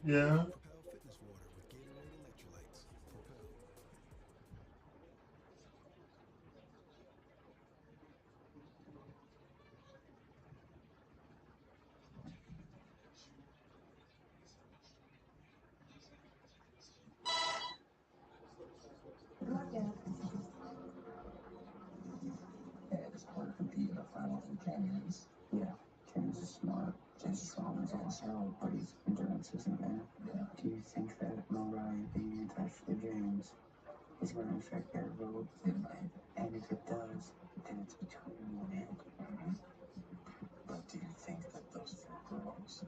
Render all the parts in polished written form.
Yeah. Propel Fitness Water with Gatorade electrolytes. Propel. Ed is going to compete in the finals in James. Yeah, James is smart. James is strong as all hell, but his endurance isn't there. Yeah. Do you think that Mariah being attached to James is going to affect their vote? It might. And if it does, then it's between you and Ed. Mm-hmm. But do you think that those four girls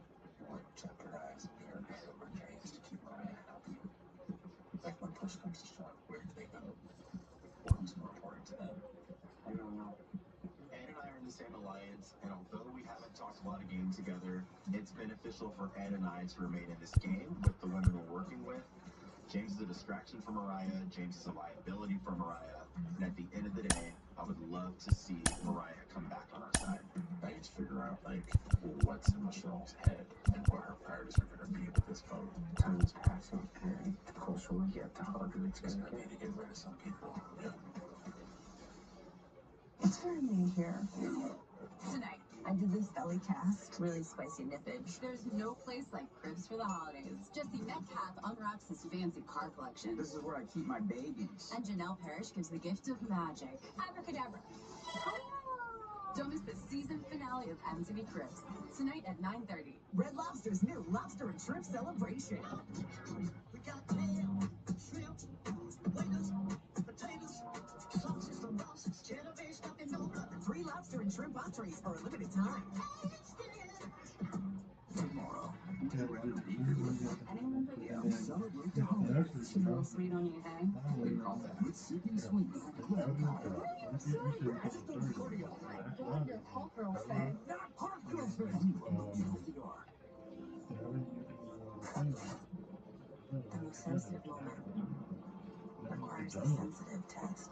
would jeopardize their head over James to keep Mariah happy? Like when push comes to shove, where do they go? What's more important to them? I don't know. Ed and I are in the same alliance, and although we haven't talked a lot of game together, it's beneficial for Ed and I to remain in this game with the women we're working with. James is a distraction for Mariah. James is a liability for Mariah. And at the end of the day, I would love to see Mariah come back on our side. I need to figure out, like, what's in Michelle's head and what her priorities are going to be with this vote. Time is passing, and the closer we get, the harder it's going to be to get rid of some people. Yeah. It's very me here. Tonight, I did this belly cast, really spicy nippage. There's no place like Cribs for the holidays. Jesse Metcalf unwraps his fancy car collection. This is where I keep my babies. And Janelle Parrish gives the gift of magic. Abracadabra. Don't miss the season finale of MTV Cribs. Tonight at 9:30. Red Lobster's new Lobster and Shrimp Celebration. We got ham, shrimp, wings, potatoes, sausage, sausage, cheddar fish, stuffing, no nothing. 3 lobster and shrimp entrees for a limited time. Tomorrow. Anyone but you. Celebrate the holidays. She's a little sweet on you, hey? We call that with Sipping Sweet. What did Park Girl say? Not Park Girls fan. The most sensitive moment requires a sensitive test.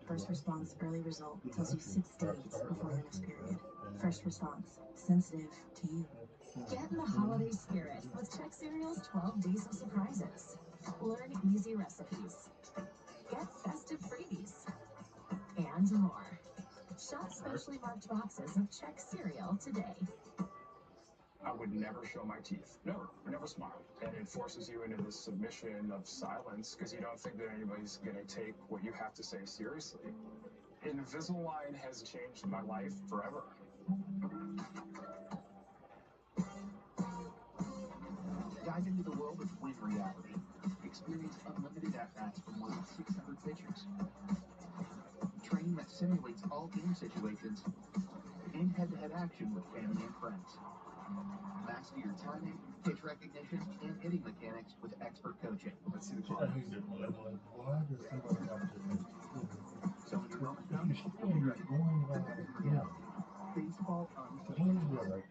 First response, early result, tells you 6 days before your next period. First response, sensitive to you. Get in the holiday spirit with Check Cereal's 12 Days of Surprises. Learn easy recipes. Get festive freebies. And more. Shop specially marked boxes of Check Cereal today. I would never show my teeth. Never smile. And it forces you into this submission of silence because you don't think that anybody's going to take what you have to say seriously. Invisalign has changed my life forever. Dive into the world of Win Reality. Experience unlimited at-bats from more than 600 pitchers. Training that simulates all game situations and head-to-head action with family and friends. Master your timing, pitch recognition, and hitting mechanics with expert coaching. Let's see the clock. So when your moment comes, you'll be ready. Reality. Baseball unforgettable.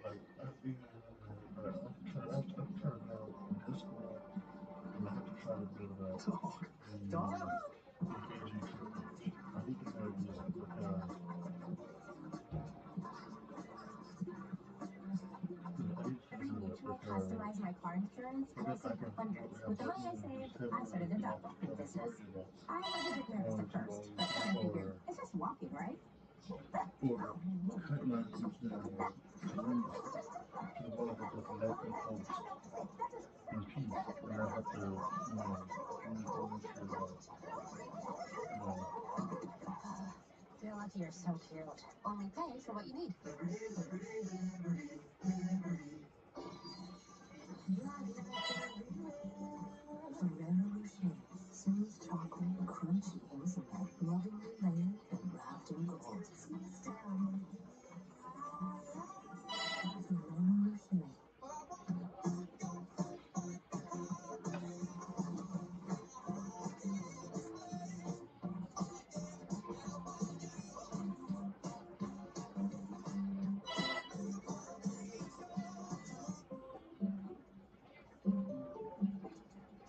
Dog. Every mutual customized my car insurance and I saved hundreds. With the money I saved, I started a dog walking business. I was a bit nervous at first, but then I figured, it's just walking, right? Feel lucky you're so cute. Only pay for what you need. Revolution. Smooth chocolate, crunchy hazelnut, lovingly layered and wrapped in gold. Revolution.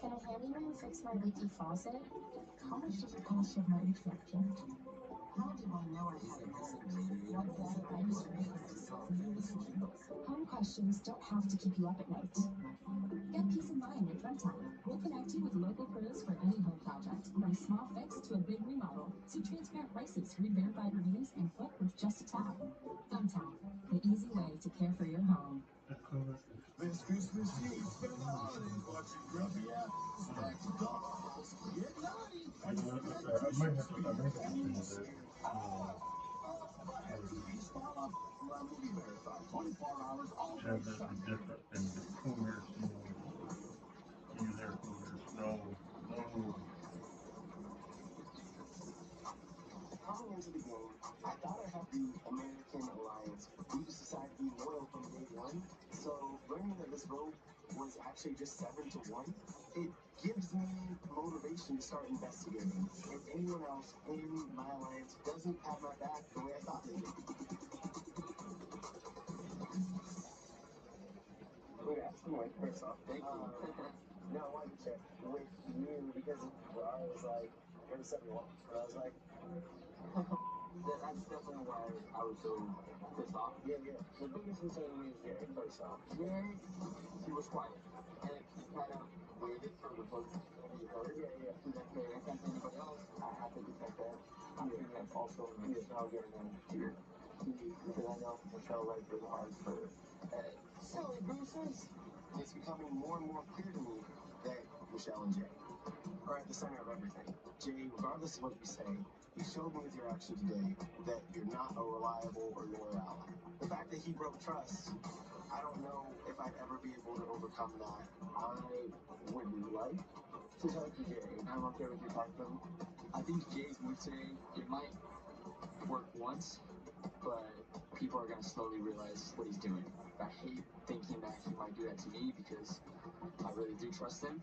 Can a handyman fix my leaky faucet? How much does it cost to have my HVAC checked? How did I know I had a message? Home questions don't have to keep you up at night. Get peace of mind at Time. We'll connect you with local pros for any home project, from a small fix to a big remodel. See transparent prices, read verified reviews, and book with just a tap. Time, the easy way to care for your home. This Christmas Eve, spend the holidays watching grubby apples, stack of dolls. Get naughty! I might have to do that. He's fall off my movie marathon. 24 hours, all Have day that be Sunday. different and the coolers, use air coolers, no. Coming into the game, I thought I had the American Alliance. We just decided to be loyal from day one. So learning that this vote was actually just 7-1, it gives me motivation to start investigating if anyone else in my alliance doesn't have my back the way I thought they did. Anyway, first off, thank you. No, I wanted to check with you because I was like, you're 7-1. And I was like, that's definitely why I was so pissed off. Yeah. The biggest concern with me is Jerry, first off. Jerry, he was quiet. And he kind of waited for the vote to be heard. Yeah. To then pay attention to anybody else. I have to protect that. I think that's also Michelle getting in here. Because I know Michelle writes really hard for Ed. Silly gooses. It's becoming more and more clear to me that Michelle and Jay are at the center of everything. Jay, regardless of what you say, you showed me with your actions today that you're not a reliable or loyal ally. The fact that he broke trust, I don't know if I'd ever be able to overcome that. I would like to talk to Jay. I'm okay with you talking to him. I think Jay's move today, it might work once, but people are going to slowly realize what he's doing. I hate thinking that he might do that to me because I really do trust him.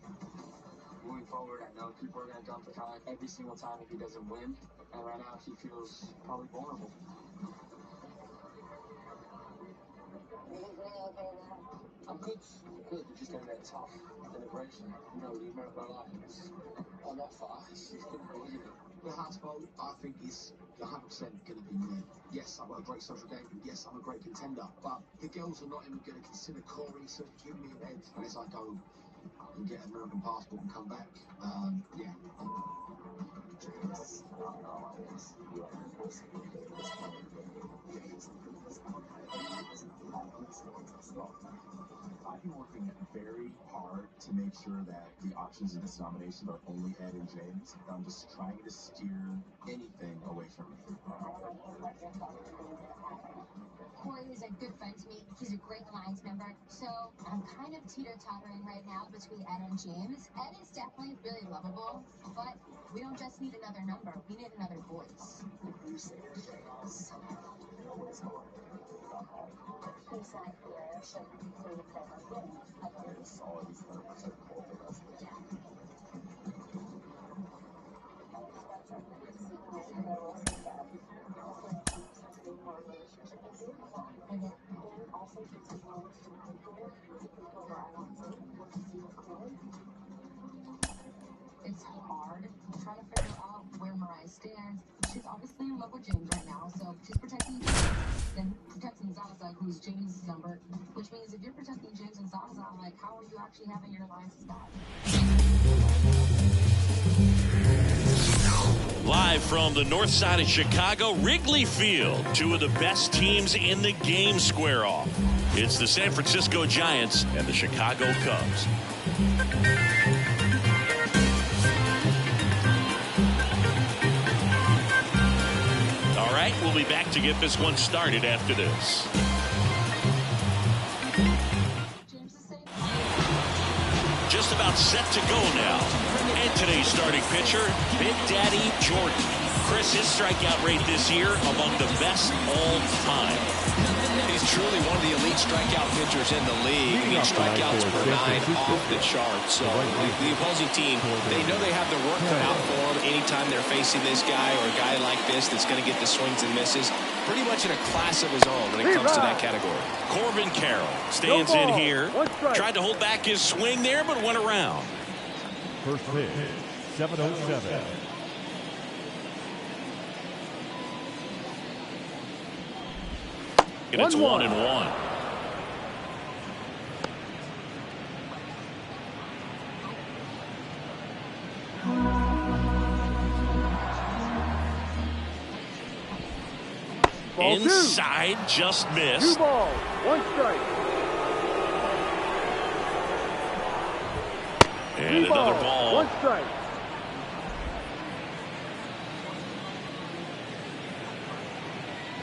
Moving forward, I know people are going to dump the time every single time if he doesn't win, and right now he feels probably vulnerable. I'm good. Good. Just getting that tough celebration. You know, the American Alliance. I'm not fast. It's difficult, isn't it? The hospital, I think, is 100% going to be me. Yes, I've got a great social game. Yes, I'm a great contender. But the girls are not even going to consider Corey, so give me an edge unless I go and get an American passport and come back. Yeah. I've been working very hard to make sure that the options in this nomination are only Ed and James. I'm just trying to steer anything away from me. Corey is a good friend to me. He's a great Alliance member. So I'm kind of teeter-tottering right now between Ed and James. Ed is definitely really lovable, but we don't just need another number. We need another voice. You say your things. Nobody's going to He's not here. Should we include a program? It's always 100% cool for us. And then Corey also takes his role to manipulate people who are alliances. It's hard trying to figure out where Mariah stands. She's obviously in love with James right now, so she's protecting James, then protecting Zaza, who's James' number, which means if you're protecting James and Zaza, like, how are you actually having your alliances back? Live from the north side of Chicago, Wrigley Field, two of the best teams in the game square off. It's the San Francisco Giants and the Chicago Cubs. All right, we'll be back to get this one started after this. Just about set to go now. And today's starting pitcher, Big Daddy Jordan. Chris, his strikeout rate this year among the best all time. He's truly one of the elite strikeout pitchers in the league. I mean, strikeouts per 9 off the charts. So the opposing team, they know they have their work cut out for them anytime they're facing this guy or a guy like this that's going to get the swings and misses. Pretty much in a class of his own when it comes to that category. Corbin Carroll stands in here. Tried to hold back his swing there, but went around. First pitch, 7:07. And it's 1-1. Inside, just missed. 2 balls, 1 strike. And another ball. 1 strike.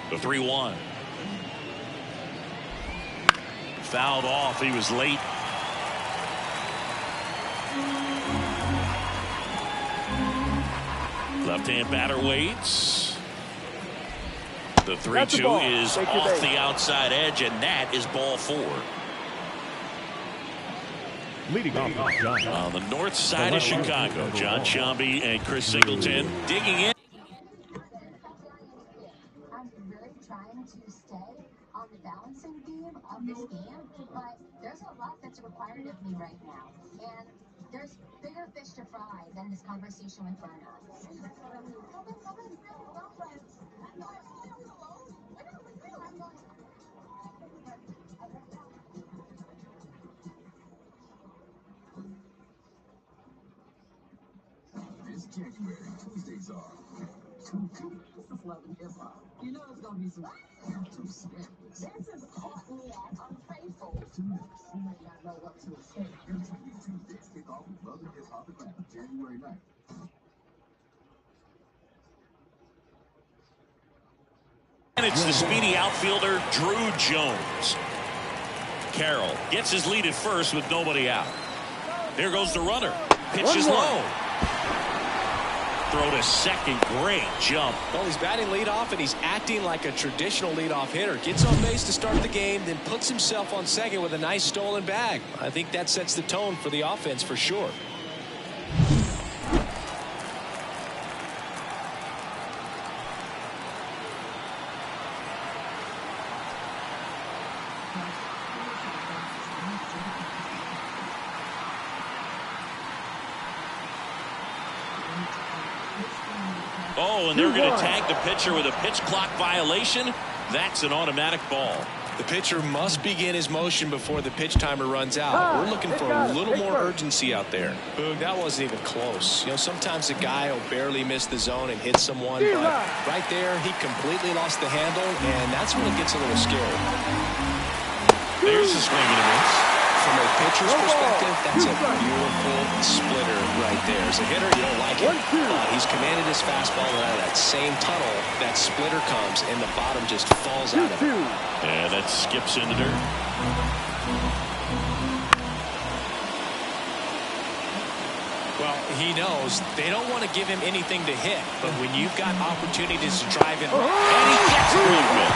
The 3-1. Fouled off. He was late. Left-hand batter waits. The 3-2 is off the outside edge, and that is ball 4. Leading off John. On the north side of Chicago, John Sciambi and Chris Singleton digging in. I'm really trying to stay on the balancing beam of this game, but there's a lot that's required of me right now, and there's bigger fish to fry than this conversation with Bernard. This January, Tuesdays are too good. This is Love and Hip Hop. You know it's gonna be some too scandalous. This is caught me at unfaithful. Too nice. You might not know what to expect. MTV Tuesdays kick off with Love and Hip Hop Atlanta, January 9th. And it's the speedy outfielder, Drew Jones. Carroll gets his lead at first with nobody out. There goes the runner. Pitch is low. Throw to second. Great jump. Well, he's batting leadoff, and he's acting like a traditional leadoff hitter. Gets on base to start the game, then puts himself on second with a nice stolen bag. I think that sets the tone for the offense for sure. Oh, and they're going to tag the pitcher with a pitch clock violation. That's an automatic ball. The pitcher must begin his motion before the pitch timer runs out. We're looking for a little more urgency out there. Boog, that wasn't even close. You know, sometimes a guy will barely miss the zone and hit someone, but right there, he completely lost the handle, and that's when it gets a little scary. There's a swing and a miss. From a pitcher's perspective, that's a beautiful splitter right there. As a hitter, you don't like it. He's commanded his fastball out of that same tunnel. That splitter comes, and the bottom just falls out of it. And that skips into dirt. Well, he knows they don't want to give him anything to hit, but when you've got opportunities to drive in, and he gets movement.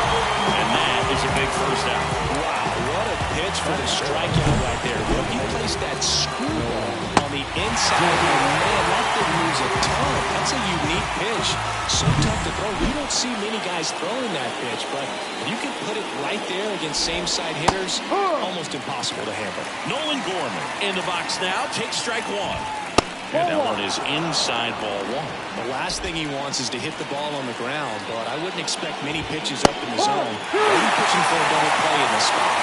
And that is a big first out. Wow, what a pitch for the strikeout right there. When he placed that screwball on the inside, man, that thing moves a ton. That's a unique pitch. So tough to throw. We don't see many guys throwing that pitch, but if you can put it right there against same-side hitters, almost impossible to handle. Nolan Gorman in the box now. Takes strike 1. And that one is inside ball 1. The last thing he wants is to hit the ball on the ground, but I wouldn't expect many pitches up in the zone. Maybe pitching for a double play in this spot.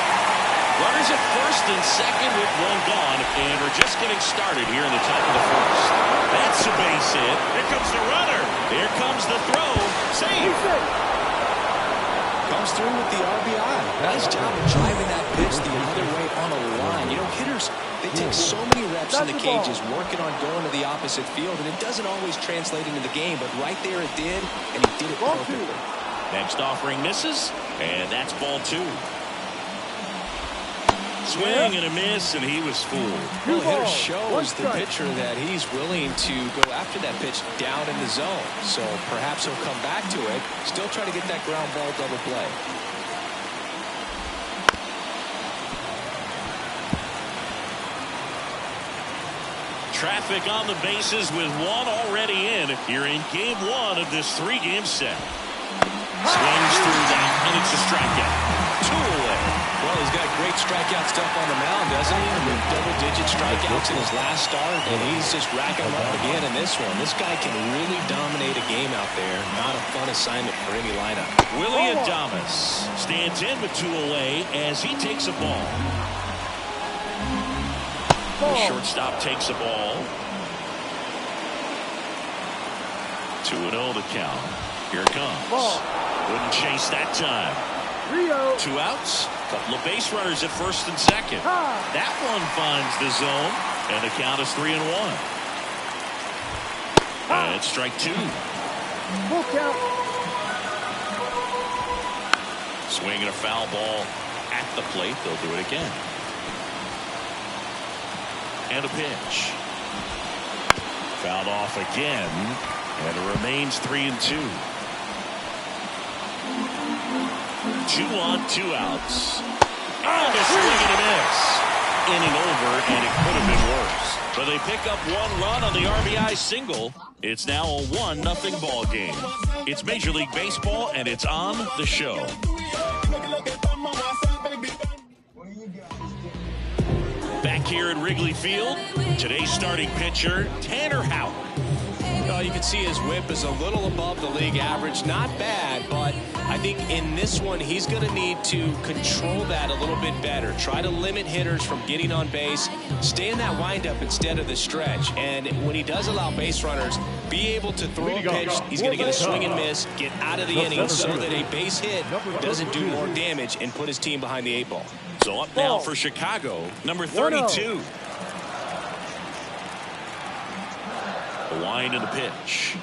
Runners at first and second with 1 gone, and we're just getting started here in the top of the first. That's a base hit. Here comes the runner. Here comes the throw. Save. Comes through with the RBI. Nice job of driving that pitch the other way on a line. You know, hitters, they take so many reps in the cages working on going to the opposite field, and it doesn't always translate into the game, but right there it did, and he did it perfectly. Next offering misses, and that's ball 2. Swing and a miss, and he was fooled. Well, the hitter shows the pitcher that he's willing to go after that pitch down in the zone. So perhaps he'll come back to it, still try to get that ground ball double play. Traffic on the bases with 1 already in here in game 1 of this 3-game set. Swings through that, and it's a strikeout. 2 away. Well, he's got great strikeout stuff on the mound, doesn't he? I mean, double-digit strikeouts in his last start, and he's just racking them up again in this one. This guy can really dominate a game out there. Not a fun assignment for any lineup. Willie Adames stands in with 2 away as he takes a ball. The shortstop takes a ball. 2-0 the count. Here it comes. Wouldn't chase that time. 2 outs. Couple of base runners at first and second. That one finds the zone, and the count is 3-1. And it's strike 2. Full count. Swinging a foul ball at the plate. They'll do it again. And a pitch. Fouled off again, and it remains 3-2. 2 on, 2 outs. And a swing and a miss. Inning over, and it could have been worse. But they pick up 1 run on the RBI single. It's now a 1-0 ball game. It's Major League Baseball, and it's on the show. Back here at Wrigley Field, today's starting pitcher, Tanner Houck. You can see his whip is a little above the league average. Not bad, but I think in this one, he's going to need to control that a little bit better. Try to limit hitters from getting on base. Stay in that windup instead of the stretch. And when he does allow base runners, be able to throw a pitch. He's going to get a swing and miss, get out of the inning so that a base hit doesn't do more damage and put his team behind the 8 ball. So up now for Chicago, number 32. The wind of the pitch.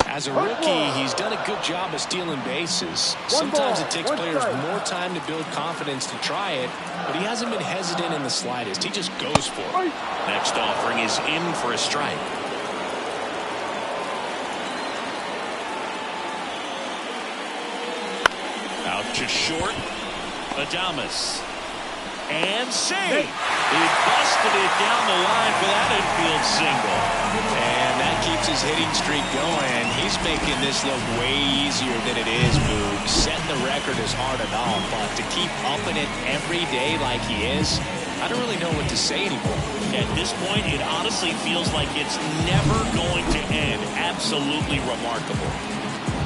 As a rookie, he's done a good job of stealing bases. Sometimes it takes players more time to build confidence to try it, but he hasn't been hesitant in the slightest. He just goes for it. Next offering is in for a strike. Out to short. Adames. And safe. He busted it down the line for that infield single. And that keeps his hitting streak going. He's making this look way easier than it is, Boog. Setting the record is hard enough, but to keep upping it every day like he is, I don't really know what to say anymore. At this point, it honestly feels like it's never going to end. Absolutely remarkable.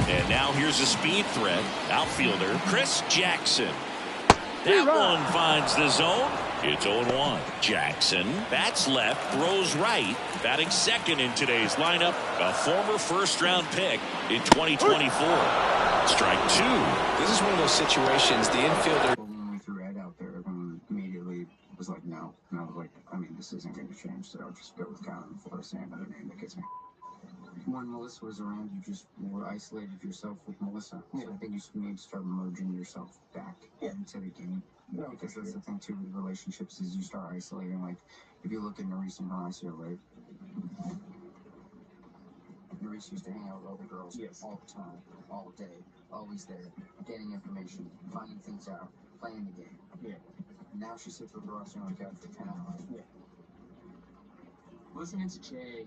And now here's a speed threat. Outfielder Chris Jackson. That one finds the zone. It's 0-1. Jackson bats left, throws right. Batting second in today's lineup, a former first-round pick in 2024. Strike 2. This is one of those situations the infielder. When we threw Ed out there, everyone immediately was like, no. And I was like, I mean, this isn't going to change, so I'll just go with Colin for saying another name that gets me. When Melissa was around, you just more isolated yourself with Melissa. So I think you need to start merging yourself back into the game. Because that's the thing, too, with relationships is you start isolating. Like, if you look in Maurice and Horacio, right? Maurice used to hang out with all the girls all the time, all day, always there, getting information, finding things out, playing the game. Now she sits with Horacio on the couch for 10 hours. Listening to Jay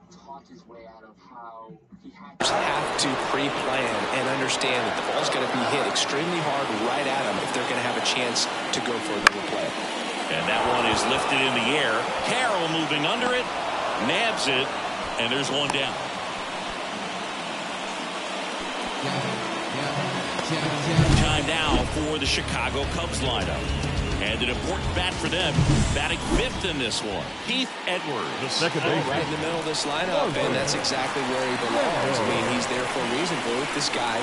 talked his way out of how he had to pre-plan and understand that the ball's going to be hit extremely hard right at him if they're going to have a chance to go for another play. And that one is lifted in the air. Carroll moving under it, nabs it, and there's one down. Time now for the Chicago Cubs lineup. And an important bat for them, batting 5th in this one, Keith Edwards. The second baseman. Right in the middle of this lineup, and that's exactly where he belongs. I mean, he's there for a reason, Boog. This guy,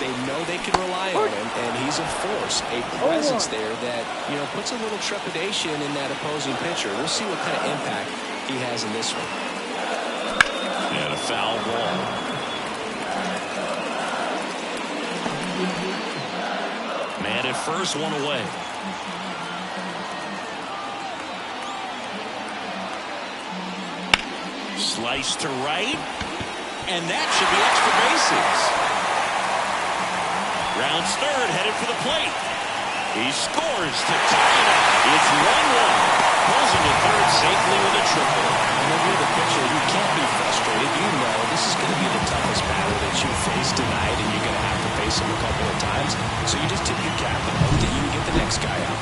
they know they can rely on him, and he's a force, a presence there that, you know, puts a little trepidation in that opposing pitcher. We'll see what kind of impact he has in this one. And a foul ball. Man at first, one away. Slice to right, and that should be extra bases. Rounds third, headed for the plate. He scores to tie it up. It's 1-1. Pulls him to third safely with a triple. And if you're the pitcher, you can't be frustrated. You know this is going to be the toughest batter that you face tonight, and you're going to have to face him a couple of times. So you just tip your cap and hope that you can get the next guy out.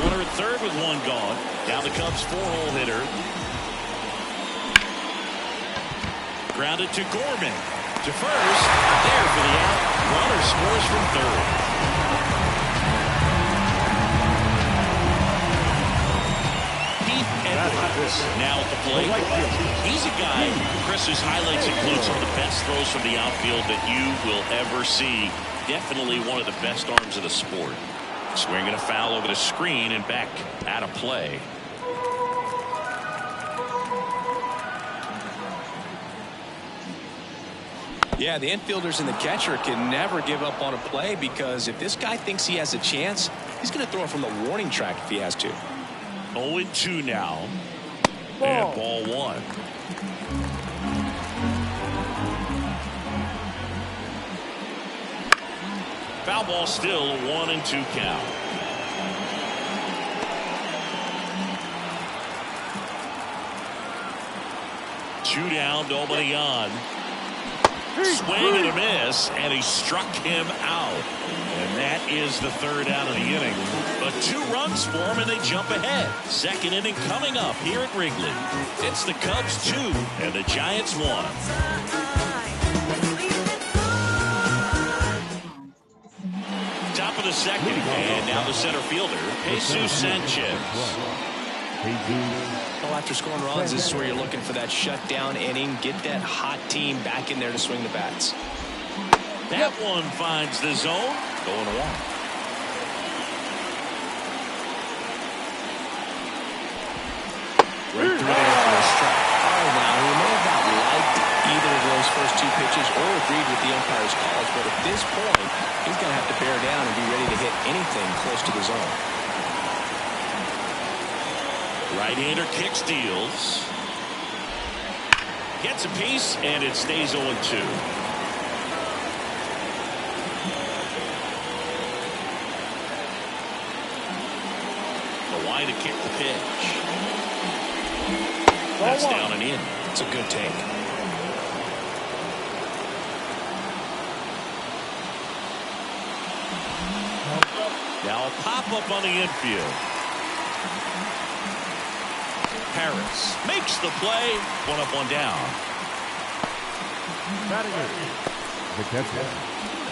Runner at third with one gone. Now the Cubs' 4-hole hitter. Grounded to Gorman. To first. There for the out. Runner scores from third. Keith Edwards now at the plate. He's a guy, Chris, whose highlights include some of the best throws from the outfield that you will ever see. Definitely one of the best arms of the sport. Swinging a foul over the screen and back out of play. Yeah, the infielders and the catcher can never give up on a play, because if this guy thinks he has a chance, he's going to throw it from the warning track if he has to. 0-2 now. And ball one. Foul ball still, a 1-2 count. Two down, nobody on. Swing and a miss, and he struck him out. And that is the third out of the inning. But 2 runs for him, and they jump ahead. Second inning coming up here at Wrigley. It's the Cubs 2 and the Giants 1. Top of the second, and now the center fielder, Jesus Sanchez. Well, after scoring runs, this is where you're looking for that shutdown inning. Get that hot team back in there to swing the bats. That one finds the zone. Going to walk. Right through there for a strike. Oh, now he may have not liked either of those first 2 pitches or agreed with the umpire's calls, but at this point, he's going to have to bear down and be ready to hit anything close to the zone. Right-hander kick steals. Gets a piece, and it stays 0-2. Why to kick the pitch. That's down and in. It's a good take. Now a pop-up on the infield. Harris makes the play. 1 up, 1 down.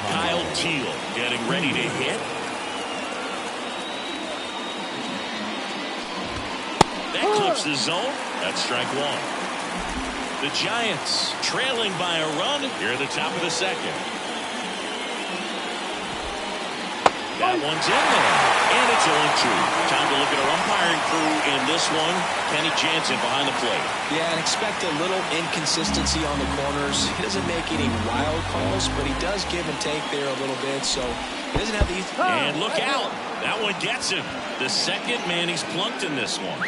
Kyle Teal getting ready to hit. That clips the zone. That's strike 1. The Giants trailing by a run here at the top of the second. That one's in there. And it's 0-2. Time to look at our umpiring crew in this one. Kenny Jansen behind the plate. Yeah, and expect a little inconsistency on the corners. He doesn't make any wild calls, but he does give and take there a little bit, so he doesn't have these. And look out. That one gets him. The second man he's plunked in this one.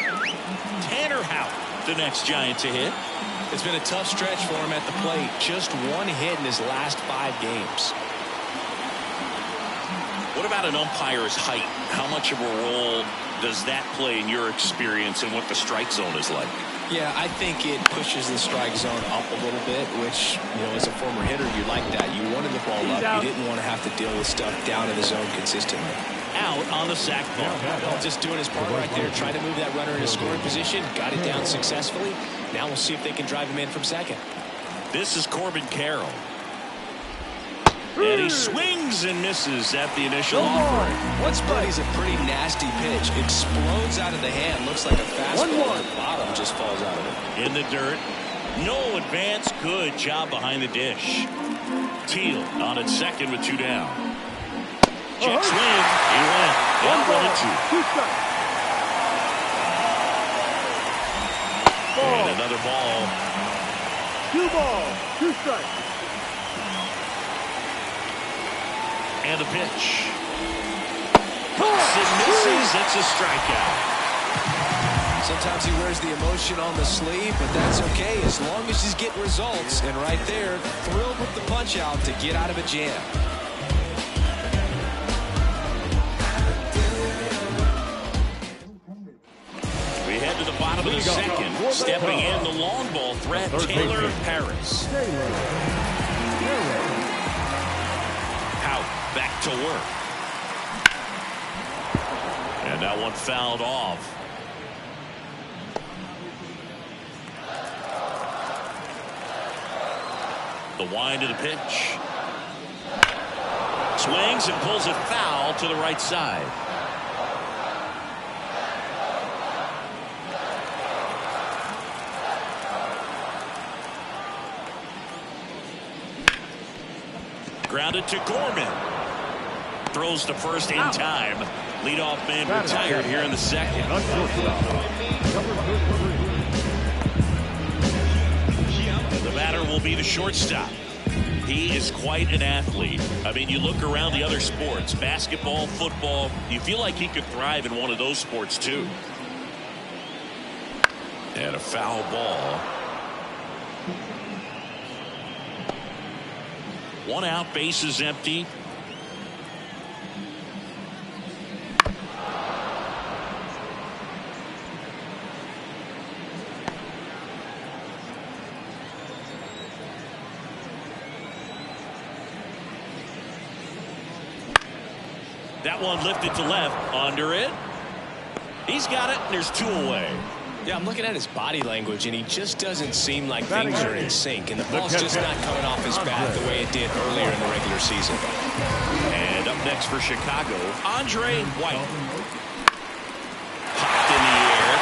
Tanner Houck, the next Giant to hit. It's been a tough stretch for him at the plate. Just 1 hit in his last 5 games. What about an umpire's height? How much of a role does that play in your experience and what the strike zone is like? Yeah, I think it pushes the strike zone up a little bit, which, you know, as a former hitter, you like that. You wanted the ball up. You didn't want to have to deal with stuff down in the zone consistently. Out on the sac ball. Well, just doing his part right there, trying to move that runner in a scoring position. Got it down successfully. Now we'll see if they can drive him in from second. This is Corbin Carroll. And he swings and misses at the initial offering. Once Buddy's a pretty nasty pitch. Explodes out of the hand. Looks like a fastball. The bottom just falls out of it. In the dirt. No advance. Good job behind the dish. Teal on at second with 2 down. Jet swing. He went. Down 1-2. And another ball. 2 balls, 2 strikes. And a pitch. It misses. It's a strikeout. Sometimes he wears the emotion on the sleeve, but that's okay as long as he's getting results. And right there, thrilled with the punch out to get out of a jam. We head to the bottom of the second. Stepping in the long ball threat, Taylor Paris. Out, back to work. And that one fouled off. The wind of the pitch. Swings and pulls it foul to the right side. Grounded to Gorman. Throws to first in time. Leadoff man retired here in the second. The batter will be the shortstop. He is quite an athlete. I mean, you look around the other sports, basketball, football, you feel like he could thrive in one of those sports too. And a foul ball. One out, bases empty. That one lifted to left, under it. He's got it, and there's two away. Yeah, I'm looking at his body language, and he just doesn't seem like things are in sync, and the ball's just not coming off his bat the way it did earlier in the regular season. And up next for Chicago, Andre White. Popped in the air,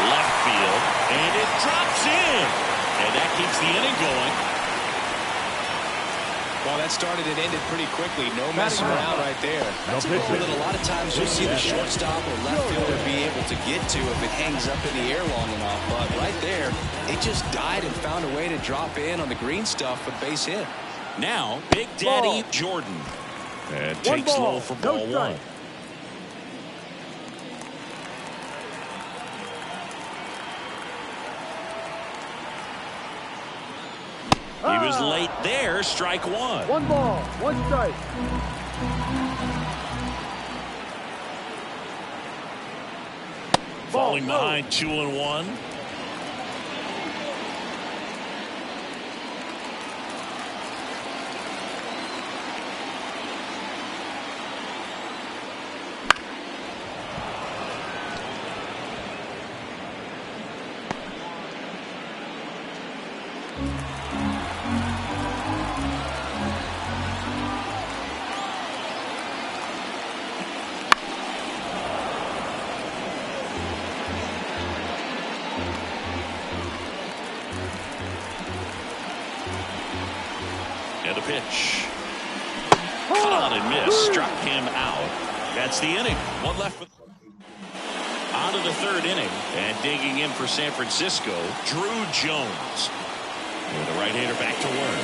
left field, and it drops in. And that keeps the inning going. Well, that started and ended pretty quickly. No messing around right there. That's a ball that a lot of times you'll see the shortstop or left fielder be able to get to if it hangs up in the air long enough. But right there, it just died and found a way to drop in on the green stuff for the base hit. Now, Big Daddy Jordan. And takes low for ball one. He was late there, strike one. 1 ball, 1 strike. Falling behind 2-1. And a pitch. Caught and missed. Struck him out. That's the inning. One left. On to the third inning. And digging in for San Francisco, Drew Jones. And the right-hander back to work.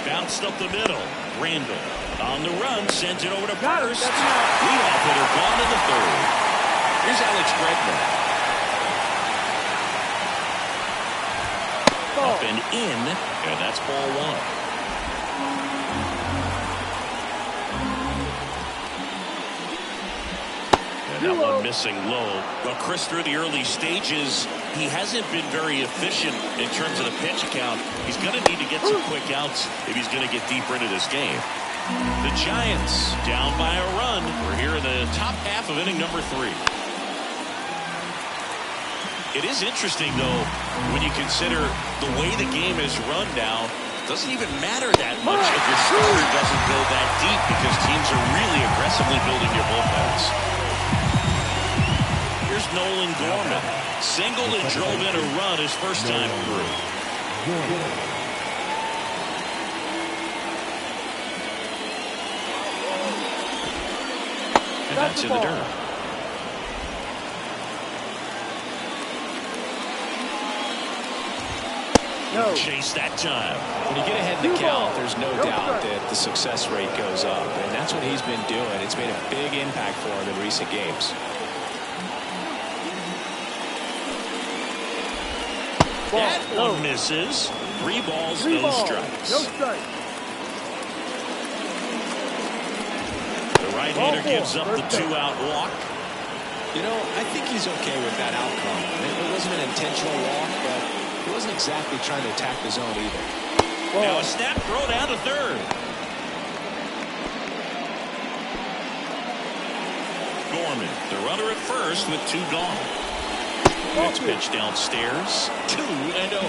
Bounced up the middle. Randall on the run. Sends it over to first. Leadoff hitter gone in the third. Here's Alex Bregman. Up and in, and that's ball one. And that one missing low. Well, Chris, through the early stages, he hasn't been very efficient in terms of the pitch count. He's going to need to get some quick outs if he's going to get deeper into this game. The Giants down by a run. We're here in the top half of inning number 3. It is interesting, though, when you consider the way the game is run now. It doesn't even matter that much if your starter doesn't go that deep because teams are really aggressively building your bullpens. Here's Nolan Gorman. Singled and drove in a run his first time through. And that's in the dirt. Chase that time. When you get ahead in the count, there's no doubt that the success rate goes up, and that's what he's been doing. It's made a big impact for him in recent games. That one misses. 3 balls, no strikes. No strikes. The right-hander gives up the 2-out walk. You know, I think he's okay with that outcome. It wasn't an intentional walk, but he wasn't exactly trying to attack the zone either. Now a snap throw down to third. Gorman, the runner at first with 2 gone. Next pitch downstairs, 2-0.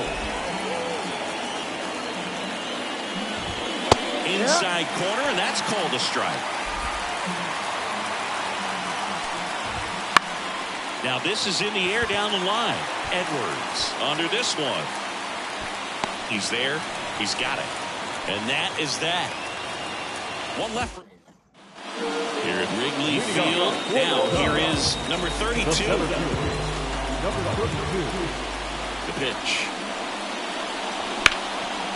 Inside corner, and that's called a strike. Now this is in the air down the line. Edwards under this one. He's there. He's got it. And that is that. One left. Here at Wrigley Field. Now here is number 32. The pitch.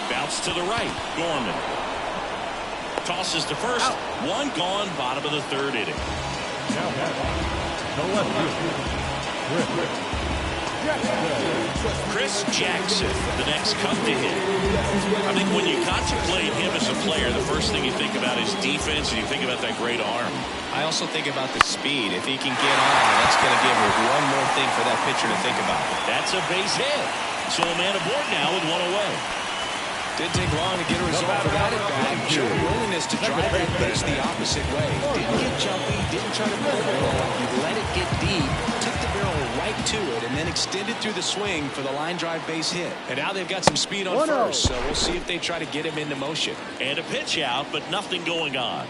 Bounce to the right. Gorman. Tosses to first. 1 gone. Bottom of the 3rd inning. Chris Jackson, the next Cub to hit. I think when you contemplate him as a player, the first thing you think about is defense, and you think about that great arm. I also think about the speed. If he can get on, that's going to give him one more thing for that pitcher to think about. That's a base hit. So a man aboard now with 1 away. Didn't take long to get a result for that at bat. Showed willingness to drive that pitch the opposite way. Didn't get jumpy, didn't try to pull the ball. He let it get deep, took the barrel right to it, and then extended through the swing for the line drive base hit. And now they've got some speed on first, so we'll see if they try to get him into motion. And a pitch out, but nothing going on.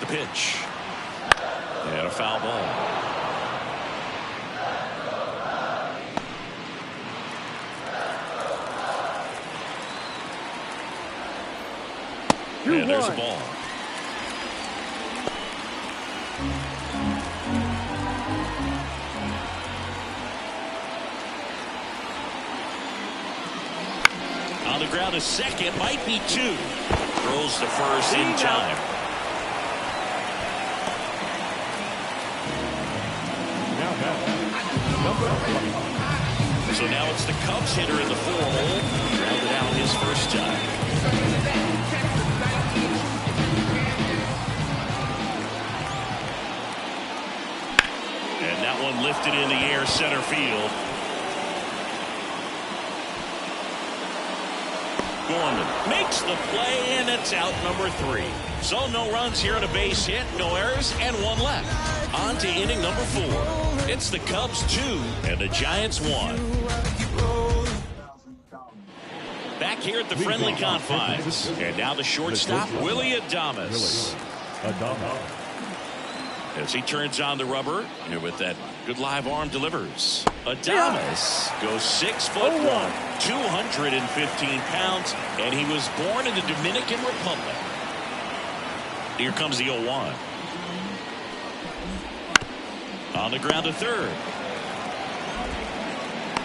The pitch. And a foul ball. And there's a ball. On the ground, a second, might be 2. Throws to first in time. So now it's the Cubs hitter in the 4-hole. Grounded out his first time. And that one lifted in the air center field. Gorman makes the play, and it's out number 3. So no runs here on a base hit, no errors, and 1 left. On to inning number 4. It's the Cubs 2 and the Giants 1. Back here at the friendly confines. And now the shortstop, Willie Adames. As he turns on the rubber, and with that good live arm delivers. Adames goes 6'1", 215 pounds, and he was born in the Dominican Republic. Here comes the 0-1. On the ground to third.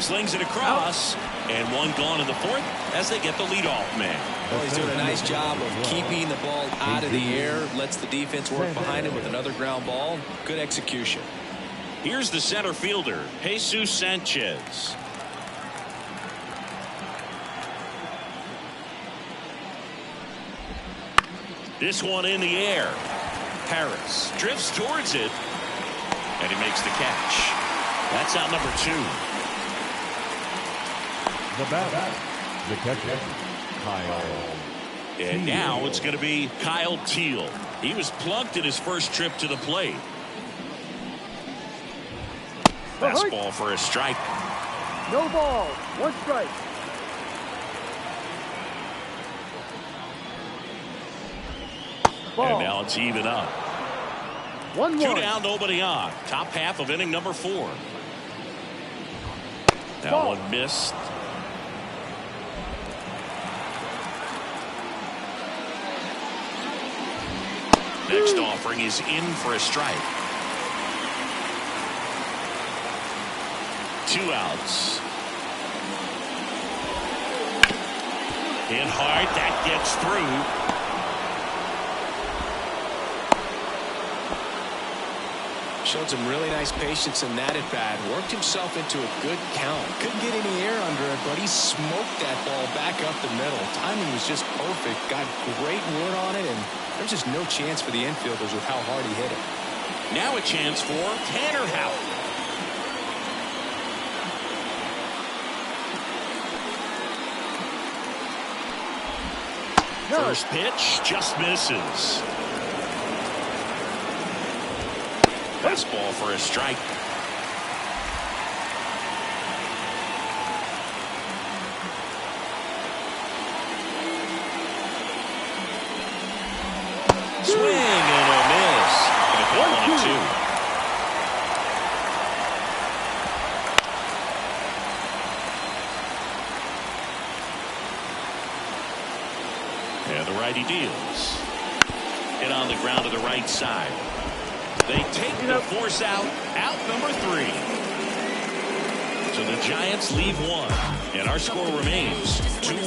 Slings it across, and 1 gone in the 4th as they get the leadoff man. Well, he's doing a nice job of keeping the ball out of the air. Lets the defense work behind him with another ground ball. Good execution. Here's the center fielder, Jesus Sanchez. This one in the air. Harris drifts towards it, and he makes the catch. That's out number 2. The batter, the catcher, Kyle. And now it's going to be Kyle Teal. He was plunked in his first trip to the plate. Fastball for a strike. No ball, 1 strike. And now it's even up. 1-1. 2 down, nobody on. Top half of inning number 4. That one missed. Next offering is in for a strike. 2 outs. Hit hard, that gets through. Showed some really nice patience in that at bat. Worked himself into a good count. Couldn't get any air under it, but he smoked that ball back up the middle. Timing was just perfect. Got great wood on it, and there's just no chance for the infielders with how hard he hit it. Now a chance for Tanner Houck. First pitch just misses. Fastball for a strike. Swing and a miss. Gonna count 1-2. And the righty deals. Hit on the ground to the right side. They take the force out number 3. So the Giants leave 1, and our score remains 2-1.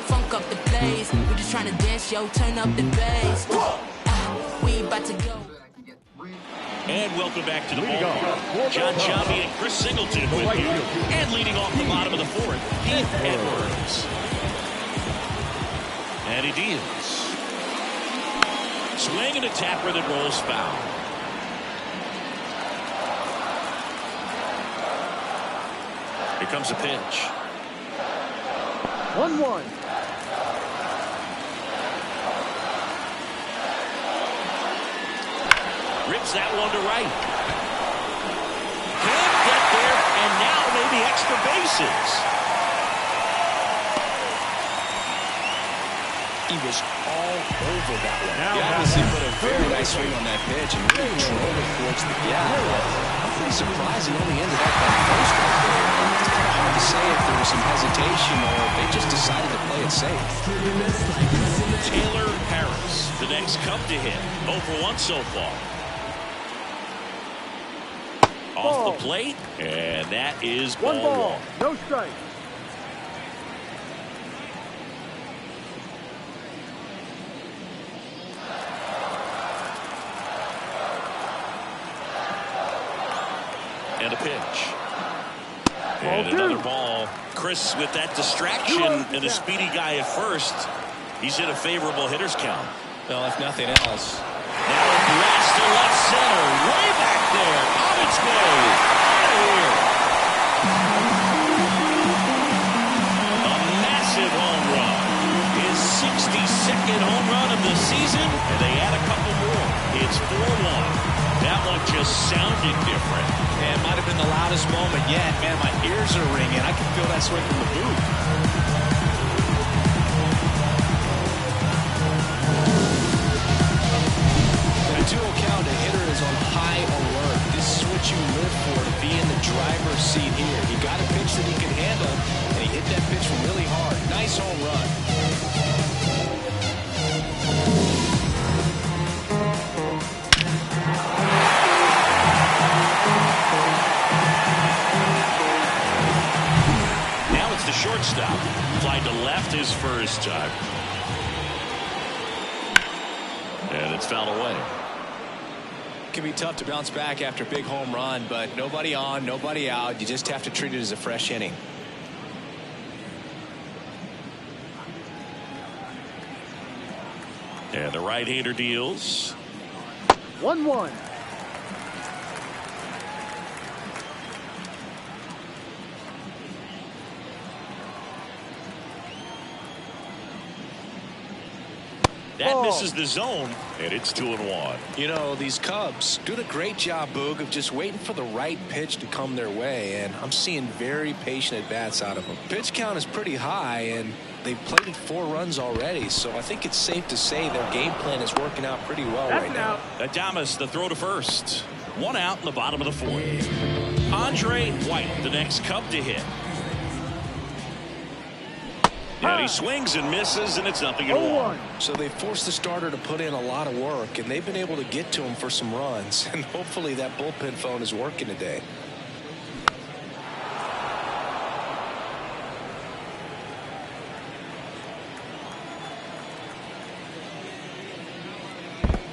Funk up the place. We're just trying to dance, yo. Turn up the bass. We about to go. And welcome back to the ballpark. John Chambi and Chris Singleton with you. And leading off the bottom of the 4th, Heath Edwards. And he deals. Swing and a tapper that rolls foul. Here comes a pitch. 1-1. Rips that one to right. Can't get there, and now maybe extra bases. He was all over that one. He obviously put a very nice swing on that pitch and really drove it towards the gap. I'm pretty surprised he only ended up on first right there. It's kind of hard to say if there was some hesitation or if they just decided to play it safe. Taylor Harris, the next Cub to hit. 0 for 1 so far. Off the plate, and that is ball 1. No strike. And a pitch. And another ball. Chris with that distraction and a speedy guy at first. He's in a favorable hitter's count. Well, if nothing else. Now a blast to left center. Way back there. On its way. Out of here. A massive home run. His 62nd home run of the season. And they add a couple more. It's 4-1. That one just sounded different. Man, might have been the loudest moment yet. Man, my ears are ringing. I can feel that swing from the booth. At 2-0 count, a hitter is on high alert. This is what you live for, to be in the driver's seat here. He got a pitch that he could handle, and he hit that pitch really hard. Nice home run. The shortstop flied to left his first time. And it's fouled away. It can be tough to bounce back after a big home run, but nobody on, nobody out. You just have to treat it as a fresh inning. And the right-hander deals. 1-1. That misses the zone, and it's 2-1. You know, these Cubs doing a great job, Boog, of just waiting for the right pitch to come their way, and I'm seeing very patient at-bats out of them. Pitch count is pretty high, and they've played 4 runs already, so I think it's safe to say their game plan is working out pretty well right now. Adames, the throw to first. 1 out in the bottom of the 4th. Andre White, the next Cub to hit. And he swings and misses, and it's 0-1. So they forced the starter to put in a lot of work, and they've been able to get to him for some runs. And hopefully that bullpen phone is working today.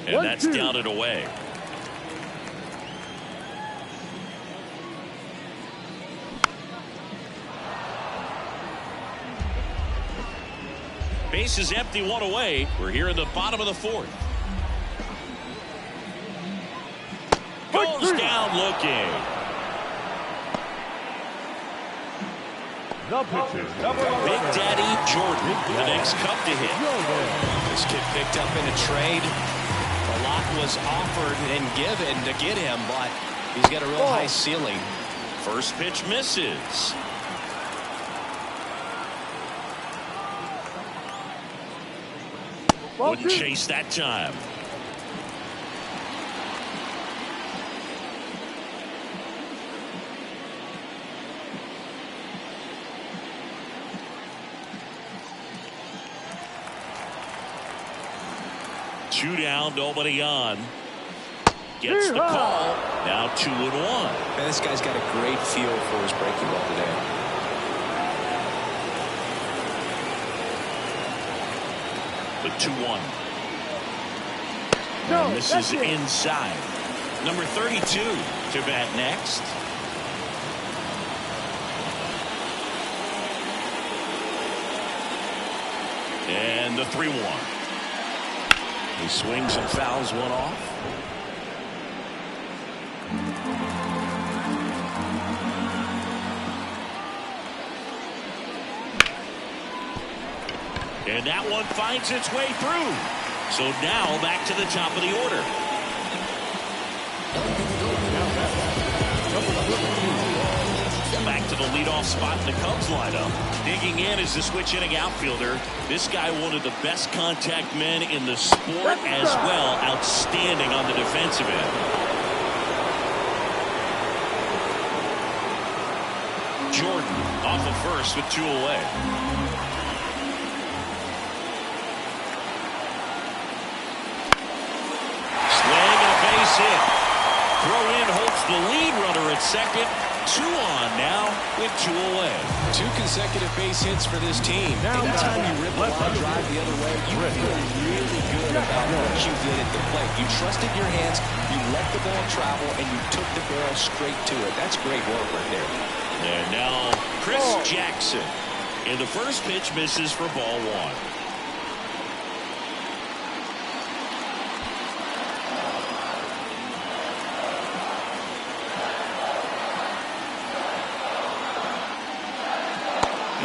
And that's down and away. Base is empty, one away. We're here in the bottom of the fourth. Goes down looking. The pitcher, Big Daddy Jordan, the next cup to hit. This kid picked up in a trade. A lot was offered and given to get him, but he's got a real high ceiling. First pitch misses. Wouldn't chase that time. Two down, nobody on. Gets the call. Now 2-1. Man, this guy's got a great feel for his breaking ball today. The 2-1. No, this is inside. Number 32 to bat next. And the 3-1. He swings and fouls one off. And that one finds its way through. So now back to the top of the order. Back to the leadoff spot in the Cubs lineup. Digging in is the switch hitting outfielder. This guy, one of the best contact men in the sport as well. Outstanding on the defensive end. Jordan off of first with 2 away. Hit. Throw in holds the lead runner at second. 2 on now with 2 away. 2 consecutive base hits for this team. Anytime you rip a line drive the other way, you feel really good about what you did at the plate. You trusted your hands, you let the ball travel, and you took the barrel straight to it. That's great work right there. And now Chris Jackson. And the first pitch misses for ball 1.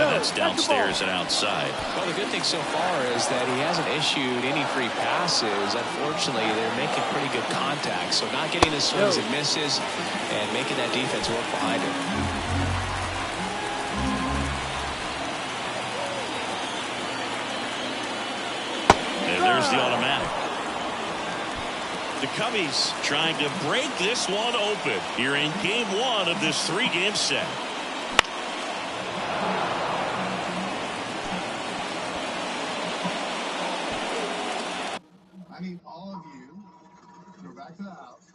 That's downstairs and outside. Well, the good thing so far is that he hasn't issued any free passes. Unfortunately, they're making pretty good contact. So not getting the swings and misses and making that defense work behind him. And there's the automatic. The Cubbies trying to break this one open here in game 1 of this 3-game set. I need all of you to go back to the house,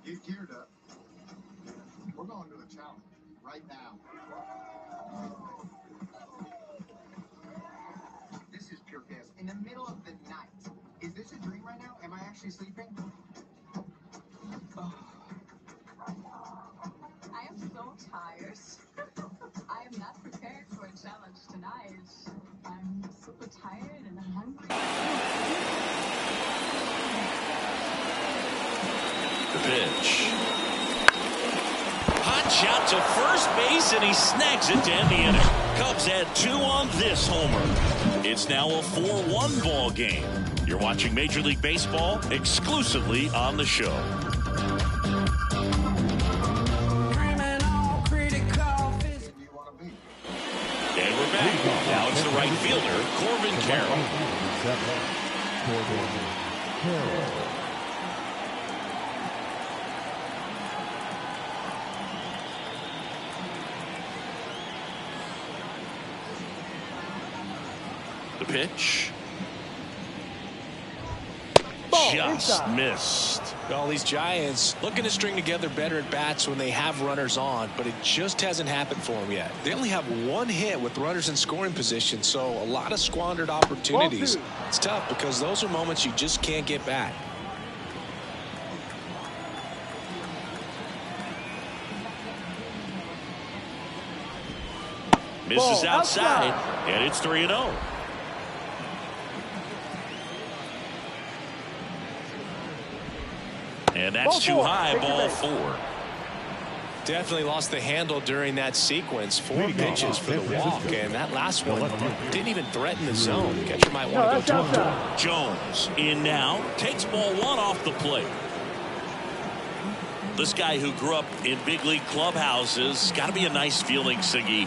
get geared up. We're going to a challenge right now. This is pure chaos. In the middle of the night. Is this a dream right now? Am I actually sleeping? Oh. I am so tired. I am not prepared for a challenge tonight. I'm super tired and I'm hungry. The pitch. Hot shot to first base, and he snags it to end the inning. Cubs had 2 on this homer. It's now a 4-1 ball game. You're watching Major League Baseball exclusively on the show. And we're back. Now it's the right fielder, Corbin Carroll. The pitch. just missed. Well, these Giants looking to string together better at bats when they have runners on, but it just hasn't happened for them yet. They only have one hit with runners in scoring position, so a lot of squandered opportunities. It's tough because those are moments you just can't get back. Misses outside, and it's 3-0. And that's too high, ball 4. Definitely lost the handle during that sequence. 4 pitches for the walk, and that last one didn't even threaten the zone. The catcher might want to go to him. Jones in now, takes ball 1 off the plate. This guy who grew up in big league clubhouses, got to be a nice feeling, Siggy,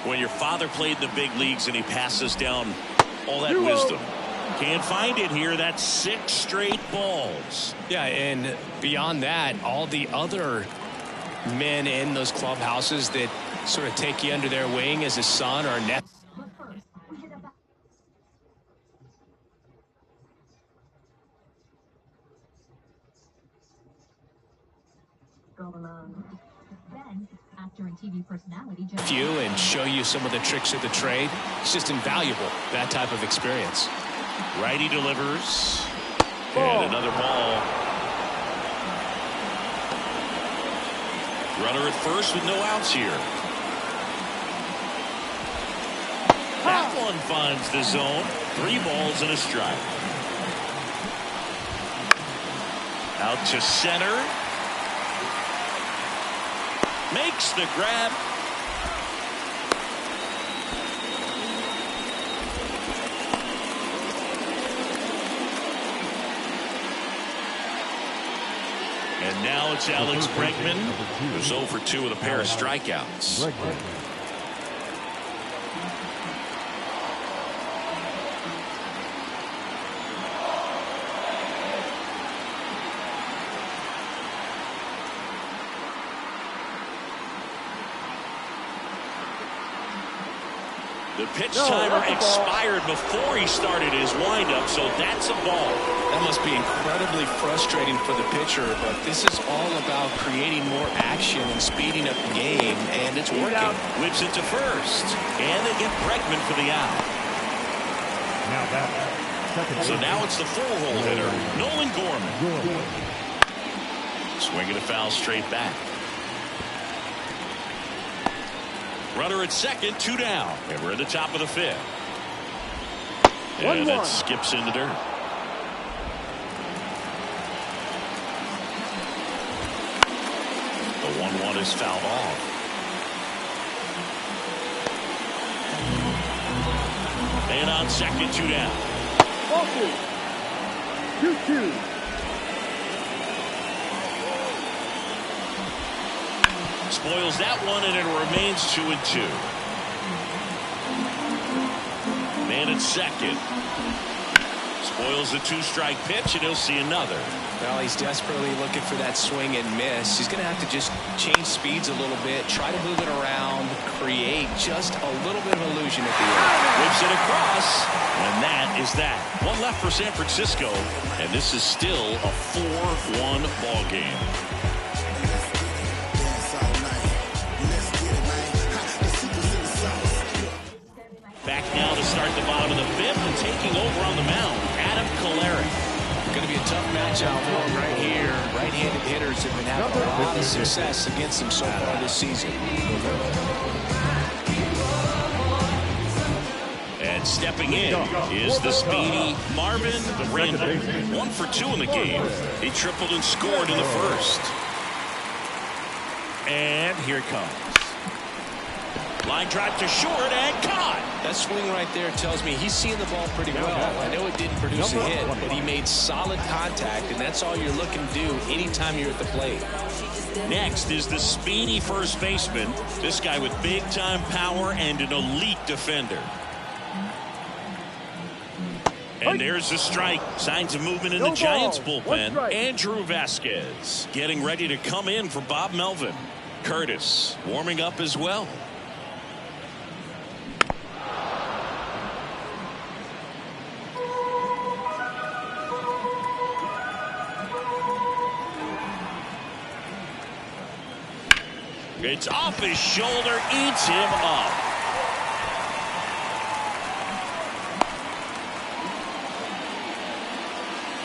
when your father played in the big leagues and he passes down all that wisdom. Can't find it here. That's 6 straight balls. Yeah, and beyond that, all the other men in those clubhouses that sort of take you under their wing as a son or a nephew. Then, actor and TV personality And show you some of the tricks of the trade. It's just invaluable, that type of experience. Righty delivers. And another ball. Runner at first with no outs here. That one finds the zone. 3 balls and a strike. Out to center. Makes the grab. And now it's Alex Bregman, who's 0 for 2 with a pair of strikeouts. The pitch timer expired before he started his windup, so that's a ball. That must be incredibly frustrating for the pitcher, but this is all about creating more action and speeding up the game, and it's working. Whips it to first, and they get Bregman for the out. So now it's the 4-hole hitter, Nolan Gorman. Swinging a foul straight back. Runner at second, 2 down, and we're at the top of the 5th. And it skips in the dirt. The 1-1 is fouled off. And on second, 2 down. 2-2. Spoils that one, and it remains 2-2. Man at second. Spoils the 2-strike pitch, and he'll see another. Well, he's desperately looking for that swing and miss. He's going to have to just change speeds a little bit, try to move it around, create just a little bit of illusion at the end. Whips it across, and that is that. 1 left for San Francisco, and this is still a 4-1 ball game. Back now to start the bottom of the 5th, and taking over on the mound, Adam Kolarek. Going to be a tough matchup for him right here. Right-handed hitters have been having a lot of success against him so far this season. And stepping in is the speedy Marvin Randall. 1 for 2 in the game. He tripled and scored in the first. And here it comes. Line drive to short and caught. That swing right there tells me he's seeing the ball pretty well. I know it didn't produce a hit, but he made solid contact, and that's all you're looking to do anytime you're at the plate. Next is the speedy first baseman. This guy with big-time power and an elite defender. And there's the strike. Signs of movement in the Giants bullpen. Andrew Vasquez getting ready to come in for Bob Melvin. Curtis warming up as well. It's off his shoulder, eats him up.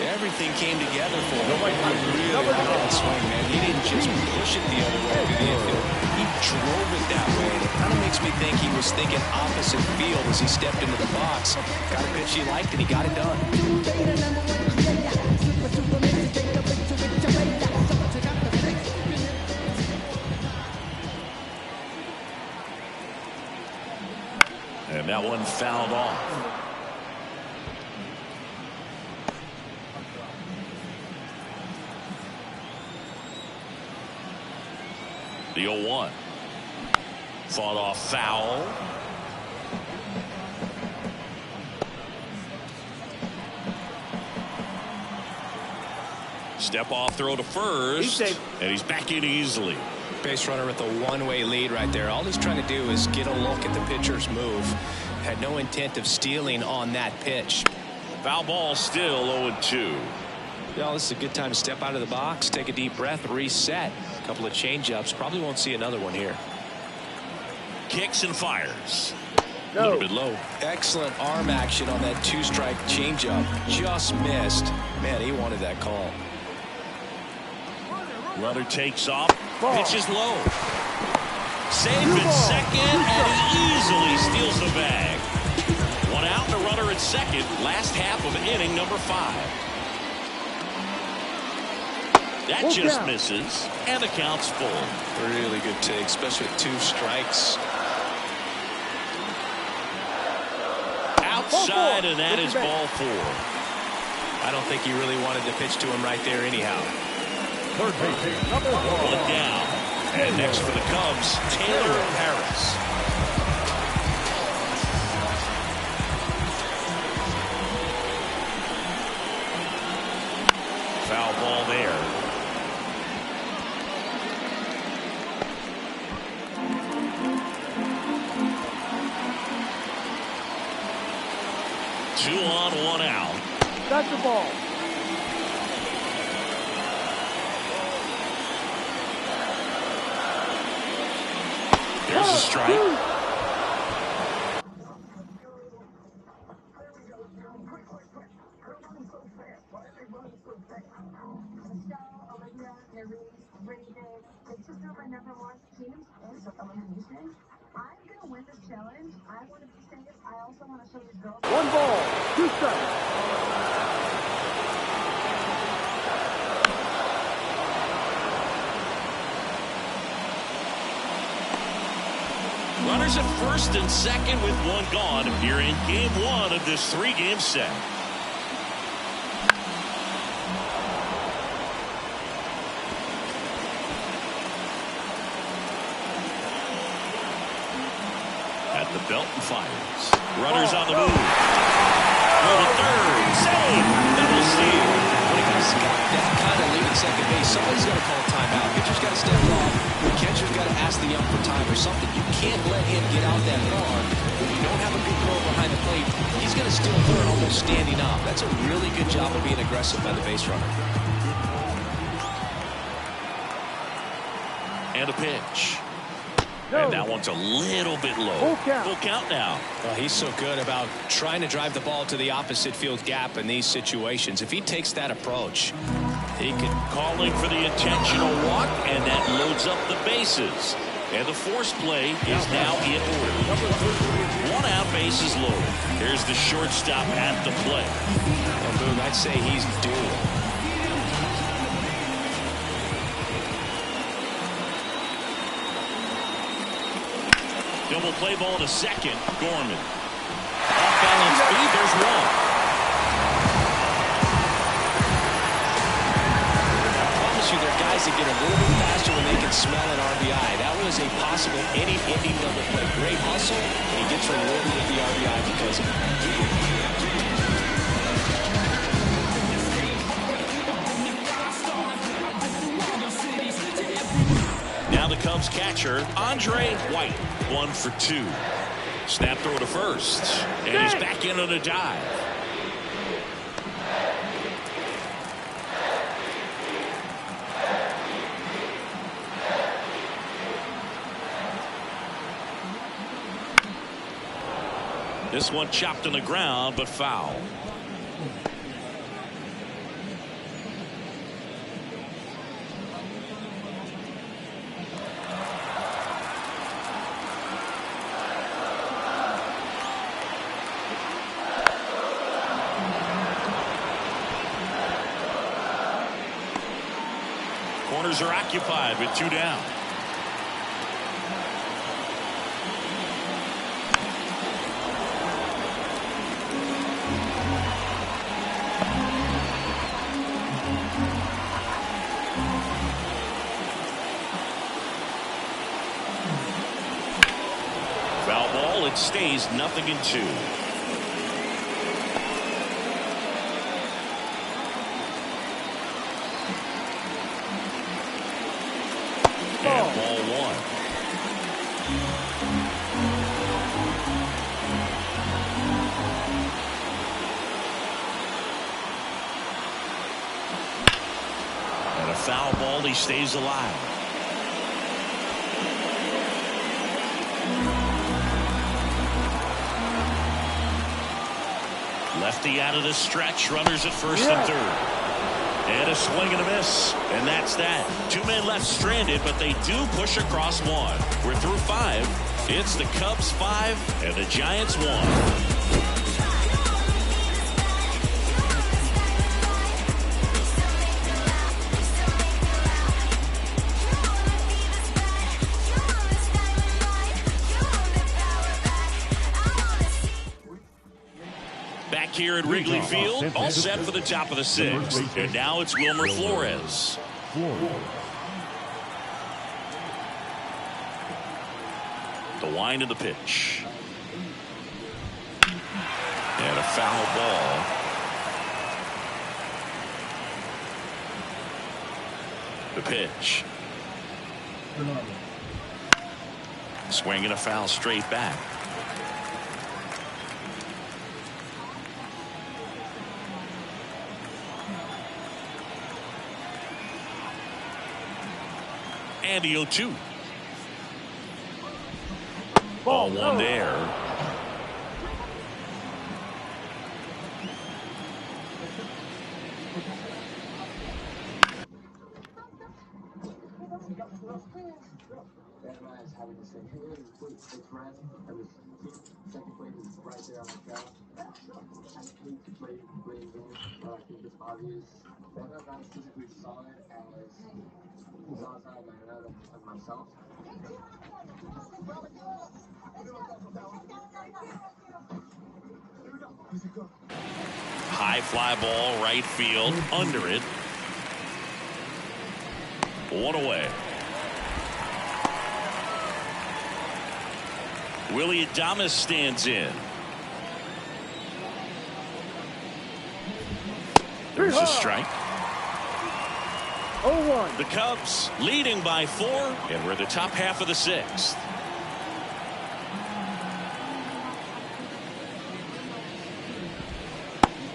Everything came together for him. Really good swing, man. He didn't just push it the other way to the infield. He drove it that way. And it kind of makes me think he was thinking opposite field as he stepped into the box. Got a pitch he liked, and he got it done. And that one fouled off. The 0-1. Fought off foul. Step off throw to first. And he's back in easily. Base runner with a one-way lead right there. All he's trying to do is get a look at the pitcher's move. Had no intent of stealing on that pitch. Foul ball still 0-2. Well, this is a good time to step out of the box, take a deep breath, reset. A couple of change-ups. Probably won't see another one here. Kicks and fires. A little bit low. Excellent arm action on that two-strike changeup. Just missed. Man, he wanted that call. Runner takes off. Pitch is low. Saved at second, and he easily steals the bag. One out and a runner at second. Last half of inning number 5. That just misses, and the count's full. Really good take, especially with 2 strikes. Outside, and that is ball 4. I don't think he really wanted to pitch to him right there anyhow. Third base, number 1. One down. And next for the Cubs, Taylor Harris. Foul ball there. Two on, one out. That's the ball. There's a strike. One ball, 2 strikes. Runners at first and second with one gone here in game 1 of this 3-game set. At the belt and fires. Runners on the move. Go to third. Save. Double steal. When a guy's got that kind of lead at second base, somebody's got to call a timeout. Pitcher's got to step off. The catcher's got to ask the ump for time or something. You can't let him get out that far. When you don't have a good throw behind the plate, he's going to still third almost standing up. That's a really good job of being aggressive by the base runner. And a pitch. And that one's a little bit low. Full count now. Well, he's so good about trying to drive the ball to the opposite field gap in these situations. If he takes that approach, he could. Calling for the intentional walk, and that loads up the bases. And the force play is now in order. One out, bases loaded. Here's the shortstop at the plate. And Boone, I'd say he's due. Double play ball to second. Gorman. Off balance speed. There's one. I promise you, there are guys that get a little bit faster when they can smell an RBI. That was a possible inning double play. Great hustle, and he gets rewarded with the RBI because of it. Now the Cubs catcher, Andre White, 1 for 2. Snap throw to first, and he's back in on a dive. This one chopped on the ground, but foul. Corners are occupied with 2 down. Foul ball. It stays 0-2. And ball 1. And a foul ball. He stays alive. Lefty out of the stretch. Runners at first and third. And a swing and a miss. And that's that. 2 men left stranded, but they do push across 1. We're through 5. It's the Cubs 5 and the Giants 1. Back here at Wrigley Field, all set for the top of the 6th. And now it's Wilmer Flores. The wind of the pitch. And a foul ball. The pitch. Swing and a foul straight back. And the 0-2. Ball 1 there. Having to say, hey, it's Ren. I was second place is right there on my job. I hate to play games, but I think it's obvious. But I'm not physically solid as I as myself. High fly ball, right field, under it. 1 away. Willie Adames stands in. There's a strike. 0-1. The Cubs leading by 4, and we're the top half of the 6th.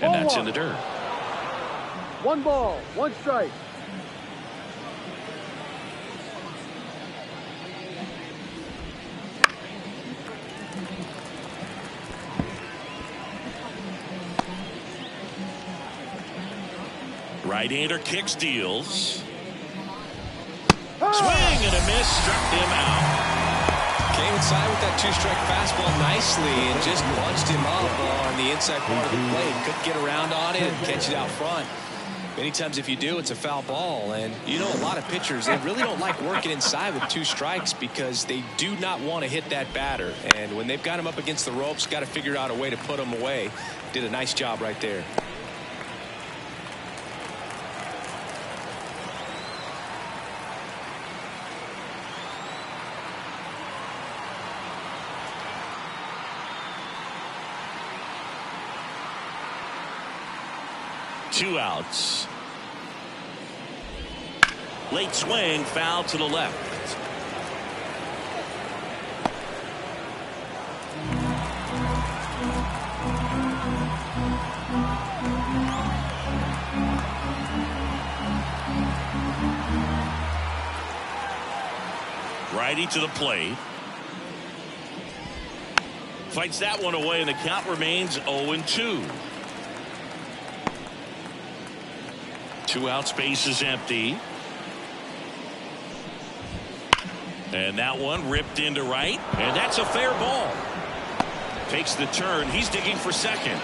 And that's in the dirt. 1 ball, 1 strike. Right-hander kicks, deals. Swing and a miss, struck him out. Came inside with that 2-strike fastball nicely and just punched him up on the inside part of the plate. Couldn't get around on it and catch it out front. Many times if you do, it's a foul ball. And you know, a lot of pitchers, they really don't like working inside with 2 strikes because they do not want to hit that batter. And when they've got him up against the ropes, got to figure out a way to put him away. Did a nice job right there. Two outs. Late swing, foul to the left. Righty to the plate. Fights that one away, and the count remains 0-2. 2 outs, base is empty. And that one ripped into right, and that's a fair ball. Takes the turn. He's digging for second.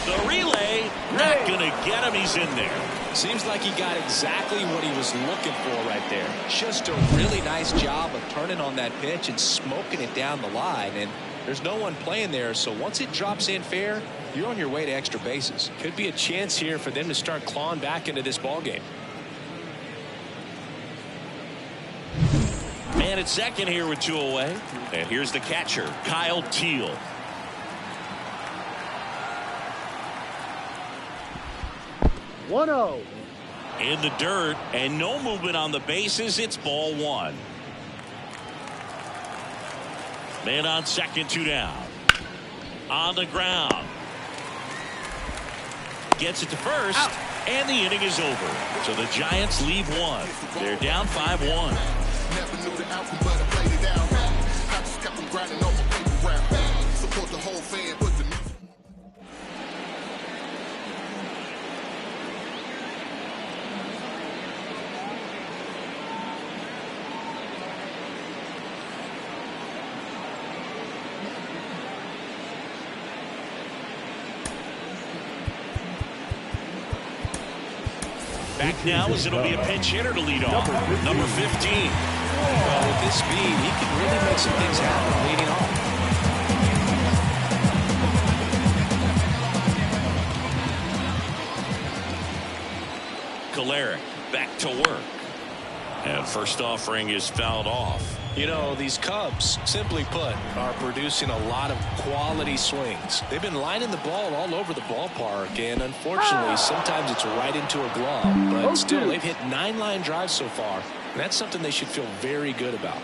The relay, not going to get him. He's in there. Seems like he got exactly what he was looking for right there. Just a really nice job of turning on that pitch and smoking it down the line. And there's no one playing there, so once it drops in fair, you're on your way to extra bases. Could be a chance here for them to start clawing back into this ball game. Man at second here with 2 away. And here's the catcher, Kyle Teal. (1-0) In the dirt, and no movement on the bases. It's ball 1. Man on second, 2 down. On the ground. Gets it to first, and the inning is over. So the Giants leave 1. They're down 5-1. Never knew the outcome, but I played it down. I just kept on grinding on my paper rap. Support the whole fan, put the music. Back now as it'll be a pinch hitter to lead off. Number 15. Well, with this speed, he can really make some things happen leading off. Kolarek back to work. And first offering is fouled off. You know, these Cubs, simply put, are producing a lot of quality swings. They've been lining the ball all over the ballpark, and unfortunately, sometimes it's right into a glove. But still, they've hit 9 line drives so far, and that's something they should feel very good about.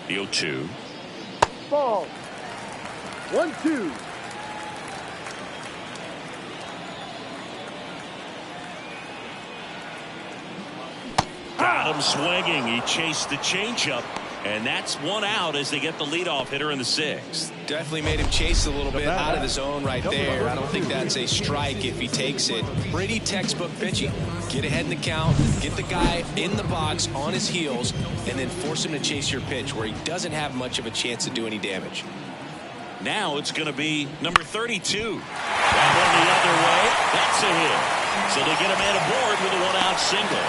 The 0-2. Ball. 1-2. Got him swinging. He chased the changeup, and that's 1 out as they get the leadoff hitter in the 6th. Definitely made him chase a little bit out of the zone right there. I don't think that's a strike if he takes it. Pretty textbook pitching. Get ahead in the count, get the guy in the box on his heels, and then force him to chase your pitch where he doesn't have much of a chance to do any damage. Now it's going to be number 32. That one the other way. That's a hit. So they get a man aboard with a 1-out single.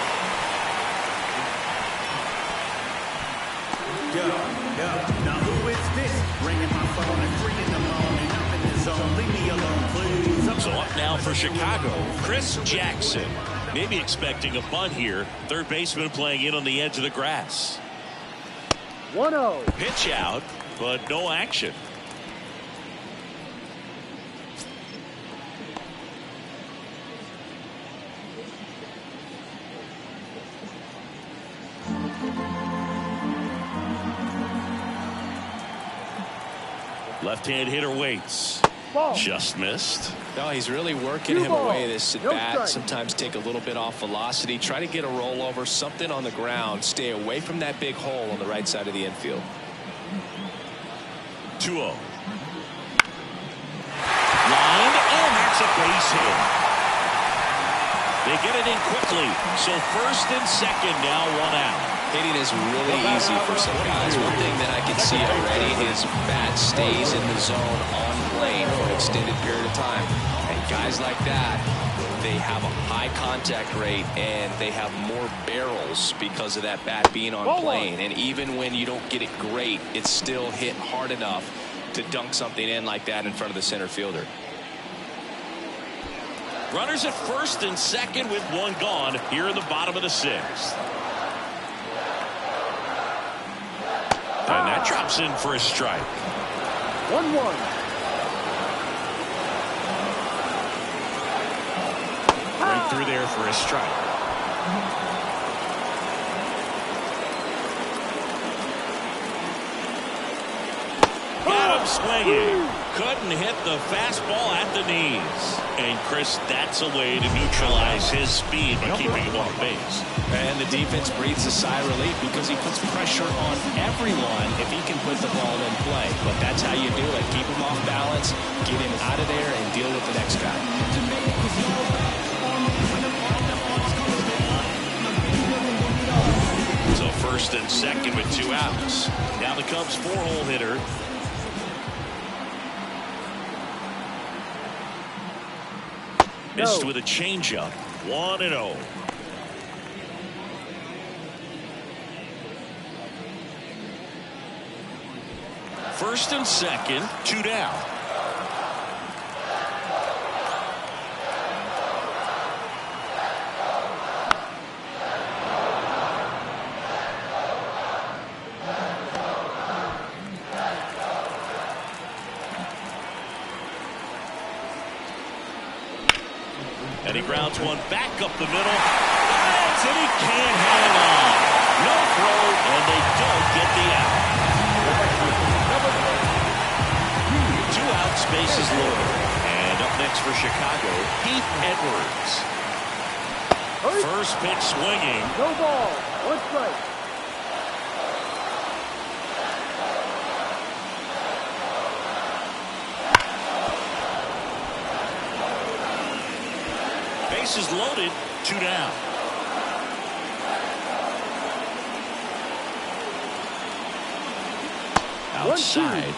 Now who is this? Ringing my phone at 3 in the morning. I'm in the zone. Leave me alone, please. So up now for Chicago, Chris Jackson. Maybe expecting a bunt here. Third baseman playing in on the edge of the grass. 1-0. Pitch out, but no action. Left-hand hitter waits. Ball. Just missed. No, he's really working him away this at bat. Sometimes take a little bit off velocity. Try to get a rollover, something on the ground. Stay away from that big hole on the right side of the infield. 2-0. Line, and that's a base hit. They get it in quickly. So first and second now, 1 out. Hitting is really easy for some guys. One thing that I can see already, his bat stays in the zone on plane for an extended period of time. And guys like that, they have a high contact rate and they have more barrels because of that bat being on plane. And even when you don't get it great, it's still hit hard enough to dunk something in like that in front of the center fielder. Runners at first and second with 1 gone here in the bottom of the 6th. And that drops in for a strike. 1-1. Right through there for a strike. Got him swinging. couldn't hit the fastball at the knees. And Chris, that's a way to neutralize his speed by keeping him on base. And the defense breathes a sigh of relief because he puts pressure on everyone if he can put the ball in play. But that's how you do it. Keep him off balance, get him out of there, and deal with the next guy. So first and second with 2 outs. Now the Cubs 4-hole hitter. Missed with a changeup. 1-0. First and second, 2 down. And he grounds one back up the middle. And he can't hang on. No throw, and they don't get the out. 2 outs, bases loaded. And up next for Chicago, Heath Edwards. First pitch swinging. No ball. 1 strike. Bases loaded, 2 down. Outside.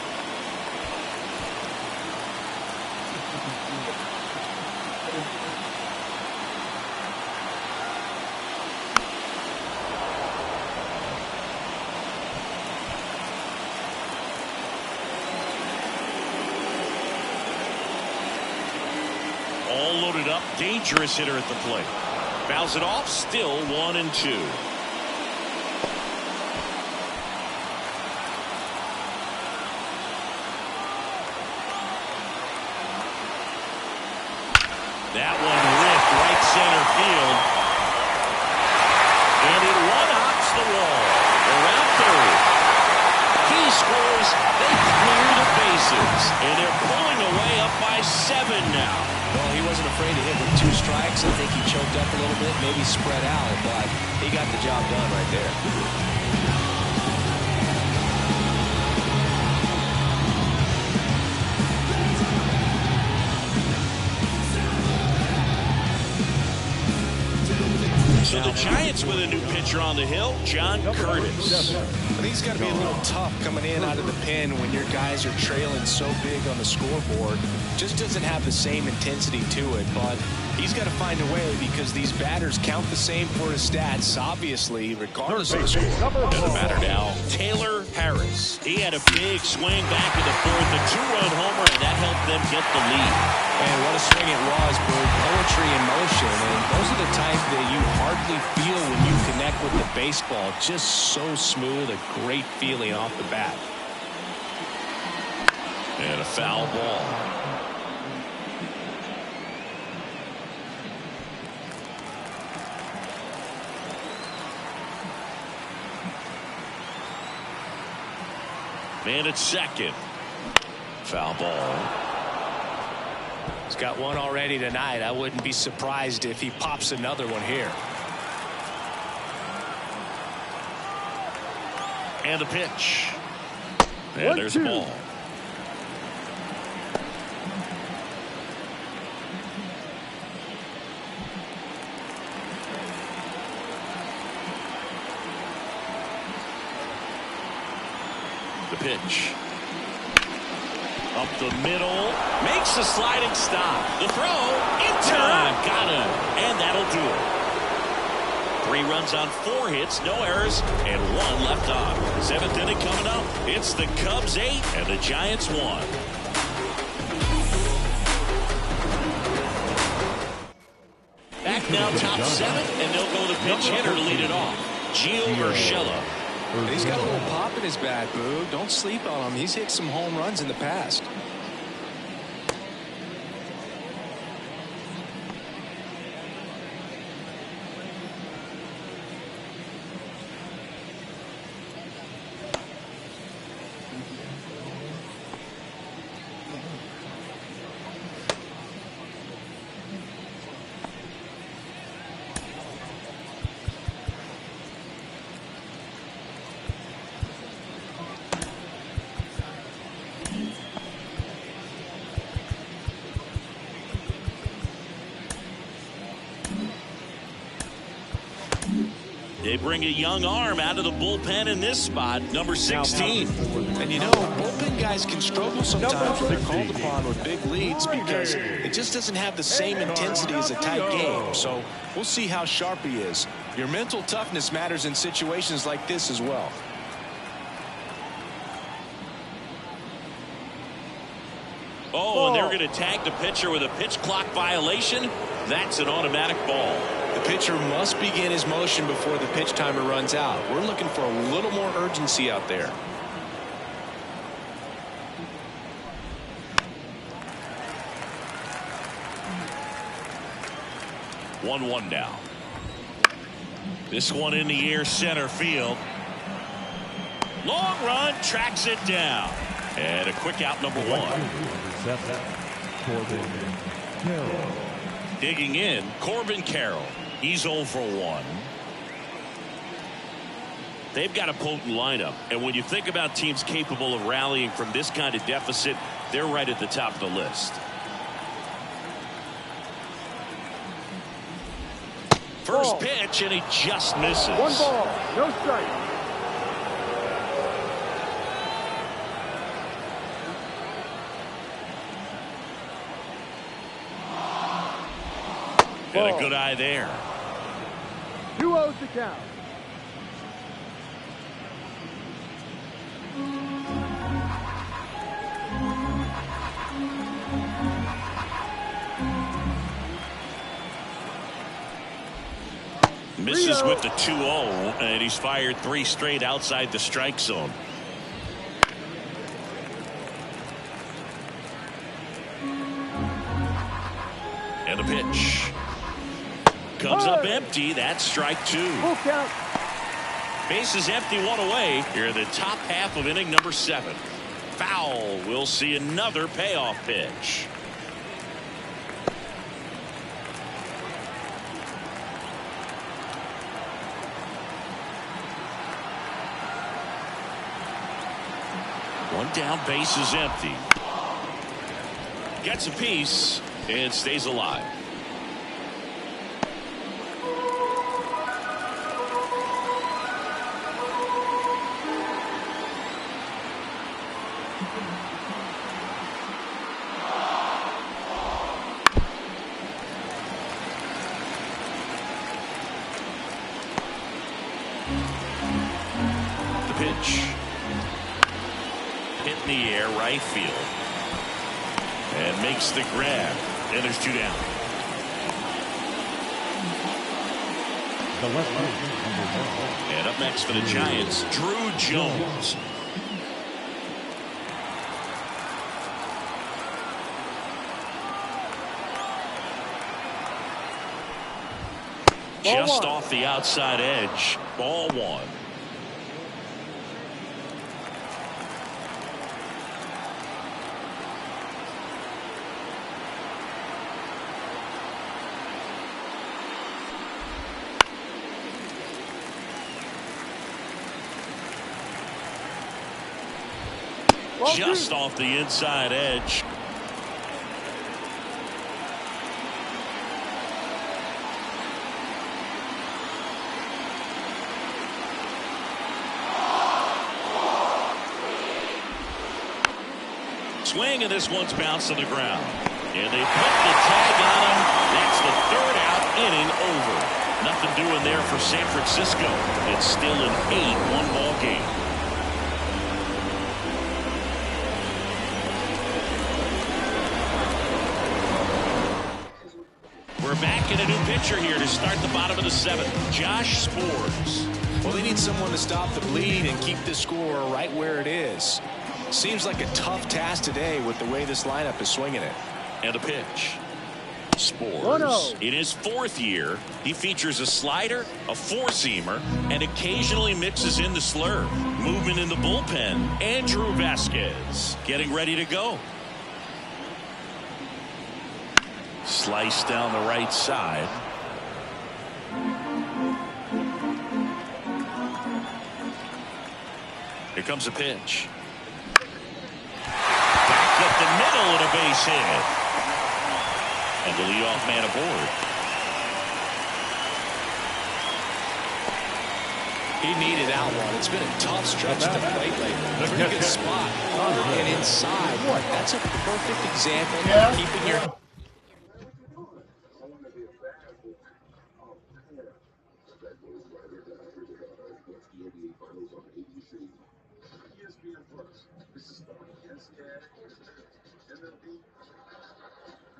All loaded up, dangerous hitter at the plate. Fouls it off, still 1-2. That one ripped right center field. And it one-hops the wall. Around third. He scores. They clear the bases. And they're pulling away up by 7 now. Well, he wasn't afraid to hit with 2 strikes. I think he choked up a little bit, maybe spread out, but he got the job done right there. So the Giants with a new pitcher on the hill, John Curtis. I think it's got to be a little tough coming in out of the pen when your guys are trailing so big on the scoreboard. Just doesn't have the same intensity to it, but he's got to find a way because these batters count the same for his stats, obviously, regardless of the score. Doesn't matter now. Taylor Harris. He had a big swing back in the 4th, a 2-run homer, and that helped them get the lead. And what a swing it was, Boo. Poetry in motion. And those are the type that you hardly feel when you connect with the baseball. Just so smooth, a great feeling off the bat. And a foul ball. Man at second. Foul ball. He's got one already tonight. I wouldn't be surprised if he pops another one here. And a pitch. And there's a ball. The pitch. Up the middle. Makes a sliding stop. The throw. In time. Got him. And that'll do it. 3 runs on 4 hits. No errors. And 1 left on. 7th inning coming up. It's the Cubs 8 and the Giants 1. Back now top 7. And they'll go the pinch hitter to lead it off. Gio Urshela. He's got a little pop in his bat, Boo. Don't sleep on him. He's hit some home runs in the past. They bring a young arm out of the bullpen in this spot, number 16. And you know, bullpen guys can struggle sometimes when they're called upon with big leads because it just doesn't have the same intensity as a tight game. So we'll see how sharp he is. Your mental toughness matters in situations like this as well. Oh, and they're going to tag the pitcher with a pitch clock violation. That's an automatic ball. The pitcher must begin his motion before the pitch timer runs out. We're looking for a little more urgency out there. One now. This one in the air, center field. Long run, tracks it down. And a quick out, number 1. Digging in, Corbin Carroll. He's 0 for 1. They've got a potent lineup, and when you think about teams capable of rallying from this kind of deficit, they're right at the top of the list. First pitch, and he just misses. 1 ball, no strike. And a good eye there. 2-0 to count. Misses with the 2-0, and he's fired 3 straight outside the strike zone. And the pitch. Comes up empty. That's strike 2. Full count. Bases empty, 1 away. Here in the top half of inning number 7. Foul. We'll see another payoff pitch. One down, base is empty. Gets a piece and stays alive. The pitch. Hit in the air, right field. And makes the grab. And there's 2 down. And up next for the Giants, Drew Jones. Just off the outside edge. Ball 1. Just off the inside edge. Swing, and this one's bounced on the ground. And they put the tag on him. That's the 3rd out, inning over. Nothing doing there for San Francisco. It's still an 8-1 ball game. We're back in a new pitcher here to start the bottom of the 7th. Josh Sborz. Well, they need someone to stop the bleed and keep the score right where it is. Seems like a tough task today with the way this lineup is swinging it. And a pitch. Sborz. In his 4th year, he features a slider, a 4-seamer, and occasionally mixes in the slurve. Movement in the bullpen. Andrew Vasquez getting ready to go. Slice down the right side. Here comes a pitch. Back up the middle and a base hit. And the leadoff man aboard. He needed that one. It's been a tough stretch at the plate lately. Pretty good spot. And inside. That's a perfect example of keeping your... MLB,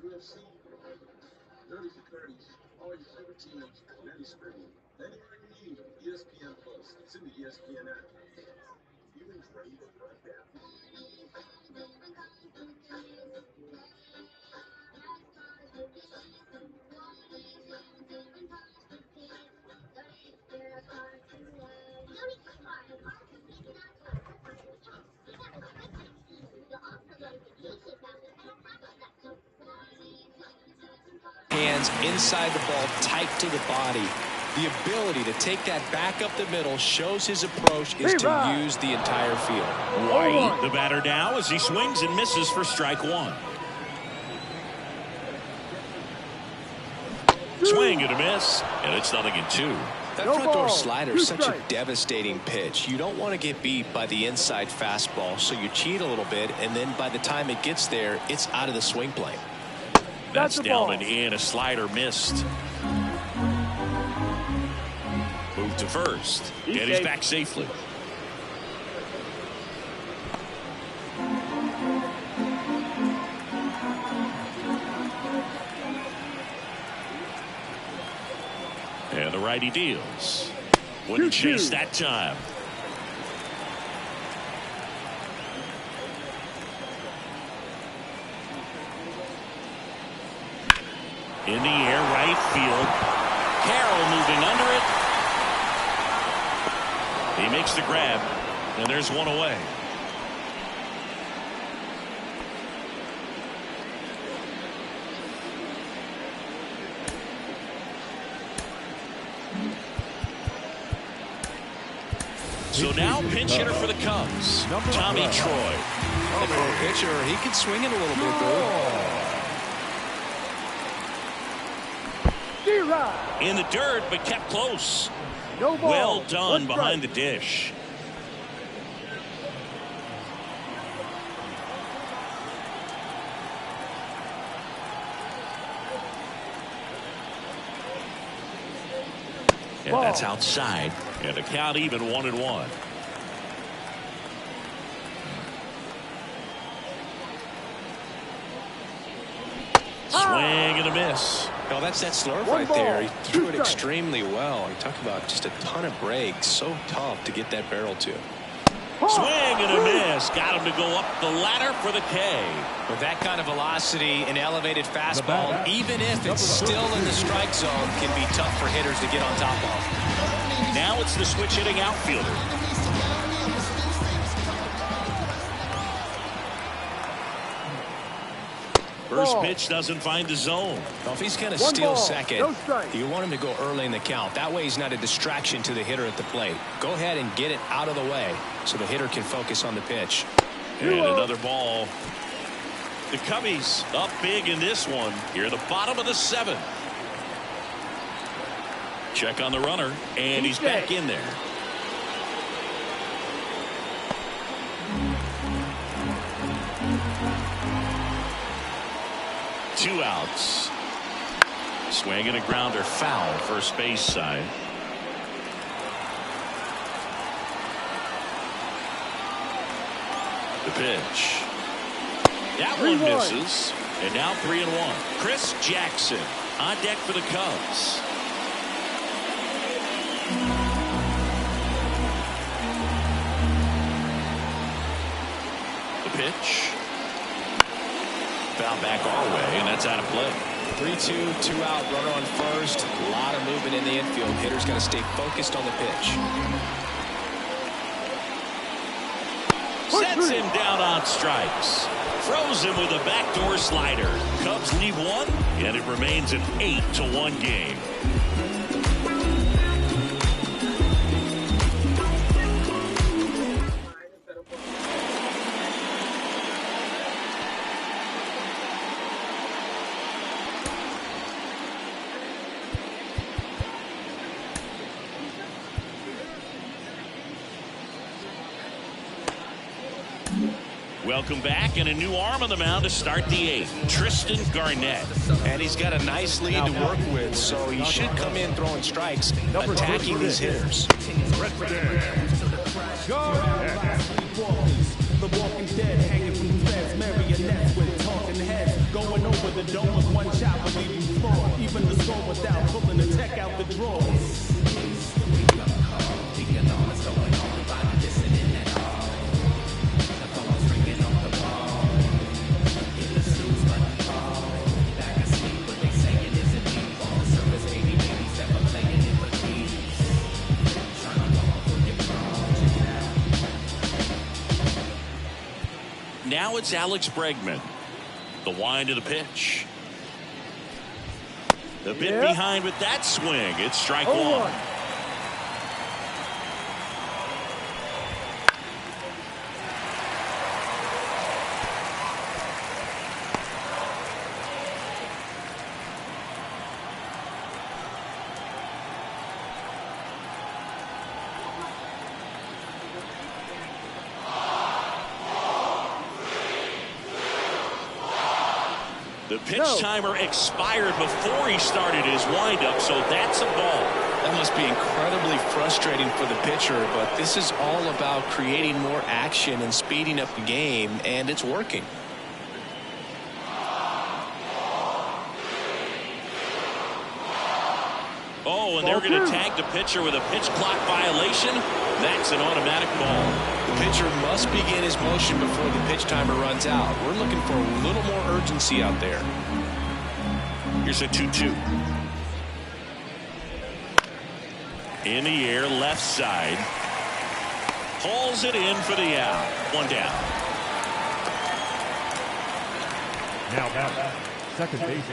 UFC, 30s to 30s, all your favorite teams, and any screen. Anywhere you need, ESPN Plus. It's in the ESPN app. Even ready to run down. Hands inside the ball, tight to the body. The ability to take that back up the middle shows his approach is to use the entire field. White, the batter now, as he swings and misses for strike one. Swing and a miss, and it's 0-2. That front door slider is such a devastating pitch. You don't want to get beat by the inside fastball, so you cheat a little bit, and then by the time it gets there, it's out of the swing plane. That's down and in. A slider missed. Move to first. And he's back safely. And the righty deals. Wouldn't chase that time. In the air, right field. Carroll moving under it. He makes the grab, and there's one away. So now pinch hitter for the Cubs, Tommy Troy. The pro pitcher, he can swing it a little bit, though. In the dirt, but kept close. Well done behind the dish. And that's outside. And the count even 1-1. Swing and a miss. No, that's that slurve right there. He threw it extremely well. He talked about just a ton of breaks. So tough to get that barrel to. Swing and a miss. Got him to go up the ladder for the K. With that kind of velocity, an elevated fastball, even if it's still in the strike zone, can be tough for hitters to get on top of. Now it's the switch hitting outfielder. First pitch doesn't find the zone. Well, if he's going to steal second, you want him to go early in the count. That way he's not a distraction to the hitter at the plate. Go ahead and get it out of the way so the hitter can focus on the pitch. And another ball. The Cubbies up big in this one. Here at the bottom of the 7th. Check on the runner, and he's back in there. Two outs. Swing and a grounder foul, first base side. The pitch. That one misses. And now 3-1. Chris Jackson on deck for the Cubs. The pitch. Foul back our way, and that's out of play. 3-2, 2 out, runner on first. A lot of movement in the infield. Hitter's got to stay focused on the pitch. Sets him down on strikes. Throws him with a backdoor slider. Cubs lead one, and it remains an 8-1 game. Welcome back, and a new arm on the mound to start the 8th, Tristan Garnett. And he's got a nice lead to work with, so he should come in throwing strikes, attacking these hitters. The walking dead, hanging from threads, marionettes with talking heads, going over the dome with one shot, but leaving floor, even the score without pulling the tech out the drawers. Now it's Alex Bregman. The wind of the pitch. The bit behind with that swing. It's strike one. The pitch timer expired before he started his windup, so that's a ball. That must be incredibly frustrating for the pitcher, but this is all about creating more action and speeding up the game, and it's working. Oh, and they're going to tag the pitcher with a pitch clock violation. That's an automatic ball. The pitcher must begin his motion before the pitch timer runs out. We're looking for a little more urgency out there. Here's a 2-2. In the air, left side. Hauls it in for the out. One down. Now back. Second base.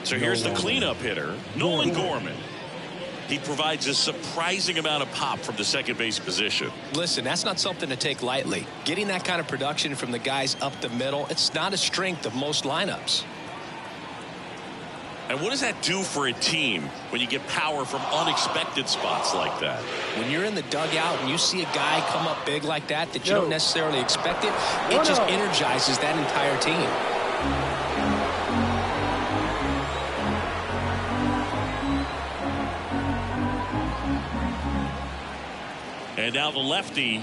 So here's the cleanup hitter, Nolan Gorman. He provides a surprising amount of pop from the second base position. Listen, that's not something to take lightly. Getting that kind of production from the guys up the middle, it's not a strength of most lineups. And what does that do for a team when you get power from unexpected spots like that? When you're in the dugout and you see a guy come up big like that you don't necessarily expect it, it just energizes that entire team. And now the lefty.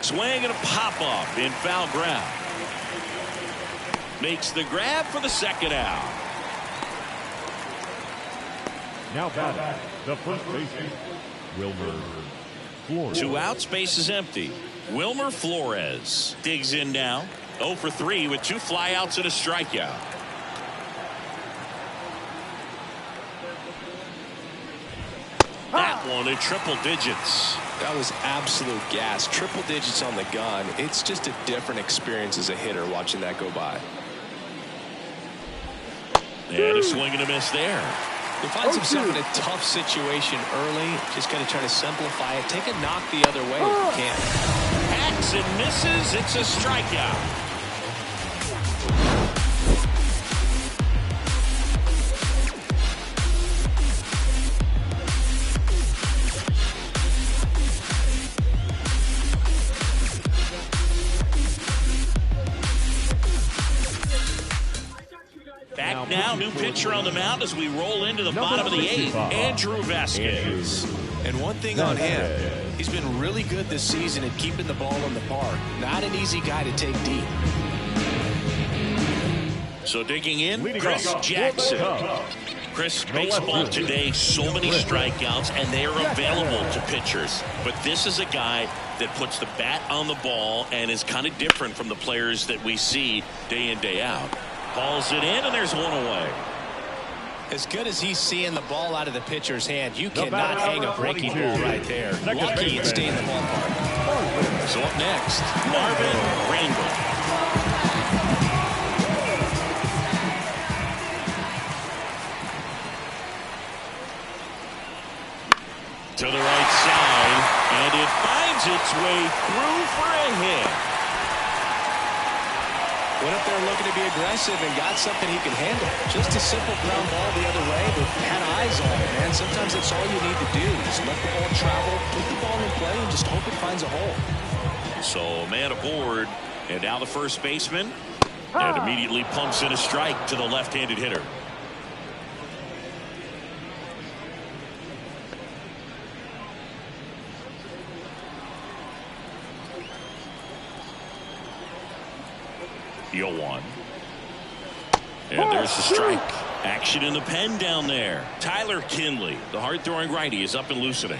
Swing and a pop-up in foul ground. Makes the grab for the second out. Now batting, the first baseman, Wilmer Flores. 2 outs, base is empty. Wilmer Flores digs in now. 0 for 3 with 2 flyouts and a strikeout. That one at triple digits. That was absolute gas. Triple digits on the gun. It's just a different experience as a hitter watching that go by. And a swing and a miss there. He finds himself in a tough situation early. Just got to try to simplify it. Take a knock the other way if you can. Hacks and misses. It's a strikeout. Back now, new pitcher on the mound as we roll into the bottom of the 8th, Andrew Vasquez. And one thing on him, he's been really good this season at keeping the ball in the park. Not an easy guy to take deep. So digging in, Chris Jackson. Chris, baseball today, so many strikeouts, and they are available to pitchers. But this is a guy that puts the bat on the ball and is kind of different from the players that we see day in, day out. Hauls it in, and there's one away. As good as he's seeing the ball out of the pitcher's hand, you cannot hang a breaking ball right there. Lucky and stay in the ballpark. So up next, Marvin Rangel. To the right side, and it finds its way through for a hit. Went up there looking to be aggressive and got something he could handle. Just a simple ground ball the other way, but had eyes on it, man. Sometimes that's all you need to do. Just let the ball travel, put the ball in play, and just hope it finds a hole. So a man aboard, and now the first baseman, and immediately pumps in a strike to the left-handed hitter. The 0-1. And there's the strike. Action in the pen down there. Tyler Kinley, the hard-throwing righty, is up and loosening.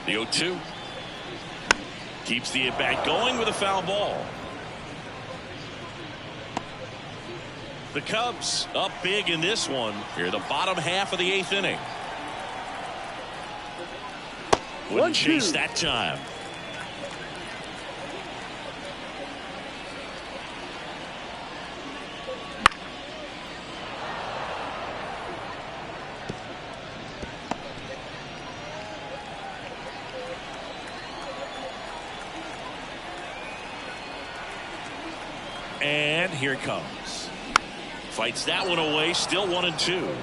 The 0-2. Keeps the at-bat going with a foul ball. The Cubs up big in this one. Here, the bottom half of the 8th inning. Wouldn't chase that time. And here it comes. Fights that one away. Still 1-2.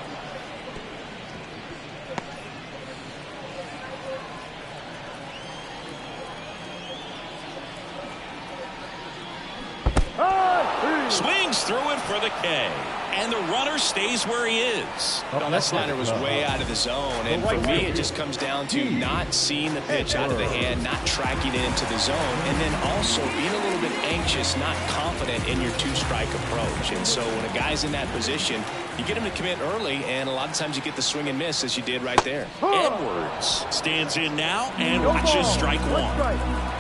Swings through it for the K. And the runner stays where he is. Well, that slider was way out of the zone. And for me, it just comes down to not seeing the pitch out of the hand, not tracking it into the zone, and then also being a little bit anxious, not confident in your two-strike approach. And so when a guy's in that position, you get him to commit early, and a lot of times you get the swing and miss, as you did right there. Edwards stands in now and watches strike one.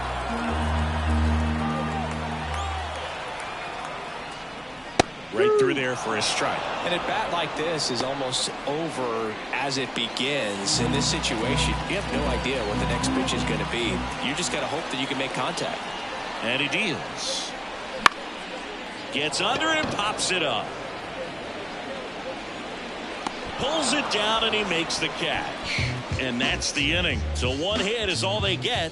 Right through there for a strike. And a bat like this is almost over as it begins. In this situation, you have no idea what the next pitch is going to be. You just got to hope that you can make contact. And he deals. Gets under it and pops it up. Pulls it down and he makes the catch. And that's the inning. So one hit is all they get.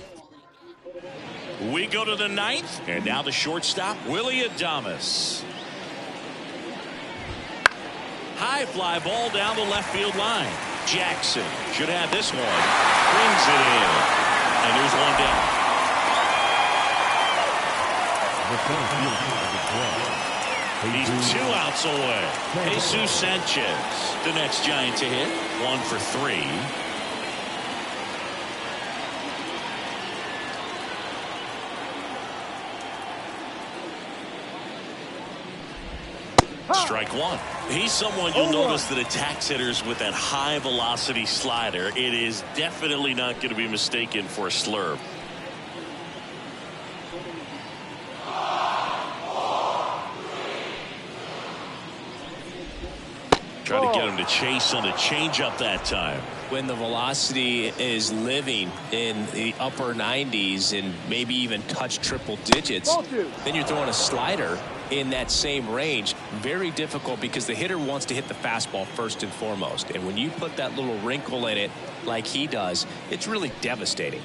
We go to the 9th. And now the shortstop, Willie Adames. High fly ball down the left field line. Jackson should have this one. Brings it in. And there's one down. He's 2 outs away. Jesus Sanchez, the next Giant to hit. 1 for 3. Strike one. He's someone you'll notice that attacks hitters with that high velocity slider. It is definitely not going to be mistaken for a slurve. Try to get him to chase on the changeup that time. When the velocity is living in the upper 90s and maybe even touch triple digits, then you're throwing a slider in that same range. Very difficult because the hitter wants to hit the fastball first and foremost. And when you put that little wrinkle in it like he does, it's really devastating.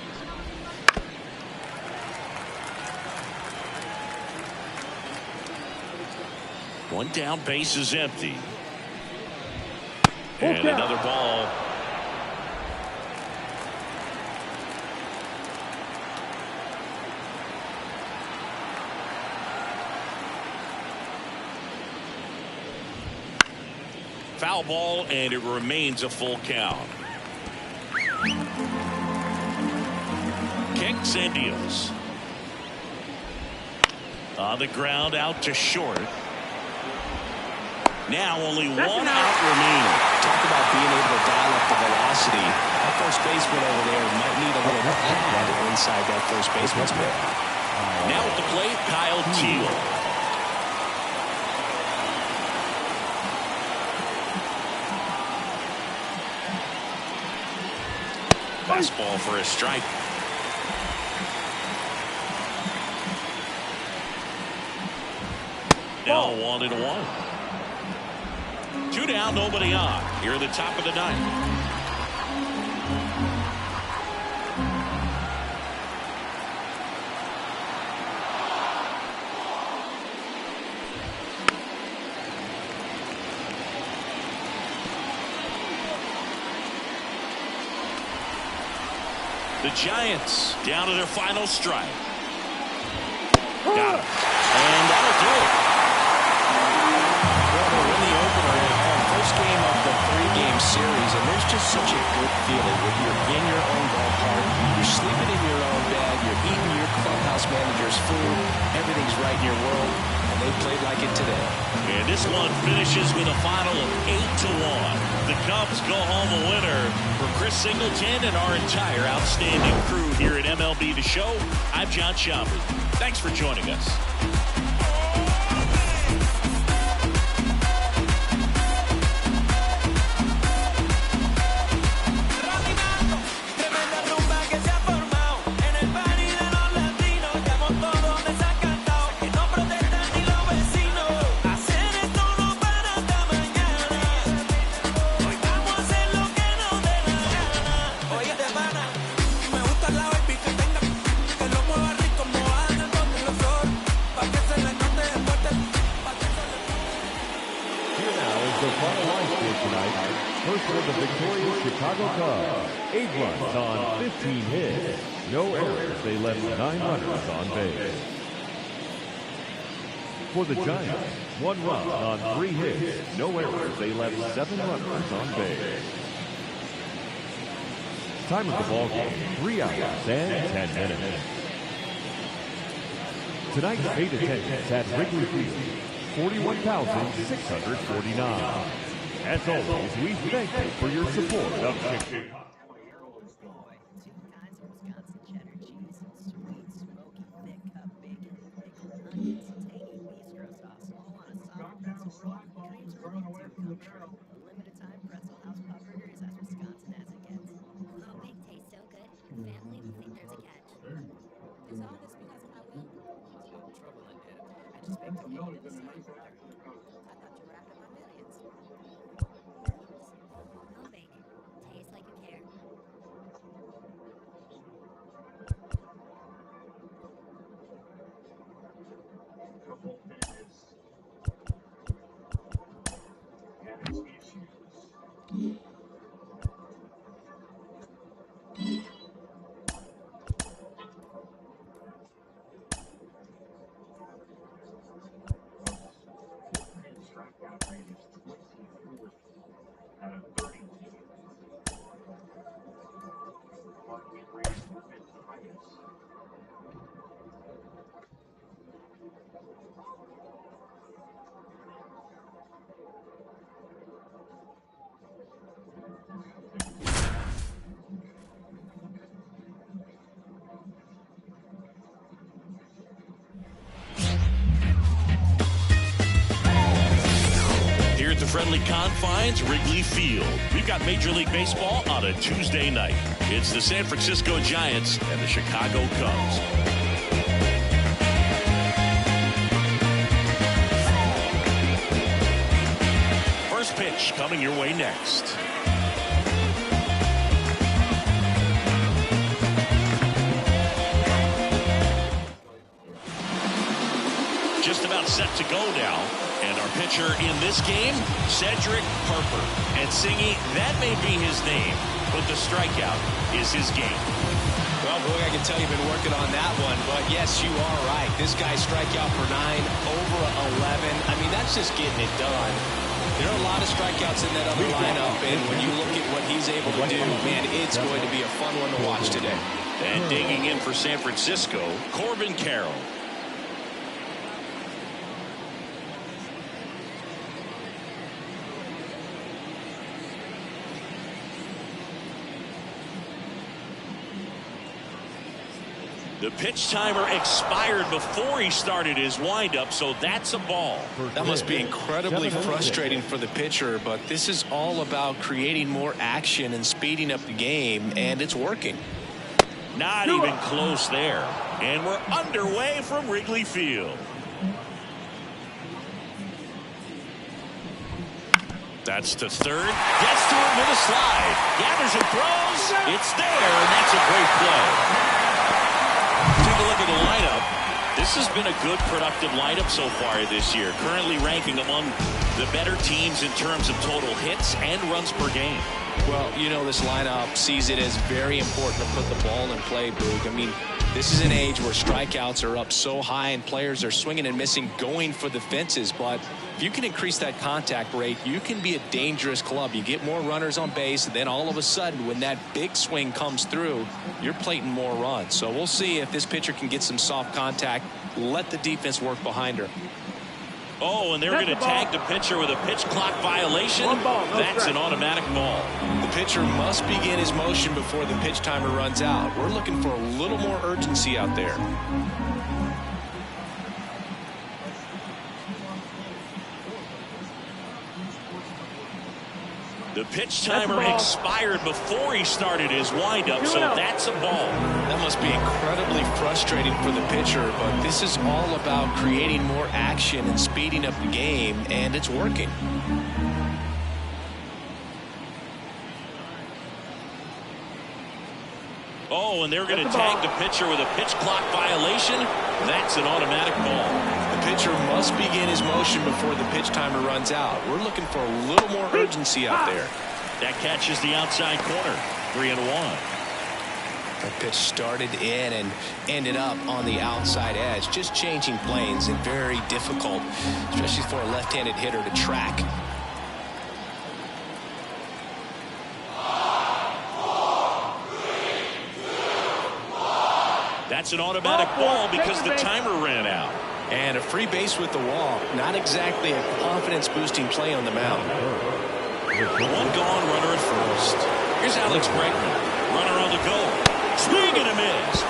One down, base is empty. And another ball. Foul ball, and it remains a full count. Kicks and deals. On the ground, out to short. Now only one out remaining. Talk about being able to dial up the velocity. That first baseman over there might need a little pad inside that first baseman's mitt. Now at the plate, Kyle Teal. Fastball for a strike. Now 1-1. 2 down, nobody on. Here at the top of the 9th. The Giants down to their final strike. Got him. And that'll do it. Well, they win the opener at home. First game of the 3-game series, and there's just such a good feeling when you're in your own ballpark, you're sleeping in your own bed, you're eating your clubhouse manager's food, everything's right in your world, and they played like it today. And this one finishes with a final of 8-1. The Cubs go home a winner. For Chris Singleton and our entire outstanding crew here at MLB The Show, I'm John Schaumburg. Thanks for joining us. First for the victorious Chicago Cubs, 8 runs on 15 hits. No errors. They left 9 runners on base. For the Giants, 1 run on 3 hits. No errors. They left 7 runners on base. Time of the ball game, 3 hours and 10 minutes. Tonight's paid attendance at Wrigley Field, 41,649. As always, we thank you for your support of Chicago. The friendly confines, Wrigley Field. We've got Major League Baseball on a Tuesday night. It's the San Francisco Giants and the Chicago Cubs. First pitch coming your way next. Just about set to go now. And our pitcher in this game, Cedric Harper. And Singy, that may be his name, but the strikeout is his game. Well, boy, I can tell you've been working on that one, but yes, you are right. This guy strikeout for 9, over 11. I mean, that's just getting it done. There are a lot of strikeouts in that other lineup, and when you look at what he's able to do, man, it's going to be a fun one to watch today. And digging in for San Francisco, Corbin Carroll. The pitch timer expired before he started his windup, so that's a ball. That must be incredibly frustrating for the pitcher, but this is all about creating more action and speeding up the game, and it's working. Not even close there. And we're underway from Wrigley Field. That's to third. Gets to him with a slide. Gathers and throws. It's there, and that's a great play. Take a look at the lineup. This has been a good, productive lineup so far this year, currently ranking among the better teams in terms of total hits and runs per game. Well, you know, this lineup sees it as very important to put the ball in play, Boog. I mean, this is an age where strikeouts are up so high and players are swinging and missing, going for the fences. But if you can increase that contact rate, you can be a dangerous club. You get more runners on base, and then all of a sudden, when that big swing comes through, you're plating more runs. So we'll see if this pitcher can get some soft contact, let the defense work behind her. Oh, and they're going to tag the pitcher with a pitch clock violation. That's an automatic ball. The pitcher must begin his motion before the pitch timer runs out. We're looking for a little more urgency out there. The pitch timer expired before he started his windup, so that's a ball. That must be incredibly frustrating for the pitcher, but this is all about creating more action and speeding up the game, and it's working. Oh, and they're going to tag the pitcher with a pitch clock violation. That's an automatic ball. The pitcher must begin his motion before the pitch timer runs out. We're looking for a little more urgency out there. That catches the outside corner. 3-1. That pitch started in and ended up on the outside edge. Just changing planes and very difficult, especially for a left-handed hitter to track. That's an automatic ball because the timer ran out. And a free base with the walk. Not exactly a confidence-boosting play on the mound. One gone, runner at first. Here's Alex Bregman. Runner on the go. Swing and a miss.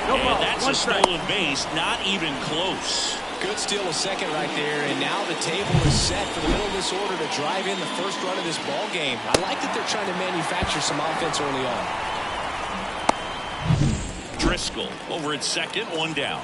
And that's a stolen base. Not even close. Good steal a second right there. And now the table is set for the middle of this order to drive in the first run of this ball game. I like that they're trying to manufacture some offense early on. Driscoll over at second, one down.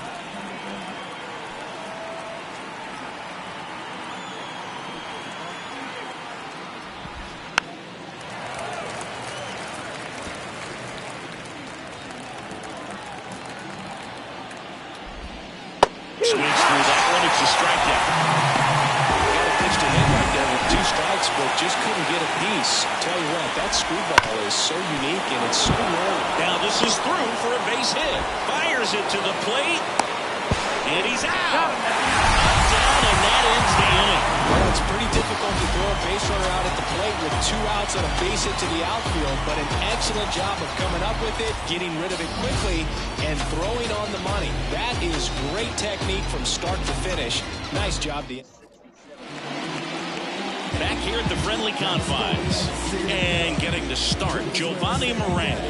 Swings through that one. It's a strikeout. Got a pitch to hit right there with 2 strikes, but just couldn't get a piece. Tell you what, that screwball is so unique and it's so rare. Now this is through for a base hit. Fires it to the plate. And he's out. Up, down, and that ends the inning. Well, it's pretty difficult to throw a base runner out at the plate with 2 outs and a base hit to the outfield, but an excellent job of coming up with it, getting rid of it quickly, and throwing on the money. That is great technique from start to finish. Nice job, Dean. Back here at the friendly confines. And getting the start, Giovanni Moran.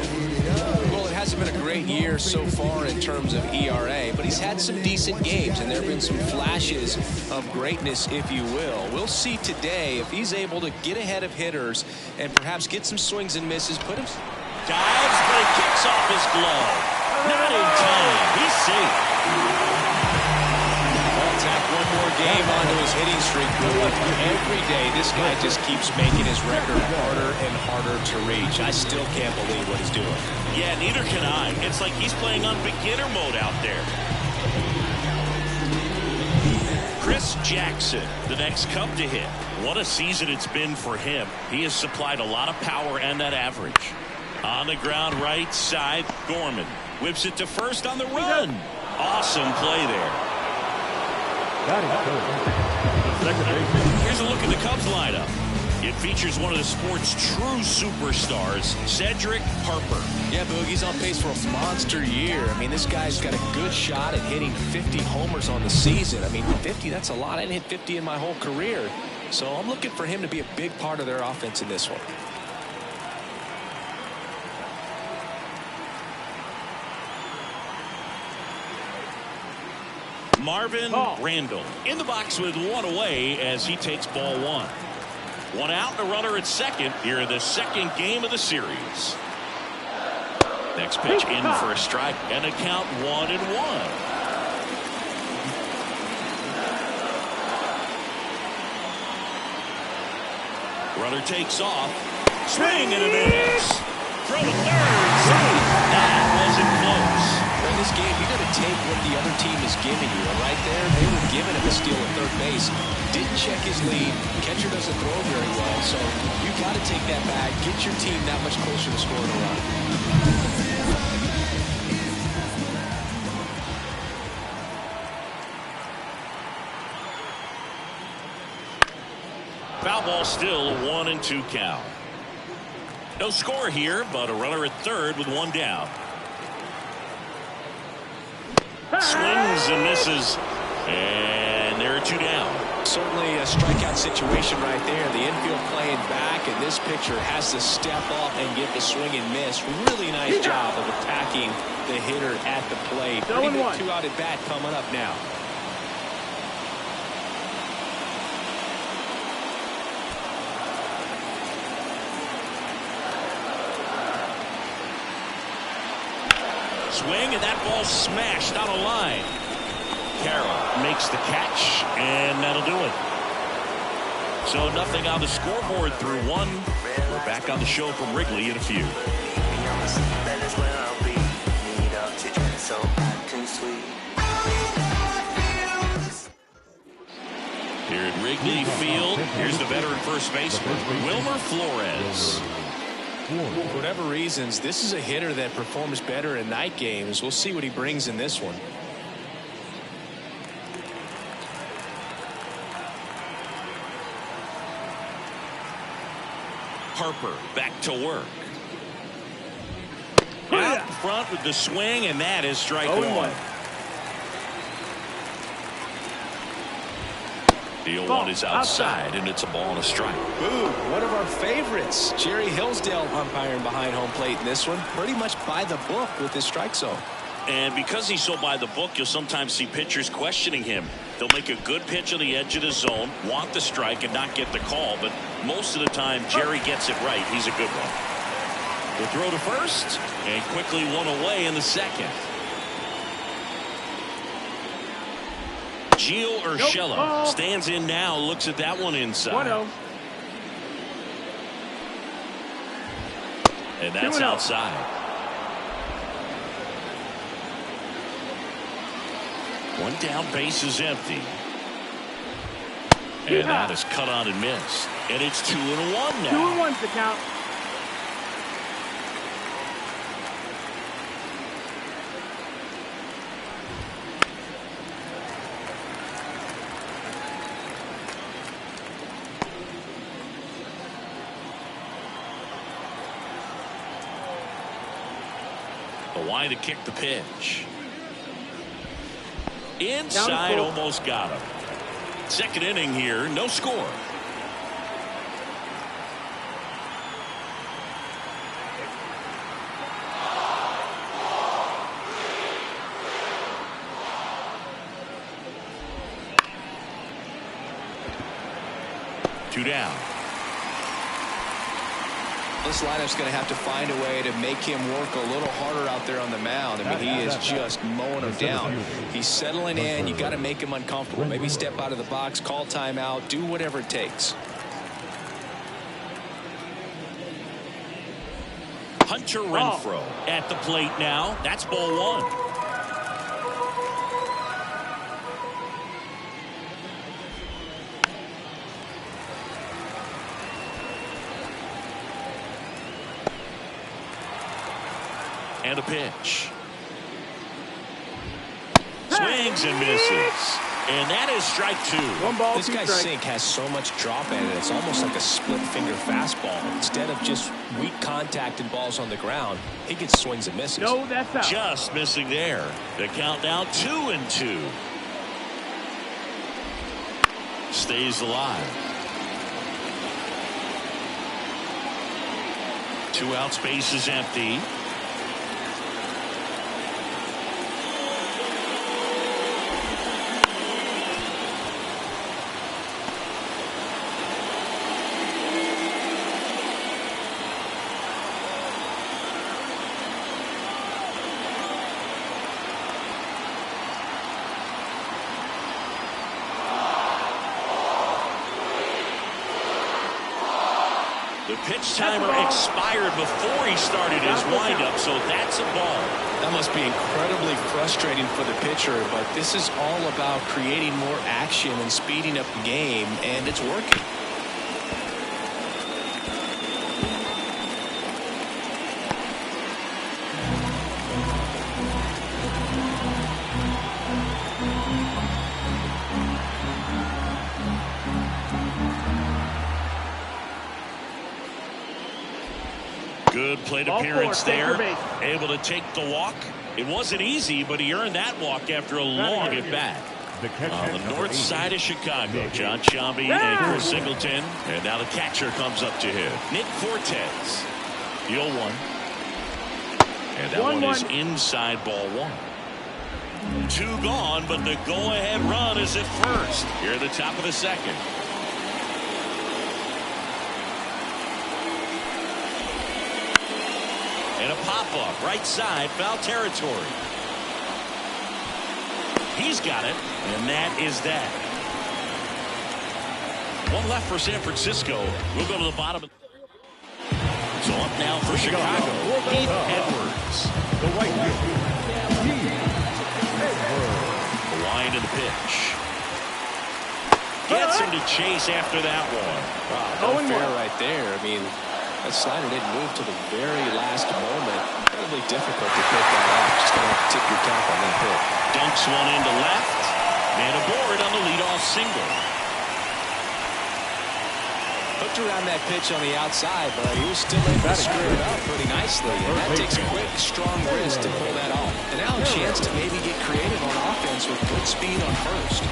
Well, it hasn't been a great year so far in terms of ERA, but he's had some decent games, and there have been some flashes of greatness, if you will. We'll see today if he's able to get ahead of hitters and perhaps get some swings and misses. Put him. Dives, but he kicks off his glove. Not in time. He's safe. Tack one more game onto his hitting streak. Every day, this guy just keeps making his record harder and harder to reach. I still can't believe what he's doing. Yeah, neither can I. It's like he's playing on beginner mode out there. Chris Jackson, the next Cub to hit. What a season it's been for him. He has supplied a lot of power and that average. On the ground, right side, Gorman whips it to first on the run. Awesome play there. Here's a look at the Cubs lineup. It features one of the sport's true superstars, Cedric Harper. Yeah, Boogie's on pace for a monster year. I mean, this guy's got a good shot at hitting 50 homers on the season. I mean, 50, that's a lot. I didn't hit 50 in my whole career. So I'm looking for him to be a big part of their offense in this one. Marvin Randall in the box with one away as he takes ball 1. One out, a runner at second here in the second game of the series. Next pitch in for a strike and a count 1-1. Runner takes off. Swing and a miss. Throw to third. That wasn't close. Well, this game, you got to take what the other team is giving you. And right there, they were giving him a steal at third base. Didn't check his lead. Catcher doesn't throw very well, so you got to take that back, get your team that much closer to scoring a run. Foul ball still, a 1-2 count. No score here, but a runner at third with one down. Swings and misses, and there are two down. Certainly a strikeout situation right there. The infield playing back, and this pitcher has to step up and get the swing and miss. Really nice job of attacking the hitter at the plate. Pretty good two-out at bat coming up now. Swing, and that ball smashed out of line. Carroll makes the catch, and that'll do it. So nothing on the scoreboard through one. We're back on the show from Wrigley in a few. Here at Wrigley Field, here's the veteran first baseman, Wilmer Flores. For whatever reasons, this is a hitter that performs better in night games. We'll see what he brings in this one. Harper back to work. Out front with the swing, and that is strike one. The 0-1 is outside, and it's a ball and a strike. Ooh, one of our favorites, Jerry Hillsdale, umpiring behind home plate in this one. Pretty much by the book with his strike zone. And because he's so by the book, you'll sometimes see pitchers questioning him. They'll make a good pitch on the edge of the zone, want the strike, and not get the call. But most of the time, Jerry gets it right. He's a good one. The throw to first, and quickly one away in the second. Gio Urshela stands in now, looks at that one inside. 1-0. And that's outside. One down, base is empty. And that is cut on and missed. And it's 2-1 now. 2-1's the count. Why to kick the pitch. Inside, almost got him. Second inning here, no score. Two down. This lineup's going to have to find a way to make him work a little harder out there on the mound. I mean, he is just mowing him down. He's settling in. You got to make him uncomfortable. Maybe step out of the box, call timeout, do whatever it takes. Hunter Renfroe at the plate now. That's ball one. And a pitch. Swings and misses. And that is strike two. This guy's sink has so much drop in it. It's almost like a split finger fastball. Instead of just weak contact and balls on the ground, he gets swings and misses. No, that's out. Just missing there. The count now 2-2. Stays alive. 2 out, space is empty. The pitch timer expired before he started his windup, so that's a ball. That must be incredibly frustrating for the pitcher, but this is all about creating more action and speeding up the game, and it's working. Good plate appearance there. Able to take the walk. It wasn't easy, but he earned that walk after a long at bat. On the north side of Chicago, John Sciambi and Chris Singleton. And now the catcher comes up to hit. Nick Fortes. The 0-1. And that one is inside, ball 1. 2 gone, but the go-ahead run is at first. Here at the top of the second. And a pop-up, right side, foul territory. He's got it, and that is that. One left for San Francisco. We'll go to the bottom. So up now for Chicago, Heath Edwards. The right field, The wind of the pitch. Gets him to chase after that one. Wow, no fair right there. I mean, that slider didn't move to the very last moment. Incredibly difficult to pick that up. Just going to have to tip your cap on that hit. Dunks one into left. And aboard on the leadoff single. Hooked around that pitch on the outside, but he was still able to screw it up pretty nicely. And that takes quick, strong wrist to pull that off. And now a chance to maybe get creative on offense with good speed on first.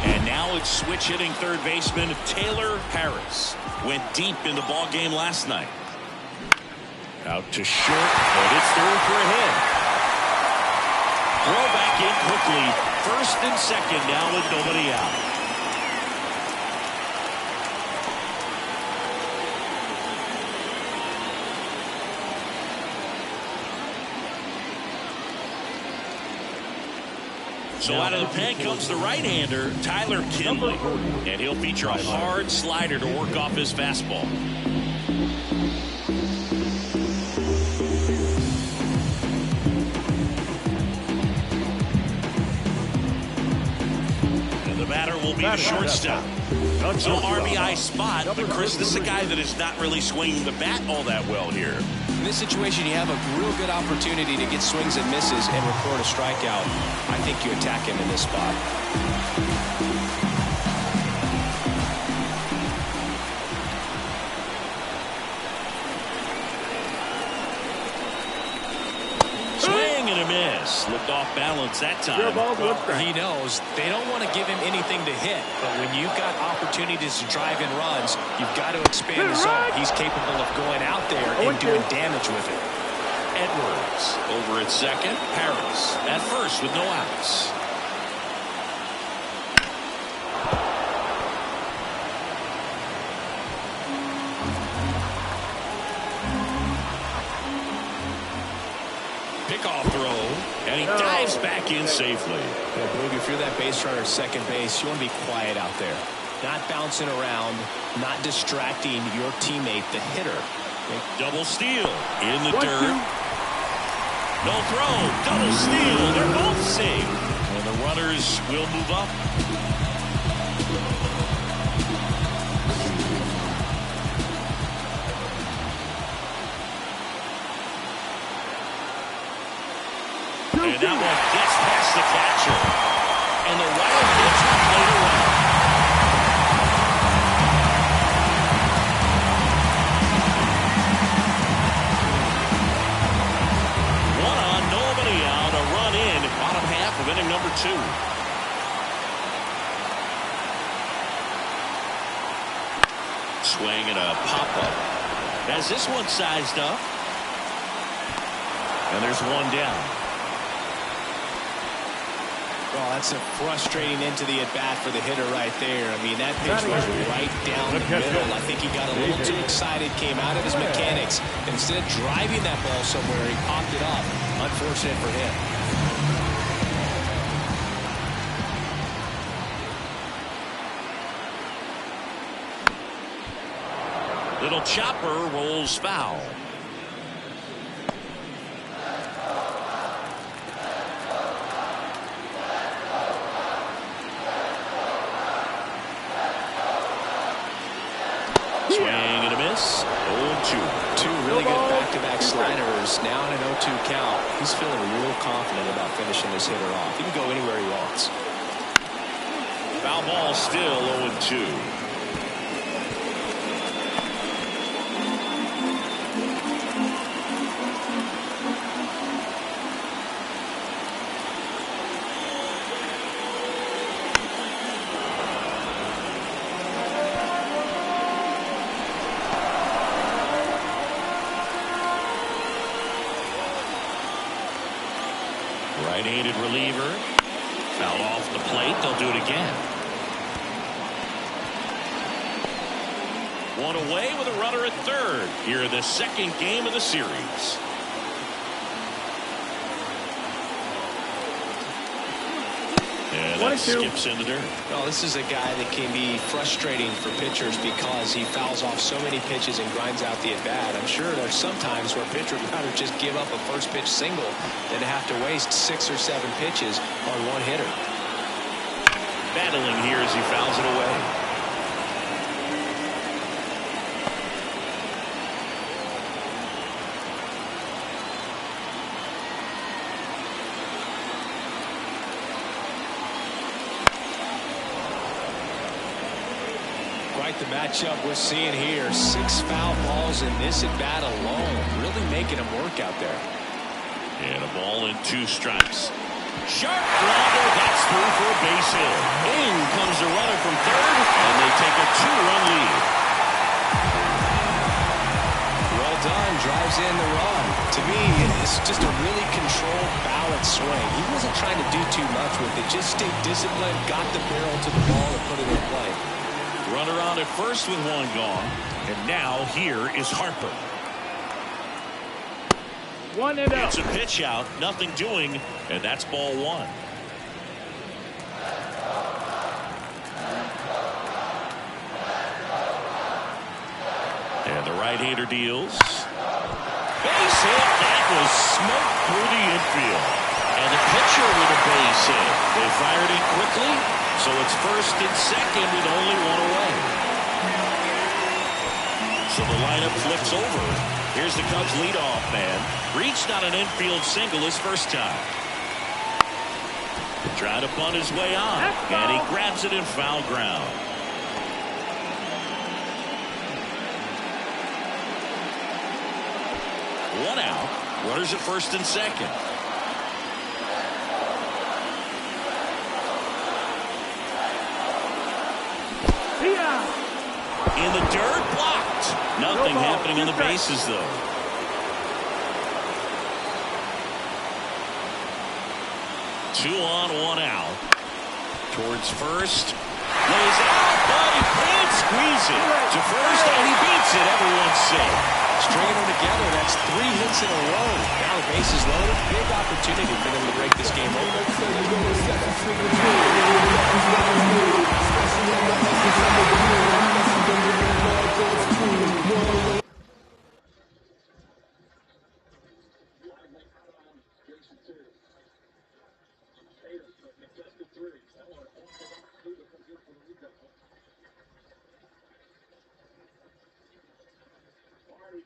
And now it's switch hitting third baseman Taylor Harris. Went deep in the ball game last night. Out to short, but it's through for a hit. Throw back in quickly. First and second now with nobody out. So out of the pen comes the right-hander, Tyler Kinley. And he'll feature a hard slider to work off his fastball. And the batter will be the shortstop. So RBI spot, but Chris, this is a guy that is not really swinging the bat all that well here. In this situation, you have a real good opportunity to get swings and misses and record a strikeout. I think you attack him in this spot. Swing and a miss. Looked off balance that time. He knows they don't want to give him anything to hit, but when you've got opportunities to drive in runs, you've got to expand the zone. He's capable of going out there and doing damage with it. Edwards over at second. Harris at first with no outs. Pickoff throw, and he dives back in safely. Yeah, Boog, if you're that base runner at second base, you want to be quiet out there. Not bouncing around, not distracting your teammate, the hitter. Double steal in the dirt. No throw, double steal. They're both safe. And the runners will move up. And that one gets past the catcher. And the Wild gets one played away. One on, nobody out. A run in, bottom half of inning number 2. Swing and a pop-up. Has this one sized up. And there's one down. Well, that's a frustrating into the at-bat for the hitter right there. I mean, that pitch was right down the middle. I think he got a little too excited, came out of his mechanics. Instead of driving that ball somewhere, he popped it up. Unfortunate for him. Little chopper rolls foul. Swing and a miss. 0-2. Two really good back-to-back sliders. Now in an 0-2 count. He's feeling real confident about finishing this hitter off. He can go anywhere he wants. Foul ball, still 0-2. Right-handed reliever. Foul off the plate. They'll do it again. One away with a runner at third here in the second game of the series. And that skips in the dirt. Well, this is a guy that can be frustrating for pitchers because he fouls off so many pitches and grinds out the at-bat. I'm sure there's some times where a pitcher would rather just give up a first pitch single than have to waste 6 or 7 pitches on one hitter. Battling here as he fouls it away. The matchup we're seeing here. 6 foul balls in this at bat alone. Really making him work out there. And a ball and 2 strikes. Sharp grounder. That's through for a base hit. In comes the runner from third, and they take a 2-run lead. Well done. Drives in the run. To me, it's just a really controlled, balanced swing. He wasn't trying to do too much with it. Just stayed disciplined, got the barrel to the ball, and put it in play. Runner on at first with 1 gone. And now here is Harper. 1 and 0. It's a pitch out, nothing doing, and that's ball 1. And the right-hander deals. Base hit. That was smoked through the infield. And the pitcher with a base hit. They fired it quickly. So it's first and second with only 1 away. So the lineup flips over. Here's the Cubs leadoff man. Reached on an infield single his first time. Tried to bunt his way on. And he grabs it in foul ground. One out. Runners at first and second. In the dirt, blocked. Nothing happening on the bases, though. Two on, 1 out. Towards first. Lays out, but he can't squeeze it. To first, and he beats it. Everyone's safe. Stringing them together, that's 3 hits in a row. Now the base is loaded. Big opportunity for them to break this game open.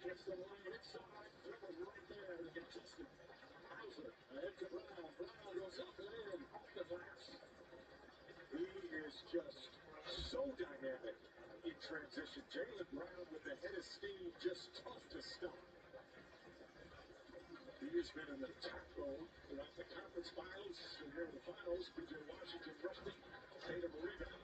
Gets the line inside, dribbles right there, and contested. Hauser ahead to Brown. Brown goes up and in, off the glass. He is just so dynamic in transition. Jaylen Brown with the head of steam, just tough to stop. He has been in the top role throughout the conference finals, and here in the finals, PJ Washington rusty, Tatum rebound.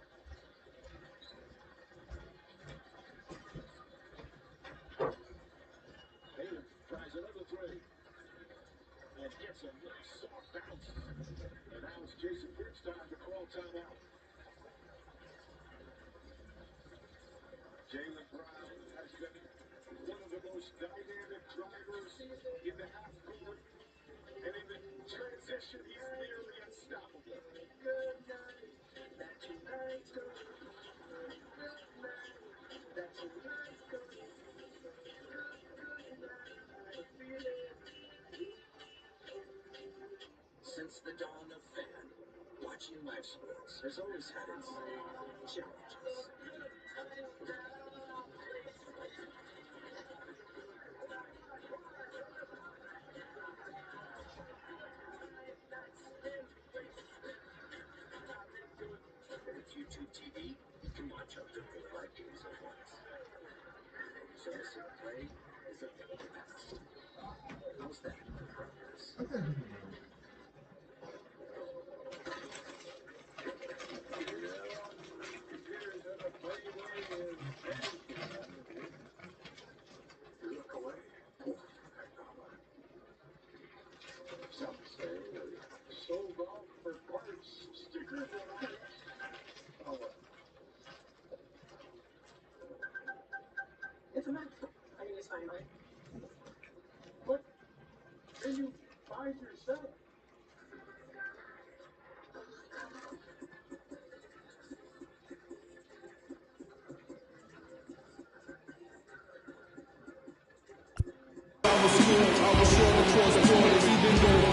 Tatum tries another 3 and gets a nice soft bounce. And now it's Jason Kidd's time to call timeout. Jaylen Brown has been one of the most dynamic drivers in the half court, and in the transition, he's nearly unstoppable. Good night, that your night's good. Good night, that your night's good. dawn of fan, watching live sports has always had its challenges. With YouTube TV, you can watch up to 4 live games at once. So missing a play is a thing of the past. How's that for progress? Look away. Some say sold off for parts, stickers, and ice. Oh, well. It's a mess. I mean, it's fine, right? What can you find yourself? I was sure across borders, even though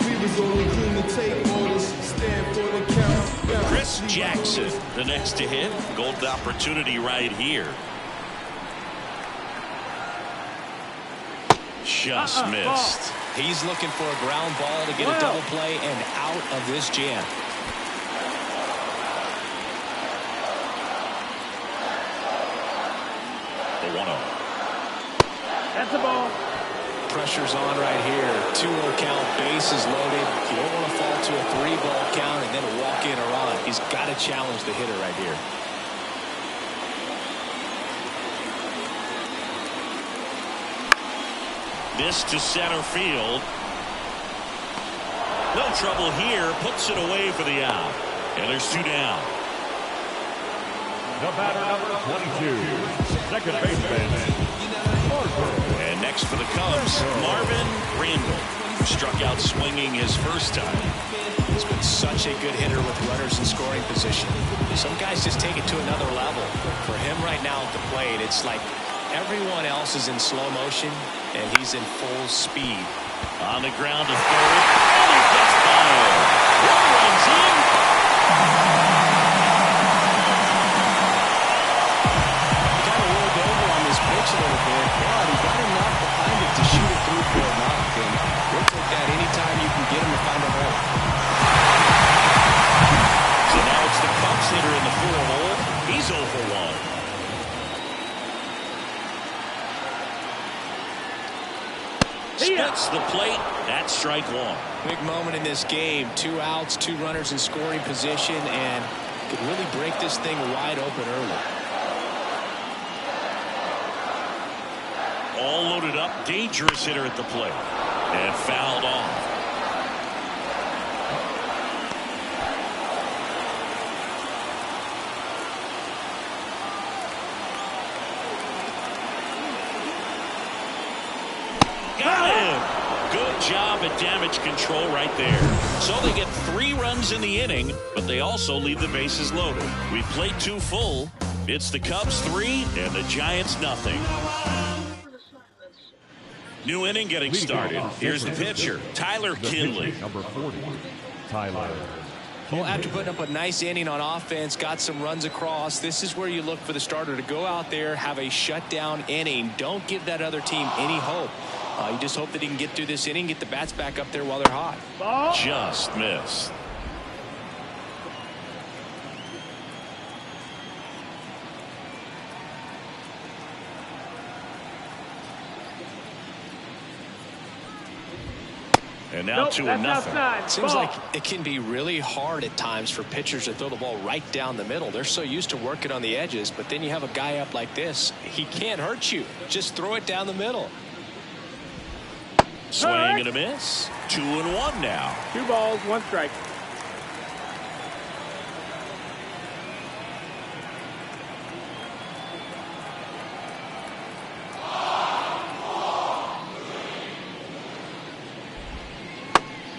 we was only human take orders, stand for the count. Chris Jackson, the next to hit. Golden opportunity right here. Just missed. He's looking for a ground ball to get a double play and out of this jam. The 1-0. That's a ball. Pressure's on right here. 2-0 count, bases loaded. You don't want to fall to a 3-ball count and then walk in or on. He's got to challenge the hitter right here. This to center field. No trouble here. Puts it away for the out. And there's 2 down. The batter, number 22, second baseman. And next for the Cubs, Marvin Randall. Struck out swinging his first time. He's been such a good hitter with runners in scoring position. Some guys just take it to another level. For him right now at the plate, it's like everyone else is in slow motion, and he's in full speed. On the ground to third, and he gets by. One runs in. He kind of rolled over on this pitch a little bit, but he got enough behind it to shoot it through for a knock, and we'll take that anytime you can get him to find a hole. So now it's the Cubs hitter in the 4-hole. He's 0 for 1. Splits the plate. That's strike 1. Big moment in this game. 2 outs, 2 runners in scoring position, and could really break this thing wide open early. All loaded up. Dangerous hitter at the plate. And fouled off. Got him. Good job at damage control right there. So they get 3 runs in the inning, but they also leave the bases loaded. We played 2 full. It's the Cubs 3 and the Giants nothing. New inning getting started. Here's the pitcher, Tyler Kinley. Number 40, Tyler. Well, after putting up a nice inning on offense, got some runs across, this is where you look for the starter to go out there, have a shutdown inning. Don't give that other team any hope. You just hope that he can get through this inning, get the bats back up there while they're hot. Just missed. And now 2-0. Seems like it can be really hard at times for pitchers to throw the ball right down the middle. They're so used to working on the edges, but then you have a guy up like this. He can't hurt you. Just throw it down the middle. Swing and a miss. 2-1 now. 2 balls, 1 strike.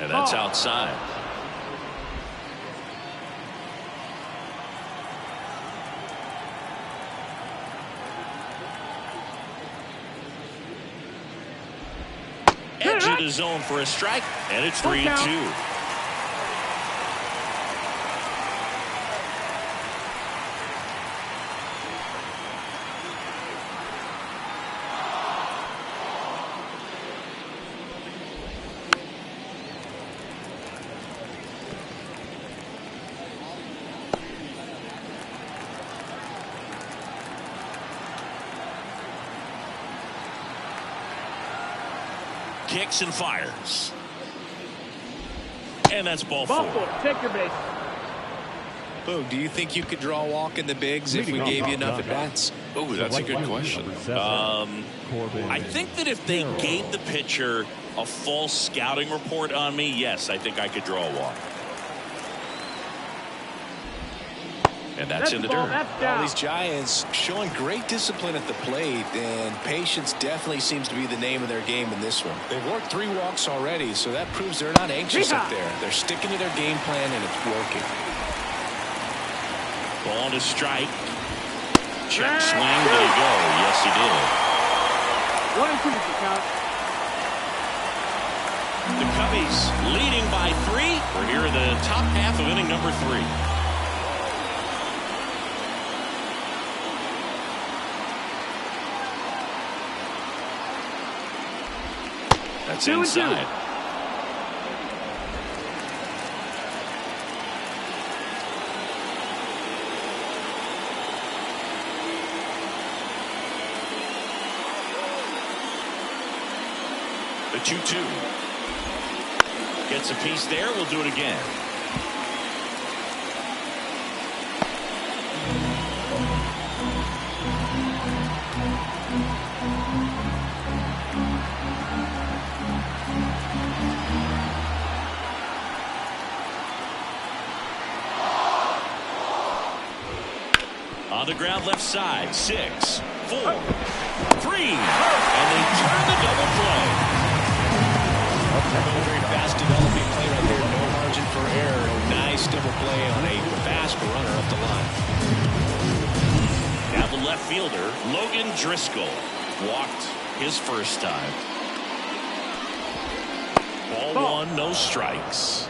And that's outside. Edge of the zone for a strike, and it's 3-2. kicks and fires. And that's ball Ball four. four. Take your base. Boog, do you think you could draw a walk in the bigs if we gave you enough at bats? Oh, that's a good question. I think that if they gave the pitcher a false scouting report on me, yes, I think I could draw a walk. And that's in the dirt. All these Giants showing great discipline at the plate, and patience definitely seems to be the name of their game in this one. They've worked 3 walks already, so that proves they're not anxious up there. They're sticking to their game plan, and it's working. Ball to strike. Check swing. Did he go? Yes, he did. 1-2 is the count. The Cubbies leading by 3. We're here in the top half of inning number 3. That's inside. The 2-2. Gets a piece there. We'll do it again. On the ground left side. 6, 4, 3. And they turn the double play. Very fast developing play right there. No margin for error. Nice double play on a fast runner up the line. Now the left fielder, Logan Driscoll, walked his first time. Ball 1, no strikes.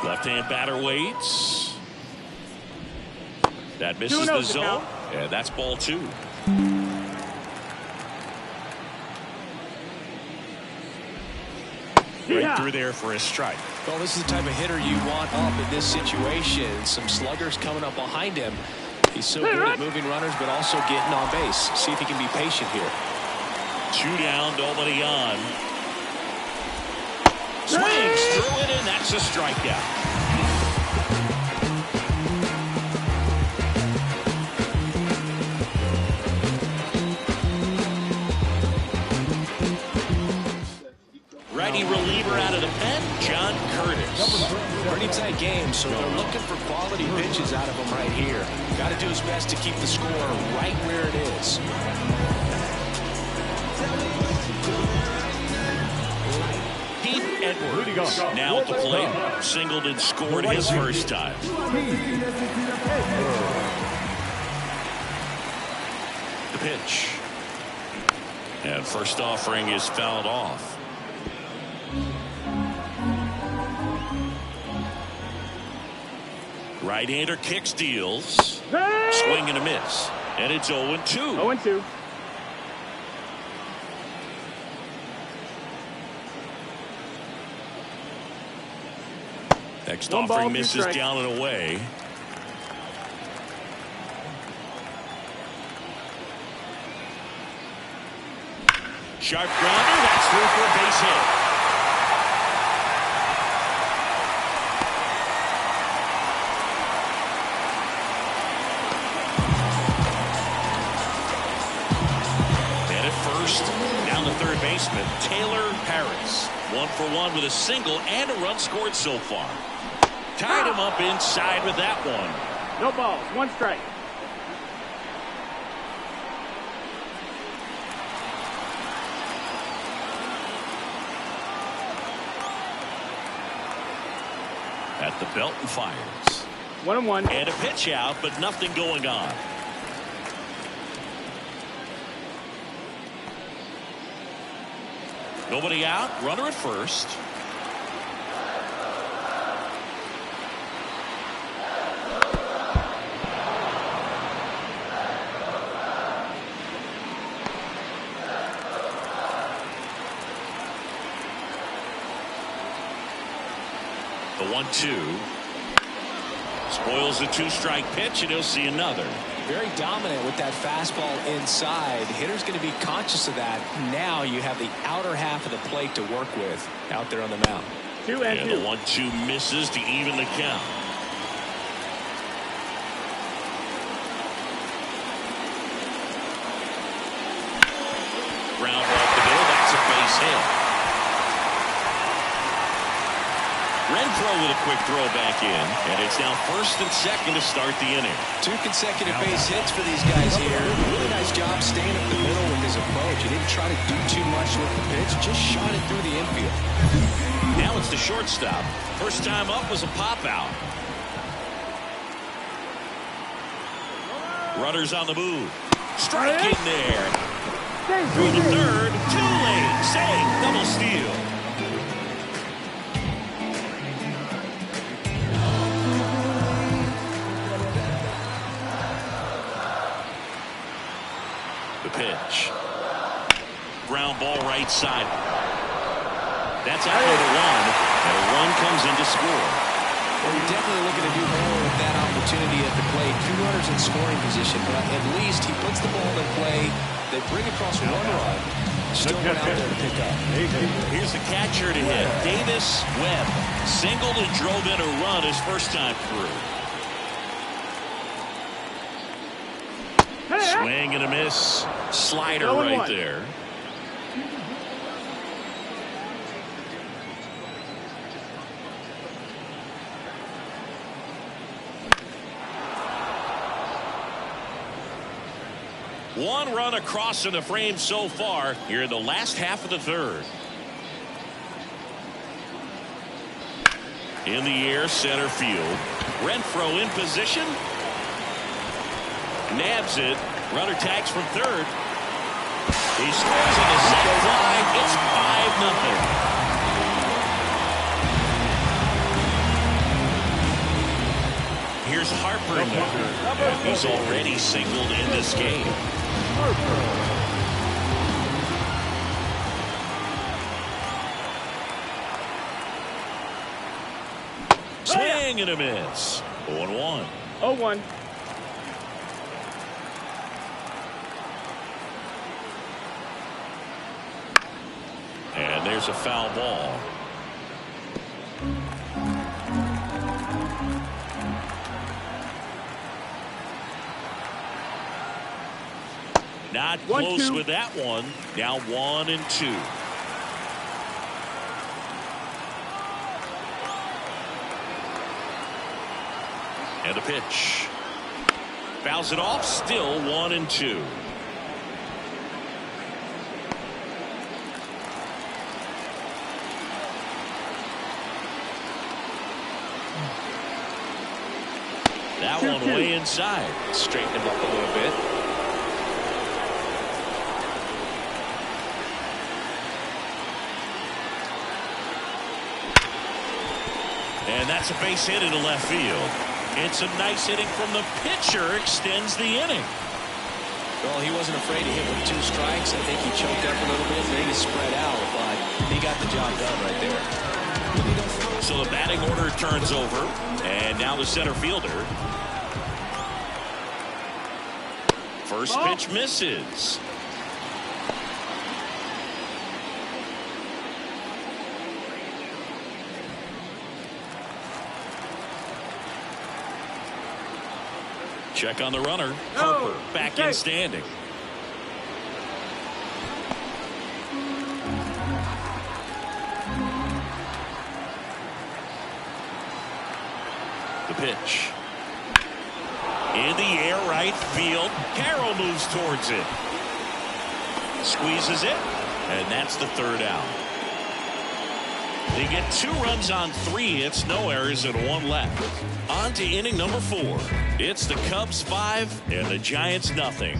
Left-hand batter waits. That misses the zone. And that's ball 2. Right through there for a strike. Well, this is the type of hitter you want up in this situation. Some sluggers coming up behind him. He's so good at moving runners, but also getting on base. See if he can be patient here. 2 down, nobody on. Swings through it, and that's a strikeout. Righty reliever out of the pen, John Curtis. Pretty tight game, so they're looking for quality pitches out of him right here. Got to do his best to keep the score right where it is. Keith Edwards now at the plate. Singled and scored his first time. The pitch. And first offering is fouled off. Right-hander kicks, deals. Swing and a miss. And it's 0-2. 0-2. Next offering misses down and away. Sharp grounder. That's through for a base hit. Down the third baseman, Taylor Harris. 1 for 1 with a single and a run scored so far. Tied him up inside with that one. No balls, 1 strike. At the belt and fires. 1-1. And a pitch out, but nothing going on. Nobody out. Runner at first. The 1-2. Spoils the 2-strike pitch, and he'll see another. Very dominant with that fastball inside. Hitter's going to be conscious of that. Now you have the outer half of the plate to work with out there on the mound. 2 and 2. The 1-2 misses to even the count. Ground ball to middle. That's a base hit. Renfroe with a quick throw back in, and it's now 1st and 2nd to start the inning. 2 consecutive base hits for these guys here. Really nice job staying up the middle with his approach. He didn't try to do too much with the pitch, just shot it through the infield. Now it's the shortstop. First time up was a pop out. Runners on the move. Strike in there. Through the third. Too late. Save. Double steal. The pitch. Ground ball right side. That's out for the 1, and a run comes in to score. Well, you're definitely looking to do more with that opportunity at the plate. 2 runners in scoring position, but at least he puts the ball in play. They bring across 1 run. Still went out there to pick up. Here's the catcher to hit. Davis Webb singled and drove in a run his first time through. Swing and a miss. Slider right there. One run across in the frame so far here in the last half of the third. In the air, center field. Renfroe in position. Nabs it. Runner tags from third. He scores on the second fly. It's 5-0. Here's Harper now. And he's already singled in this game. Swing and a miss. 0-1. 0-1. And there's a foul ball. Not close with that one. Now 1-2. And the pitch. Fouls it off. Still 1-2. That one way inside. Straighten him up a little bit. And that's a base hit into left field. It's a nice hitting from the pitcher. Extends the inning. Well, he wasn't afraid to hit with 2 strikes. I think he choked up a little bit, maybe spread out, but he got the job done right there. So the batting order turns over, and now the center fielder. First pitch misses. Check on the runner. Harper back in standing. The pitch. In the air, right field. Carroll moves towards it. Squeezes it. And that's the 3rd out. They get 2 runs on 3 hits, no errors, and 1 left. On to inning number 4. It's the Cubs 5 and the Giants nothing.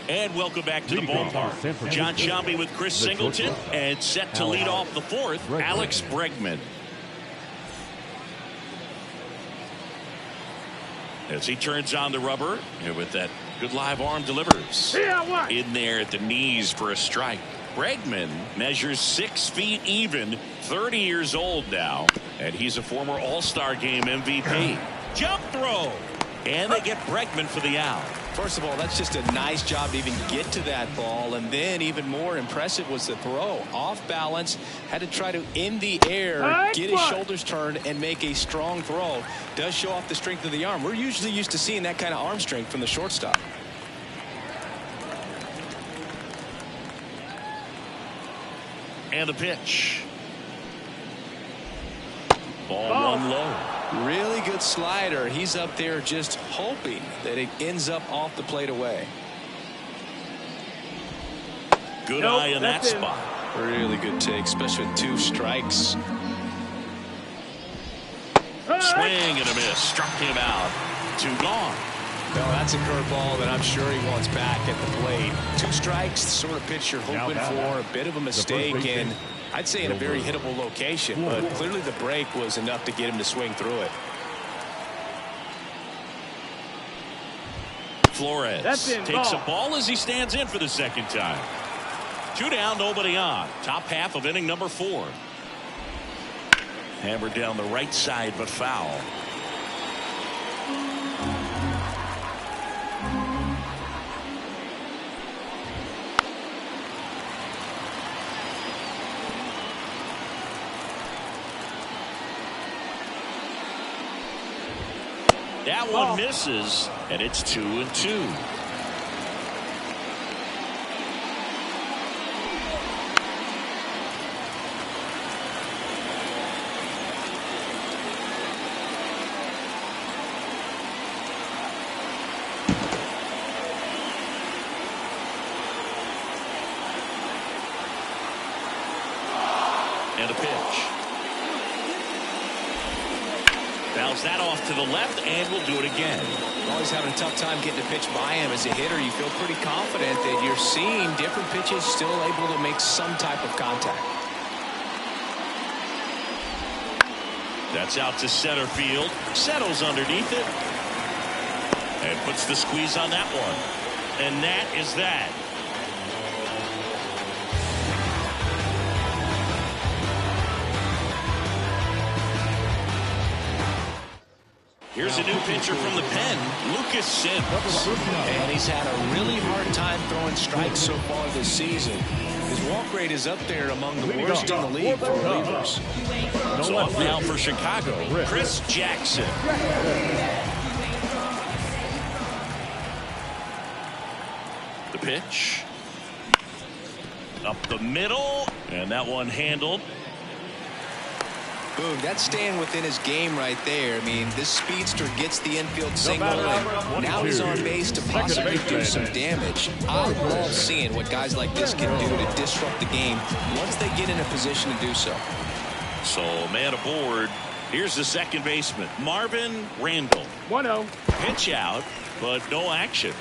And welcome back to the ballpark. John Sciambi with Chris Singleton, and set to lead off the 4th, Alex Bregman. As he turns on the rubber, and with that good live arm delivers. In there at the knees for a strike. Bregman measures 6 feet even, 30 years old now, and he's a former All-Star Game MVP. Jump throw, and they get Bregman for the out. First of all, that's just a nice job to even get to that ball, and then even more impressive was the throw. Off balance, had to try to, in the air, get his shoulders turned and make a strong throw. Does show off the strength of the arm. We're usually used to seeing that kind of arm strength from the shortstop. And a pitch. Ball one low. Really good slider. He's up there just hoping that it ends up off the plate away. Good eye in that spot. Really good take, especially with 2 strikes. Swing and a miss. Struck him out. 2 gone. No, that's a curveball that I'm sure he wants back at the plate. 2 strikes, the sort of pitch you're hoping for. A bit of a mistake, and I'd say in a very hittable location, but clearly the break was enough to get him to swing through it. Flores takes a ball as he stands in for the second time. 2 down, nobody on. Top half of inning number 4. Hammered down the right side, but foul. That one misses, and it's 2-2. And a pitch. Bounce that off to the left, and we'll do it again. Always having a tough time getting a pitch by him. As a hitter, you feel pretty confident that you're seeing different pitches still able to make some type of contact. That's out to center field. Settles underneath it. And puts the squeeze on that one. And that is that. Here's a new pitcher from the pen, Lucas Sims. And he's had a really hard time throwing strikes so far this season. His walk rate is up there among the worst in the league for relievers. So up now for Chicago, Chris Jackson. The pitch. Up the middle, and that one handled. Boom, that's staying within his game right there. I mean, this speedster gets the infield single, and now he's on base to possibly do some damage. I love seeing what guys like this can do to disrupt the game once they get in a position to do so. So, man aboard. Here's the second baseman, Marvin Randall. 1-0. Pitch out, but no action.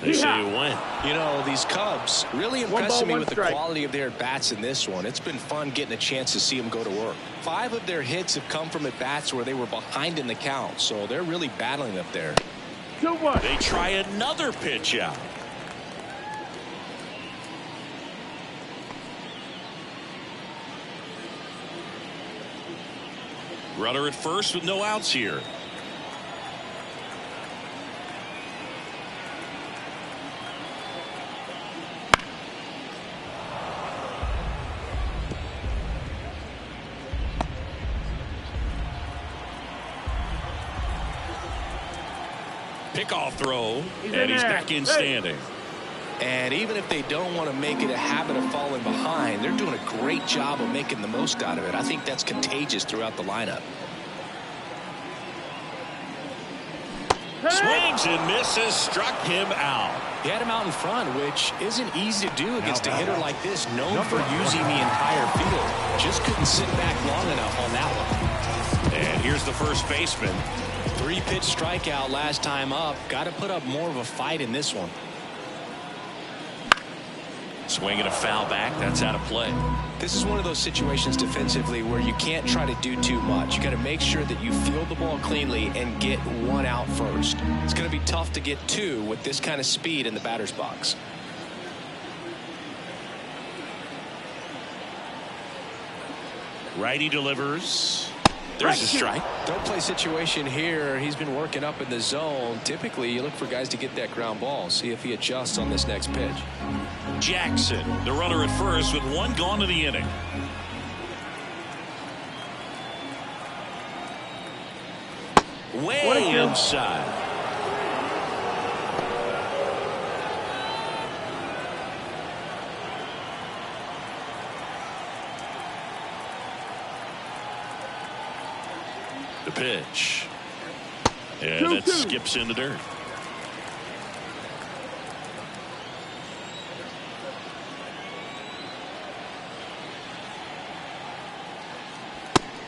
They say you win. You know, these Cubs really impressing me with the quality of their at-bats in this one. It's been fun getting a chance to see them go to work. 5 of their hits have come from at-bats where they were behind in the count, so they're really battling up there. 2-1. They try another pitch out. Runner at first with no outs here. Pickoff throw, and he's back in standing. And even if they don't want to make it a habit of falling behind, they're doing a great job of making the most out of it. I think that's contagious throughout the lineup. Swings and misses, struck him out. He had him out in front, which isn't easy to do against a hitter like this, known for using the entire field. Just couldn't sit back long enough on that one. And here's the first baseman. 3-pitch strikeout last time up. Got to put up more of a fight in this one. Swing and a foul back. That's out of play. This is one of those situations defensively where you can't try to do too much. You got to make sure that you field the ball cleanly and get one out first. It's going to be tough to get two with this kind of speed in the batter's box. Righty delivers. There's a strike. Don't play situation here. He's been working up in the zone. Typically, you look for guys to get that ground ball. See if he adjusts on this next pitch. Jackson, the runner at first with one gone in the inning. Way inside. The pitch. And that skips in the dirt.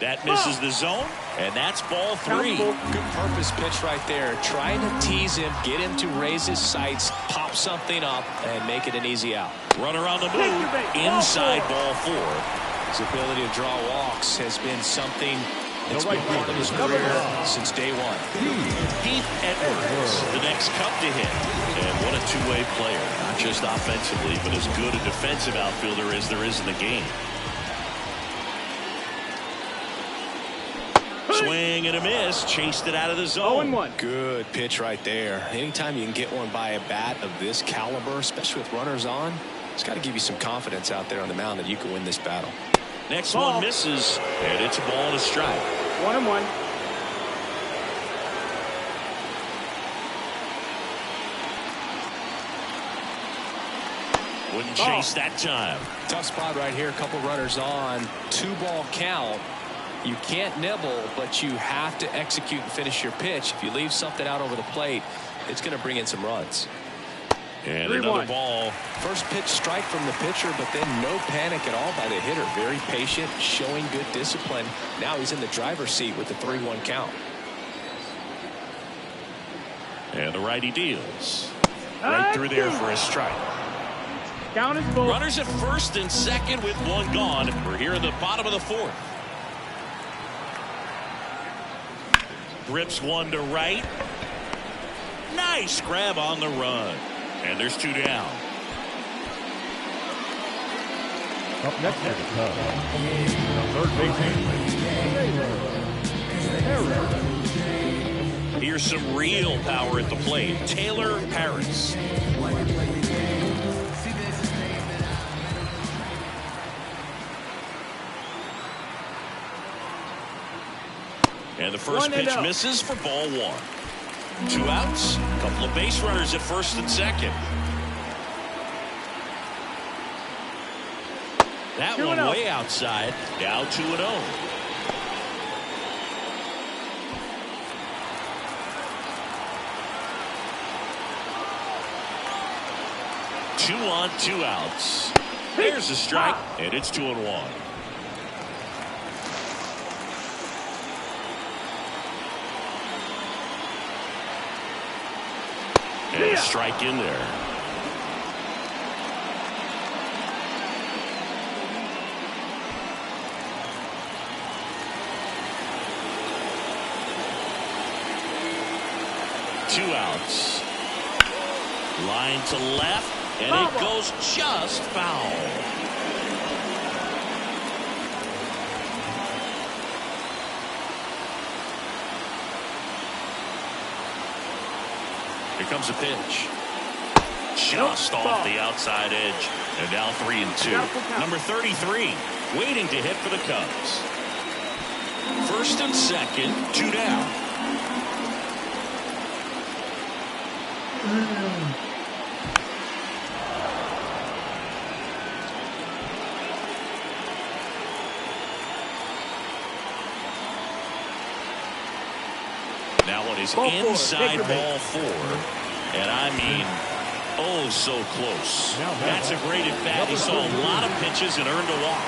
That misses the zone, and that's ball 3. Good purpose pitch right there. Trying to tease him, get him to raise his sights, pop something up, and make it an easy out. Runner on the move, inside ball 4. His ability to draw walks has been something that's been part of his career since day one. Heath Edwards, the next cup to hit. And what a two-way player, not just offensively, but as good a defensive outfielder as there is in the game. Swing and a miss, chased it out of the zone. 0-1. Good pitch right there. Anytime you can get one by a bat of this caliber, especially with runners on, it's got to give you some confidence out there on the mound that you can win this battle. Next one misses, and it's a ball and a strike. 1-1. Wouldn't chase that time. Tough spot right here. A couple runners on. 2-ball count. You can't nibble, but you have to execute and finish your pitch. If you leave something out over the plate, it's going to bring in some runs. And another ball. First pitch strike from the pitcher, but then no panic at all by the hitter. Very patient, showing good discipline. Now he's in the driver's seat with the 3-1 count. And the righty deals. Right through there for a strike. Count is full. Runners at first and second with one gone. We're here in the bottom of the 4th. Grips one to right. Nice grab on the run. And there's 2 down. Up next to the Cubs, third baseman. Here's some real power at the plate. Taylor Harris. And the first pitch misses for ball 1. 2 outs, a couple of base runners at first and second. That one way outside, now 2-0. Two on, 2 outs. There's a strike, and it's 2-1. And a strike in there. Two outs. Line to left, and it goes just foul. Here comes a pitch. Just off the outside edge. And now 3-2. Number 33 waiting to hit for the Cubs. First and second, 2 down. That one is inside ball 4. And I mean, oh, so close. That's a great at bat. He saw a lot of pitches and earned a walk.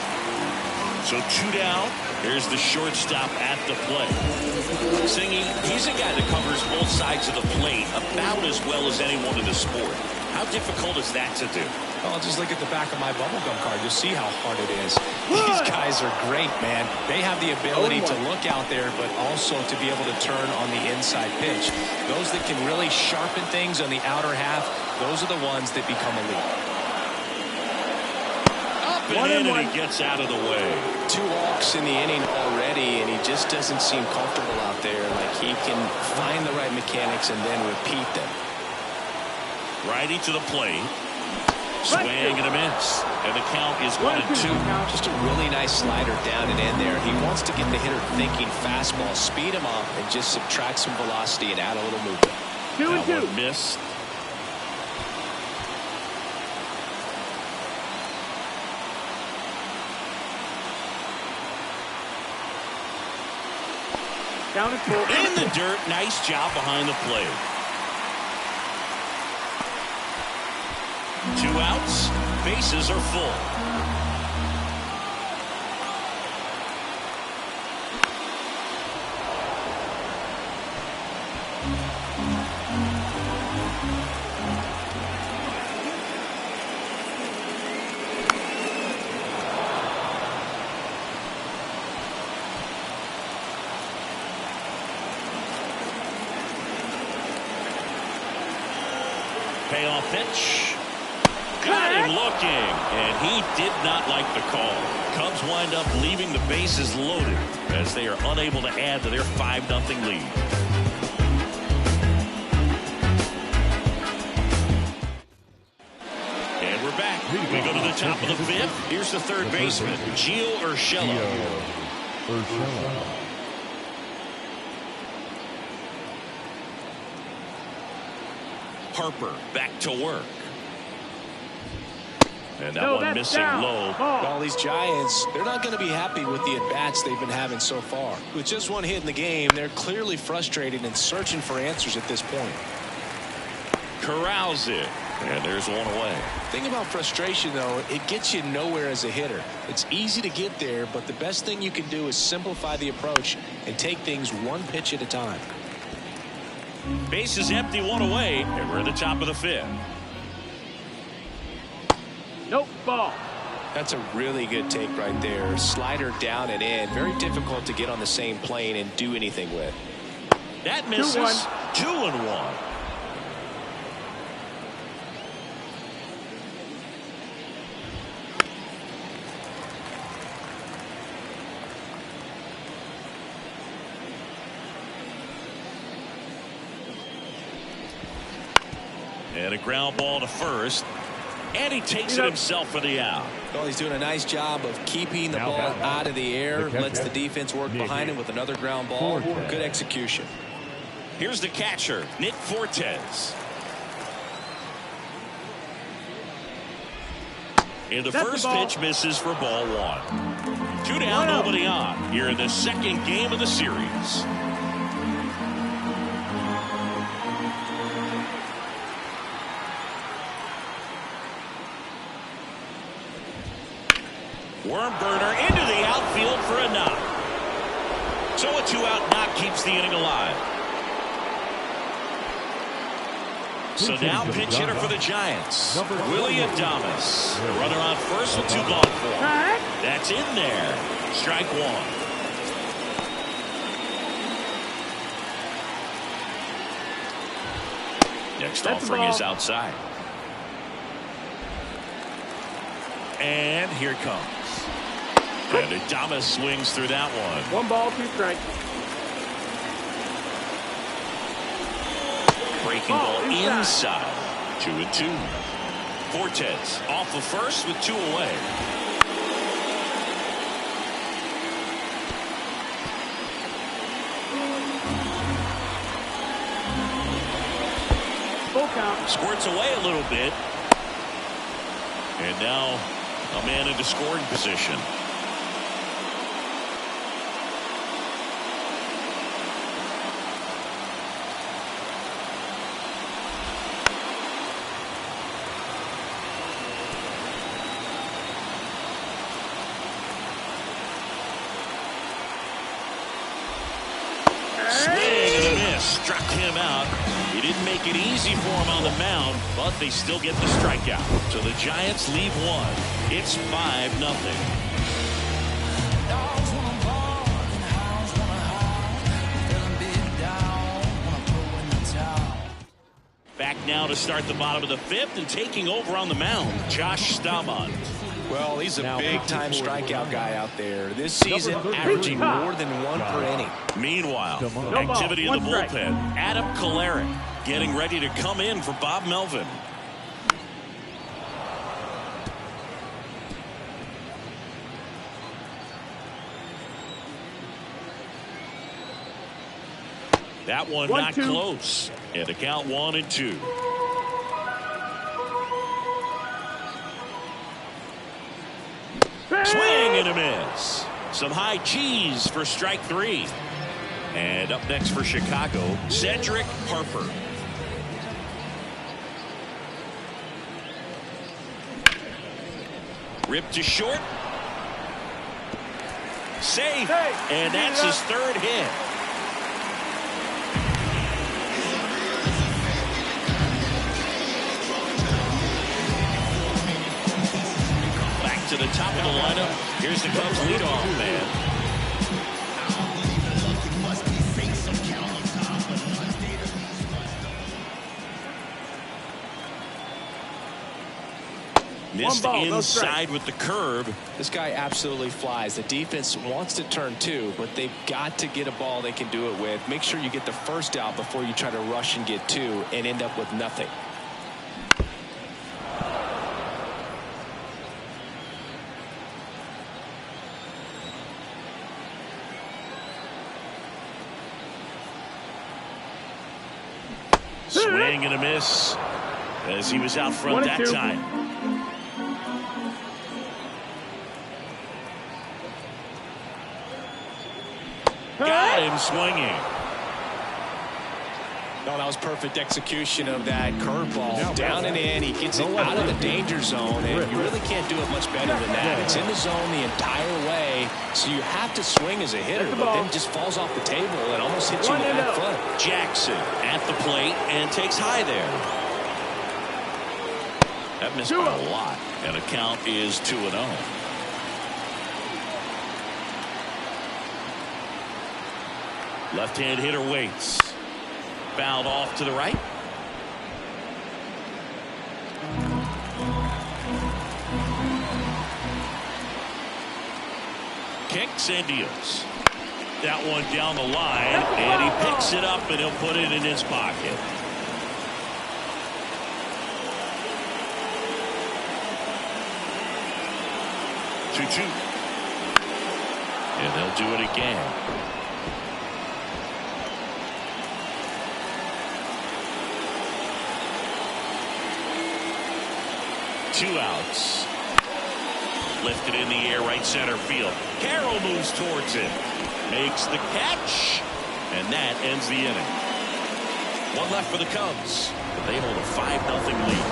So 2 down. Here's the shortstop at the plate. Singing, he's a guy that covers both sides of the plate about as well as anyone in the sport. How difficult is that to do? Well, just look at the back of my bubblegum card. You'll see how hard it is. These guys are great, man. They have the ability to look out there, but also to be able to turn on the inside pitch. Those that can really sharpen things on the outer half, those are the ones that become elite. Up and in, and he gets out of the way. 2 walks in the inning already, and he just doesn't seem comfortable out there. Like he can find the right mechanics and then repeat them. Righty to the plate. Swing and a miss. And the count is 1-2. Just a really nice slider down and in there. He wants to get the hitter thinking fastball, speed him up, and just subtract some velocity and add a little movement. 2-2. Miss. Count is full. In the dirt. Nice job behind the plate. 2 outs. Bases are full. Payoff pitch. Got him looking, and he did not like the call. Cubs wind up leaving the bases loaded as they are unable to add to their 5-0 lead. And we're back. We go to the top of the 5th. Here's the third baseman, Gio Urshela. Harper back to work. And that one missing low. Well, these Giants, they're not going to be happy with the at-bats they've been having so far. With just 1 hit in the game, they're clearly frustrated and searching for answers at this point. Corrals it. And there's 1 away. The thing about frustration, though, it gets you nowhere as a hitter. It's easy to get there, but the best thing you can do is simplify the approach and take things 1 pitch at a time. Base is empty, 1 away, and we're at the top of the 5th. Nope, ball. That's a really good take right there. Slider down and in. Very difficult to get on the same plane and do anything with. That misses. 2-1. And a ground ball to first. And he takes it himself for the out. Well, he's doing a nice job of keeping the ball out of the air. Lets the defense work behind him with another ground ball. Good execution. Here's the catcher, Nick Fortes. And the first pitch misses for ball 1. 2 down, nobody on. Here in the 2nd game of the series. Worm burner into the outfield for a knock. So a 2-out knock keeps the inning alive. So now pinch hitter for the Giants, Willie Adames. The runner on first with 2 gone for him. That's in there. Strike 1. Next offering is outside. And here it comes. And Adames swings through that one. 1 ball, 2 strikes. Breaking ball inside. 2-2. Fortes off the first with 2 away. Full count. Squirts away a little bit. And now a man into scoring position. Swing and a miss. Struck him out. He didn't make it easy for him on the mound, but they still get the strikeout. So the Giants leave one. It's 5-0. Back now to start the bottom of the 5th, and taking over on the mound, Josh Staumont. Well, he's a big-time strikeout guy out there. This season, averaging more than 1 per inning. Meanwhile, activity in the bullpen. Adam Kolarek getting ready to come in for Bob Melvin. That one not close. And the count 1-2. Swing and a miss. Some high cheese for strike 3. And up next for Chicago, Cedric Harper. Ripped to short. Safe. And that's his 3rd hit. To the top of the lineup. Here's the Cubs leadoff man. Missed inside with the curve. This guy absolutely flies. The defense wants to turn 2, but they've got to get a ball they can do it with. Make sure you get the first out before you try to rush and get 2 and end up with nothing. Swing and a miss as he was out front that time. Got him swinging. No, that was perfect execution of that curveball. Down and in. He gets it out of the danger zone, and you really can't do it much better than that. It's in the zone the entire way, so you have to swing as a hitter, but then it just falls off the table and almost hits you in the back foot. Jackson at the plate and takes high there. That missed by a lot, and the count is 2-0. Left-hand hitter waits. Fouled off to the right. Kicks and deals. That one down the line, and he picks it up, and he'll put it in his pocket. Two. And they'll do it again. Two outs. Lifted in the air, right center field. Carroll moves towards it. Makes the catch. And that ends the inning. One left for the Cubs. They hold a 5-0 lead.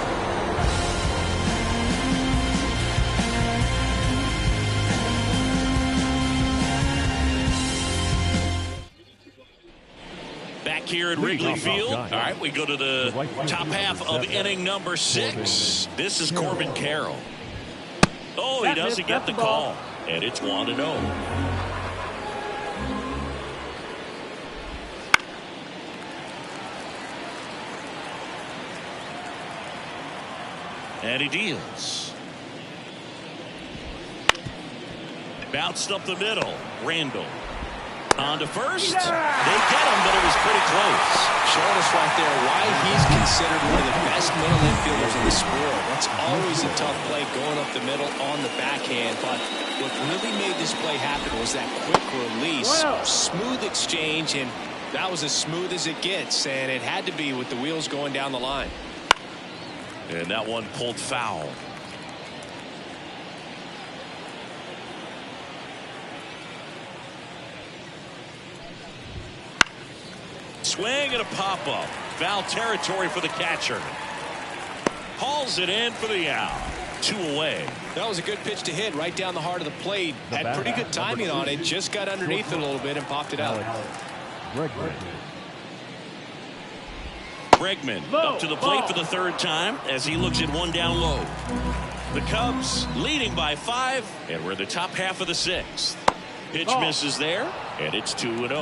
Back here at Wrigley Field. All right, we go to the top half of inning number 6. This is Corbin Carroll. Oh, he doesn't get the call. And it's 1-0. And he deals. Bounced up the middle. Randall. On to first. They get him, but it was pretty close. Showing us right there why he's considered one of the best middle infielders in the sport. That's always a tough play going up the middle on the backhand. But what really made this play happen was that quick release. Smooth exchange, and that was as smooth as it gets. And it had to be with the wheels going down the line. And that one pulled foul. Swing and a pop-up. Foul territory for the catcher. Hauls it in for the out. 2 away. That was a good pitch to hit right down the heart of the plate. Had pretty good timing on it. Just got underneath it a little bit and popped it out. Bregman up to the plate for the third time as he looks at one down low. The Cubs leading by 5, and we're in the top half of the 6th. Pitch misses there, and it's 2-0.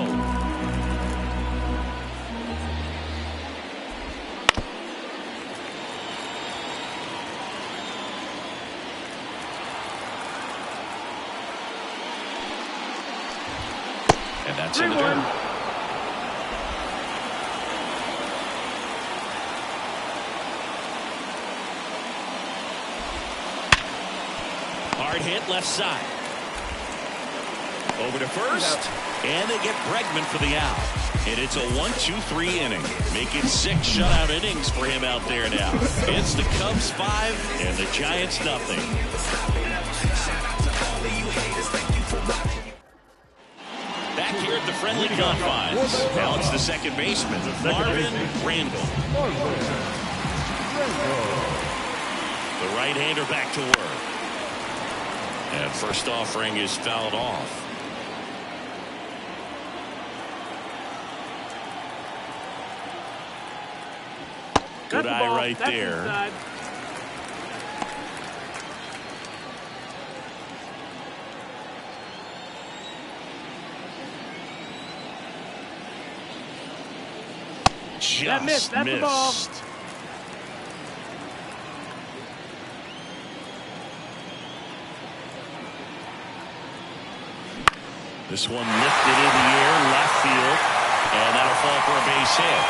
And that's in the dirt. Hard hit left side. Over to first, and they get Bregman for the out. And it's a 1-2-3 inning. Make it 6 shutout innings for him out there now. It's the Cubs 5 and the Giants nothing. Back here at the friendly confines. Now it's the second baseman, Marvin Randall. The right-hander back to work. And first offering is fouled off. Good eye right there. Just missed. That's the ball. This one lifted in the air, left field, and that'll fall for a base hit.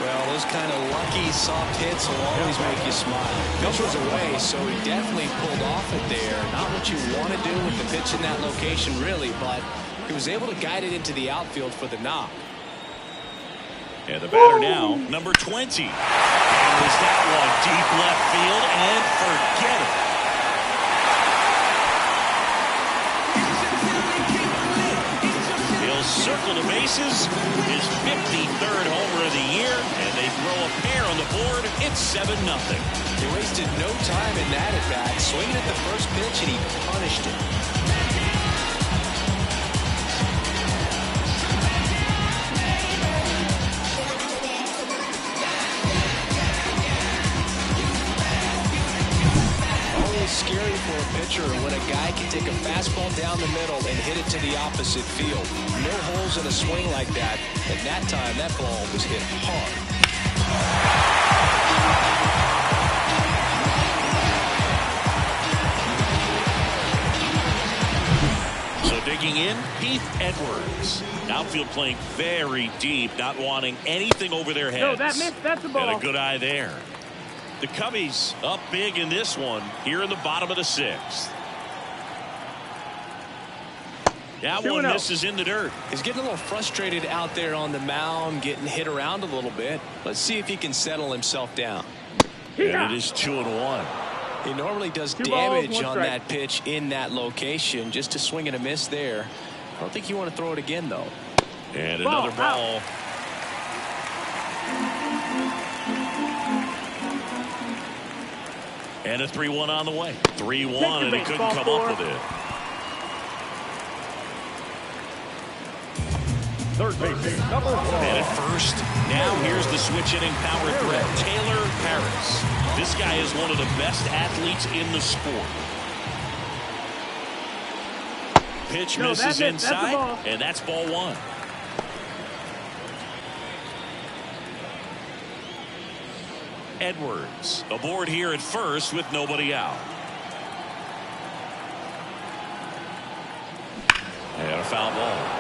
Well, those kind of lucky soft hits will always make you smile. Pitch was away, so he definitely pulled off it there. Not what you want to do with the pitch in that location, really, but he was able to guide it into the outfield for the knock. And the batter now, number 20. Is that one deep left field, and forget it. He'll circle the bases, his 53rd homer of the year, and they throw a pair on the board. It's 7-0. He wasted no time in that at bat, swinging at the first pitch, and he punished it. Scary for a pitcher when a guy can take a fastball down the middle and hit it to the opposite field. No holes in a swing like that, and that time that ball was hit hard. So digging in, Heath Edwards. Outfield playing very deep, not wanting anything over their heads. No, that missed. That's the ball. And a good eye there. The Cubbies up big in this one here in the bottom of the 6th. That one misses in the dirt. He's getting a little frustrated out there on the mound, getting hit around a little bit. Let's see if he can settle himself down. And it is 2-1. He normally does damage on that pitch in that location. Just a swing and a miss there. I don't think you want to throw it again, though. And another ball. And a 3-1 on the way. 3-1, and he couldn't come up with it. Third base, number 1. And at first, now here's the switch hitting power threat, Taylor Harris. This guy is one of the best athletes in the sport. Pitch misses inside, and that's ball 1. Edwards aboard here at first with nobody out. And a foul ball.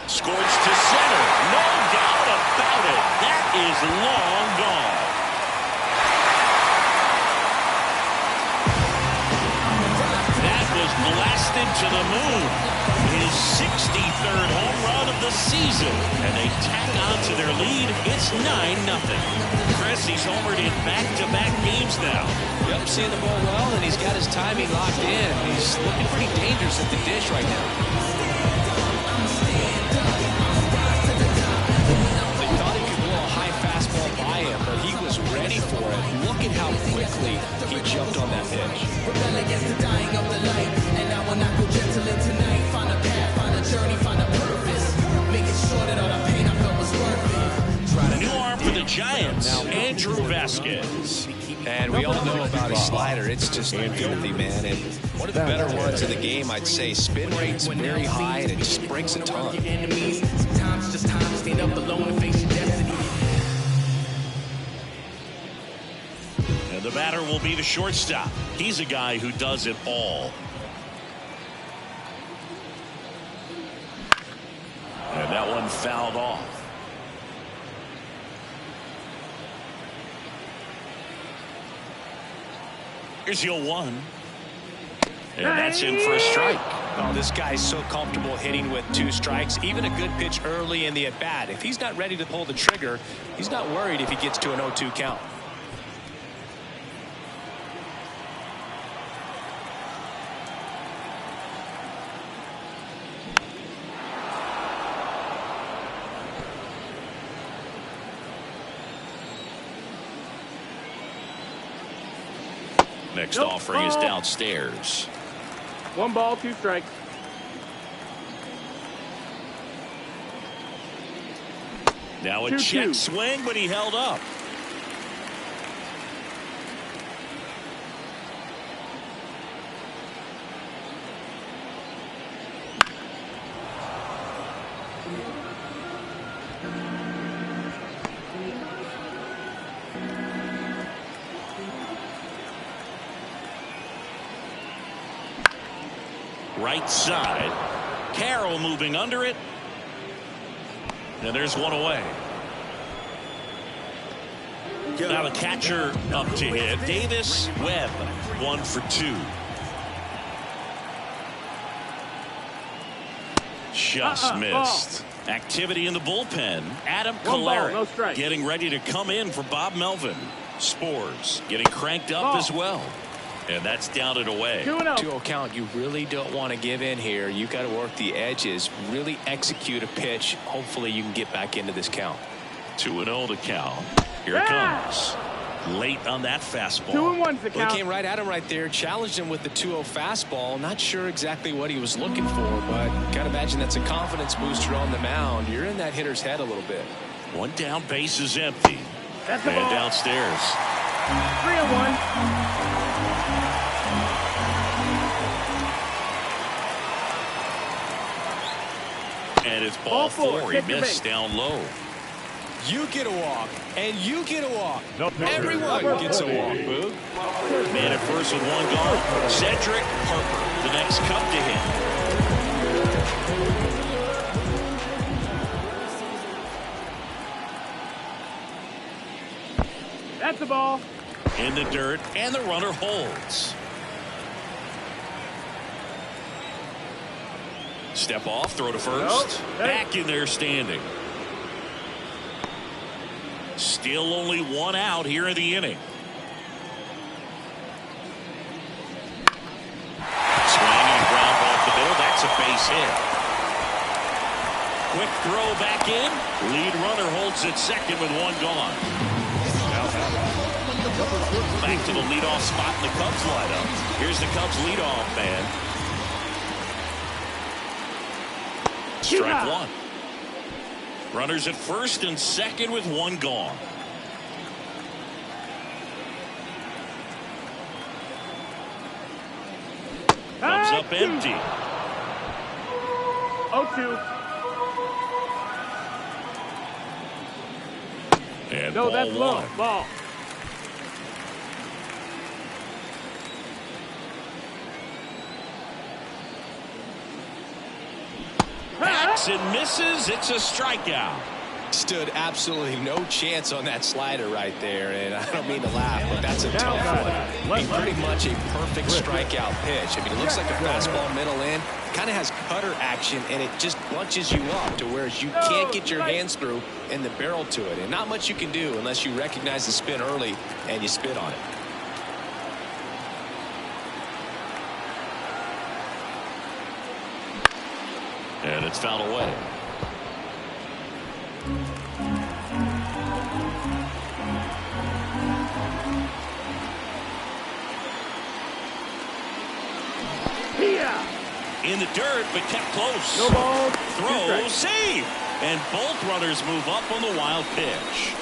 Scorched to center. No doubt about it. That is long gone. That was blasted to the moon. His 63rd home run of the season. And they tack on to their lead. It's 9-0. Chris, he's homered in back-to-back games now. Yep, seeing the ball well, and he's got his timing locked in. He's looking pretty dangerous at the dish right now. for it. Look at how quickly he jumped on that pitch. Rebel against the dying of the light, and I will not go gentle in tonight. Find a path, find a journey, find a purpose. Make it sure that all the pain I felt was worth it. New arm for the Giants, Andrew Vasquez. And we all know about his slider. It's just filthy, man. And one of the better ones in the game, I'd say. Spin rate's very high, and it just breaks a ton. Sometimes just time to stand up alone and face your destiny. And the batter will be the shortstop. He's a guy who does it all. And that one fouled off. Here's your 1. And that's in for a strike. Oh, this guy's so comfortable hitting with 2 strikes. Even a good pitch early in the at-bat. If he's not ready to pull the trigger, he's not worried if he gets to an 0-2 count. Next offering is downstairs. 1 ball, 2 strikes. Now a check swing, but he held up. Right side. Carroll moving under it. And there's one away. Now the catcher up to hit. Davis Webb, 1 for 2. Just missed. Activity in the bullpen. Adam Kolarek getting ready to come in for Bob Melvin. Spores getting cranked up as well. And that's down and away. 2-0 count. You really don't want to give in here. You got to work the edges, really execute a pitch. Hopefully you can get back into this count. 2-0 to count. Here it comes. Late on that fastball. 2-1's the count. He came right at him right there, challenged him with the 2-0 fastball. Not sure exactly what he was looking for, but gotta imagine that's a confidence booster on the mound. You're in that hitter's head a little bit. One down, base is empty. That's the and ball. Downstairs. 3-1. And it's ball 4. He missed down low. You get a walk, and you get a walk. Everyone gets a walk, Boog. Man at first with 1 gone. Cedric Harper, the next cup to hit. That's the ball. In the dirt, and the runner holds. Step off, throw to first. Back in there standing. Still only 1 out here in the inning. Swinging ground ball up the middle. That's a base hit. Quick throw back in. Lead runner holds at second with 1 gone. Back to the leadoff spot in the Cubs lineup. Here's the Cubs leadoff man. Strike 1. Runners at first and second with 1 gone. Comes up empty. 0-2. And no, that's low. 1. Ball. Backs and misses. It's a strikeout. Stood absolutely no chance on that slider right there, and I don't mean to laugh, but that's a tough one. I mean, pretty much a perfect strikeout pitch. I mean, it looks like a fastball middle in, kind of has cutter action, and it just bunches you up to where you can't get your hands through and the barrel to it, and not much you can do unless you recognize the spin early and you spit on it. And it's fouled away. In the dirt, but kept close. No ball. Throw, save. And both runners move up on the wild pitch.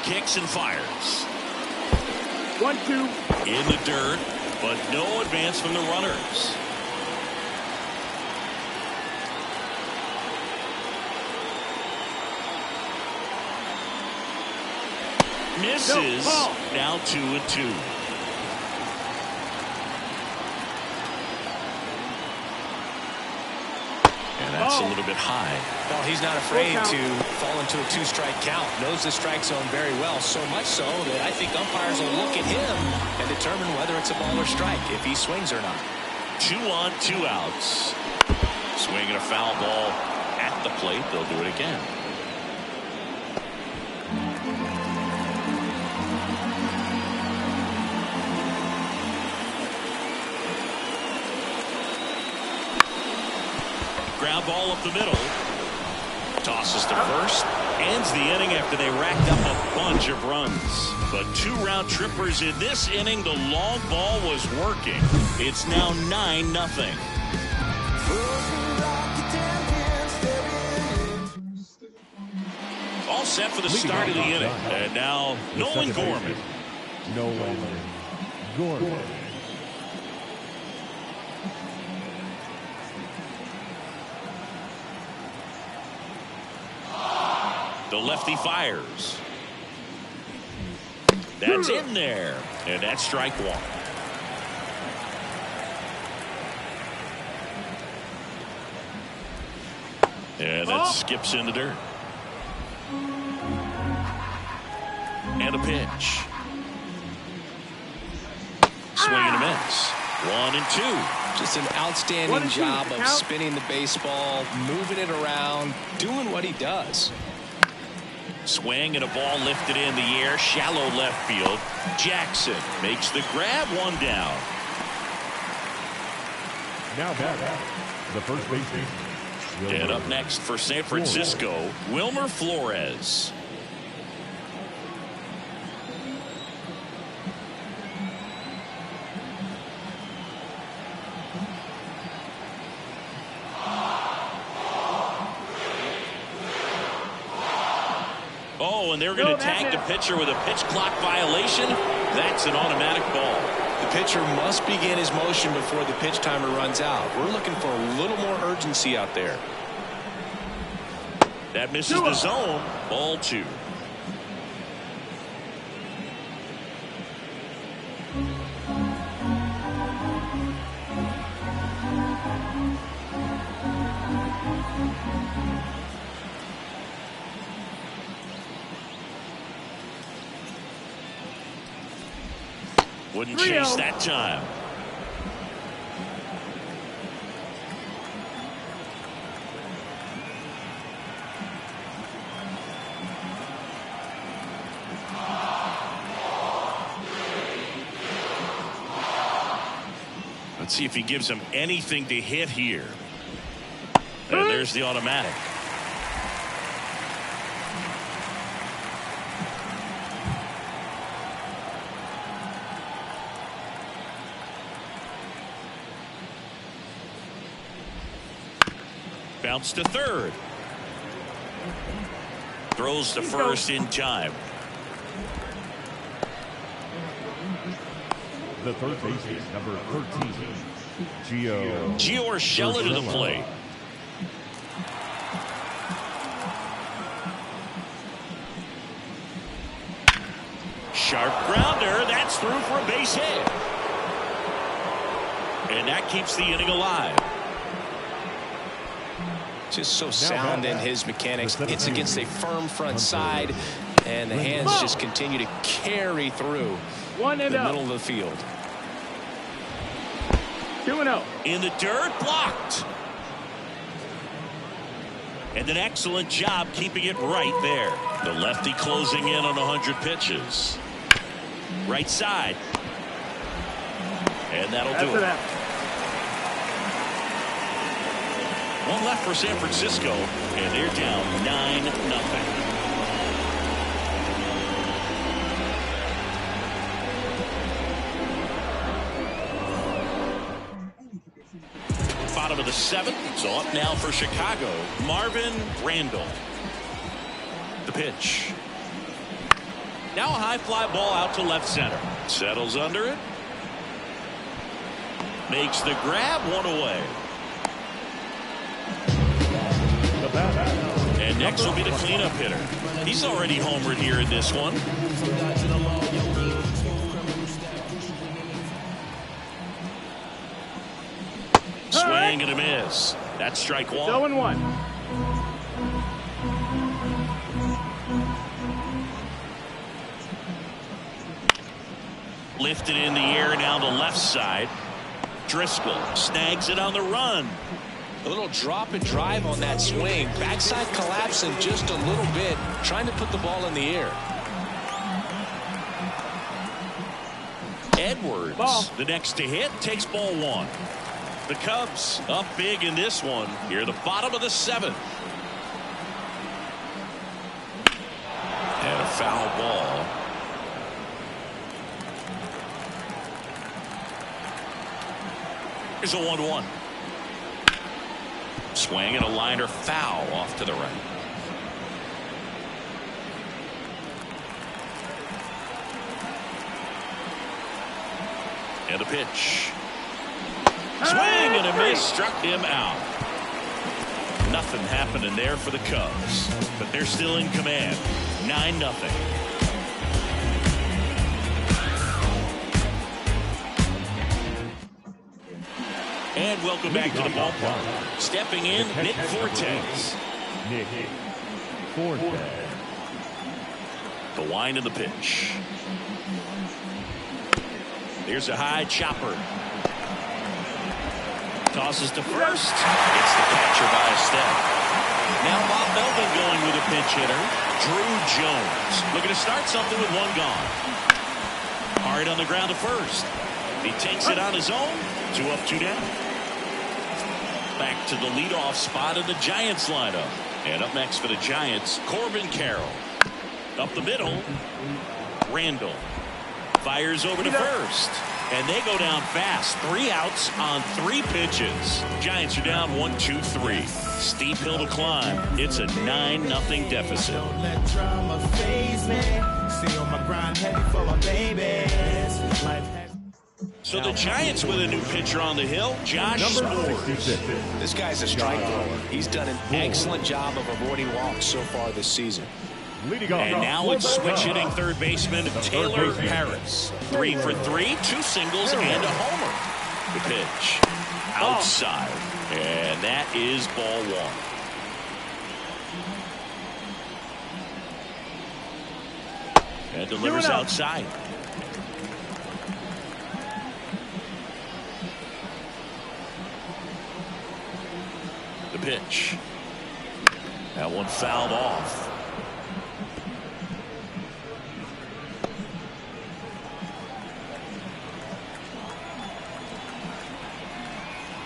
Kicks and fires. 1-2. In the dirt, but no advance from the runners. Misses. Now 2-2. And that's a little bit high. Well, he's not afraid to fall into a 2-strike count. Knows the strike zone very well. So much so that I think umpires will look at him and determine whether it's a ball or strike, if he swings or not. 2 on, 2 outs. Swinging a foul ball at the plate. They'll do it again. Ground ball up the middle. Tosses to first. Ends the inning after they racked up a bunch of runs. But 2 round trippers in this inning. The long ball was working. It's now 9-0. All set for the start of the inning. And now Nolan Gorman. Nolan Gorman. The lefty fires. That's in there. And that's strike 1. And that skips in the dirt. And a pitch. Swing and a miss. 1-2. Just an outstanding job of spinning the baseball, moving it around, doing what he does. Swing and a ball lifted in the air, shallow left field. Jackson makes the grab, 1 down. Now back, the first baseman. And up next for San Francisco, Wilmer Flores. And they're going to tag the pitcher with a pitch clock violation. That's an automatic ball. The pitcher must begin his motion before the pitch timer runs out. We're looking for a little more urgency out there. That misses the zone. Ball 2. Wouldn't chase that time. Let's see if he gives him anything to hit here. And there's the automatic. Bounce to third. Throws to first in time. The third baseman, number 13, Gio Urshela to the plate. Sharp grounder. That's through for a base hit. And that keeps the inning alive. Just so sound in his mechanics. Hits against a firm front side, and the hands just continue to carry through the middle of the field. 2-0. In the dirt, blocked. And an excellent job keeping it right there. The lefty closing in on 100 pitches. Right side. And that'll do it. One left for San Francisco, and they're down 9-0. Bottom of the 7th. So up now for Chicago, Marvin Randall. The pitch. Now a high fly ball out to left center. Settles under it. Makes the grab, one away. And next will be the cleanup hitter. He's already homered here in this one. Swing and a miss. That's strike one. 0-1. Lifted in the air down the left side. Driscoll snags it on the run. A little drop and drive on that swing. Backside collapsing just a little bit, trying to put the ball in the air. Edwards, the next to hit, takes ball 1. The Cubs up big in this one. Here, the bottom of the 7th. And a foul ball. Here's a 1-1. Swing and a liner foul off to the right. And a pitch. Swing and a miss, struck him out. Nothing happening there for the Cubs, but they're still in command. 9-0. And welcome back to the ballpark. Stepping in, Nick Fortes. Nick Fortes. The wind of the pitch. Here's a high chopper. Tosses to first. Gets the catcher by a step. Now Bob Melvin going with a pinch hitter. Drew Jones looking to start something with one gone. Hard on the ground to first. He takes it on his own. 2 up, 2 down. Back to the leadoff spot in the Giants lineup. And up next for the Giants, Corbin Carroll. Up the middle, Randall. Fires over to first. And they go down fast. 3 outs on 3 pitches. Giants are down 1-2-3. Steep hill to climb. It's a 9-0 deficit. Don't let drama faze me. Stay on my grind heavy for my babies. So the Giants with a new pitcher on the hill, Josh Sborz. This guy's a strike thrower. He's done an excellent job of avoiding walks so far this season. And now it's switch hitting third baseman Taylor Harris. 3 for 3, 2 singles and a homer. The pitch outside, and that is ball 1. And delivers outside. The pitch. That one fouled off.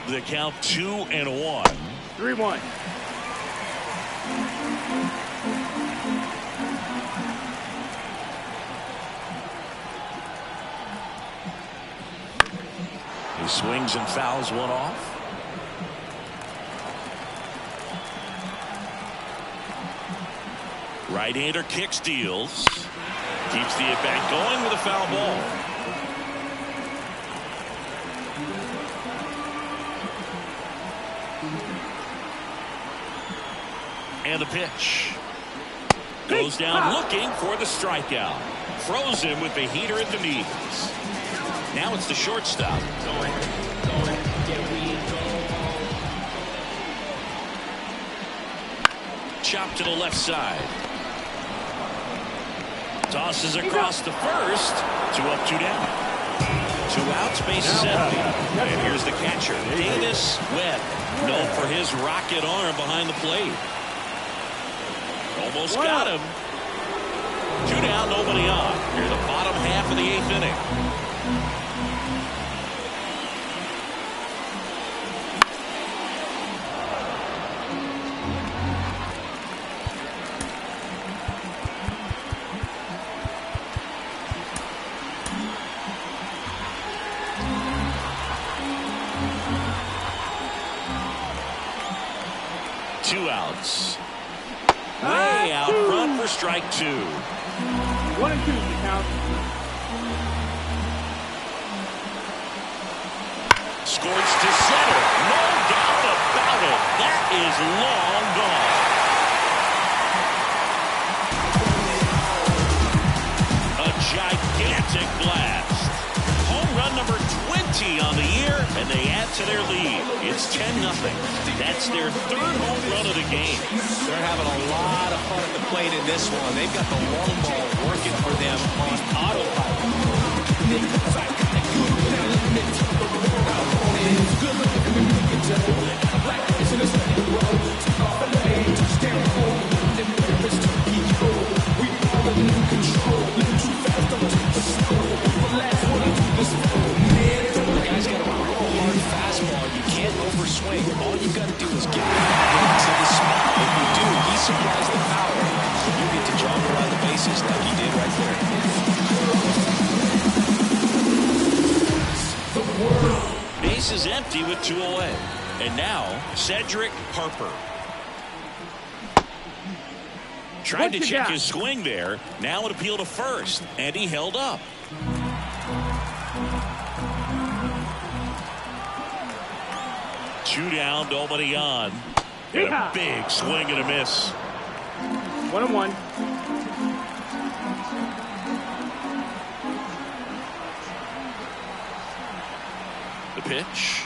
The count 2-1. 3-1. He swings and fouls one off. Right-hander kicks, deals. Keeps the at-bat going with a foul ball. And the pitch. Goes down looking for the strikeout. Throws him with the heater at the knees. Now it's the shortstop. Chop to the left side. Tosses across to first. 2 up, 2 down. 2 outs, bases empty. And here's the catcher, Davis Webb, known for his rocket arm behind the plate. Almost got him. 2 down, nobody on. Here, the bottom half of the 8th inning. 2 outs. Way out front for strike 2. 1 and 2 the count. Scorched to center. No doubt about it. That is long gone. A gigantic blast. Home run number 20 on the year, and they add to their lead. It's 10-0. That's their 3rd home run of the game. They're having a lot of fun at the plate in this one. They've got the long ball working for them on autopilot. Guy's got a real hard fastball. You can't overswing. All you got to do is get it to the spot. If you do, he supplies the power. You get to jog around the bases like he did right there. Base is empty with 2 away. And now, Cedric Harper. Tried to check his swing there. Now an appeal to first. And he held up. Two down, nobody on. And a big swing and a miss. 1-1. The pitch.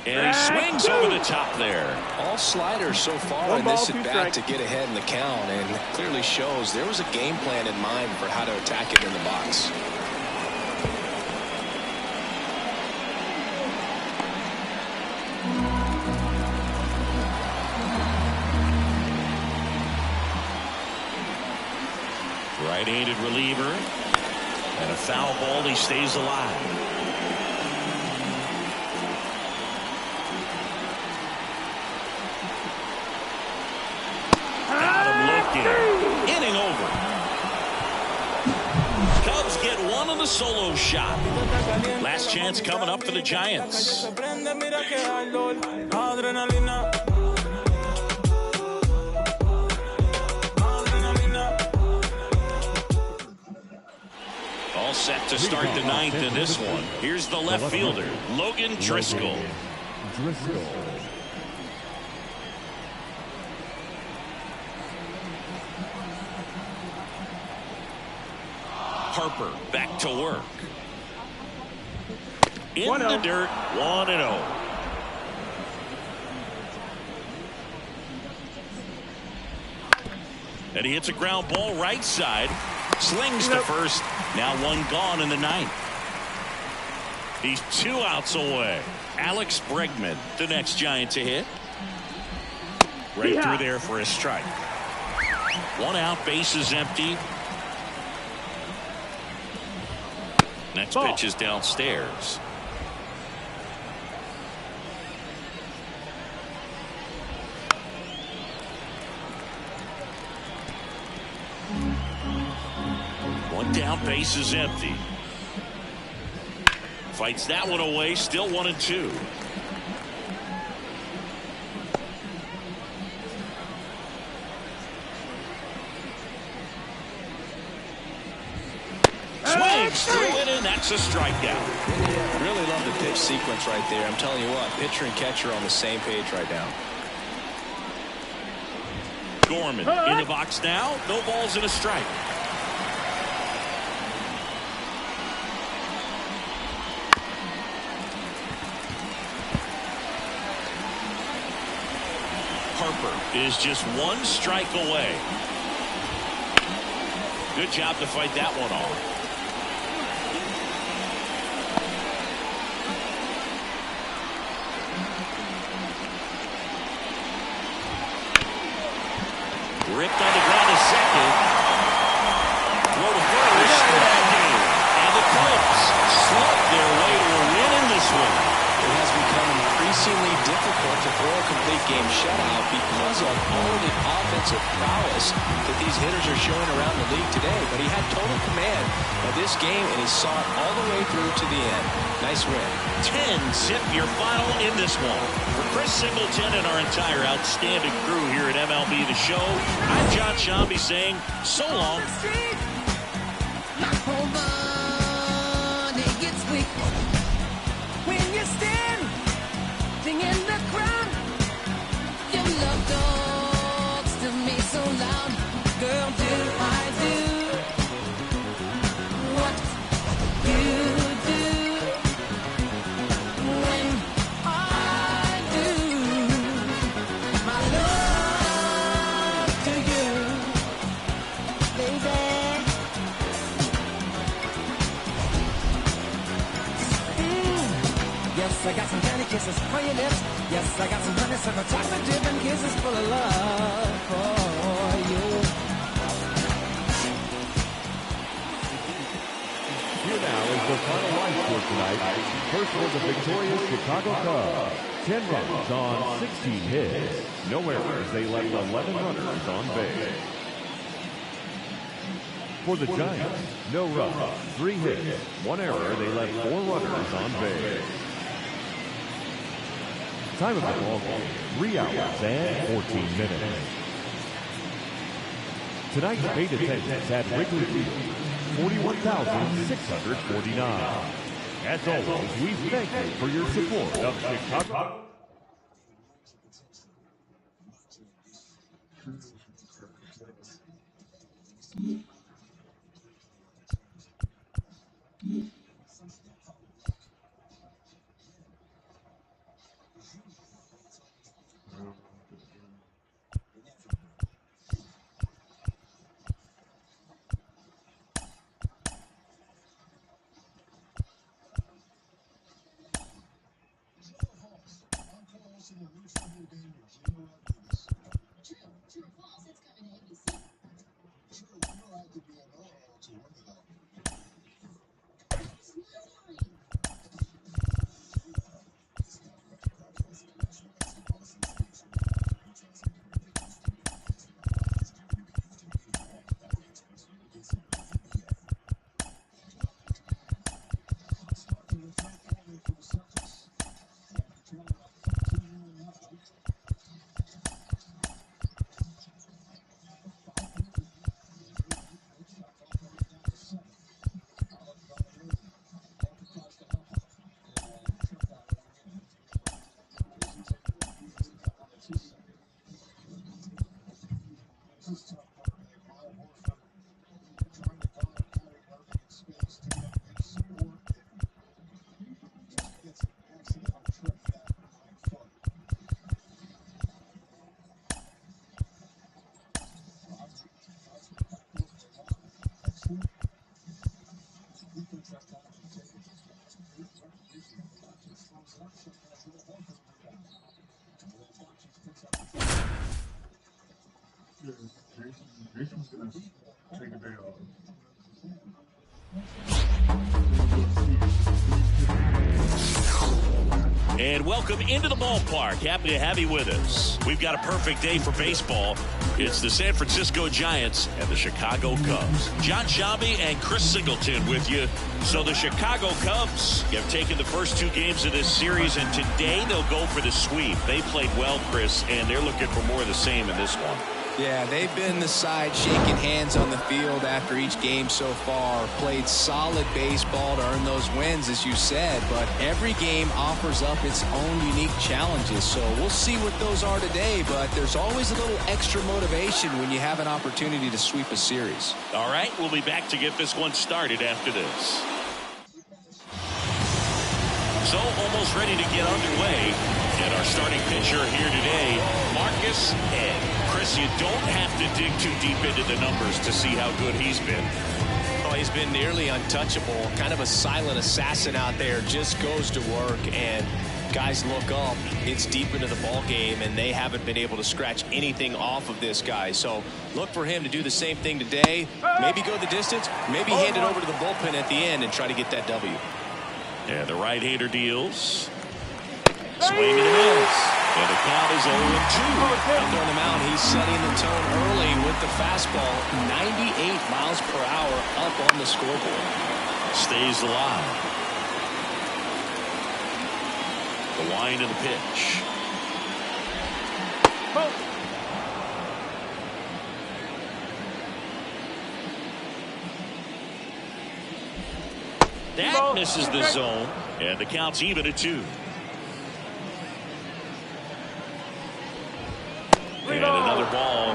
And he swings over the top there. All sliders so far in this at-bat to get ahead in the count, and it clearly shows there was a game plan in mind for how to attack it in the box. Right-handed reliever. And a foul ball, he stays alive. Inning over. Cubs get one on the solo shot. Last chance coming up for the Giants. All set to start the 9th in this one. Here's the left fielder, Logan Driscoll. Harper back to work. In the dirt, 1-0. And he hits a ground ball right side. Slings to first. Now 1 gone in the 9th. He's 2 outs away. Alex Bregman, the next Giant to hit. Right through there for a strike. 1 out, base is empty. Next pitch is downstairs. One down, base is empty. Fights that one away, still 1-2. Swings through it, and that's a strikeout. Really love the pitch sequence right there. I'm telling you what, pitcher and catcher on the same page right now. Gorman in the box now. No balls and a strike. Harper is just 1 strike away. Good job to fight that one off. Ripped on the ground to second. Throw to first. And the Cubs slug their way to a win in this one. It has become increasingly difficult to throw a complete game shutout because of all the offensive prowess that these hitters are showing around the league today. But he had total command of this game, and he saw it all the way through to the end. Nice win. 10-zip your final in this one. For Chris Singleton and our entire outstanding crew here at MLB The Show, I'm John Shambi saying so long. When you stand in the crowd, your love talks to me so loud. Girl, do I do what you do when I do my love to you, baby? Yes, I got some candy kisses for your lips. Yes, I got some honeysuckle chocolate dip and kisses full of love for you. Here now is the final line score tonight. First for the victorious Chicago Cubs. 10 runs on 16 hits. No errors. They left 11 runners on base. For the Giants, no runs, 3 hits, 1 error. They left 4 runners on base. Time of the ball game, 3 hours and 14 minutes. Tonight's paid attendance at Wrigley Field, 41,649. As always, we thank you for your support of Chicago. Jason's gonna take a day off. And welcome into the ballpark. Happy to have you with us. We've got a perfect day for baseball. It's the San Francisco Giants and the Chicago Cubs. John Shambi and Chris Singleton with you. So the Chicago Cubs have taken the first 2 games of this series, and today they'll go for the sweep. They played well, Chris, and they're looking for more of the same in this one. Yeah, they've been the side shaking hands on the field after each game so far. Played solid baseball to earn those wins, as you said, but every game offers up its own unique challenges. So we'll see what those are today, but there's always a little extra motivation when you have an opportunity to sweep a series. All right, we'll be back to get this one started after this. So almost ready to get underway. And our starting pitcher here today, Marcus Ed. Chris, you don't have to dig too deep into the numbers to see how good he's been. Oh, he's been nearly untouchable. Kind of a silent assassin out there. Just goes to work, and guys look up. It's deep into the ball game, and they haven't been able to scratch anything off of this guy. So look for him to do the same thing today. Maybe go the distance. Maybe hand it over to the bullpen at the end and try to get that W. Yeah, the right-hander deals. Swing and a miss. And the count is 0-2. Out there on the mound, he's setting the tone early with the fastball. 98 miles per hour up on the scoreboard. Stays alive. The wind of the pitch. That misses the zone, and the count's even at 2. And another ball.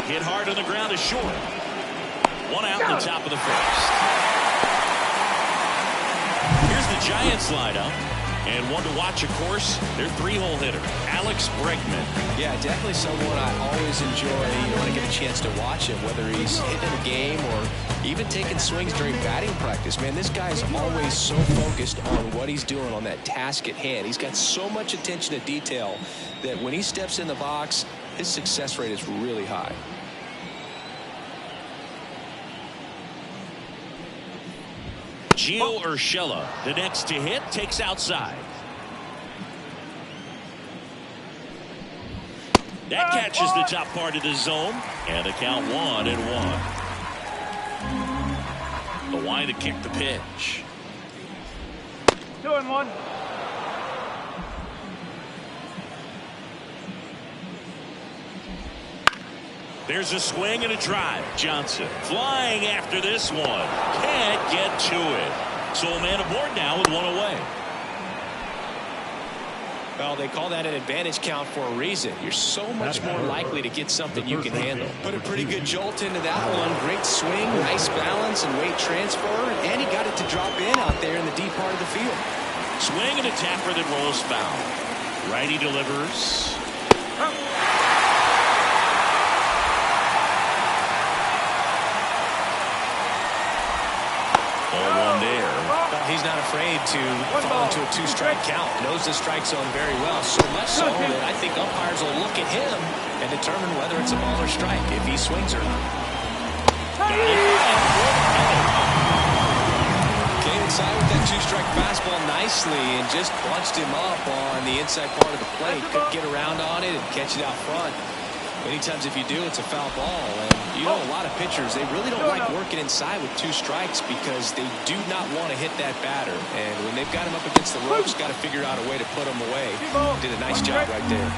Hit hard on the ground is short. 1 out in the top of the first. Here's the Giants lineup. And one to watch, of course, their 3-hole hitter, Alex Bregman. Yeah, definitely someone I always enjoy. When I get a chance to watch him, whether he's hitting a game or even taking swings during batting practice. Man, this guy is always so focused on what he's doing on that task at hand. He's got so much attention to detail that when he steps in the box, his success rate is really high. Gio Urshela, the next to hit, takes outside. That catches the top part of the zone, and the count 1-1. The wind to kick the pitch. 2-1. There's a swing and a drive. Johnson flying after this one. Can't get to it. So a man aboard now with 1 away. Well, they call that an advantage count for a reason. You're so much more likely to get something you can handle. Put a pretty good jolt into that one. Great swing, nice balance and weight transfer. And he got it to drop in out there in the deep part of the field. Swing and a tapper that rolls foul. Righty delivers. He's not afraid to fall into a 2-strike count. Knows the strike zone very well. So much so that I think umpires will look at him and determine whether it's a ball or strike, if he swings or not. Came inside with that 2-strike fastball nicely and just bunched him up on the inside part of the plate. Couldn't get around on it and catch it out front. Many times if you do, it's a foul ball. And you know, a lot of pitchers, they really don't like working inside with 2 strikes because they do not want to hit that batter. And when they've got him up against the ropes, got to figure out a way to put him away. Did a nice job right there.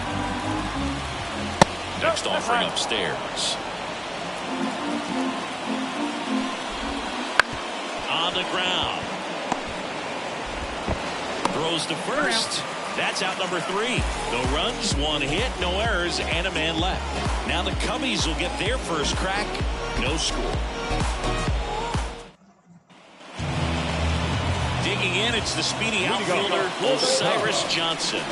Next offering upstairs. On the ground. Throws to first. That's out number 3. No runs, 1 hit, no errors, and a man left. Now the Cubbies will get their first crack. No score. Digging in, it's the speedy outfielder, Osiris Johnson.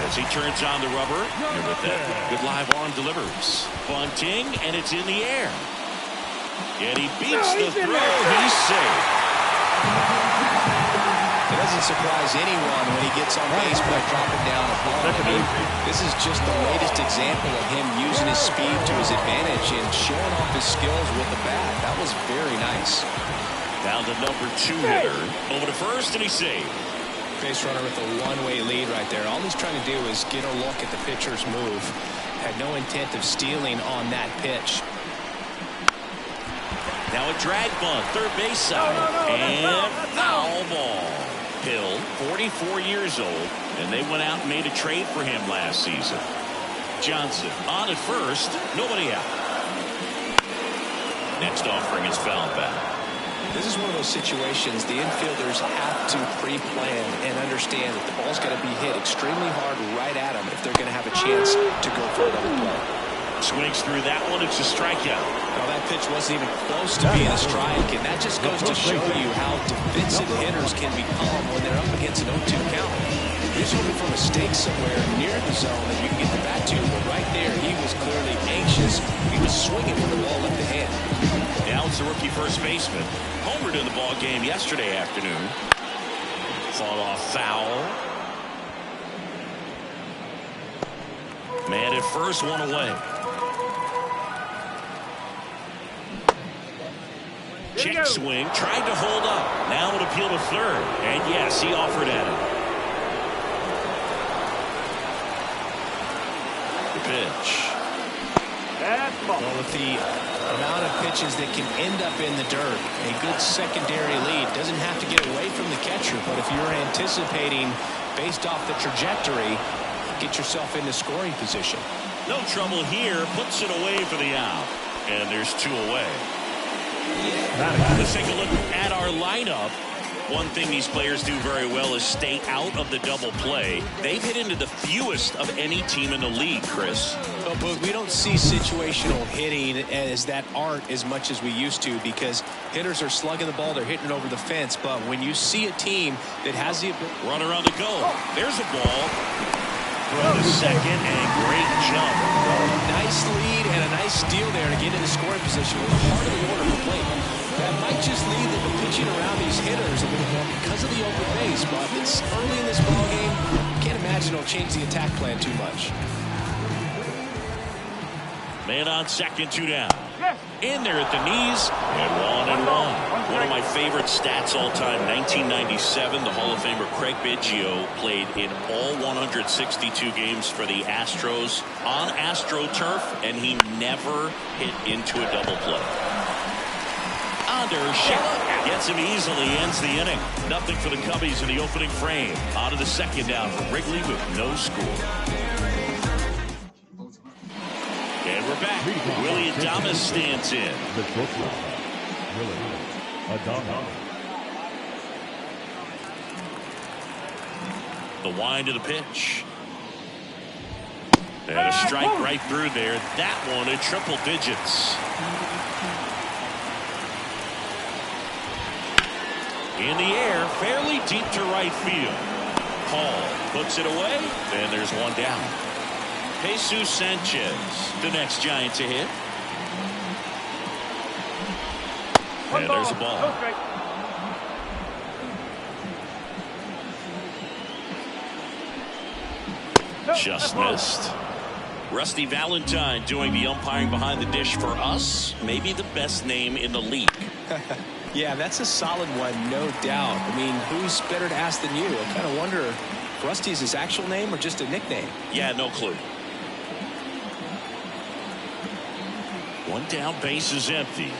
As he turns on the rubber, and with that good live arm delivers. Bunting, and it's in the air. And he beats the throw. He's safe. It doesn't surprise anyone when he gets on base by dropping down a ball. I mean, this is just the latest example of him using his speed to his advantage and showing off his skills with the bat. That was very nice. Down to number 2 hitter. Over to first, and he's saved. Base runner with a 1-way lead right there. All he's trying to do is get a look at the pitcher's move. Had no intent of stealing on that pitch. Now a drag bunt, third base side, and foul ball. Hill, 44 years old, and they went out and made a trade for him last season. Johnson on at first, nobody out. Next offering is foul back. This is one of those situations the infielders have to pre-plan and understand that the ball's got to be hit extremely hard right at them if they're going to have a chance to go for it on the play. Swings through that one. It's a strikeout. Well, that pitch wasn't even close to being a strike, and that just goes to show you how defensive hitters can become when they're up against an 0-2 count. He's hoping for a mistake somewhere near the zone that you can get the bat to, but right there he was clearly anxious. He was swinging when the ball left the hand. Now it's the rookie first baseman. Homered in the ball game yesterday afternoon. Fought off foul. Man at first, 1 away. Check swing, tried to hold up. Now an appeal to third. And yes, he offered at it. The pitch. Well, with the amount of pitches that can end up in the dirt, a good secondary lead doesn't have to get away from the catcher, but if you're anticipating based off the trajectory, get yourself into scoring position. No trouble here, puts it away for the out, and there's 2 away. Let's take a look at our lineup. One thing these players do very well is stay out of the double play. They've hit into the fewest of any team in the league, Chris. But we don't see situational hitting as that art as much as we used to, because hitters are slugging the ball, they're hitting it over the fence. But when you see a team that has the runner on the go, there's a ball. Throw to second, and great jump. Nice lead and a nice steal there to get into scoring position with the heart of the order for plate. That might just lead them to pitching around these hitters a little more because of the open base, but it's early in this ball game. Can't imagine it'll change the attack plan too much. Man on second, 2 down. In there at the knees, and 1-1. One of my favorite stats all time, 1997, the Hall of Famer Craig Biggio played in all 162 games for the Astros on AstroTurf, and he never hit into a double play. Under gets him easily, ends the inning. Nothing for the Cubbies in the opening frame. On to the second down for Wrigley with no score. And we're back. Willie Adames stands in. The wind of the pitch. And a strike right through there. That one in triple digits. In the air, fairly deep to right field. Hall puts it away, and there's 1 down. Jesus Sanchez, the next Giant to hit. And there's a ball. Just missed. Rusty Valentine doing the umpiring behind the dish for us. Maybe the best name in the league. Yeah, that's a solid one, no doubt. I mean, who's better to ask than you? I kind of wonder if Rusty's his actual name or just a nickname. Yeah, no clue. 1 down, base is empty.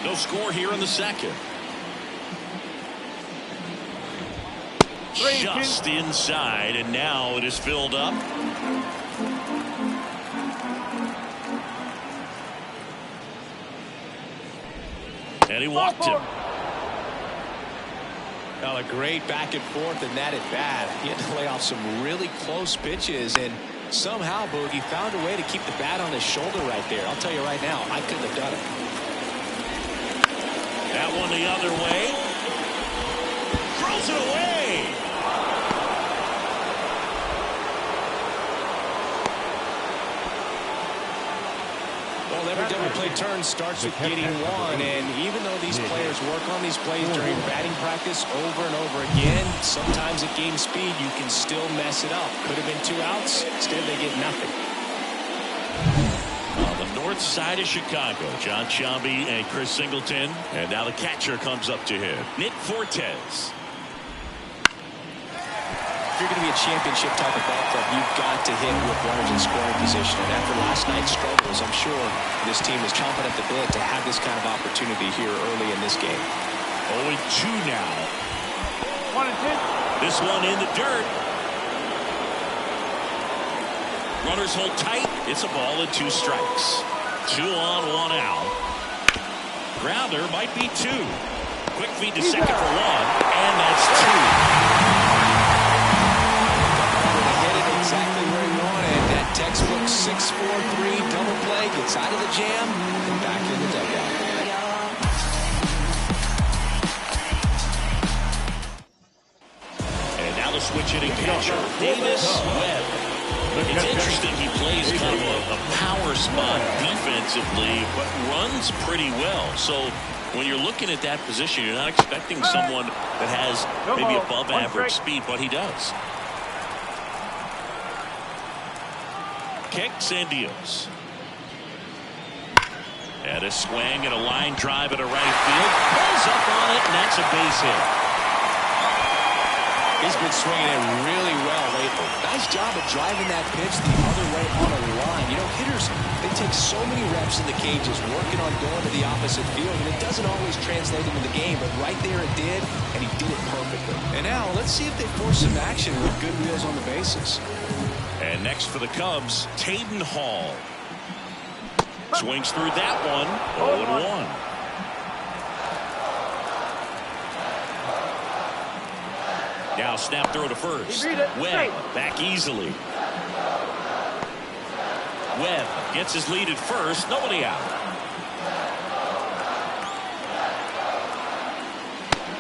No score here in the second. Just inside, and now it is filled up. And he walked him. Well, a great back and forth in that at bat. He had to lay off some really close pitches, and somehow Boogie found a way to keep the bat on his shoulder right there. I'll tell you right now, I couldn't have done it. That one the other way. Throws it away. Well, every double play turn starts with getting one, and even though these players work on these plays during batting practice over and over again, sometimes at game speed you can still mess it up. Could have been 2 outs, instead they get nothing. On the north side of Chicago, John Sciambi and Chris Singleton, and now the catcher comes up to him, Nick Fortes. If you're going to be a championship type of ball club, you've got to hit with runners in scoring position. And after last night's struggles, I'm sure this team is chomping at the bit to have this kind of opportunity here early in this game. 0-2 now. 1-2. This one in the dirt. Runners hold tight. It's a ball and 2 strikes. 2 on, 1 out. Grounder might be 2. Quick feed to second for 1, and that's 2. Exactly where he wanted. That textbook 6-4-3 double play, gets out of the jam and back in the dugout. And now the switch hitting catcher, Davis Webb. It's interesting he plays kind of a power spot defensively, but runs pretty well. So when you're looking at that position, you're not expecting someone that has maybe above average speed, but he does. Kicks and deals. And a swing and a line drive at a right field. Pulls up on it, and that's a base hit. He's been swinging it really well lately. Nice job of driving that pitch the other way on a line. You know, hitters, they take so many reps in the cages working on going to the opposite field, and it doesn't always translate into the game, but right there it did, and he did it perfectly. And now, let's see if they force some action with good wheels on the bases. And next for the Cubs, Taden Hall. Swings through that one. 0-1. Now snap throw to first. Webb back easily. Webb gets his lead at first. Nobody out.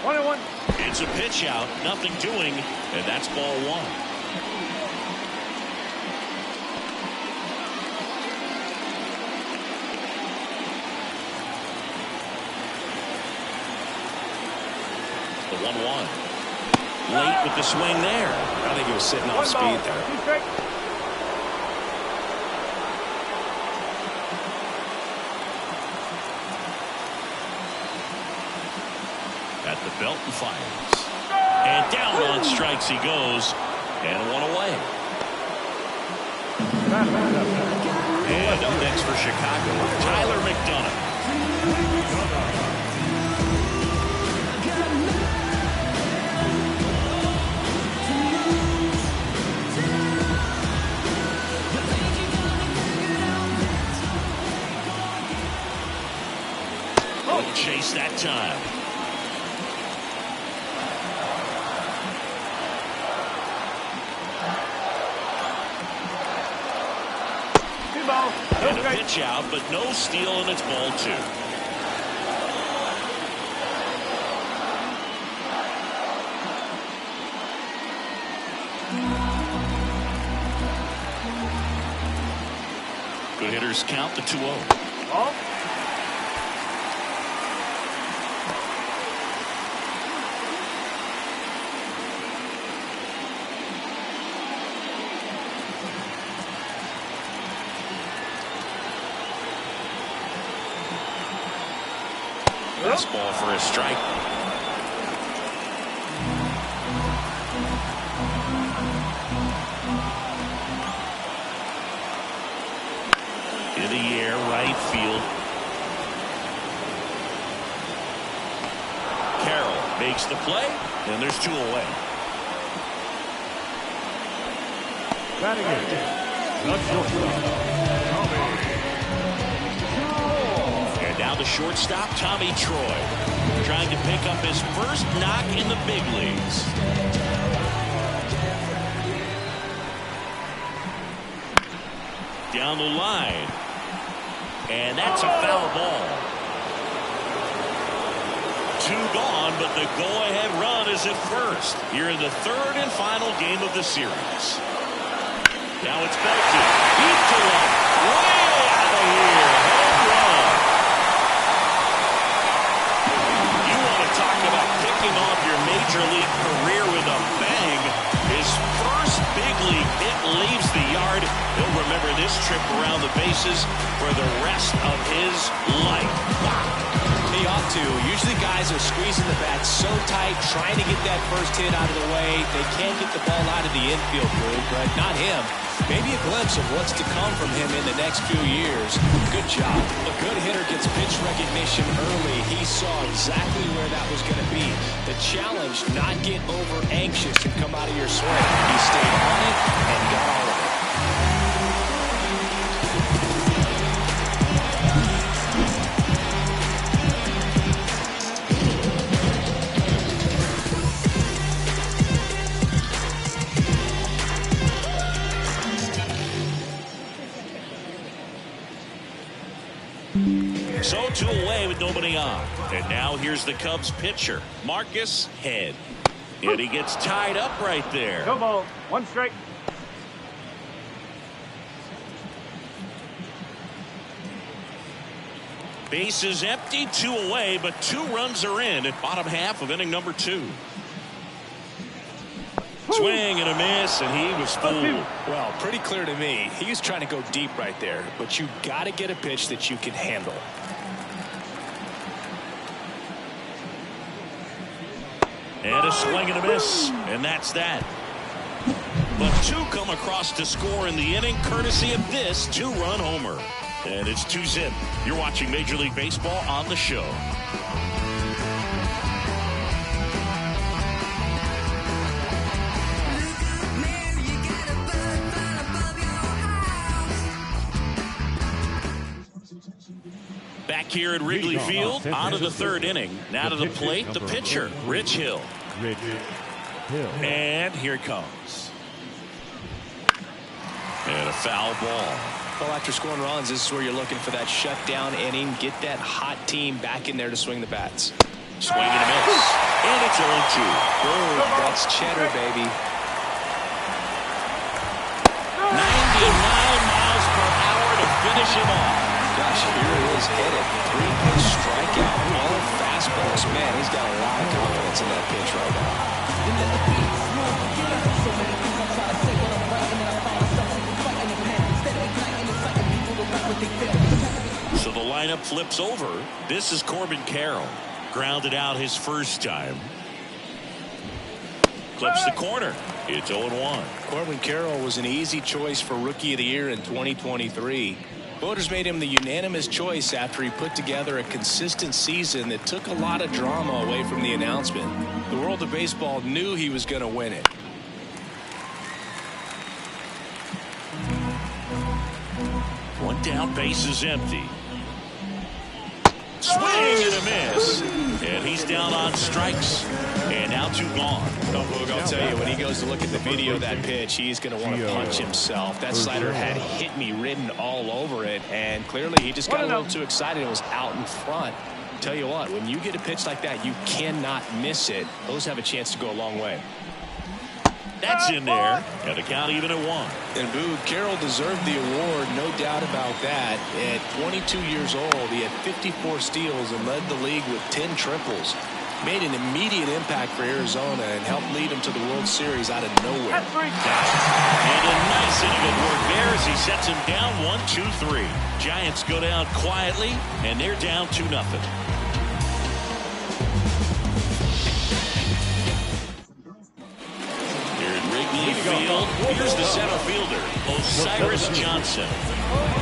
1-1. It's a pitch out. Nothing doing. And that's ball one. The 1-1. Late with the swing there. I think he was sitting off speed there. At the belt and fires. And down on strikes he goes. And one away. And up next for Chicago, Tyler McDonough. Chase that time. And a pitch out, but no steal, and it's ball two. Good hitters count the 2-0. Oh. Ball for a strike. In the air, right field. Carroll makes the play, and there's 2 away. Batting it, the shortstop, And now the shortstop, Tommy Troy, trying to pick up his first knock in the big leagues. Down the line. And that's a foul ball. 2 gone, but the go-ahead run is at first here in the 3rd and final game of the series. Now it's belted. Deep to left. Way out of here. Home run. You want to talk about kicking off your major league career with a bang. His first big league hit leaves the yard. He'll remember this trip around the bases for the rest of his life. Wow. He ought to. Usually guys are squeezing the bat so tight, trying to get that first hit out of the way. They can't get the ball out of the infield group, but not him. Maybe a glimpse of what's to come from him in the next few years. Good job. A good hitter gets pitch recognition early. He saw exactly where that was going to be. The challenge, not get over anxious and come out of your swing. He stayed on it and got all of it. So 2 away with nobody on. And now here's the Cubs pitcher, Marcus Head. And he gets tied up right there. No ball. 1 strike. Bases empty, 2 away, but 2 runs are in at bottom half of inning number 2. Swing and a miss, and he was fooled. Well, pretty clear to me. He was trying to go deep right there, but you got to get a pitch that you can handle. And a swing and a miss. And that's that. But two come across to score in the inning, courtesy of this two-run homer. And it's 2-zip. You're watching Major League Baseball on the show. Back here at Wrigley Field, on to the third inning. Now to the plate, the pitcher, Rich Hill. And here it comes. And a foul ball. Well, after scoring runs, this is where you're looking for that shutdown inning. Get that hot team back in there to swing the bats. Swing and a miss. And it's 0-2. Boom, that's cheddar, baby. 99 miles per hour to finish him off. Gosh, here it is headed. 3-pitch strikeout, all fastballs. Man, he's got a lot of confidence in that pitch right now. So the lineup flips over. This is Corbin Carroll. Grounded out his first time. Clips the corner. It's 0-1. Corbin Carroll was an easy choice for Rookie of the Year in 2023. Voters made him the unanimous choice after he put together a consistent season that took a lot of drama away from the announcement. The world of baseball knew he was going to win it. One down, base is empty. Swing and a miss. And he's down on strikes. And now 2 gone. I'll tell you, when he goes to look at the video of that pitch, he's going to want to punch himself. That slider had hit me written all over it, and clearly he just got a little too excited and was out in front. Tell you what, when you get a pitch like that, you cannot miss it. Those have a chance to go a long way. That's in there. And the count even at 1. And Boog, Carroll deserved the award, no doubt about that. At 22 years old, he had 54 steals and led the league with 10 triples. Made an immediate impact for Arizona and helped lead them to the World Series out of nowhere. And a nice inning of work there as he sets him down 1-2-3. Giants go down quietly, and they're down 2-0. Field. Here's the center fielder, Osiris Johnson.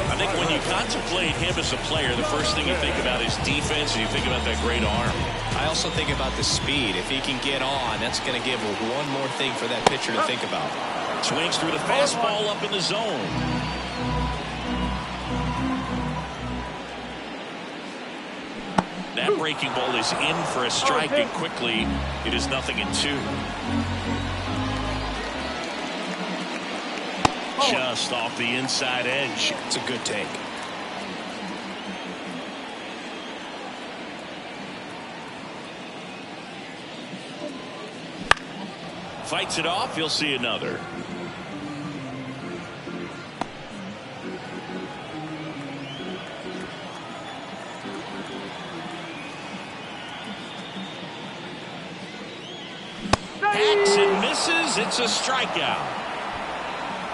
I think when you contemplate him as a player, the first thing you think about is defense, and you think about that great arm. I also think about the speed. If he can get on, that's going to give one more thing for that pitcher to think about. Swings through the fastball up in the zone. That breaking ball is in for a strike, and quickly it is 0-2. Just off the inside edge. It's a good take. Fights it off. You'll see another. Hacks and misses. It's a strikeout.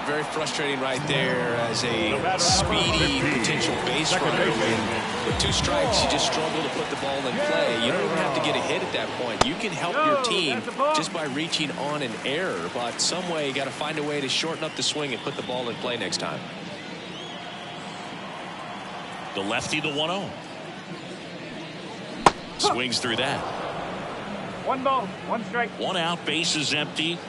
Very frustrating right there as a speedy potential base runner. With 2 strikes, you just struggle to put the ball in play. You don't even have to get a hit at that point. You can help your team just by reaching on an error, but some way you got to find a way to shorten up the swing and put the ball in play next time. The lefty, the 1-0. Swings through that. 1 ball, 1 strike. 1 out, base is empty.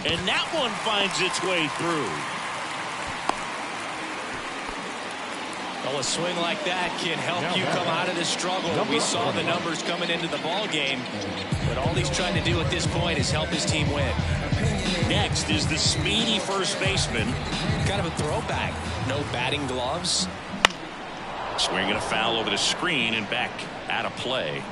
And that one finds its way through. Well, a swing like that can help you come out of this struggle. We saw the numbers coming into the ball game, but all he's trying to do at this point is help his team win. Next is the speedy first baseman. Kind of a throwback. No batting gloves. Swinging a foul over the screen and back out of play.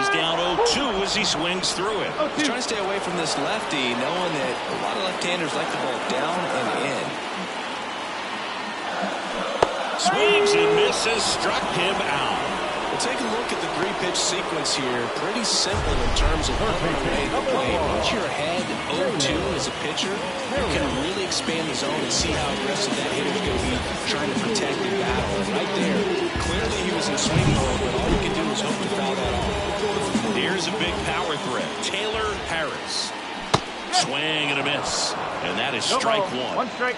Down 0-2 as he swings through it. He's trying to stay away from this lefty, knowing that a lot of left-handers like the ball down and in. Swings and misses, struck him out. We'll take a look at the 3-pitch sequence here. Pretty simple in terms of putting away the plate. Once you're ahead 0-2 as a pitcher, you can really expand the zone and see how aggressive that hitter's going to be trying to protect and battle. Right there, clearly he was in swing mode, but all you can do is hope to foul that off. Here's a big power threat. Taylor Harris. Swing and a miss. And that is strike one. One strike.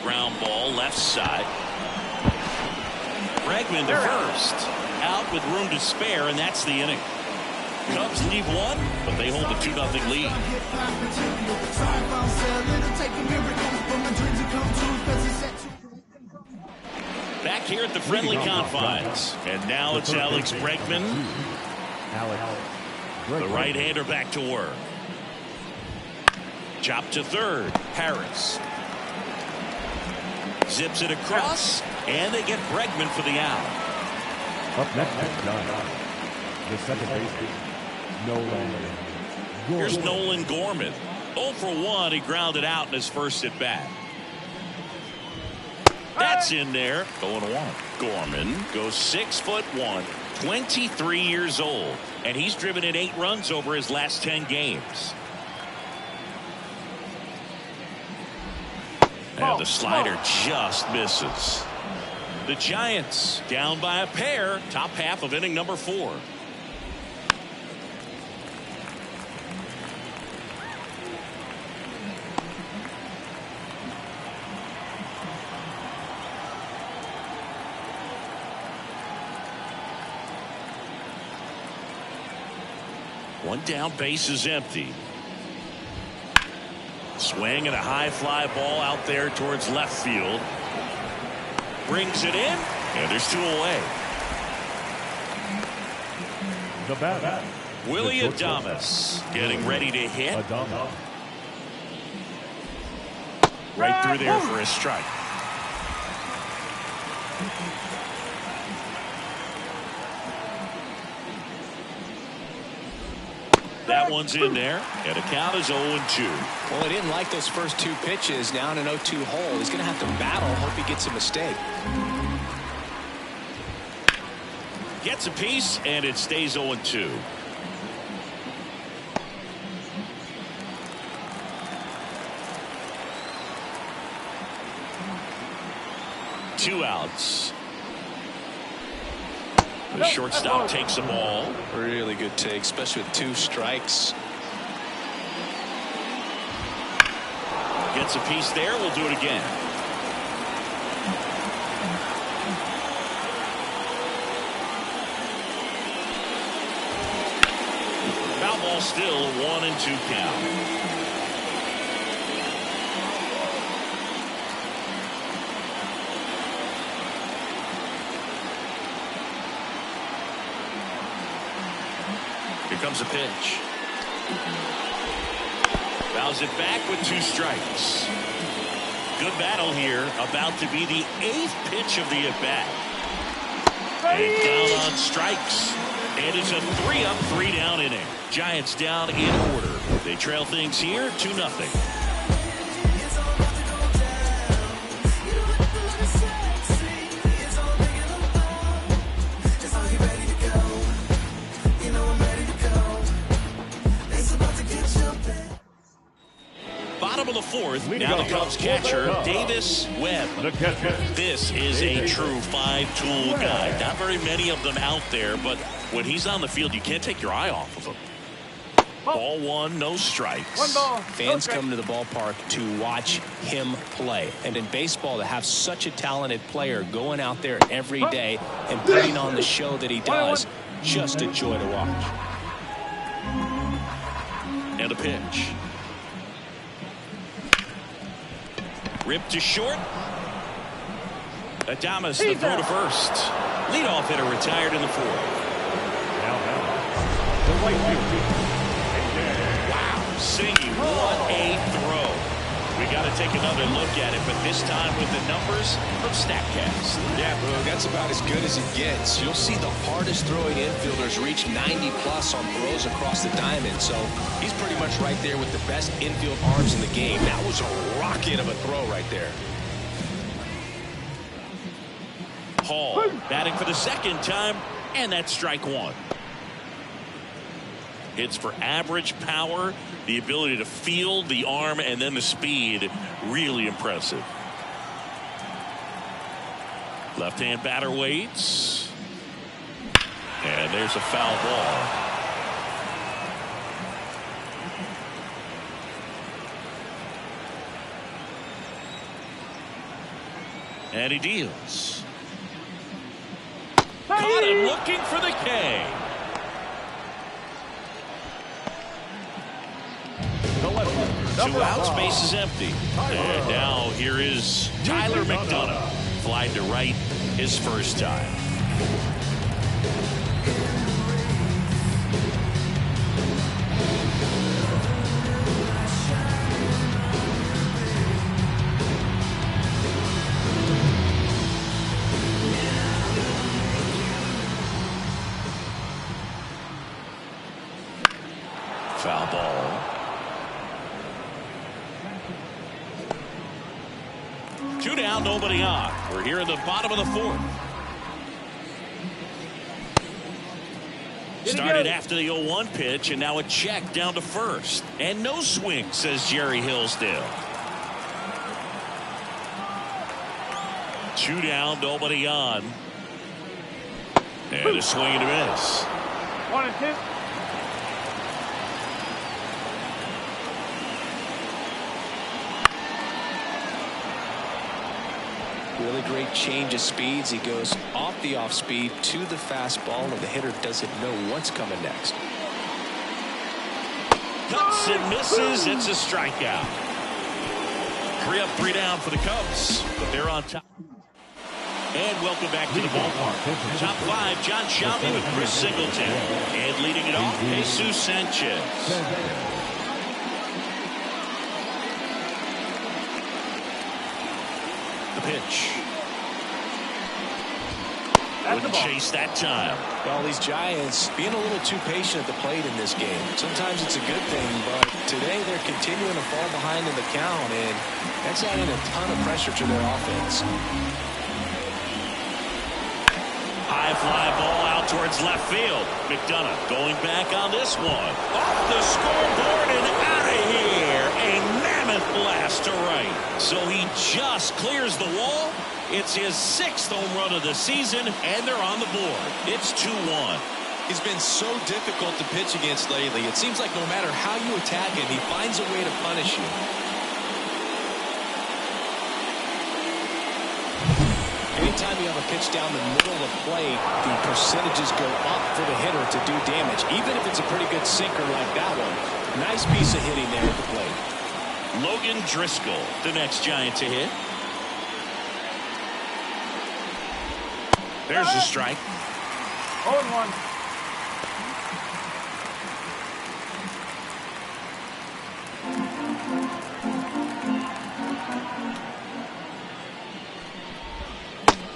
Ground ball left side. Bregman to first. Out with room to spare, and that's the inning. Cubs lead one, but they hold a 2-0 lead. Back here at the friendly confines. And now it's Alex Bregman. The right-hander back to work. Chop to third. Harris. Zips it across, and they get Bregman for the out. Up next is John. The second baseman, Nolan. Here's Nolan Gorman. 0 for 1. He grounded out in his first at bat. That's in there. 0-1. Gorman goes 6'1", 23 years old, and he's driven in 8 runs over his last 10 games. And the slider just misses. The Giants down by a pair. Top half of inning number 4. One down, base is empty. Swing and a high fly ball out there towards left field. Brings it in, and there's 2 away. The batter, Willie Adames getting ready to hit. Right through there for a strike. That one's in there, and the count is 0-2. Well, he didn't like those first 2 pitches. Now in an 0-2 hole, he's going to have to battle. Hope he gets a mistake. Gets a piece, and it stays 0-2. Two outs. The shortstop takes the ball. Really good take, especially with 2 strikes. Gets a piece there. We'll do it again. Foul ball still, 1-2 count. Here comes a pitch. Fouls it back with 2 strikes. Good battle here. About to be the 8th pitch of the at-bat. And down on strikes. And it's a 3-up, 3-down inning. Giants down in order. They trail things here 2-0. Bottom of the 4th, now the Cubs catcher, Davis Webb. This is a true 5-tool guy. Not very many of them out there, but when he's on the field, you can't take your eye off of him. Ball 1, no strikes. Fans come to the ballpark to watch him play. And in baseball, to have such a talented player going out there every day and putting on the show that he does, just a joy to watch. And a pitch. Ripped to short. Adames the throw to first. Leadoff hitter retired in the 4th. Wow, singing, what a throw. We got to take another look at it, but this time with the numbers from StatCast. Yeah, Boog. That's about as good as it gets. You'll see the hardest throwing infielders reach 90+ on throws across the diamond. So he's pretty much right there with the best infield arms in the game. That was a rocket of a throw right there. Hall batting for the second time, and that's strike one. Hits for average power, the ability to field the arm, and then the speed. Really impressive. Left-hand batter waits. And there's a foul ball. And he deals. Caught him looking for the K. Two outs, base is empty. And now here is Tyler McDonough. Flied to right his first time. Foul ball. Two down, nobody on. We're here in the bottom of the fourth. Started after the 0-1 pitch, and now a check down to first. And no swing, says Jerry Hillsdale. Two down, nobody on. And a swing and a miss. 1-2. Really great change of speeds. He goes off the off speed to the fastball, and the hitter doesn't know what's coming next. Cuts and misses. It's a strikeout. 3 up, 3 down for the Cubs, but they're on top. And welcome back to the ballpark. Top 5, John Shelby with Chris Singleton. And leading it off, Jesus Sanchez. The pitch. Wouldn't chase that time. Well, these Giants being a little too patient at the plate in this game. Sometimes it's a good thing, but today they're continuing to fall behind in the count, and that's adding a ton of pressure to their offense. High fly ball out towards left field. McDonough going back on this one. Off the scoreboard and out of here. A mammoth blast to right. So he just clears the wall. It's his 6th home run of the season, and they're on the board. It's 2-1. He's been so difficult to pitch against lately. It seems like no matter how you attack him, he finds a way to punish you. Anytime you have a pitch down the middle of the plate, the percentages go up for the hitter to do damage, even if it's a pretty good sinker like that one. Nice piece of hitting there at the plate. Logan Driscoll, the next Giant to hit. There's a strike. 0-1.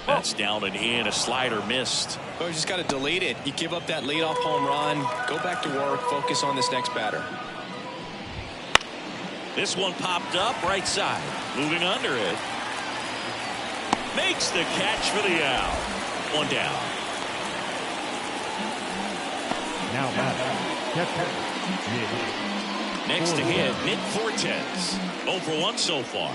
That's down and in. A slider missed. Oh, you just got to delete it. You give up that leadoff home run. Go back to work. Focus on this next batter. This one popped up right side. Moving under it. Makes the catch for the out. 1 down. Now batter. Next to hit, Nick Fortes. 0 for 1 so far.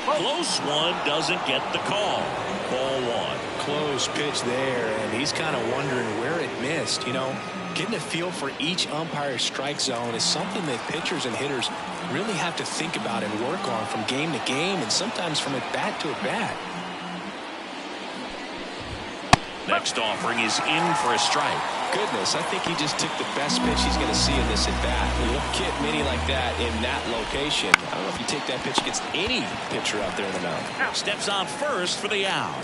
Close one, doesn't get the call. Ball 1. Close pitch there, and he's kind of wondering where it missed. You know, getting a feel for each umpire's strike zone is something that pitchers and hitters really have to think about and work on from game to game, and sometimes from at bat to at bat. Next offering is in for a strike. Goodness, I think he just took the best pitch he's going to see in this at bat. You don't get many like that in that location. I don't know if you take that pitch against any pitcher out there in the mound. Steps on first for the out.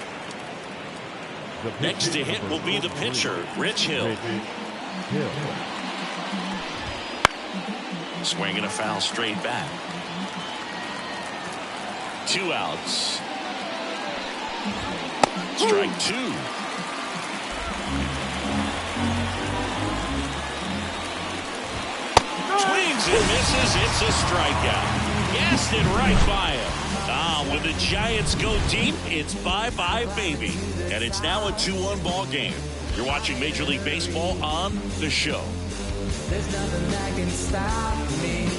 Next to hit will be the pitcher, Rich Hill. Swinging a foul straight back. 2 outs. Strike 2. Swings and misses. It's a strikeout. Gassed it right by him. When the Giants go deep, it's bye-bye, baby. And it's now a 2-1 ball game. You're watching Major League Baseball on The Show. There's nothing that can stop me.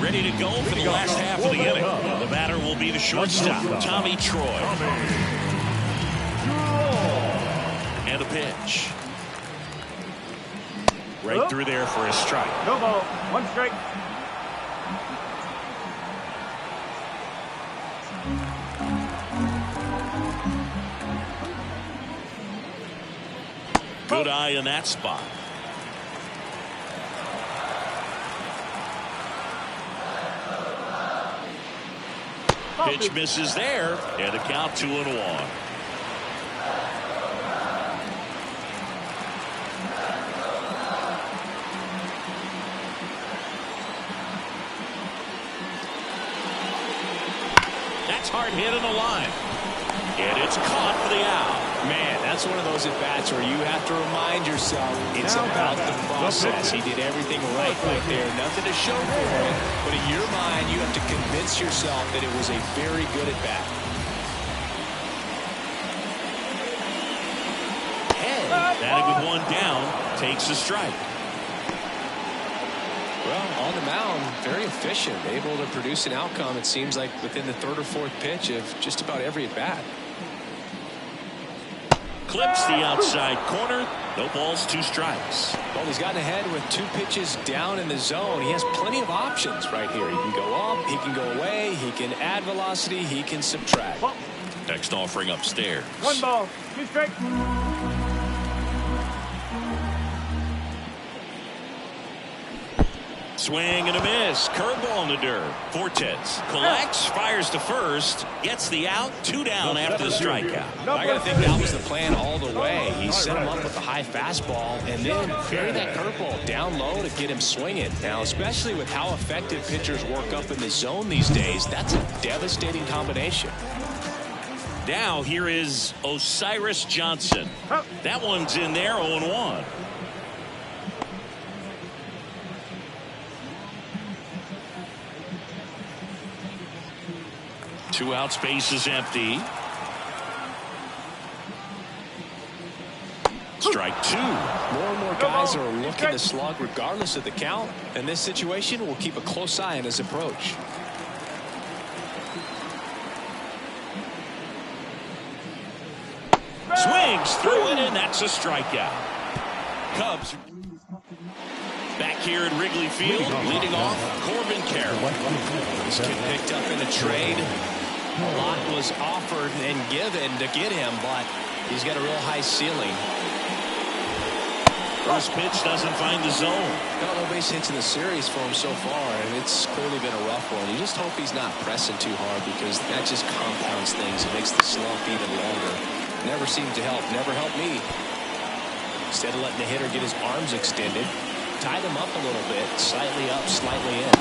Ready to go for the last half of the inning. The batter will be the shortstop, Tommy Troy. And a pitch. Right through there for a strike. No ball. 1 strike. Good eye in that spot. Pitch misses there, and a count 2-1. That's hard hit on the line. And it's caught for the out. Man, that's one of those at-bats where you have to remind yourself it's about the process. He did everything right there. Nothing to show for it, but in your mind, you have to convince yourself that it was a very good at-bat. Head, batting with 1 down, takes a strike. Well, on the mound, very efficient, able to produce an outcome, it seems like, within the 3rd or 4th pitch of just about every at-bat. Clips the outside corner. No balls, 2 strikes. Well, he's gotten ahead with 2 pitches down in the zone. He has plenty of options right here. He can go up, he can go away, he can add velocity, he can subtract. Next offering upstairs. 1 ball, 2 strikes. Swing and a miss. Curveball in the dirt. Fortes collects, fires to first, gets the out. 2 down after the strikeout. I got to think that was the plan all the way. He set him up with a high fastball and then bury that curveball down low to get him swinging. Now, especially with how effective pitchers work up in the zone these days, that's a devastating combination. Now here is Osiris Johnson. That one's in there, 0-1. Two outs, base is empty. Strike 2. More and more guys are looking to slug regardless of the count. In this situation, we'll keep a close eye on his approach. Swings through it, and that's a strikeout. Cubs back here at Wrigley Field, leading off Corbin Carroll. This kid picked up in a trade. A lot was offered and given to get him, but he's got a real high ceiling. First pitch doesn't find the zone. No base hits in the series for him so far, and it's clearly been a rough one. You just hope he's not pressing too hard because that just compounds things. It makes the slump even longer. Never seemed to help. Never helped me. Instead of letting the hitter get his arms extended, tied him up a little bit, slightly up, slightly in.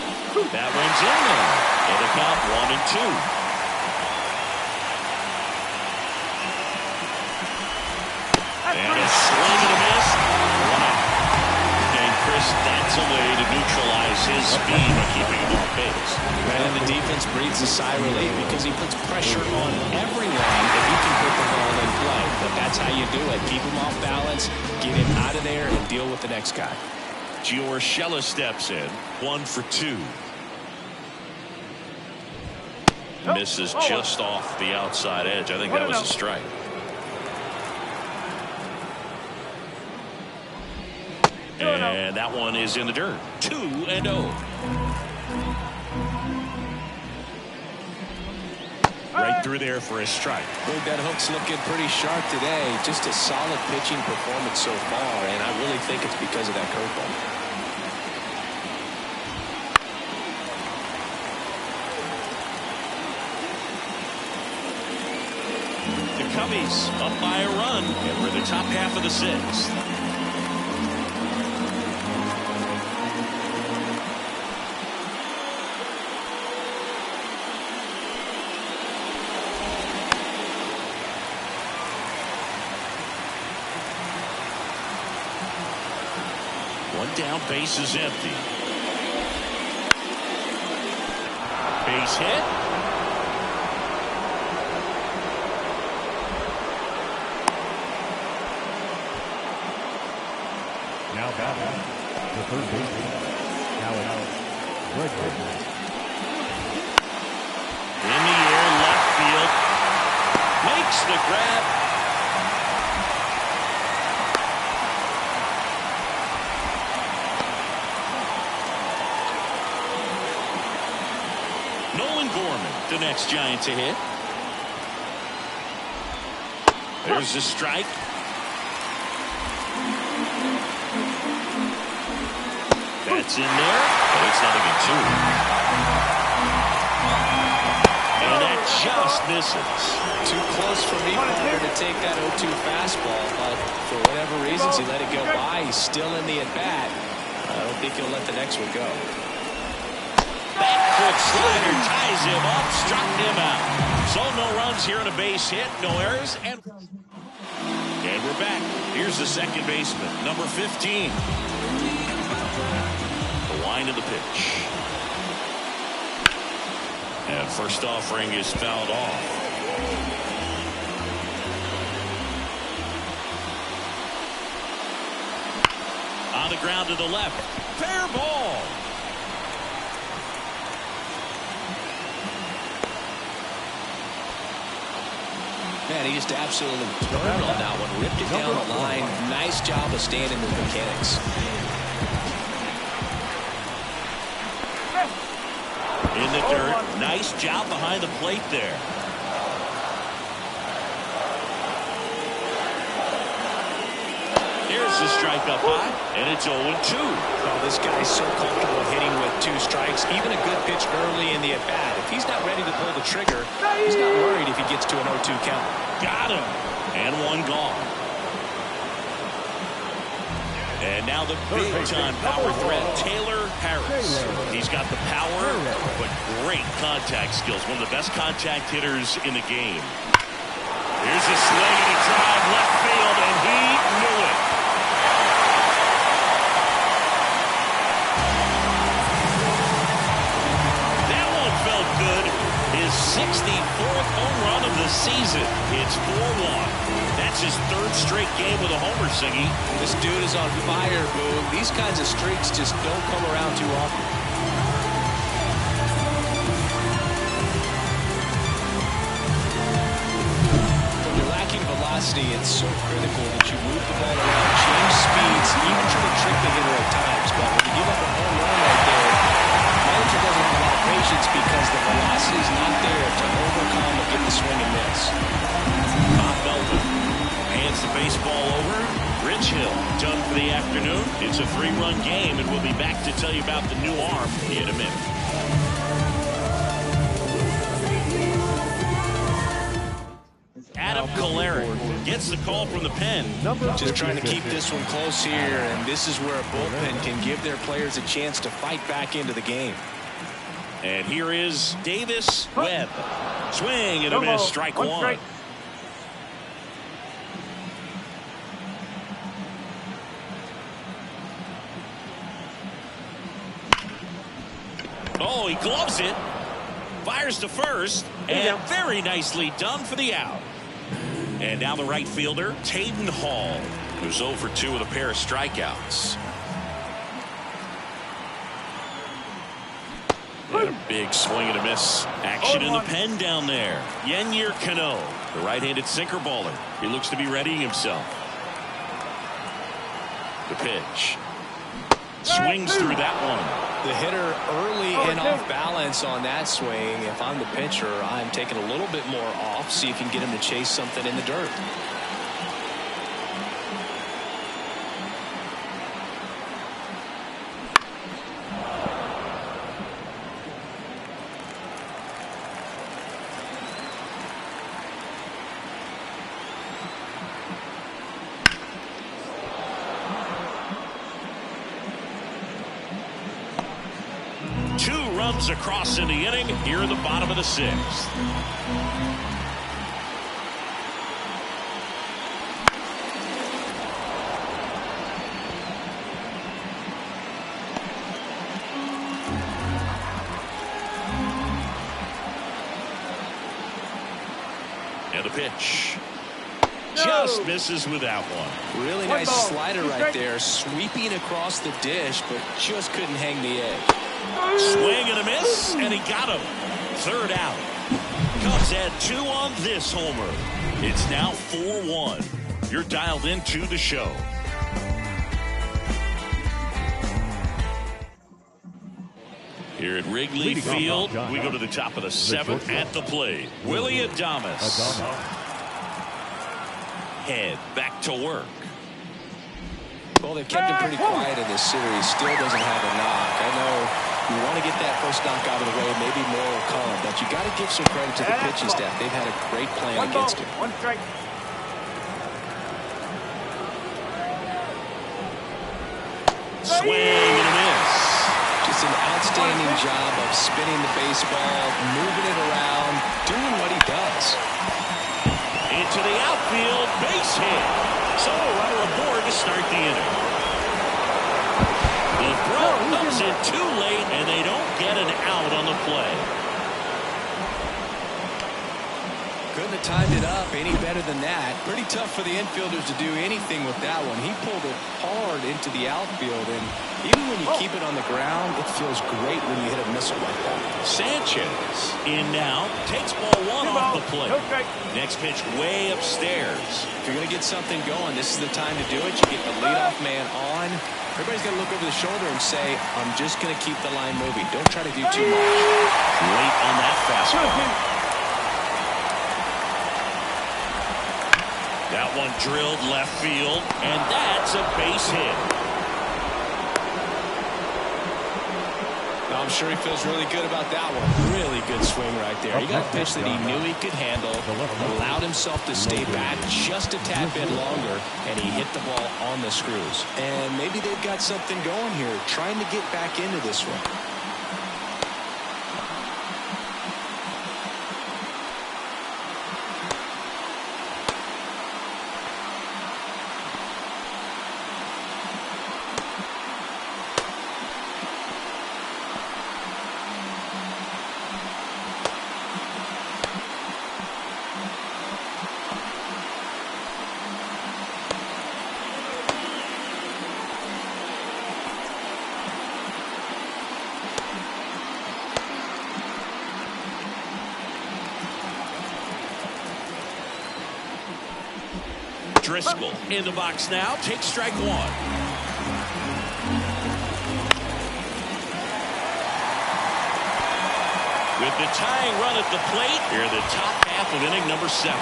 That one's in there. And a count 1-2. And a swing and a miss. 1 out. And Chris, that's a way to neutralize his speed by keeping him off base. And the defense breathes a sigh of relief because he puts pressure on everyone if he can put the ball in play. But that's how you do it. Keep him off balance, get him out of there, and deal with the next guy. Giorgella steps in. 1 for 2. Misses just off the outside edge. I think that was a strike. And that one is in the dirt. 2-0. Right through there for a strike. Look, that hook's looking pretty sharp today. Just a solid pitching performance so far, and I really think it's because of that curveball. The Cubbies Rockies up by a run, and we're in the top half of the sixth. One down, base is empty. Base hit. Now batting the third baseman, Alex Bregman. In the air, left field. Makes the grab. The next Giant to hit. There's a strike. That's in there, but it's not even two. And that just misses. Too close for me, Parker, to take that 0-2 fastball, but for whatever reasons, he let it go by. He's still in the at-bat. I don't think he'll let the next one go. Back foot slider ties him up, struck him out. So no runs here on a base hit, no errors, and we're back. Here's the second baseman, number 15. The line of the pitch. And first offering is fouled off. On the ground to the left. Fair ball. Man, he just absolutely burned on that one. Ripped it down the line. Nice job of standing with mechanics. In the dirt. Nice job behind the plate there. Here's the strike up high, and it's 0-2. Oh, this guy's so comfortable hitting with 2 strikes. Even a good pitch early in the at-bat. If he's not ready to pull the trigger, he's not worried if he gets to an 0-2 count. Got him. And one gone. And now the big-time power threat, Taylor Harris. He's got the power, but great contact skills. One of the best contact hitters in the game. Here's a swing and a drive left field, and he knew it. That one felt good. His 64th home run of the season. It's 4-1. That's his 3rd straight game with a homer, Singy. This dude is on fire, Boog. These kinds of streaks just don't come around too often. When you're lacking velocity, it's so critical that you move the ball around, change speeds, even try to trick the hitter at times. But when you give up a home run right there, the manager doesn't have a lot of patience because the velocity is not there to overcome and get the swing and miss. Bob Melvin hands the baseball over. Rich Hill done for the afternoon. It's a 3-run game, and we'll be back to tell you about the new arm in a minute. Adam Kolarek gets the call from the pen. Just trying to keep this one close here, and this is where a bullpen can give their players a chance to fight back into the game. And here is Davis Webb. Swing and a miss, strike one. Oh, he gloves it. Fires to first. And very nicely done for the out. And now the right fielder, Tayden Hall, who's 0 for 2 with a pair of strikeouts. And a big swing and a miss. Action in the pen down there. Yennier Cano, the right-handed sinker baller. He looks to be readying himself. The pitch. Swings through that one. The hitter early and off balance on that swing. If I'm the pitcher, I'm taking a little bit more off, see if you can get him to chase something in the dirt. comes across in the inning here in the bottom of the 6th. And the pitch. Just misses with that one. Really nice slider right there, sweeping across the dish, but just couldn't hang the edge. Swing and a miss, and he got him. 3rd out. Cubs had 2 on this homer. It's now 4-1. You're dialed into the show. Here at Wrigley Field, we go to the top of the 7th at the plate. Willie Adames. Head back to work. Well, they've kept him pretty quiet in this series. Still doesn't have a knock. I know you want to get that first knock out of the way. Maybe more will come, but you got to give some credit to the pitching staff. They've had a great plan against him. 1 strike. Swing and a miss. Just an outstanding job of spinning the baseball, moving it around, doing what he does. Into the outfield, base hit. So a runner aboard to start the inning. The throw comes in too late, and they don't get an out on the play. Couldn't have timed it up any better than that. Pretty tough for the infielders to do anything with that one. He pulled it hard into the outfield, and even when you keep it on the ground, it feels great when you hit a missile like that. Sanchez in now, takes ball 1 off the plate. Next pitch way upstairs. If you're going to get something going, this is the time to do it. You get the leadoff man on. Everybody's got to look over the shoulder and say, I'm just going to keep the line moving. Don't try to do too much. Late on that fastball. That one drilled left field, and that's a base hit. I'm sure he feels really good about that one. Really good swing right there. He got a pitch that he knew he could handle, allowed himself to stay back just a tad bit longer, and he hit the ball on the screws. And maybe they've got something going here, trying to get back into this one. Driscoll in the box now, takes strike 1. With the tying run at the plate, here the top half of inning number 7.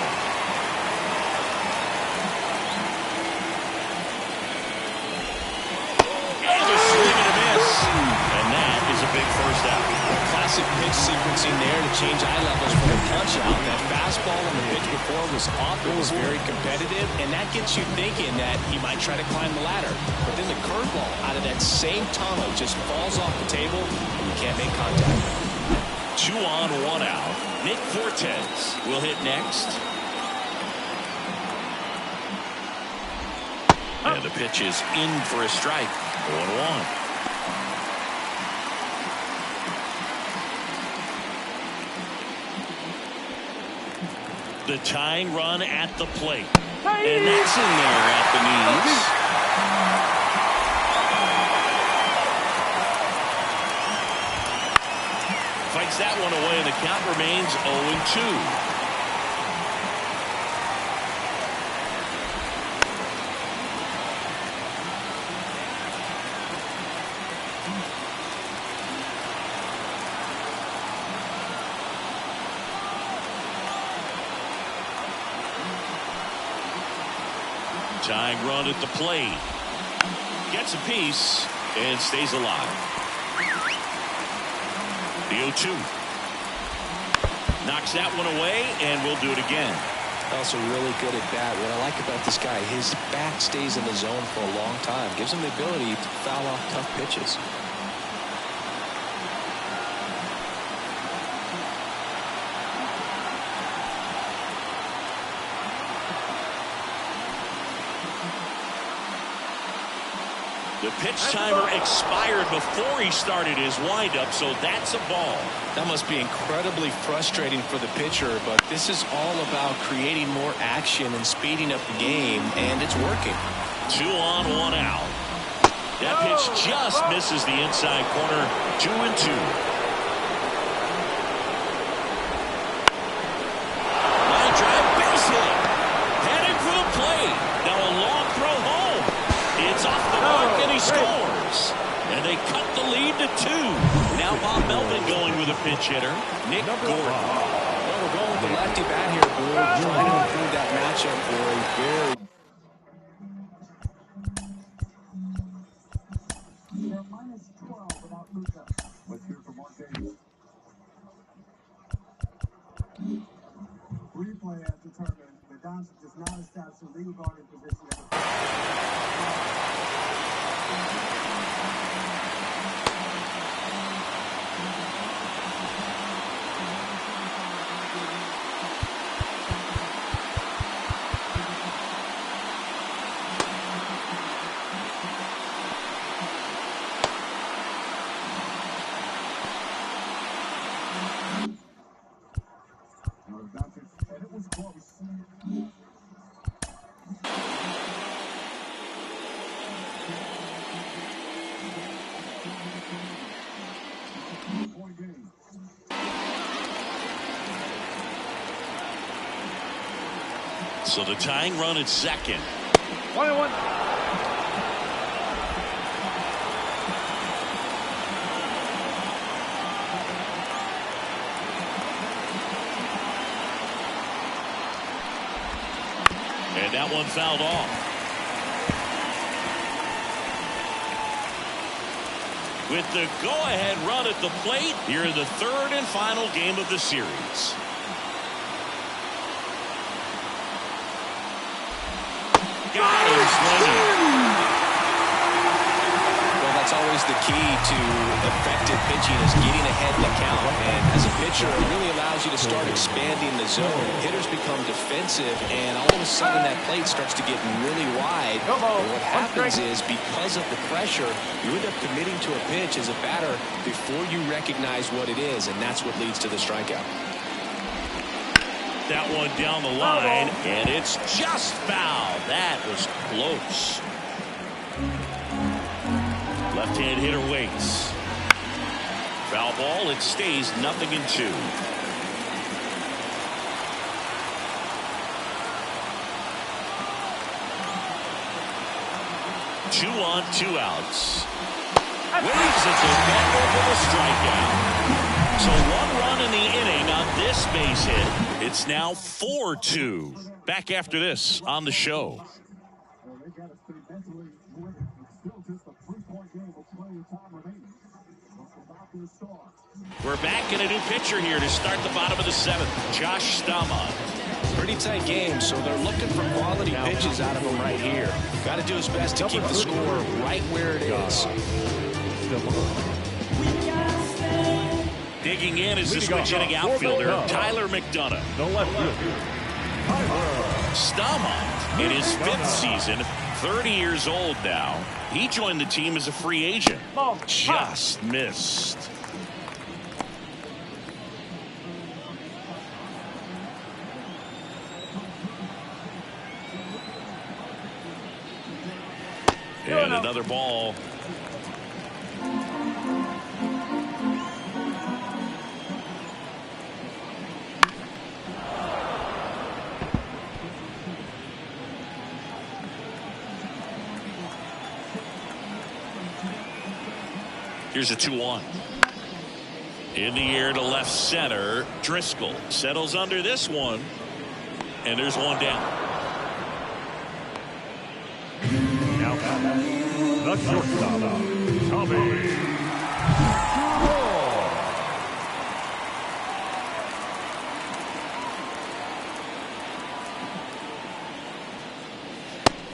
And a swing and a miss. And that is a big first out. Classic pitch sequencing there to change eye levels from a punch out. That fastball on the pitch before was off. It was very competitive, and that gets you thinking that he might try to climb the ladder. But then the curveball out of that same tunnel just falls off the table, and you can't make contact. 2 on, 1 out. Nick Fortes will hit next. And the pitch is in for a strike. 1-1. The tying run at the plate. And that's in there at the knees. Fights that one away, and the count remains 0-2. Tying run at the plate. Gets a piece and stays alive. The 0-2. Knocks that one away, and we'll do it again. Also really good at bat. What I like about this guy, his bat stays in the zone for a long time. Gives him the ability to foul off tough pitches. The pitch timer expired before he started his windup, so that's a ball. That must be incredibly frustrating for the pitcher, but this is all about creating more action and speeding up the game, and it's working. 2 on, 1 out. That pitch just misses the inside corner. 2-2. Line drive, base hit. Heading for the plate. Now a long throw home. It's off the mark, and he scores. And they cut the lead to 2. Now Bob Melvin going with a pinch hitter, Nick Gordon. Well, we're going with the lefty bat here, Boyd, trying to improve that matchup for a very... They're minus 12 without Luka. Let's hear from Mark Davis. Replay has determined that Doncic does not establish a legal guarding position at the So the tying run at second. 1-1. And that one fouled off. With the go-ahead run at the plate here in the third and final game of the series. Got him swinging. Well, that's always the key to effective pitching, is getting ahead in the count. And as a pitcher, it really allows you to start expanding the zone. Hitters become defensive, and all of a sudden that plate starts to get really wide. And what happens is, because of the pressure, you end up committing to a pitch as a batter before you recognize what it is, and that's what leads to the strikeout. That one down the line, and it's just foul. That was close. Left-hand hitter waits. Foul ball. It stays 0-2. Two on, 2 outs. Waves at the ball for the strikeout. So 1 run in the inning on this base hit. It's now 4-2. Back after this on the show. We're back in a new pitcher here to start the bottom of the 7th. Josh Staumont. Pretty tight game, so they're looking for quality pitches out of him right here. Got to do his best to keep the score right where it is. Digging in is the switch-hitting outfielder, Tyler McDonough. Staumont, in his 5th season, 30 years old now. He joined the team as a free agent. Just missed. And another ball. Here's a 2-1. In the air to left center. Driscoll settles under this one. And there's one down. Now the shortstop, Tommy.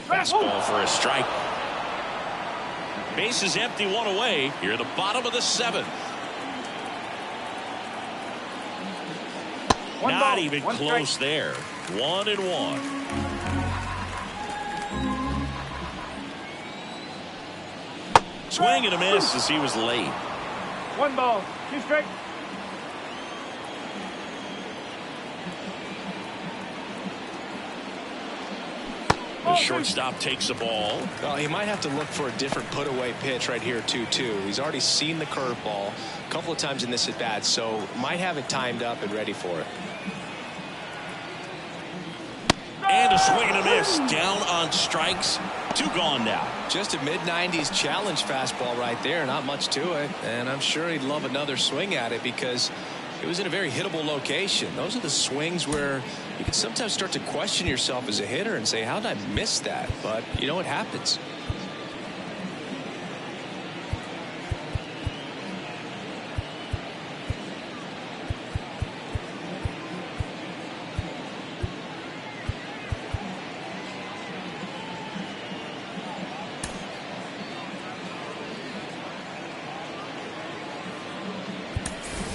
Fastball for a strike. Base is empty, 1 away. Here at the bottom of the 7th. Not even close there. 1-1. Swing and a miss as he was late. 1 ball, 2 strike. The shortstop takes the ball. Well, he might have to look for a different put-away pitch right here, 2-2. He's already seen the curveball a couple of times in this at-bat, so might have it timed up and ready for it. And a swing and a miss. Down on strikes. 2 gone now. Just a mid-90s challenge fastball right there. Not much to it. And I'm sure he'd love another swing at it because it was in a very hittable location. Those are the swings where you can sometimes start to question yourself as a hitter and say, how did I miss that? But you know what happens.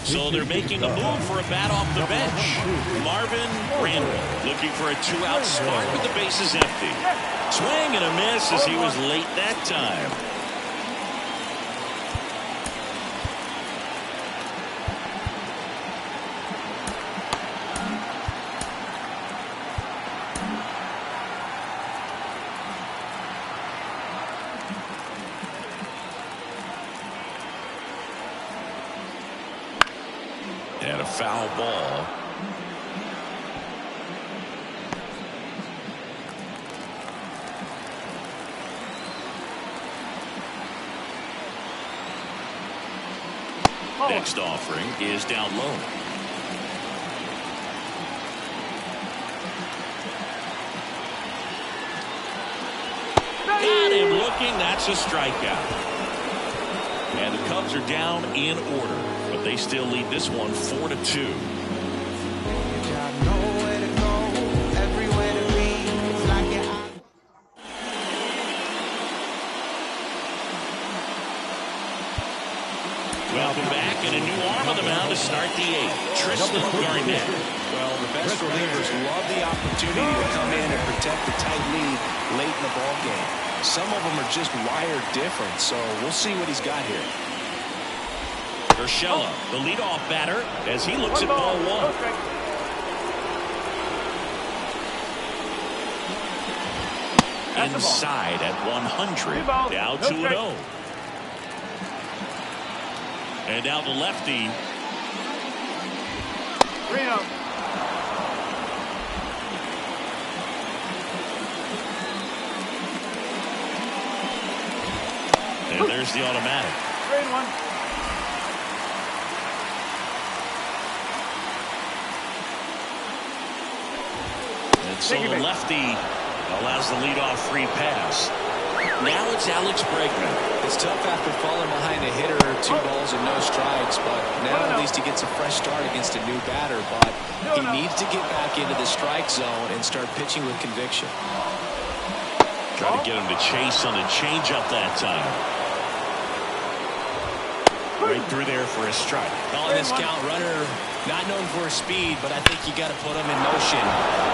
So they're making a move for a bat off the bench. Marvin Randall looking for a 2-out start with the bases empty. Swing and a miss as he was late that time. And a foul ball. Next offering is down low. Got him looking. That's a strikeout. And the Cubs are down in order, but they still lead this one 4-2. Welcome back, and a new arm on the mound to start the 8th. Tristan Garnett. Well, the best relievers love the opportunity to come in and protect the tight lead late in the ball game. Some of them are just wired different, so we'll see what he's got here. Urshela, the leadoff batter, as he looks at ball 1. Inside at 100, now 2-0. And now the lefty. And there's the automatic. And so the lefty allows the leadoff free pass. Now it's Alex Bregman. It's tough after falling behind a hitter, 2 balls and no strikes, but now at least he gets a fresh start against a new batter, but he needs to get back into the strike zone and start pitching with conviction. Try to get him to chase on the changeup that time. Right through there for a strike. Calling this count, runner not known for his speed, but I think you got to put him in motion.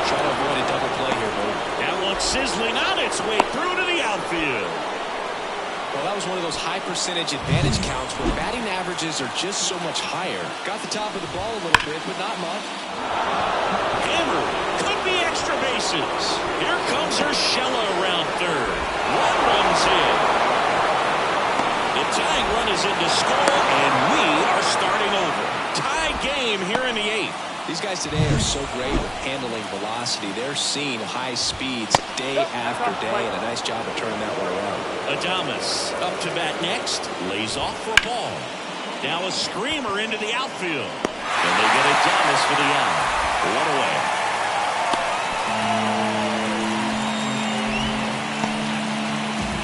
Try to avoid a double play here, Bo. That one's sizzling on its way through to the outfield. Well, that was one of those high percentage advantage counts where batting averages are just so much higher. Got the top of the ball a little bit, but not much. Hammer could be extra bases. Here comes Urshela around 3rd. 1 runs in. The tying run is in to score, and we are starting over. Tie game here in the 8th. These guys today are so great with handling velocity. They're seeing high speeds day after day, and a nice job of turning that one around. Adames up to bat next, lays off for a ball. Now a screamer into the outfield. And they get Adames for the out. 1 away.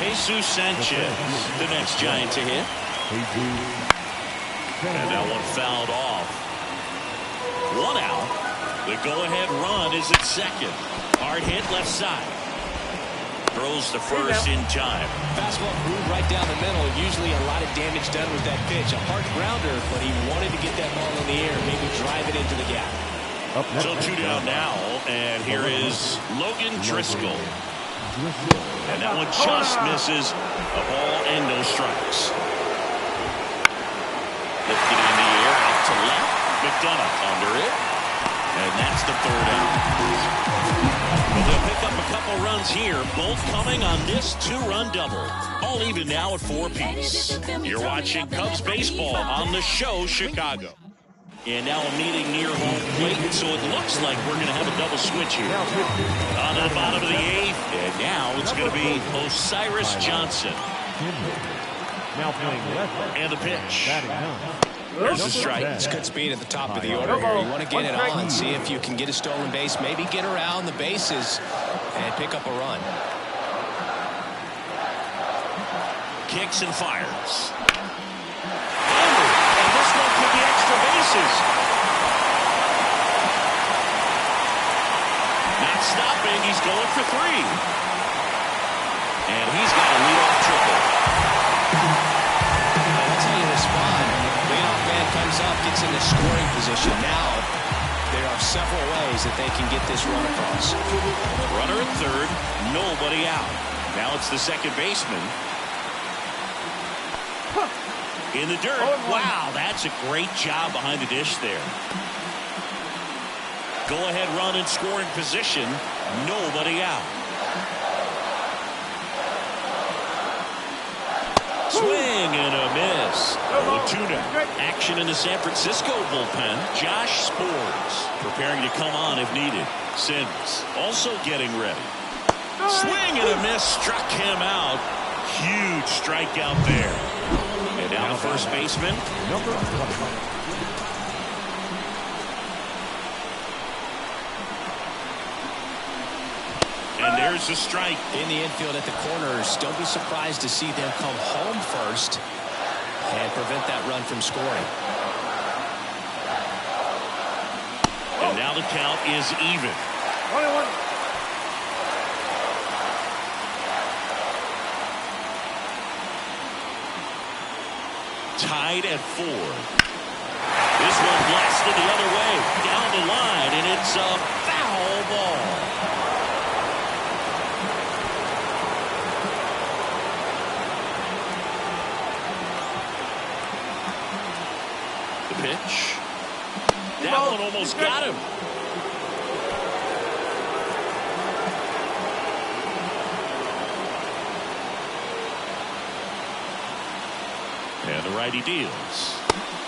Jesus Sanchez, the next Giant to hit. And that one fouled off. 1 out. The go-ahead run is at 2nd. Hard hit left side. Throws to first in time. Fastball groove right down the middle. Usually a lot of damage done with that pitch. A hard grounder, but he wanted to get that ball in the air, maybe drive it into the gap. So 2 down now, and here is Logan Driscoll. And that one just misses a ball and no strikes. Lifted in the air, out to left. McDonough under it. And that's the third out. Well, they'll pick up a couple runs here, both coming on this two-run double. All even now at 4 apiece. You're watching Cubs baseball on the show, Chicago. And now a meeting near home plate, so it looks like we're going to have a double switch here. On to the bottom of the 8th, and now it's going to be Osiris Johnson. Now playing left. And the pitch. There's a strike. It's good speed at the top of the order here. You want to get it on, see if you can get a stolen base, maybe get around the bases and pick up a run. Kicks and fires. And this one could be extra bases. Not stopping. He's going for 3. And he's got a leadoff triple. That's how you respond. Leadoff man comes up, gets into scoring position. Now, there are several ways that they can get this run across. Runner at third, nobody out. Now it's the second baseman. In the dirt. Wow, that's a great job behind the dish there. Go ahead run in scoring position, nobody out. Swing and a miss. 0-2 now. Action in the San Francisco bullpen. Josh Spores preparing to come on if needed. Sims also getting ready. Swing and a miss. Struck him out. Huge strikeout there. And now the first baseman. Number 20. And there's the strike. In the infield at the corners, don't be surprised to see them come home first and prevent that run from scoring. And now the count is even. 21. Tied at 4. This one blasted the other way, down the line, and it's a foul ball. The pitch. That one almost got him. And the righty deals.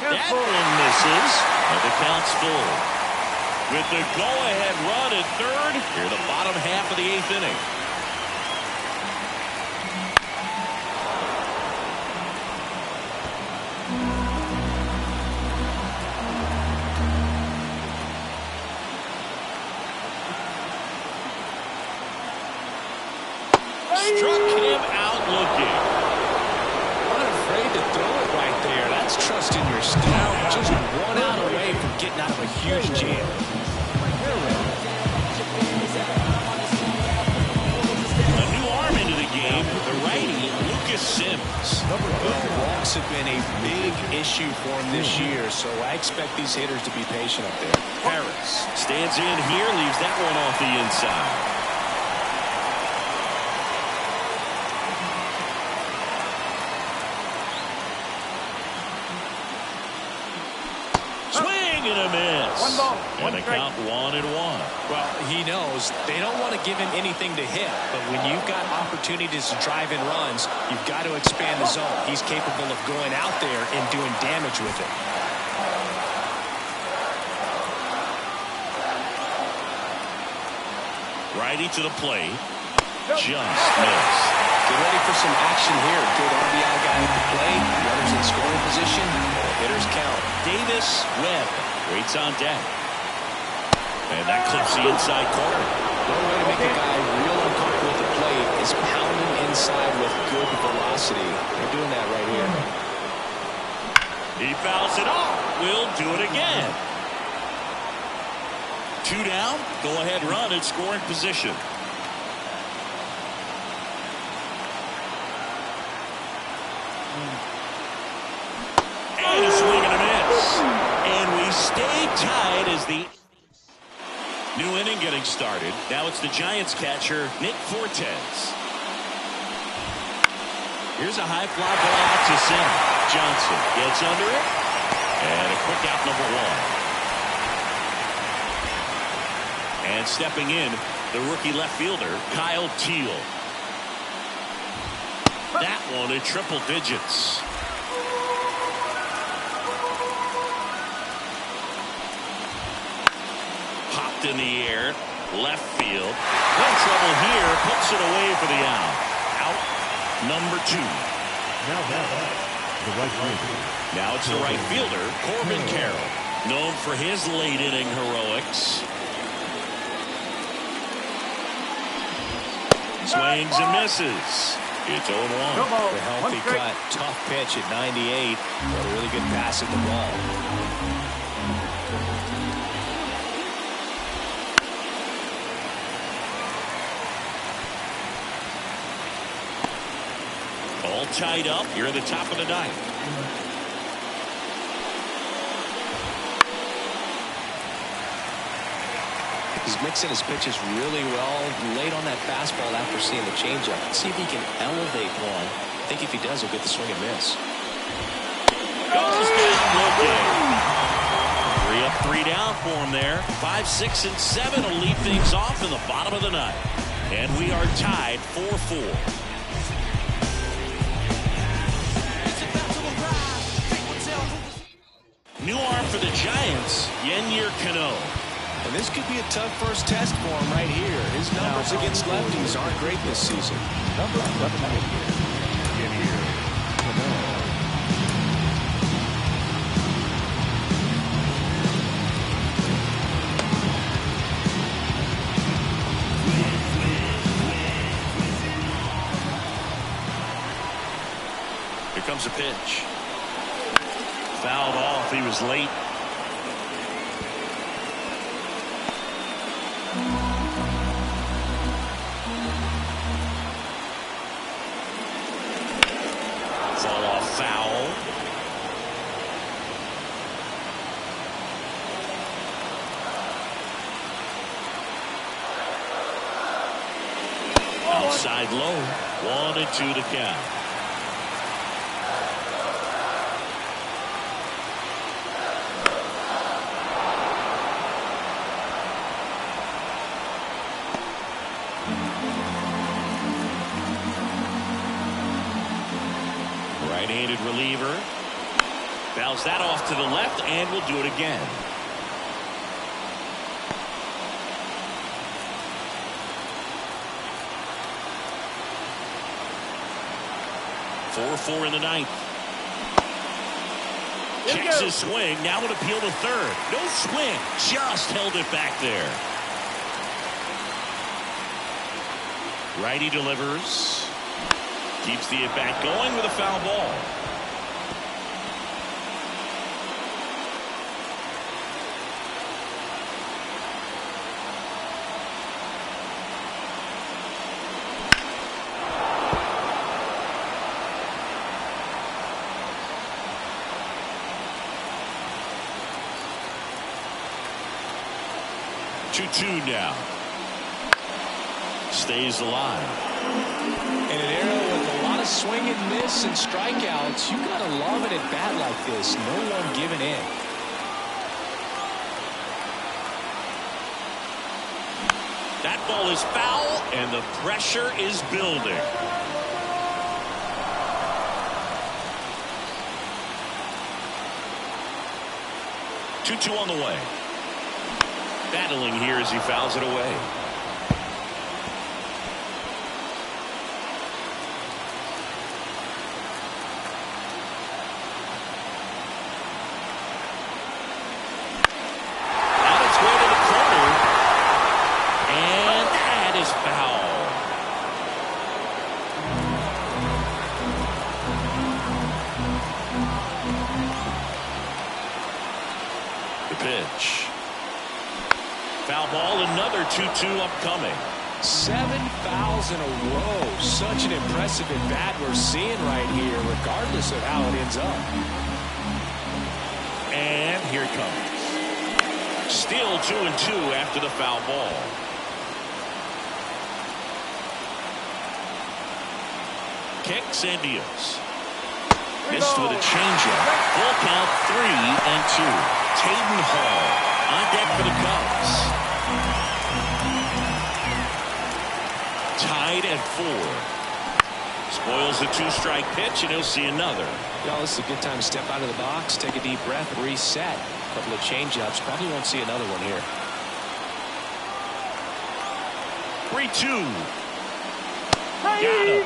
That one misses. And the count's full. With the go-ahead run at third, here the bottom half of the 8th inning. Struck him out looking. Afraid to throw it right there. That's trusting your style. Just one out away from getting out of a huge jam. A new arm into the game, the righty, Lucas Sims. Walks have been a big issue for him this year, so I expect these hitters to be patient up there. Harris stands in here, leaves that one off the inside. And a miss. And the count 1-1. Well, he knows they don't want to give him anything to hit, but when you've got opportunities to drive in runs, you've got to expand the zone. He's capable of going out there and doing damage with it. Righty to the plate. Just missed. Get ready for some action here. Good RBI guy at the plate. Runners in scoring position. Hitters count. Davis Webb waits on deck. And that clips the inside corner. One way to make a guy real uncomfortable at the plate is pounding inside with good velocity. They're doing that right here. He fouls it off. We'll do it again. 2 down. Go ahead run in scoring position. And a swing and a miss. And we stay tied as the New inning getting started. Now it's the Giants catcher, Nick Fortes. Here's a high fly ball out to center. Johnson gets under it. And a quick out, number 1. And stepping in, the rookie left fielder, Kyle Teal. That one in triple digits. Popped in the air, left field. No trouble here, puts it away for the out. Out number 2. Now it's the right fielder, Corbin Carroll, known for his late inning heroics. Swings and misses. It's 0-1. A healthy cut, tough pitch at 98, but a really good pass at the ball. All tied up here at the top of the 9th. He's mixing his pitches really well, late on that fastball after seeing the changeup. Let's see if he can elevate one. I think if he does, he'll get the swing and miss. Goes down looking. 3 up, 3 down for him there. 5, 6, and 7 will lead things off in the bottom of the 9th. And we are tied 4-4. New arm for the Giants, Yennier Cano. And this could be a tough first test for him right here. His numbers against lefties aren't great this season. Number 7 Yennier Cano. Here comes a pitch. Fouled off. He was late. Fall off foul. Outside low. 1-2 to count. Right-handed reliever. Fouls that off to the left, and will do it again. Four in the 9th. Checks his swing. Now an appeal to third. No swing. Just held it back there. Righty delivers. Keeps the at-bat going with a foul ball. Two now. Stays alive. In an era with a lot of swing and miss and strikeouts, you gotta love an at-bat like this. No one giving in. That ball is foul, and the pressure is building. Two on the way. Battling here as he fouls it away. On its way to the corner. And that is foul. The pitch. Foul ball, another 2-2 upcoming. 7 fouls in a row. Such an impressive at-bat we're seeing right here, regardless of how it ends up. And here it comes. Still 2-2 after the foul ball. Kicks and deals. Missed with a changeup. Full count 3-2. Taden Hall on deck for the Cubs. Tied at 4. Spoils the 2-strike pitch, and he'll see another. Y'all, this is a good time to step out of the box, take a deep breath, reset. A couple of changeups. Probably won't see another one here. 3-2. Got him.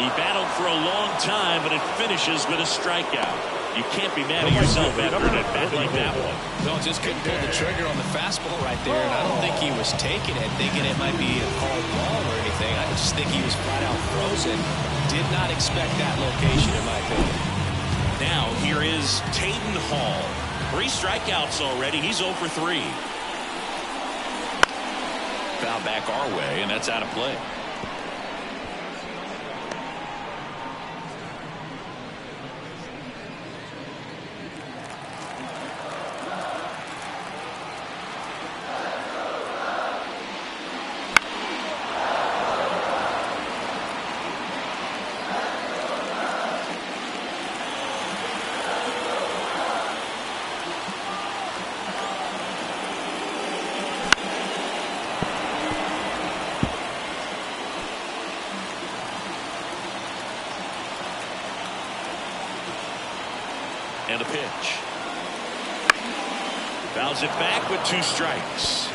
He battled for a long time, but it finishes with a strikeout. You can't be mad at yourself after an at-bat like that one. No, just couldn't pull the trigger on the fastball right there, and I don't think he was taking it, thinking it might be a called ball or anything. I just think he was flat out frozen. Did not expect that location, in my opinion. Now, here is Taden Hall. 3 strikeouts already. He's 0 for 3. Foul back our way, and that's out of play. And a pitch. Fouls it back with 2 strikes.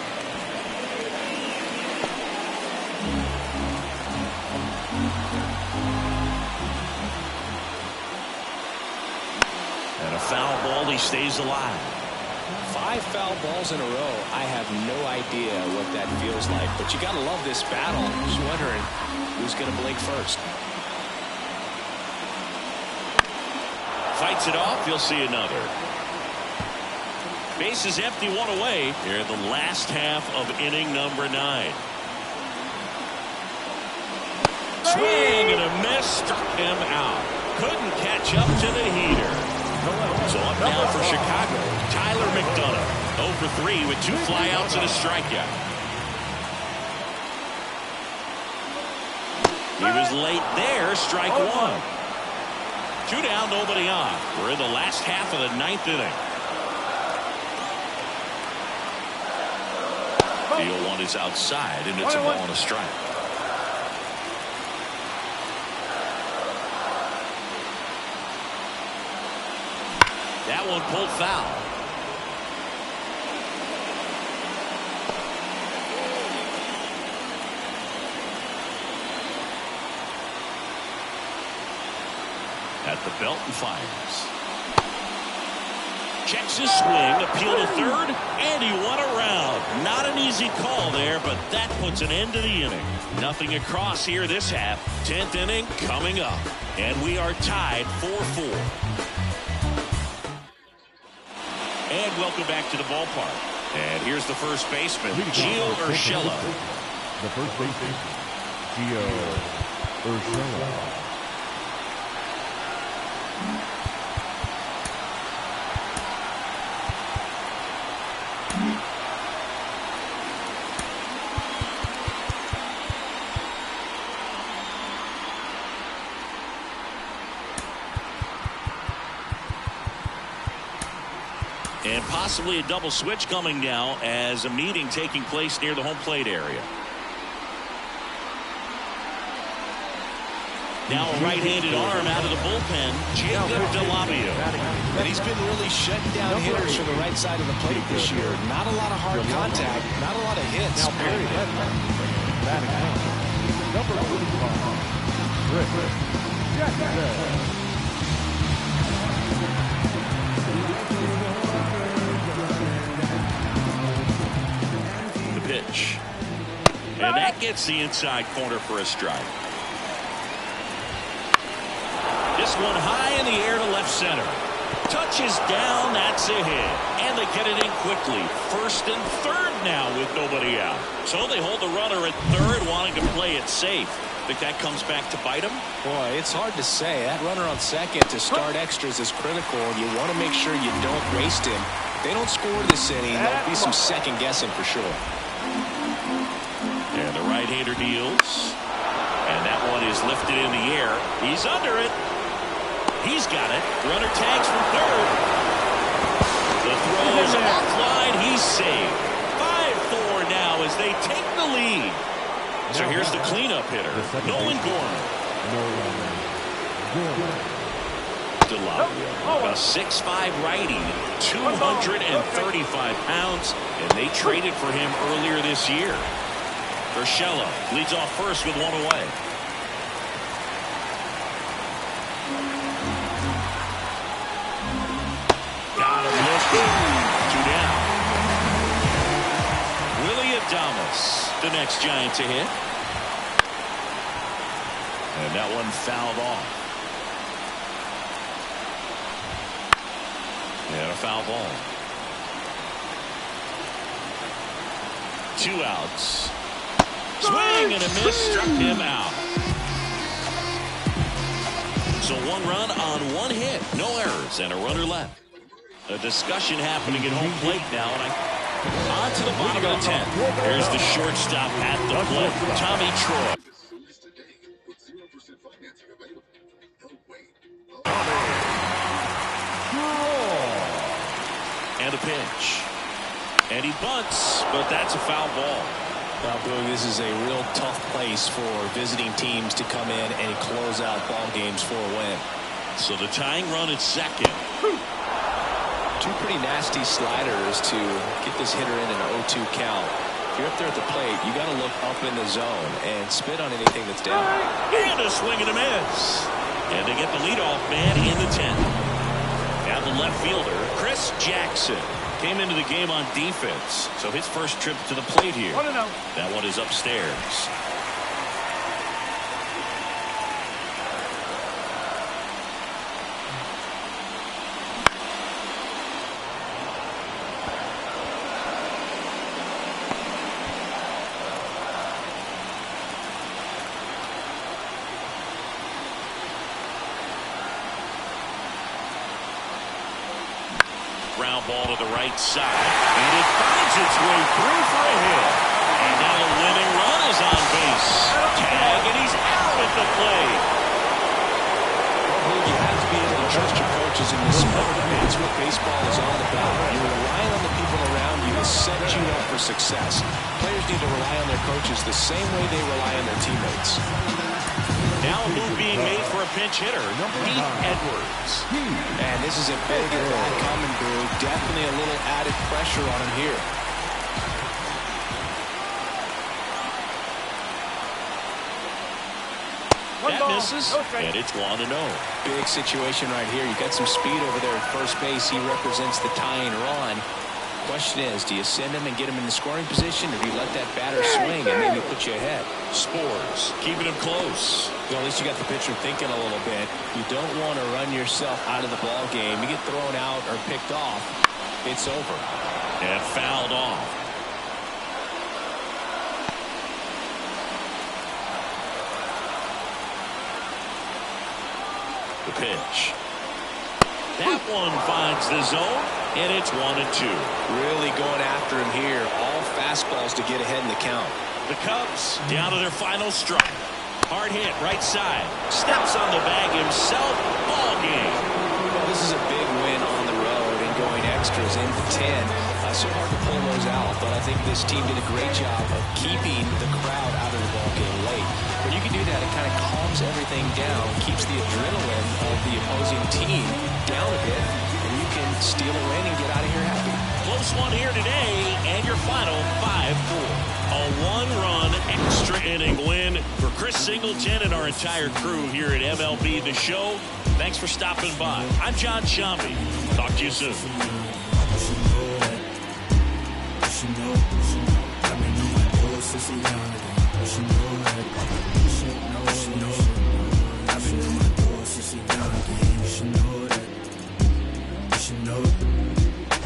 And a foul ball. He stays alive. 5 foul balls in a row. I have no idea what that feels like, but you got to love this battle. Just wondering who's going to blink first. Fights it off. You'll see another. Base is empty, 1 away here in the last half of inning number 9. Swing and a miss, struck him out. Couldn't catch up to the heater. So up now for Chicago, Tyler McDonough. 0 for 3 with 2 flyouts and a strikeout. He was late there, strike 1. 2 down, nobody on. We're in the last half of the 9th inning. Deal 1 is outside, and it's a ball and a strike. That one pulled foul. At the belt and fires. Checks his swing, appeal to third, and he won a round. Not an easy call there, but that puts an end to the inning. Nothing across here this half. 10th inning coming up, and we are tied 4-4. And welcome back to the ballpark. And here's the first baseman, Gio Urshela. The first baseman, Gio Urshela. And possibly a double switch coming now as a meeting taking place near the home plate area. Now a right-handed arm out of the bullpen, Jacob Delabio. And he's been really shutting down hitters from the right side of the plate this year. Not a lot of hard contact, not a lot of hits, period. Number 45, Rick Jackson. Pitch. And that gets the inside corner for a strike. This one high in the air to left center. Touches down, that's a hit. And they get it in quickly. First and third now with nobody out. So they hold the runner at third, wanting to play it safe. Think that comes back to bite them? Boy, it's hard to say. That runner on second to start extras is critical. You want to make sure you don't waste him. If they don't score this inning, there'll be some second guessing for sure. And the right-hander deals. And that one is lifted in the air. He's under it. He's got it. Runner tags from third. The throw is offline. He's saved. 5-4 now as they take the lead. So here's the cleanup hitter, Nolan Gorman. DeLavio, a 6'5" righty, 235 pounds, and they traded for him earlier this year. Urshela leads off first with one away. Got him looking. 2 down. Willie Adames, the next Giant to hit. And that one fouled off. And a foul ball. 2 outs. Swing and a miss, struck him out. So 1 run on 1 hit, no errors, and a runner left. A discussion happening at home plate now, and on to the bottom of the 10th. Here's the shortstop at the plate, Tommy Troy. And a pitch. And he bunts, but that's a foul ball. Well, Boog, this is a real tough place for visiting teams to come in and close out ball games for a win. So the tying run at second. 2 pretty nasty sliders to get this hitter in an 0-2 count. If you're up there at the plate, you got to look up in the zone and spit on anything that's down. And a swing and a miss. And they get the leadoff man in the 10th. Now the left fielder, Chris Jackson, came into the game on defense. So his first trip to the plate here. That one is upstairs. Ground ball to the right side, and it finds its way through for a hit. And now the winning run is on base. Tag, and he's out at the plate. Well, you have to be able to trust your coaches in this sport. That's what baseball is all about. You're relying on the people around you to set you up for success. Players need to rely on their coaches the same way they rely on their teammates. Now a move being made for a pinch hitter, Pete Edwards. And this is a big at-bat coming, Brew. Definitely a little added pressure on him here. That misses, and it's 1-0. Big situation right here. You got some speed over there at first base. He represents the tying run. Question is, do you send him and get him in the scoring position, or do you let that batter swing and maybe put you ahead? Spores keeping him close. Well, at least you got the pitcher thinking a little bit. You don't want to run yourself out of the ball game. You get thrown out or picked off, it's over. And fouled off. The pitch. That one finds the zone, and it's 1-2. Really going after him here. All fastballs to get ahead in the count. The Cubs down to their final strike. Hard hit, right side. Steps on the bag himself. Ball game. Well, this is a big win on the road and going extras into 10. So hard to pull those out, but I think this team did a great job of keeping the crowd out of the ball game late. When you can do that, it kind of calms everything down, keeps the adrenaline of the opposing team down a bit, and you can steal a win and get out of here happy. Close one here today, and your final 5-4. A 1-run extra inning win for Chris Singleton and our entire crew here at MLB The Show. Thanks for stopping by. I'm John Shambi. Talk to you soon. you know.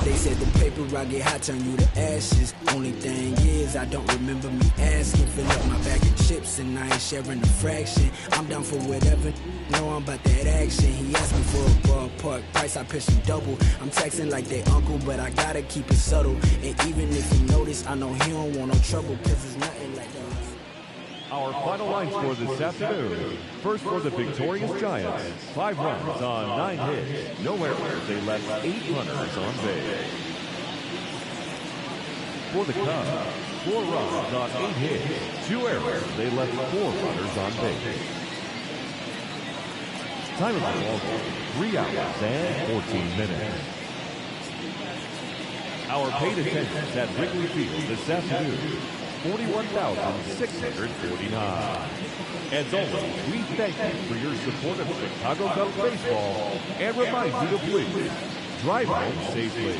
They said the paper I get hot turn you to ashes. Only thing is I don't remember me asking. Fill up my bag of chips and I ain't sharing a fraction. I'm down for whatever, know I'm about that action. He asked me for a ballpark price, I pitched him double. I'm texting like they uncle, but I gotta keep it subtle. And even if he notice, I know he don't want no trouble, cause it's nothing like that. Our final line score this afternoon. First for the victorious Giants, 5 runs on 9 hits. No errors, they left 8 runners on base. For the Cubs, 4 runs on 8 hits. 2 errors, they left 4 runners on base. Time of the ball game, 3 hours and 14 minutes. Our paid attendance at Wrigley Field this afternoon, 41,649. As always, we thank you for your support of Chicago Cubs baseball and remind you to please drive home safely.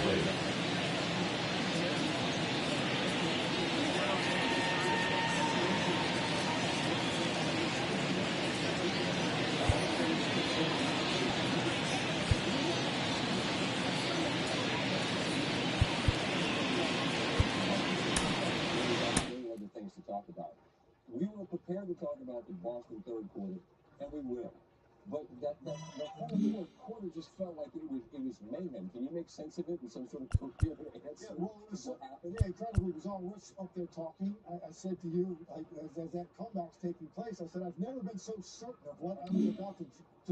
We were prepared to talk about the Boston third quarter, and we will. But that whole fourth quarter just felt like it was mayhem. Can you make sense of it in some sort of coherent answer? Yeah, well, it was what happened? Yeah, incredibly bizarre. We're up there talking. I said to you, like, as that comeback's taking place, I said, I've never been so certain of what I was about to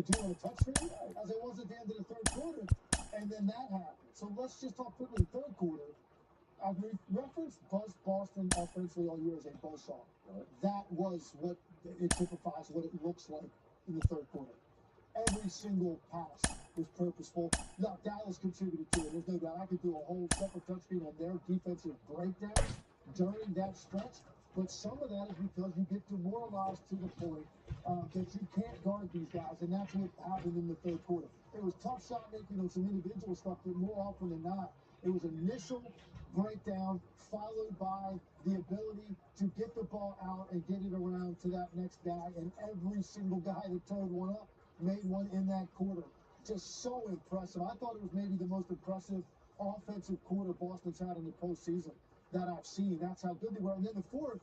do on a touch screen as I was at the end of the third quarter. And then that happened. So let's just talk quickly third quarter. I've referenced Boston offensively all year as a buzzsaw. That was what it typifies, what it looks like in the third quarter. Every single pass was purposeful. Now, Dallas contributed to it. There's no doubt. I could do a whole separate touchscreen on their defensive breakdowns during that stretch. But some of that is because you get demoralized to the point that you can't guard these guys. And that's what happened in the third quarter. It was tough shot making on some individual stuff, but more often than not, it was initial breakdown followed by the ability to get the ball out and get it around to that next guy. And every single guy that turned one up made one in that quarter. Just so impressive. I thought it was maybe the most impressive offensive quarter Boston's had in the postseason that I've seen. That's how good they were. And then the fourth,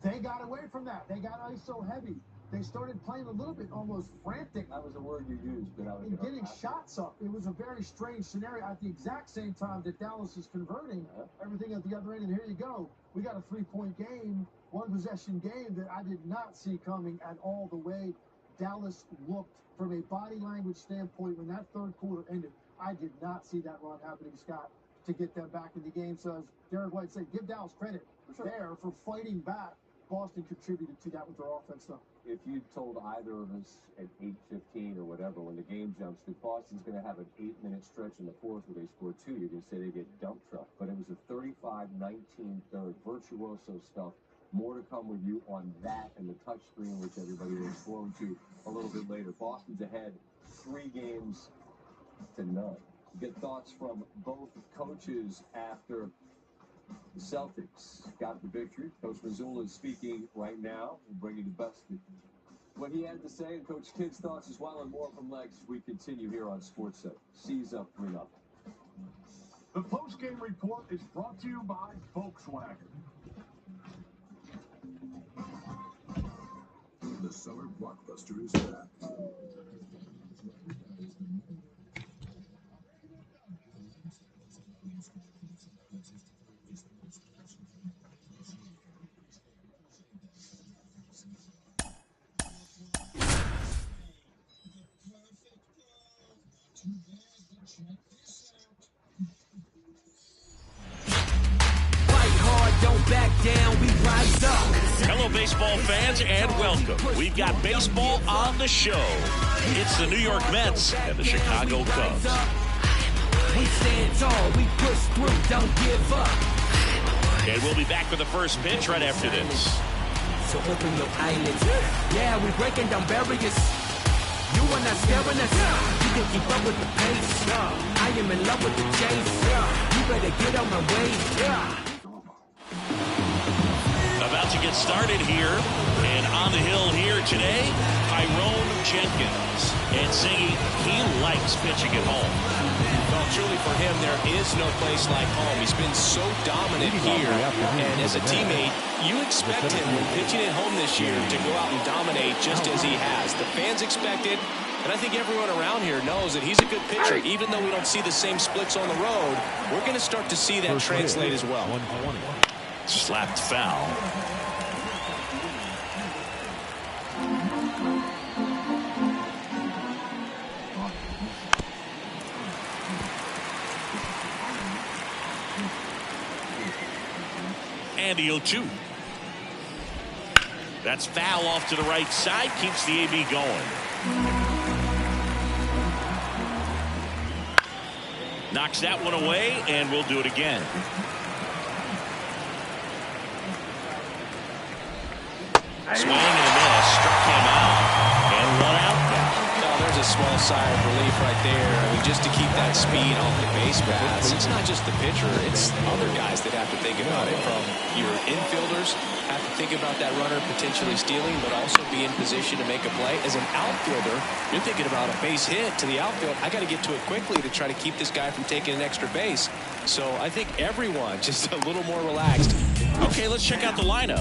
they got away from that. They got ISO heavy. They started playing a little bit almost frantic. That was the word you used, but I was getting shots up. It was a very strange scenario at the exact same time that Dallas is converting everything at the other end. And here you go. We got a 3-point game, 1-possession game that I did not see coming at all. The way Dallas looked from a body language standpoint when that third quarter ended, I did not see that run happening, Scott, to get them back in the game. So as Derek White said, give Dallas credit there for fighting back. Boston contributed to that with their offense, though. If you told either of us at 8:15 or whatever, when the game jumps, that Boston's going to have an 8-minute stretch in the fourth where they score 2, you're going to say they get dump truck. But it was a 35-19 third, virtuoso stuff. More to come with you on that and the touch screen, which everybody looks forward to a little bit later. Boston's ahead 3 games to none. Get thoughts from both coaches after the Celtics got the victory. Coach Mazzulla is speaking right now. We'll bring you the best of what he had to say, and Coach Kidd's thoughts as well, and more from Lex as we continue here on SportsCenter. C's up 3-0. The post-game report is brought to you by Volkswagen. The summer blockbuster is back. Hello, baseball fans, and welcome. We've got baseball on the show. It's the New York Mets and the Chicago Cubs. We stand tall, we push through, don't give up. And we'll be back with the first pitch right after this. So open your eyelids. Yeah, we're breaking down barriers. You are not scaring us. You can keep up with the pace. I am in love with the chase. You better get on my way. About to get started here, and on the hill here today, Tyrone Jenkins. And singing, he likes pitching at home. truly for him, there is no place like home. He's been so dominant here, and as a teammate, you expect him when pitching at home this year to go out and dominate just as he has. The fans expect it, and I think everyone around here knows that he's a good pitcher. Even though we don't see the same splits on the road, we're going to start to see that translate as well. Slapped foul. And the 0-2. That's foul off to the right side. Keeps the AB going. Knocks that one away, and we'll do it again. Swing and a miss. Struck him out. And one out now. Oh, there's a small sigh of relief right there. I mean, just to keep that speed off the base paths. It's not just the pitcher. It's other guys that have to think about it. From your infielders, have to think about that runner potentially stealing, but also be in position to make a play. As an outfielder, you're thinking about a base hit to the outfield. I got to get to it quickly to try to keep this guy from taking an extra base. So I think everyone just a little more relaxed. Okay, let's check out the lineup.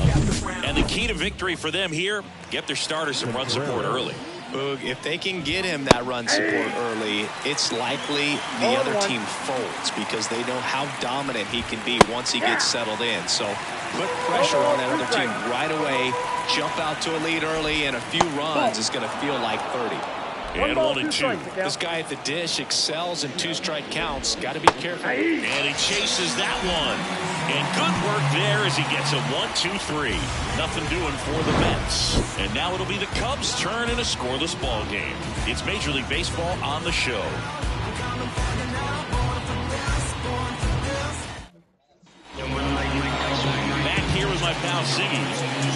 And the key to victory for them here, get their starters some run support early. Boog, if they can get him that run support early, it's likely the other team folds because they know how dominant he can be once he gets settled in. So put pressure on that other team right away. Jump out to a lead early, and a few runs is going to feel like 30. And 1-2. This guy at the dish excels in 2-strike counts. Got to be careful. And he chases that one. And good work there as he gets a 1-2-3. Nothing doing for the Mets. And now it'll be the Cubs' turn in a scoreless ball game. It's Major League Baseball on the show. Back here with my pal Ziggy.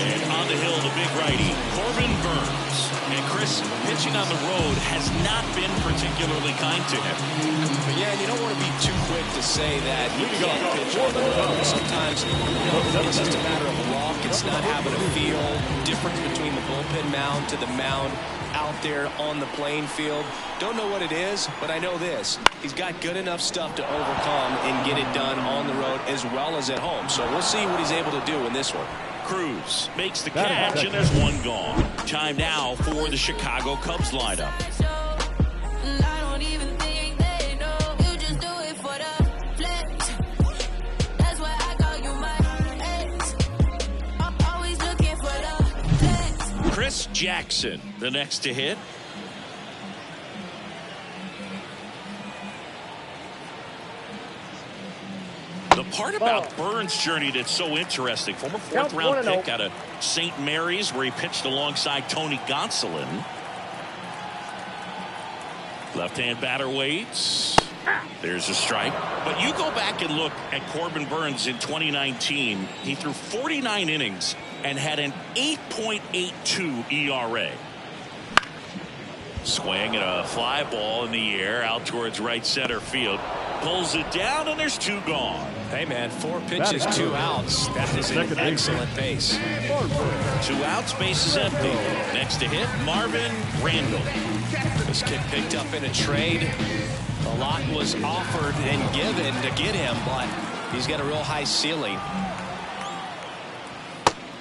And on the hill, the big righty, Corbin Burns. And Chris, pitching on the road has not been particularly kind to him. But yeah, you don't want to be too quick to say that he can't pitch on the road. Sometimes it's just a matter of luck. It's not having a feel. Difference between the bullpen mound to the mound out there on the playing field. Don't know what it is, but I know this. He's got good enough stuff to overcome and get it done on the road as well as at home. So we'll see what he's able to do in this one. Cruz makes the catch, and there's one gone. Time now for the Chicago Cubs lineup. Chris Jackson, the next to hit. The part about Burns' journey that's so interesting, former fourth-round pick out of St. Mary's, where he pitched alongside Tony Gonsolin. Left-hand batter waits. There's a strike. But you go back and look at Corbin Burns in 2019. He threw 49 innings and had an 8.82 ERA. Swing and a fly ball in the air out towards right center field. Pulls it down, and there's two gone. Hey, man, 4 pitches, 2 outs. That is an excellent pace. 2 outs, base is empty. Next to hit, Marvin Randall. This kid picked up in a trade. A lot was offered and given to get him, but he's got a real high ceiling.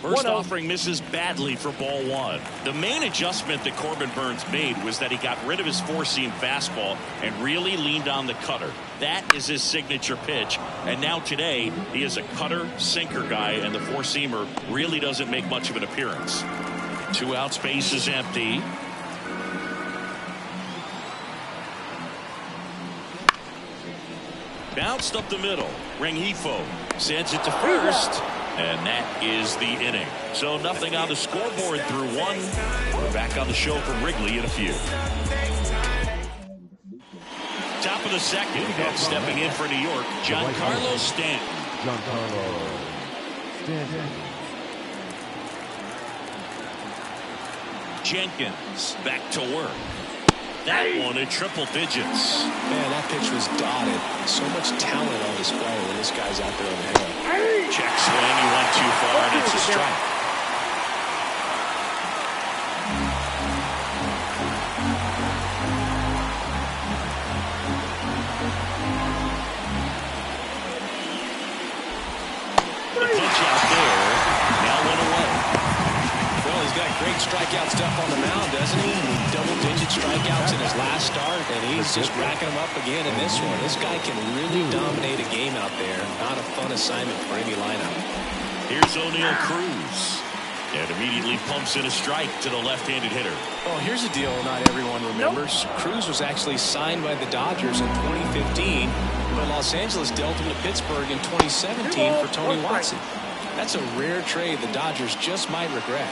First offering misses badly for ball 1. The main adjustment that Corbin Burns made was that he got rid of his four-seam fastball and really leaned on the cutter. That is his signature pitch. And now today, he is a cutter sinker guy, and the four-seamer really doesn't make much of an appearance. 2 outs, base is empty. Bounced up the middle. Rengifo sends it to first. And that is the inning. So nothing on the scoreboard through 1. We're back on the show from Wrigley in a few. Top of the second. And stepping in for New York, Giancarlo Stanton. Jenkins back to work. That one at triple digits. Man, that pitch was dotted. So much talent on display when this guy's out there on the hill. Check swing, he went too far, and it's a strike. strikeout stuff on the mound, doesn't he? Double-digit strikeouts in his last start, and he's just racking them up again in this one. This guy can really dominate a game out there. Not a fun assignment for any lineup. Here's O'Neal Cruz. And immediately pumps in a strike to the left-handed hitter. Well, here's a deal not everyone remembers. Cruz was actually signed by the Dodgers in 2015, but Los Angeles dealt him to Pittsburgh in 2017 for Tony Watson. That's a rare trade the Dodgers just might regret.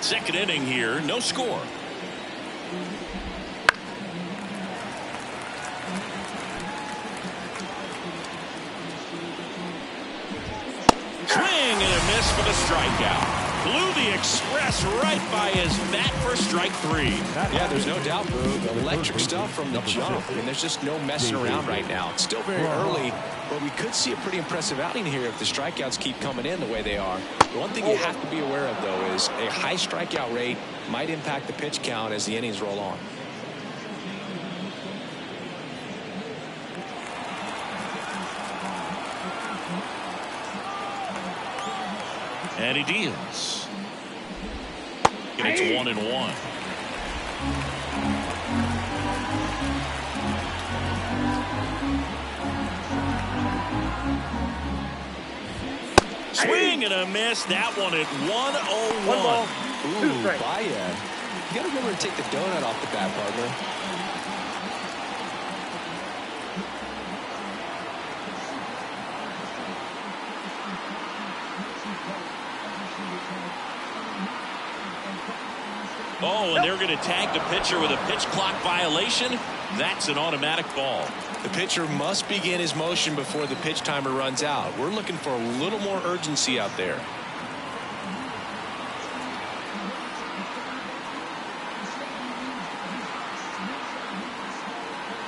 Second inning here, no score. Swing and a miss for the strikeout. Blew the express right by his bat for strike 3. Yeah, there's no doubt, Boo. Electric stuff from the jump. I mean, there's just no messing around right now. It's still very early, but we could see a pretty impressive outing here if the strikeouts keep coming in the way they are. The one thing you have to be aware of, though, is a high strikeout rate might impact the pitch count as the innings roll on. And he deals. And it's 1-1. Swing and a miss. That one at 1-0-1. Ooh, VIA. You got to remember to take the donut off the bat, partner. Oh, and they're going to tag the pitcher with a pitch clock violation. That's an automatic ball. The pitcher must begin his motion before the pitch timer runs out. We're looking for a little more urgency out there.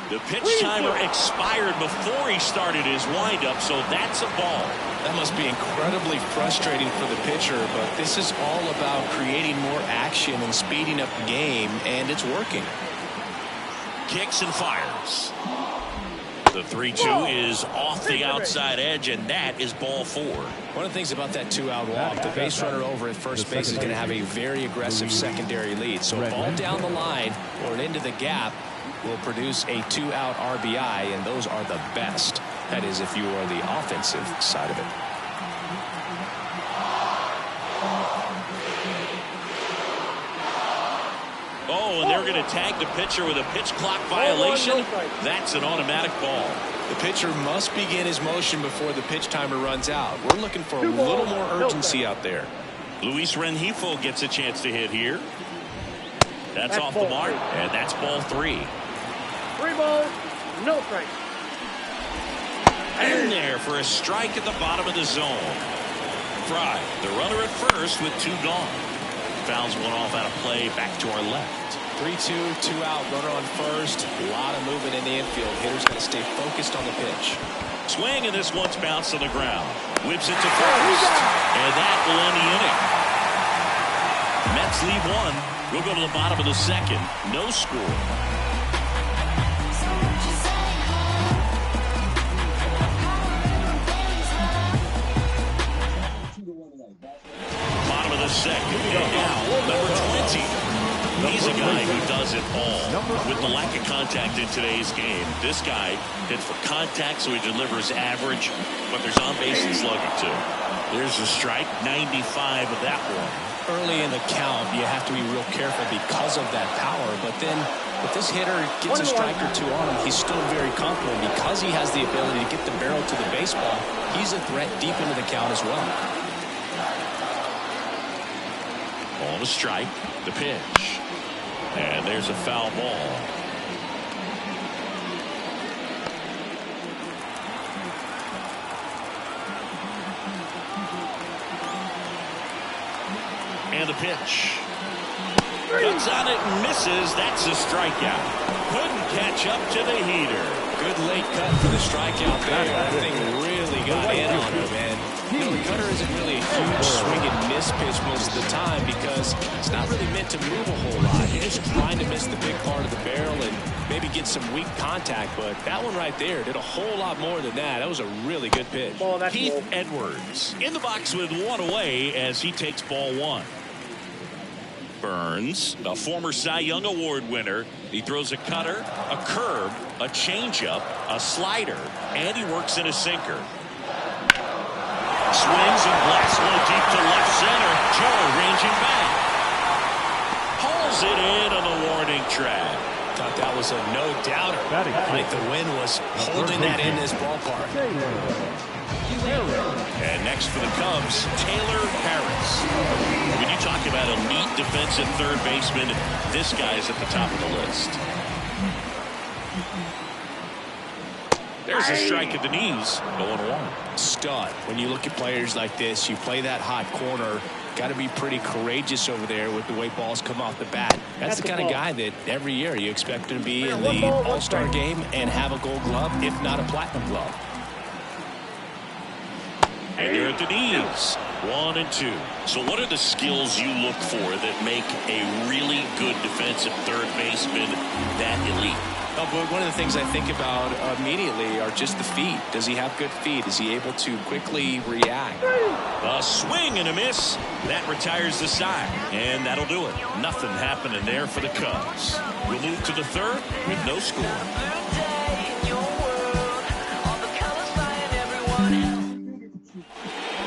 The pitch timer expired before he started his windup, so that's a ball. That must be incredibly frustrating for the pitcher, but this is all about creating more action and speeding up the game, and it's working. Kicks and fires. The 3-2 is off the outside edge, and that is ball 4. One of the things about that 2-out walk, the base runner over at first base is going to have a very aggressive secondary lead. So a ball down the line or into the gap will produce a 2-out RBI, and those are the best. That is, if you are the offensive side of it. Oh, and they're going to tag the pitcher with a pitch clock violation. That's an automatic ball. The pitcher must begin his motion before the pitch timer runs out. We're looking for a little more urgency out there. Luis Rengifo gets a chance to hit here. That's off the mark, and that's ball 3. 3 balls, no strikes. In there for a strike at the bottom of the zone. Fry, the runner at first with 2 gone. Fouls one off out of play, back to our left. 3-2, 2-out, runner on first. A lot of movement in the infield. Hitter's got to stay focused on the pitch. Swing, and this one's bounced on the ground. Whips it to first, and that will end the inning. Mets lead 1. We'll go to the bottom of the second. No score. Bottom of the second, and now number 20. He's a guy who does it all. With the lack of contact in today's game, this guy hits for contact, so he delivers average, but there's on-base and slugging too. There's a strike, 95 of that one. Early in the count, you have to be real careful because of that power, but then if this hitter gets a strike or 2 on him, he's still very comfortable because he has the ability to get the barrel to the baseball. He's a threat deep into the count as well. Ball to strike, the pitch, and there's a foul ball. And the pitch. Cuts on it and misses. That's a strikeout. Couldn't catch up to the heater. Good late cut for the strikeout there. That thing really got in on him, and the cutter isn't really a huge swing and miss pitch most of the time because it's not really meant to move a whole lot. You're just trying to miss the big part of the barrel and maybe get some weak contact, but that one right there did a whole lot more than that. That was a really good pitch. Keith Edwards in the box with one away as he takes ball one. Burns, a former Cy Young Award winner. He throws a cutter, a curve, a changeup, a slider, and he works in a sinker. Swings and blasts low deep to left center. Joe ranging back. Hauls it in on the warning track. Thought that was a no-doubter. I think the wind was holding that in this ballpark. And next for the Cubs, Taylor Harris. When you talk about elite defensive third baseman, this guy's at the top of the list. There's a strike at the knees, 0-1. Stud. When you look at players like this, you play that hot corner, got to be pretty courageous over there with the way balls come off the bat. That's the kind of guy that every year you expect him to be in the All-Star game and have a Gold Glove, if not a Platinum Glove. And they're at the knees, 1 and 2. So what are the skills you look for that make a really good defensive third baseman that elite? Oh, but one of the things I think about immediately are just the feet. Does he have good feet? Is he able to quickly react? A swing and a miss. That retires the side. And that'll do it. Nothing happening there for the Cubs. We'll move to the third with no score.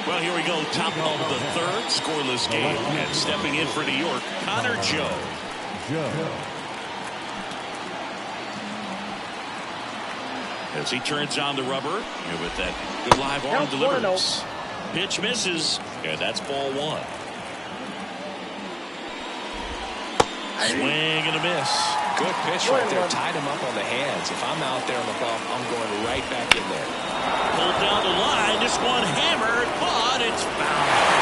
Well, here we go. Top of the third. Scoreless game. And stepping in for New York, Connor Joe. As he turns on the rubber with that good live arm delivers. Pitch misses, and that's ball one. Swing and a miss. Good pitch right there. Tied him up on the hands. If I'm out there on the bump, I'm going right back in there. Pulled down the line. This one hammered, but it's foul.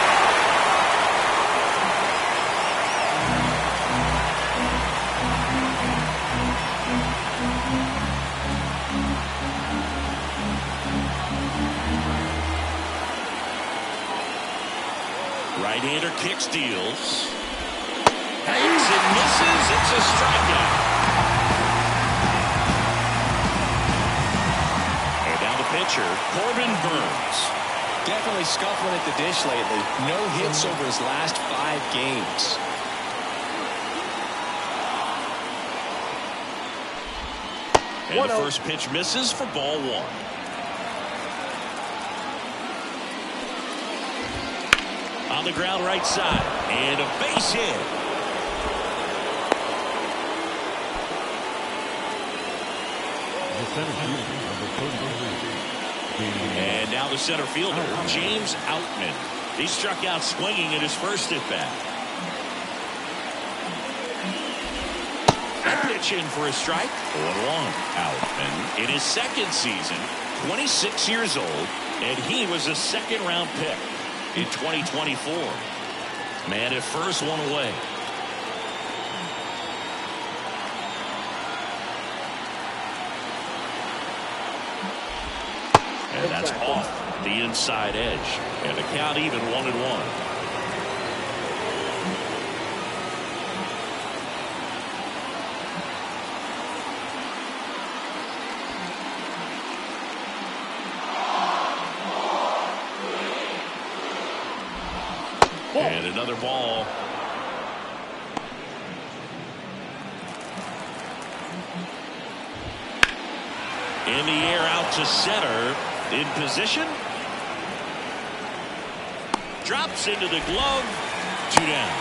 Right-hander kick steals. Hangs and misses. It's a strikeout. And down the pitcher, Corbin Burns. Definitely scuffling at the dish lately. No hits over his last 5 games. And the first pitch misses for ball one. On the ground right side. And a base hit. And now the center fielder, James Outman. He struck out swinging in his first at bat. A pitch in for a strike. 0-1. Outman in his second season, 26 years old, and he was a second-round pick in 2024. Man at first, one away. And that's off the inside edge. And the count even 1-1. And another ball. In the air out to center. In position. Drops into the glove. 2 down.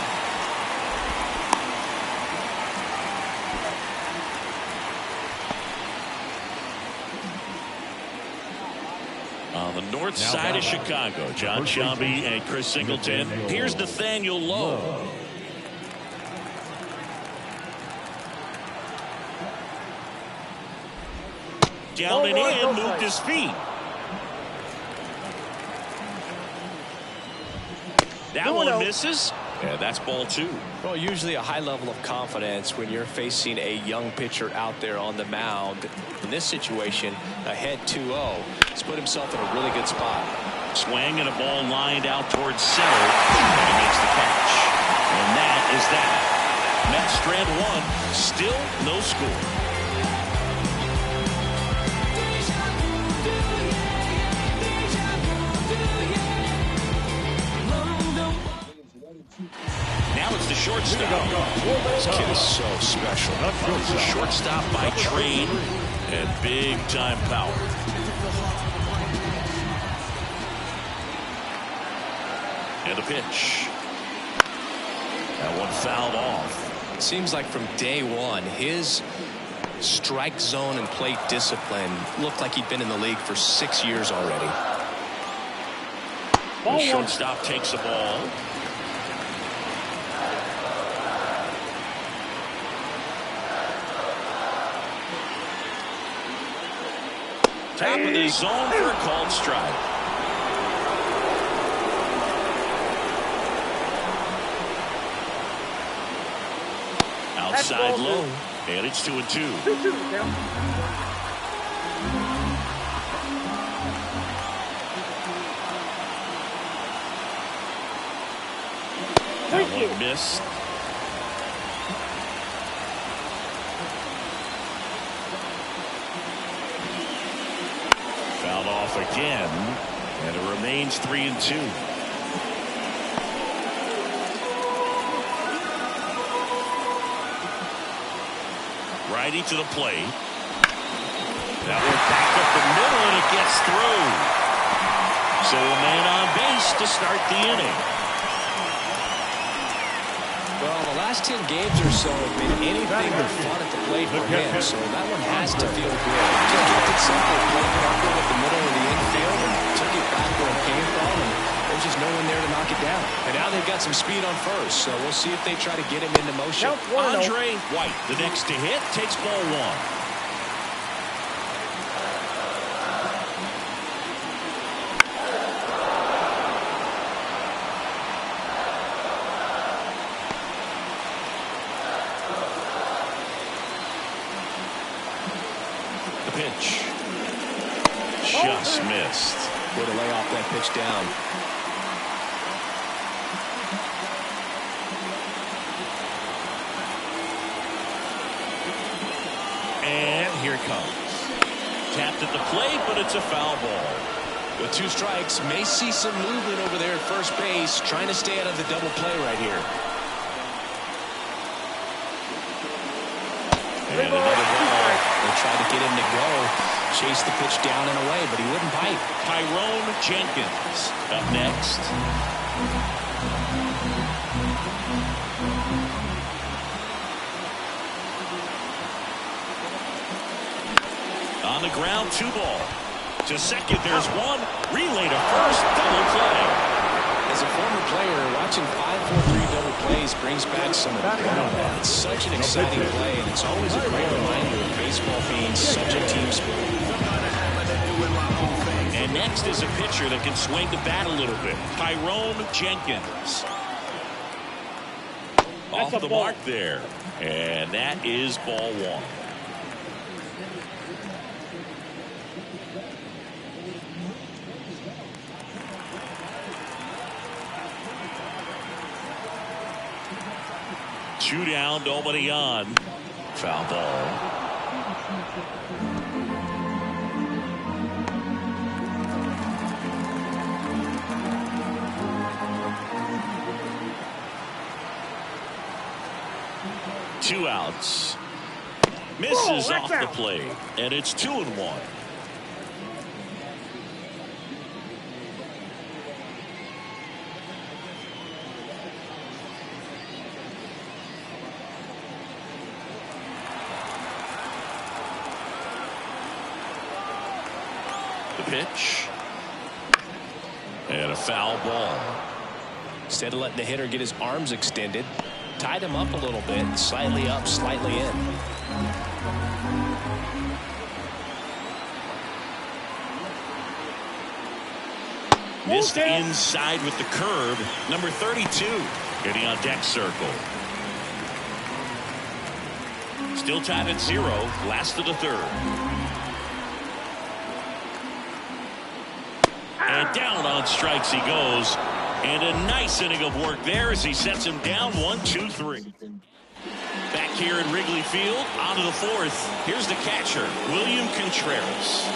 On the north side of Chicago, John Shelby and Chris Singleton. Here's Nathaniel Lowe. Down and in, moved his feet. That one misses. And that's ball 2. Well, usually a high level of confidence when you're facing a young pitcher out there on the mound. In this situation, ahead 2-0. He's put himself in a really good spot. Swing and a ball lined out towards center. And he makes the catch. And that is that. Mets strand 1. Still no score. Now it's the shortstop. This kid is so special. The shortstop by trade and big time power. And the pitch. That one fouled off. It seems like from day one, his strike zone and plate discipline looked like he'd been in the league for 6 years already. The shortstop takes the ball. Top of the zone for a called strike. Outside low, and it's 2-2. That one missed. Fouled off again, and it remains 3-2. Righty to the plate. That one back up the middle, and it gets through. So a man on base to start the inning. Well, the last 10 games or so have been anything but fun at the plate for him, so that one has to feel good. Just kept it simple, played it up at the middle of the infield and took it back where it came from, and there's just no one there to knock it down. And now they've got some speed on first, so we'll see if they try to get him into motion. Andre White, the next to hit, takes ball 1. Pitch. Just missed. Way to lay off that pitch down. And here it comes. Tapped at the plate, but it's a foul ball. With 2 strikes, may see some movement over there at first base, trying to stay out of the double play right here. And another ball. They tried to get him to go, chase the pitch down and away, but he wouldn't bite. Tyrone Jenkins up next. On the ground, 2 ball. To second, there's 1. Relay to first, double play. As a former player, watching 5-4-3 double plays brings back some adrenaline. It's such an exciting play, and it's always a great reminder of baseball being such a team sport. And next is a pitcher that can swing the bat a little bit. Tyrone Jenkins. Off the mark there. And that is ball 1. Two down, nobody on. Foul ball. Two outs. Misses off the plate, and it's 2-1. Pitch and a foul ball. Instead of letting the hitter get his arms extended, tied him up a little bit, slightly up, slightly in. Missed inside with the curve. Number 32 Hitting on deck circle. Still tied at 0. Last of the third. And down on strikes he goes. And a nice inning of work there as he sets him down 1-2-3. Back here at Wrigley Field, on to the fourth. Here's the catcher, William Contreras.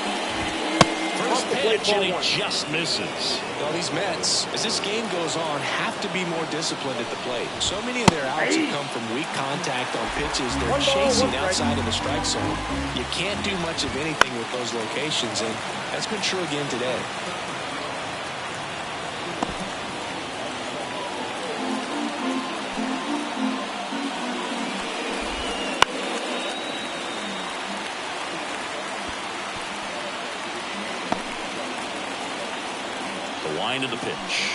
First pitch, and he just misses. Well, these Mets, as this game goes on, have to be more disciplined at the plate. So many of their outs have come from weak contact on pitches they're chasing outside of the strike zone. You can't do much of anything with those locations, and that's been true again today. Line of the pitch.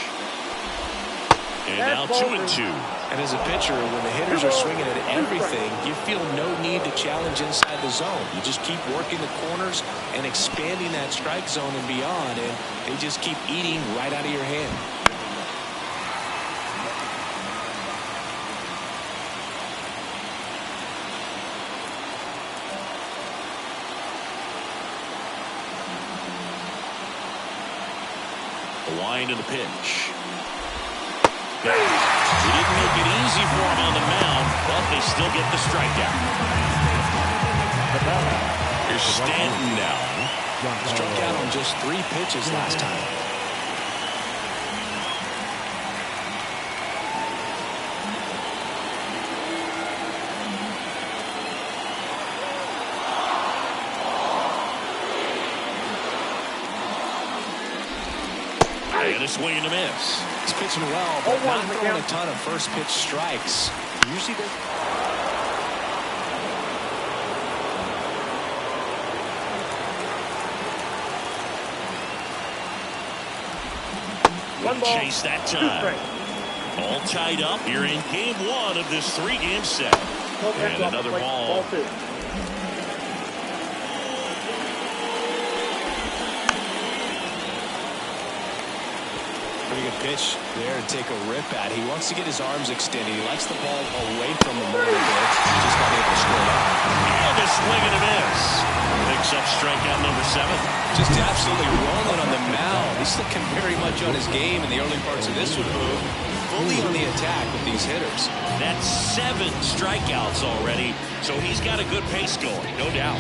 And now 2-2. And as a pitcher, when the hitters are swinging at everything, you feel no need to challenge inside the zone. You just keep working the corners and expanding that strike zone and beyond, and they just keep eating right out of your hand. Line of the pitch. He didn't make it easy for him on the mound, but they still get the strikeout. Here's Stanton now. Struck out on just 3 pitches last time. And a swing and a miss. He's pitching well, but not throwing a ton of first pitch strikes. Usually does. One ball. Chase that time. All tied up here in game 1 of this 3-game set. And another ball. Pretty good pitch there to take a rip at. He wants to get his arms extended. He likes the ball away from him a little bit. He's just not able to score it out. And a swing and a miss. Picks up strikeout number 7. Just absolutely rolling on the mound. He's looking very much on his game in the early parts of this one. Fully on the attack with these hitters. That's 7 strikeouts already, so he's got a good pace going, no doubt.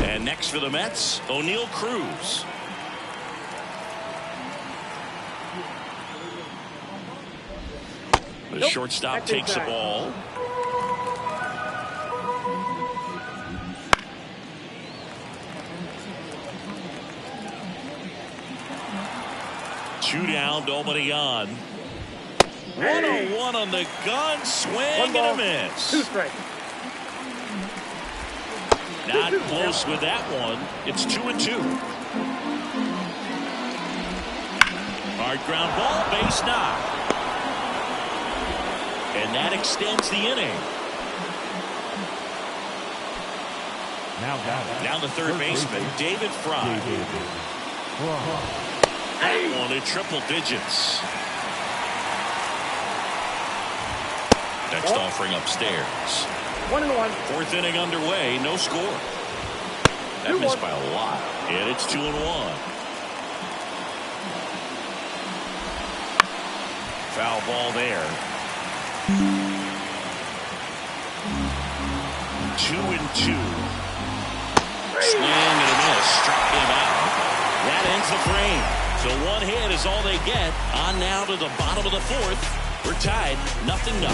And next for the Mets, O'Neal Cruz. The shortstop takes the ball. Two down, nobody on. 1-0-1 on the gun, swing and a miss. 2 strikes. Not close with that one. It's 2-2. Hard ground ball, base knock. And that extends the inning. Now the third baseman, David Fry. That one in triple digits. Next offering upstairs. 1-1. 4th inning underway, no score. That missed by a lot. And it's 2-1. Foul ball there. 2-2. Swing and a miss. Struck him out. That ends the frame. So 1 hit is all they get. On now to the bottom of the 4th. We're tied, 0-0.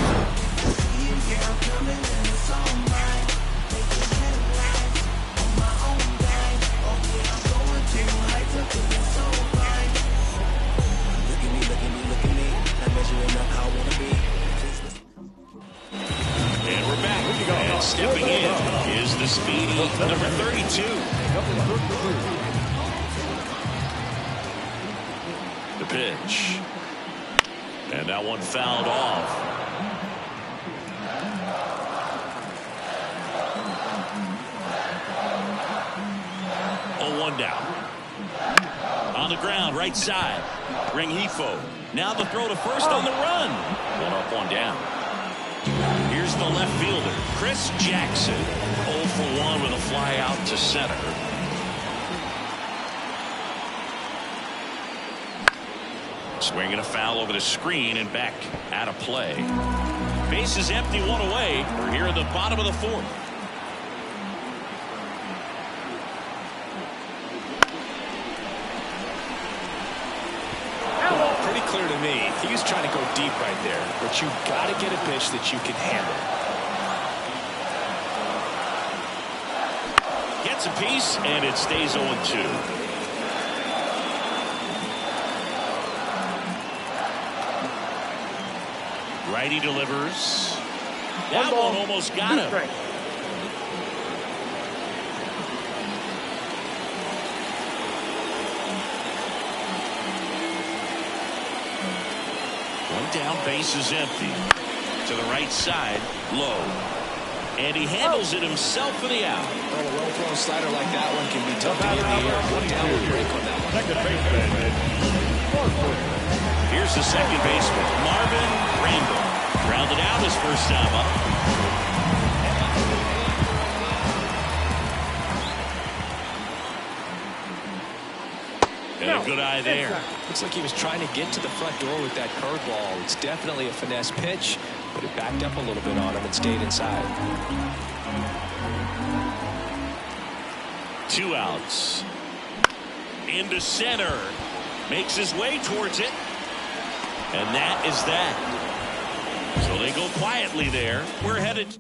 And we're back. And stepping in is the speedy number 32. The pitch. And that one fouled off. Oh, 1 down. On the ground, right side. Rengifo Now the throw to first on the run. One up, one down. Here's the left fielder, Chris Jackson. 0 for 1 with a fly out to center. Swinging a foul over the screen and back out of play. Base is empty, one away. We're here at the bottom of the fourth. Pretty clear to me. He was trying to go deep right there, but you got to get a pitch that you can handle. Gets a piece, and it stays 0-2. Righty delivers. That one almost got him. One down, base is empty. To the right side, low. And he handles it himself for the out. Well, a well-thrown slider like that one can be tough to get in the air. One down with a break on that one. Second baseman. Here's the second baseman, Marvin Randall. Grounded out his first time up. And a good eye there. Looks like he was trying to get to the front door with that curveball. It's definitely a finesse pitch, but it backed up a little bit on him and stayed inside. 2 outs. Into center. Makes his way towards it. And that is that. So they go quietly there. We're headed.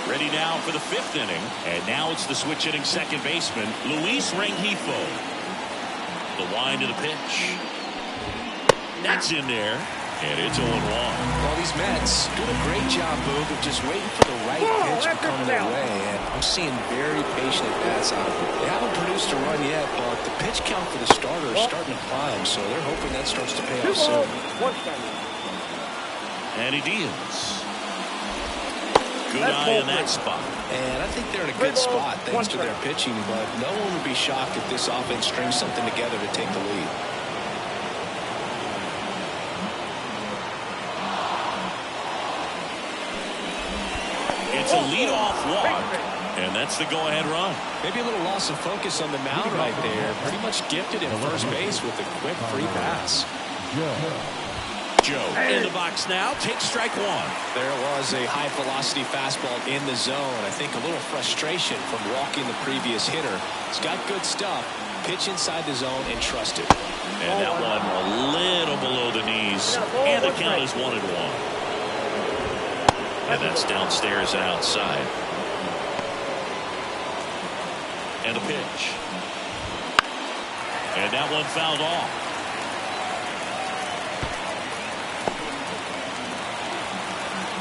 Ready now for the 5th inning. And now it's the switch hitting second baseman, Luis Rengifo. The wind of the pitch. That's in there. And it's 0-1. Well, these Mets doing a great job, Boog, of just waiting for the right pitch to come their way. And I'm seeing very patient bats out of it. They haven't produced a run yet, but the pitch count for the starter is starting to climb, so they're hoping that starts to pay off soon. And he deals. Good eye in that spot. And I think they're in a good spot thanks to their pitching, but no one would be shocked if this offense strings something together to take the lead. It's a leadoff walk, and that's the go-ahead run. Maybe a little loss of focus on the mound right there. Pretty much gifted in first base with a quick free pass. Joe in the box now, takes strike one. There was a high-velocity fastball in the zone. I think a little frustration from walking the previous hitter. He's got good stuff. Pitch inside the zone and trust it. And that one a little below the knees, and the count is 1-1. And that's downstairs and outside. And the pitch. And that one fouled off.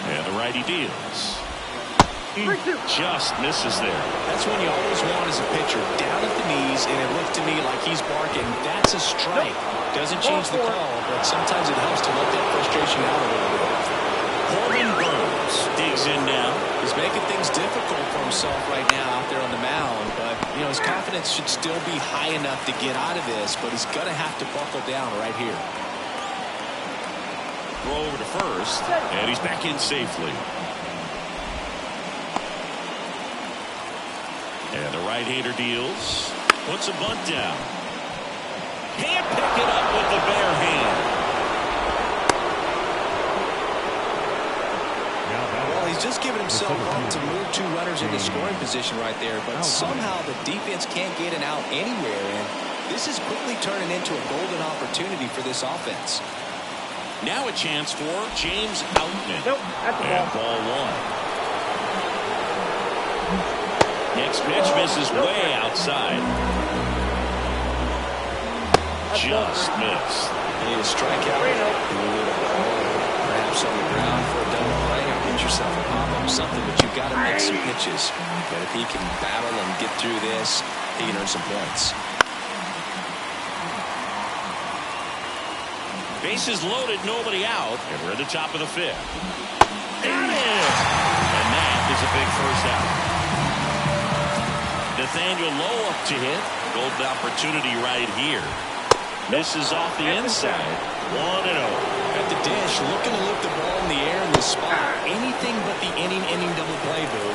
And the righty deals. Just misses there. That's when you always want as a pitcher, down at the knees, and it looked to me like he's barking. That's a strike. Doesn't change the call, but sometimes it helps to let that frustration out a little bit. Corbin Burns digs in now. He's making things difficult for himself right now out there on the mound, but you know his confidence should still be high enough to get out of this, but he's going to have to buckle down right here. Throw over to first, and he's back in safely. And the right-hander deals. Puts a bunt down. Can't pick it up with the bare hand. Well, he's just giving himself up to move 2 runners into scoring position right there, but somehow the defense can't get an out anywhere, and this is quickly turning into a golden opportunity for this offense. Now a chance for James Outman. And ball 1. Next pitch misses way outside. Just missed. You need a strikeout. You need a ball, perhaps on the ground for a double play, or get yourself a pop-up something, but you've got to make some pitches. But if he can battle and get through this, he can earn some points. Bases loaded, nobody out, and we're at the top of the 5th. Got it! And that is a big first out. Nathaniel Lowe up to hit. Golden opportunity right here. Misses off the inside. 1-0. At the dish, looking to lift the ball in the air in this spot. Anything but the inning double play, boo.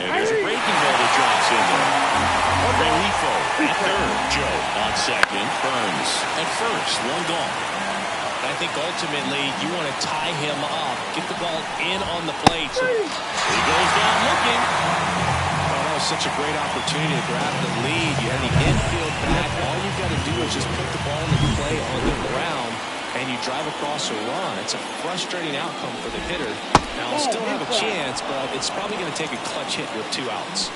And there's a breaking ball that drops in there. Relifo at third. Joe on second. Burns at first. 1 gone. I think ultimately you want to tie him up, get the ball in on the plate. So he goes down looking. Oh, that was such a great opportunity to grab the lead. You have the infield back. All you've got to do is just put the ball in the play on the ground, and you drive across a run. It's a frustrating outcome for the hitter. Now, he'll still have a chance, but it's probably going to take a clutch hit with 2 outs.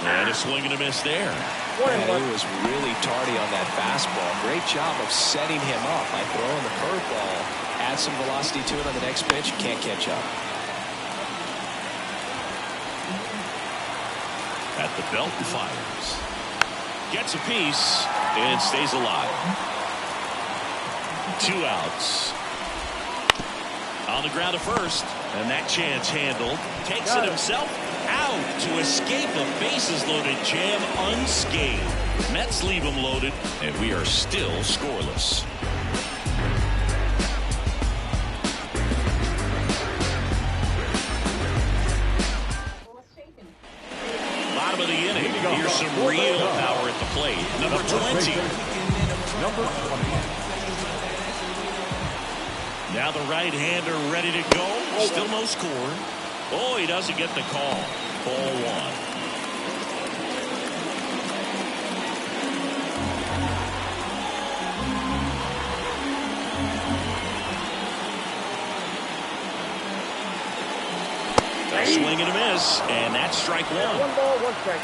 And a swing and a miss there. And he was really tardy on that fastball. Great job of setting him up by throwing the curveball. Add some velocity to it on the next pitch. Can't catch up. At the belt, fires. Gets a piece and stays alive. 2 outs. On the ground at first. And that chance handled. Takes it himself out to escape a bases-loaded jam unscathed. Mets leave him loaded, and we are still scoreless. Bottom of the inning. Here's some real power at the plate. Number 20. Number 20. Now the right-hander ready to go. Still no score. Oh, he doesn't get the call. Ball 1. A swing and a miss, and that's strike 1. 1 ball, 1 strike.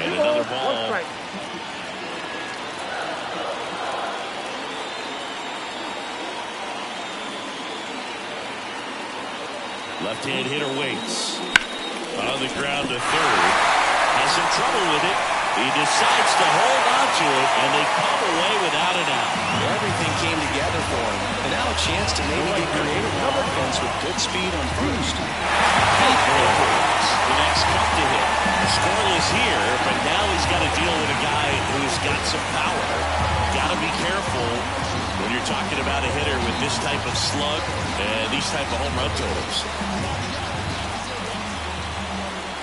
And another ball. 1 strike. Left-hand hitter waits. On the ground to third. Has some trouble with it. He decides to hold on to it, and they come away without an out. Everything came together for him. And now a chance to maybe get creative on offense with good speed on first. The next cut to hit. Scoreless here, but now he's got to deal with a guy who's got some power. Got to be careful when you're talking about a hitter with this type of slug and these type of home run totals.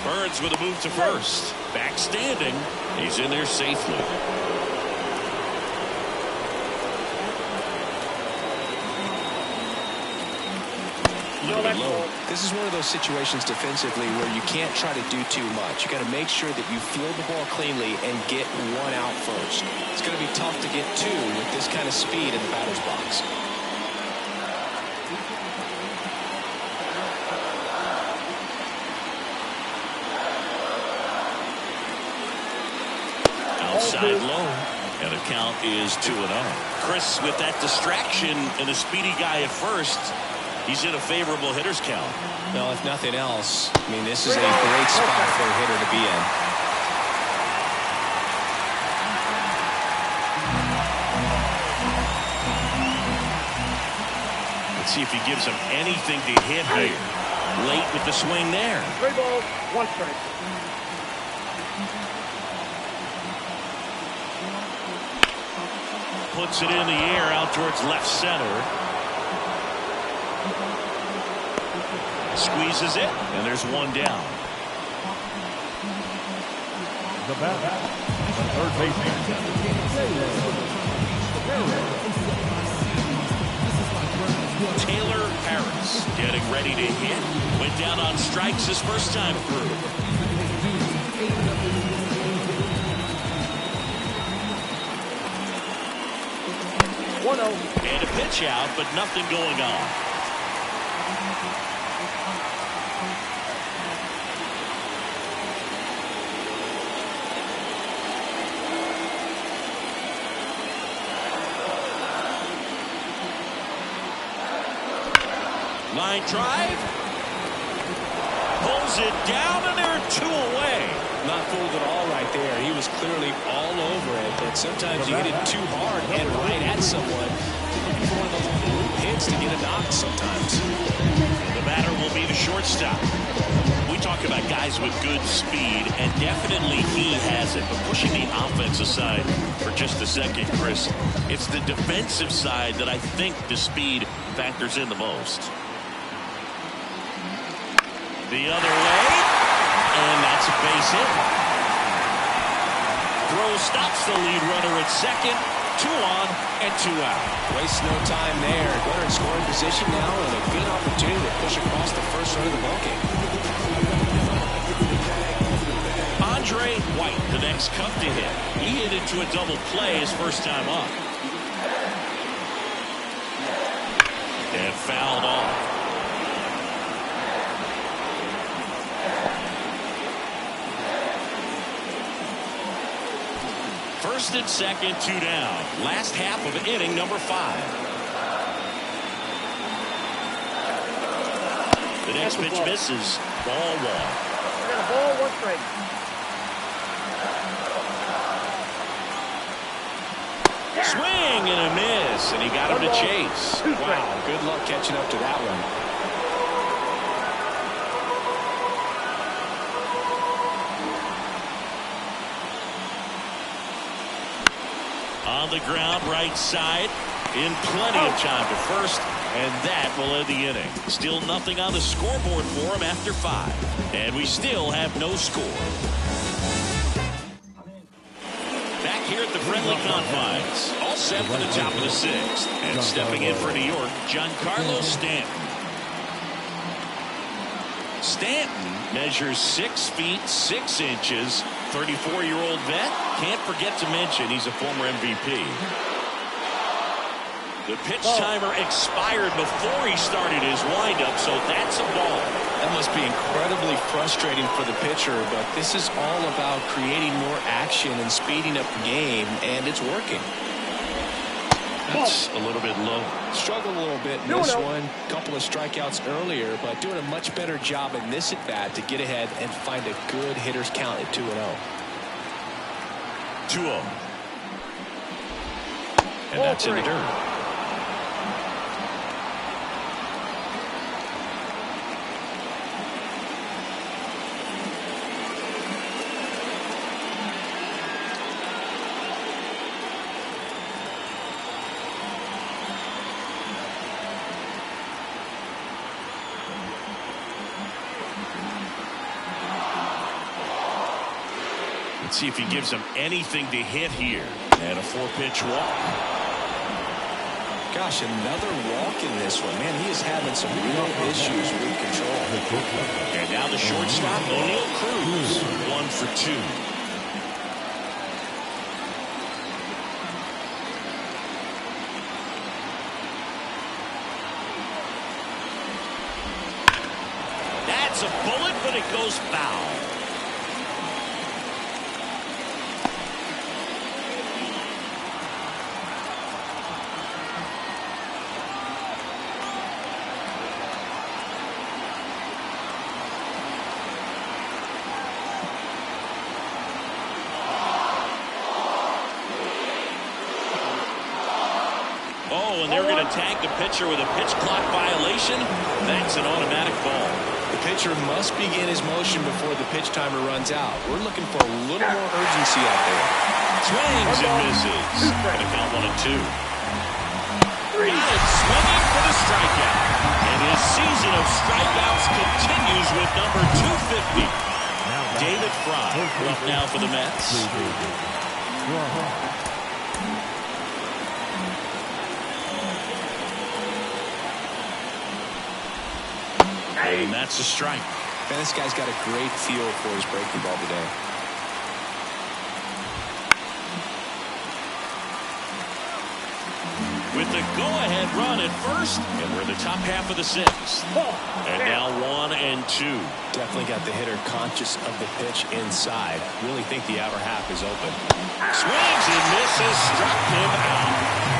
Burns with a move to first. Back standing. He's in there safely. Low. This is one of those situations defensively where you can't try to do too much. You got to make sure that you field the ball cleanly and get 1 out first. It's going to be tough to get 2 with this kind of speed in the batter's box. Outside low, and the count is 2-0. Chris with that distraction and a speedy guy at first. He's in a favorable hitter's count. No, if nothing else, I mean, this is a great spot for a hitter to be in. Let's see if he gives him anything to hit here. Late with the swing there. 3 balls, 1 strike. Puts it in the air out towards left center. Squeezes it, and there's 1 down. The batter, the third baseman. Taylor Harris getting ready to hit. Went down on strikes his first time through. And a pitch out, but nothing going on. Line drive. Pulls it down, and there are 2 away. Not fooled at all right there. He was clearly all over it, but sometimes you hit it too hard and right at someone. Looking for one of those blue chance to get a knock sometimes. The batter will be the shortstop. We talk about guys with good speed, and definitely he has it. But pushing the offense aside for just a second, Chris, it's the defensive side that I think the speed factors in the most. The other way, and that's a base hit. Throw stops the lead runner at second. 2 on and 2 out. Waste no time there. Runner in scoring position now, and a good opportunity to push across the first run of the ballgame. Andre White, the next Cub to hit. He hit into a double play his first time up. And fouled off. First and second, 2 down. Last half of inning number 5. The next pitch misses. Ball 1. We got a ball, 1 strike. Swing and a miss, and he got him to chase. Wow, good luck catching up to that one. On the ground, right side, in plenty of time to first, and that will end the inning. Still nothing on the scoreboard for him after 5, and we still have no score. Back here at the friendly confines, all set for the top of the 6th, and stepping in for New York, Giancarlo Stanton. Stanton measures 6 feet 6 inches, 34-year-old vet. Can't forget to mention he's a former MVP. The pitch timer expired before he started his windup, so that's a ball. That must be incredibly frustrating for the pitcher, but this is all about creating more action and speeding up the game, and it's working. That's a little bit low. Struggled a little bit in this one. Couple of strikeouts earlier, but doing a much better job in this at-bat to get ahead and find a good hitter's count at 2-0. 2-0. And that's in the dirt. Let's see if he gives him anything to hit here. And a 4-pitch walk. Gosh, another walk in this one. Man, he is having some real issues with control. And now the shortstop, O'Neal Cruz, 1 for 2. That's a bullet, but it goes foul. And they're going to tag the pitcher with a pitch clock violation. That's an automatic ball. The pitcher must begin his motion before the pitch timer runs out. We're looking for a little more urgency out there. Swings and misses. Going to count 1 and 2. Got it, swinging for the strikeout. And his season of strikeouts continues with number 250. David Fry up now for the Mets. And that's a strike. Man, this guy's got a great feel for his breaking ball today. With the go-ahead run at first, and we're in the top half of the 6th. And now 1 and 2. Definitely got the hitter conscious of the pitch inside. Really think the outer half is open. Swings and misses, struck him out.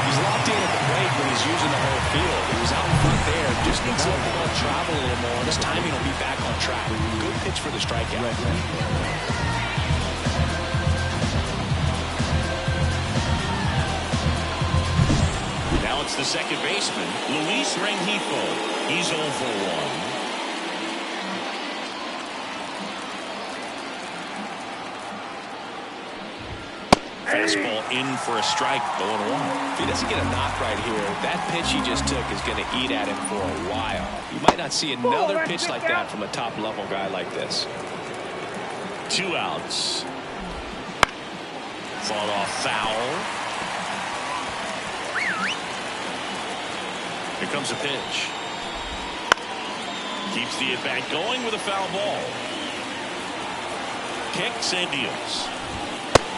He's locked in at the plate when he's using the whole field. He was out in front there. Just needs to let the ball travel a little more, and his timing will be back on track. Good pitch for the strikeout. Now a it's the second baseman, Luis Rengifo. He's 0 for 1. Fastball in for a strike, 0-1. If he doesn't get a knock right here, that pitch he just took is going to eat at him for a while. You might not see another pitch like that from a top-level guy like this. 2 outs. Fought off foul. Here comes a pitch. Keeps the at-bat going with a foul ball. Kicks and deals.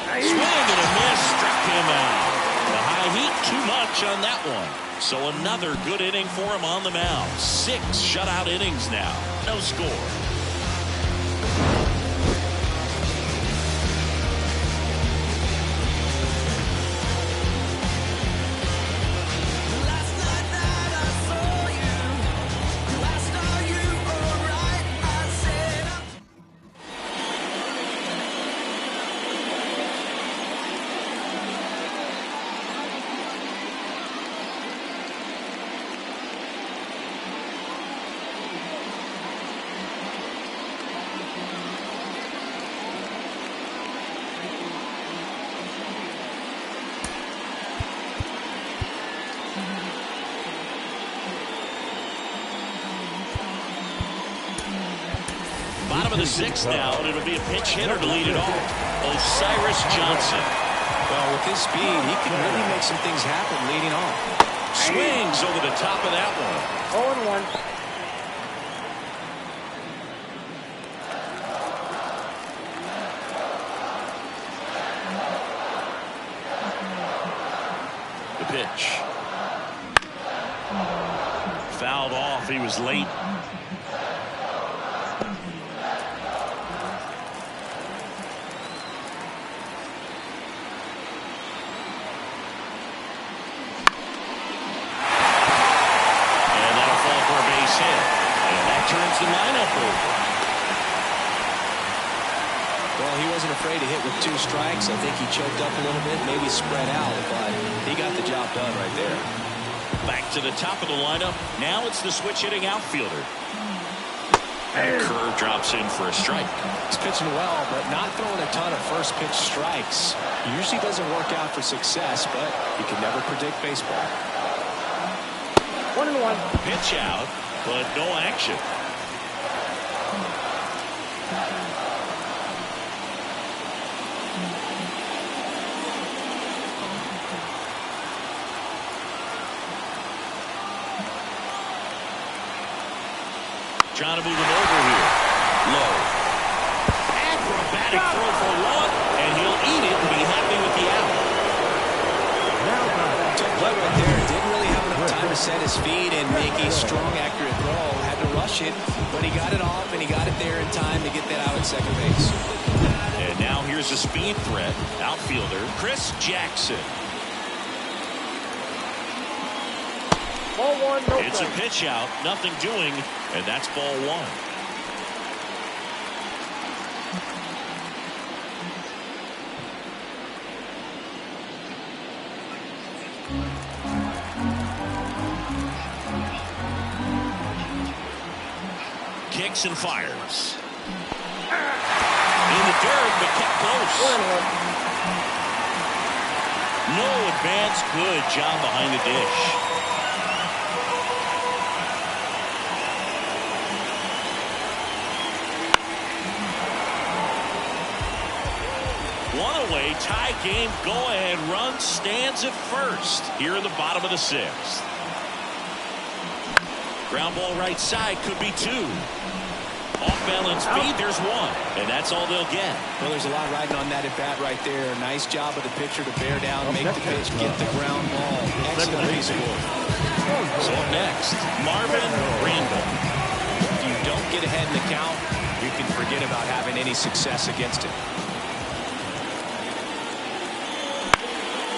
Swing and a miss, struck him out. The high heat, too much on that one. So another good inning for him on the mound. 6 shutout innings now. No score. Bottom of the 6th now, and it'll be a pinch hitter to lead it off. Osiris Johnson. Well, with his speed, he can really make some things happen leading off. Swings over the top of that one. 0-1. The pitch. Fouled off. He was late. Turns the lineup over. Well, he wasn't afraid to hit with 2 strikes. I think he choked up a little bit, maybe spread out, but he got the job done right there. Back to the top of the lineup. Now it's the switch hitting outfielder. That curve drops in for a strike. He's pitching well, but not throwing a ton of first pitch strikes. Usually doesn't work out for success, but you can never predict baseball. 1-1. Pitch out, but no action. Trying to move him over here. Low. Acrobatic throw for 1, and he'll eat it and be happy with the out. Took play right there. Didn't really have enough time to set his feet and make a strong, accurate throw. Had to rush it, but he got it off, and he got it there in time to get that out at second base. And now here's a speed threat. Outfielder Chris Jackson. Ball 1, no It's a pitch out, nothing doing, and that's ball 1. Kicks and fires. In the dirt, but kept close. No advance, good job behind the dish. One away, tie game, go-ahead run stands at first here in the bottom of the 6th. Ground ball right side, could be 2. Off-balance speed, there's 1, and that's all they'll get. Well, there's a lot riding on that at-bat right there. Nice job of the pitcher to bear down, make the pitch, get the ground ball. Excellent piece of work. So up next, Marvin Randall. If you don't get ahead in the count, you can forget about having any success against it.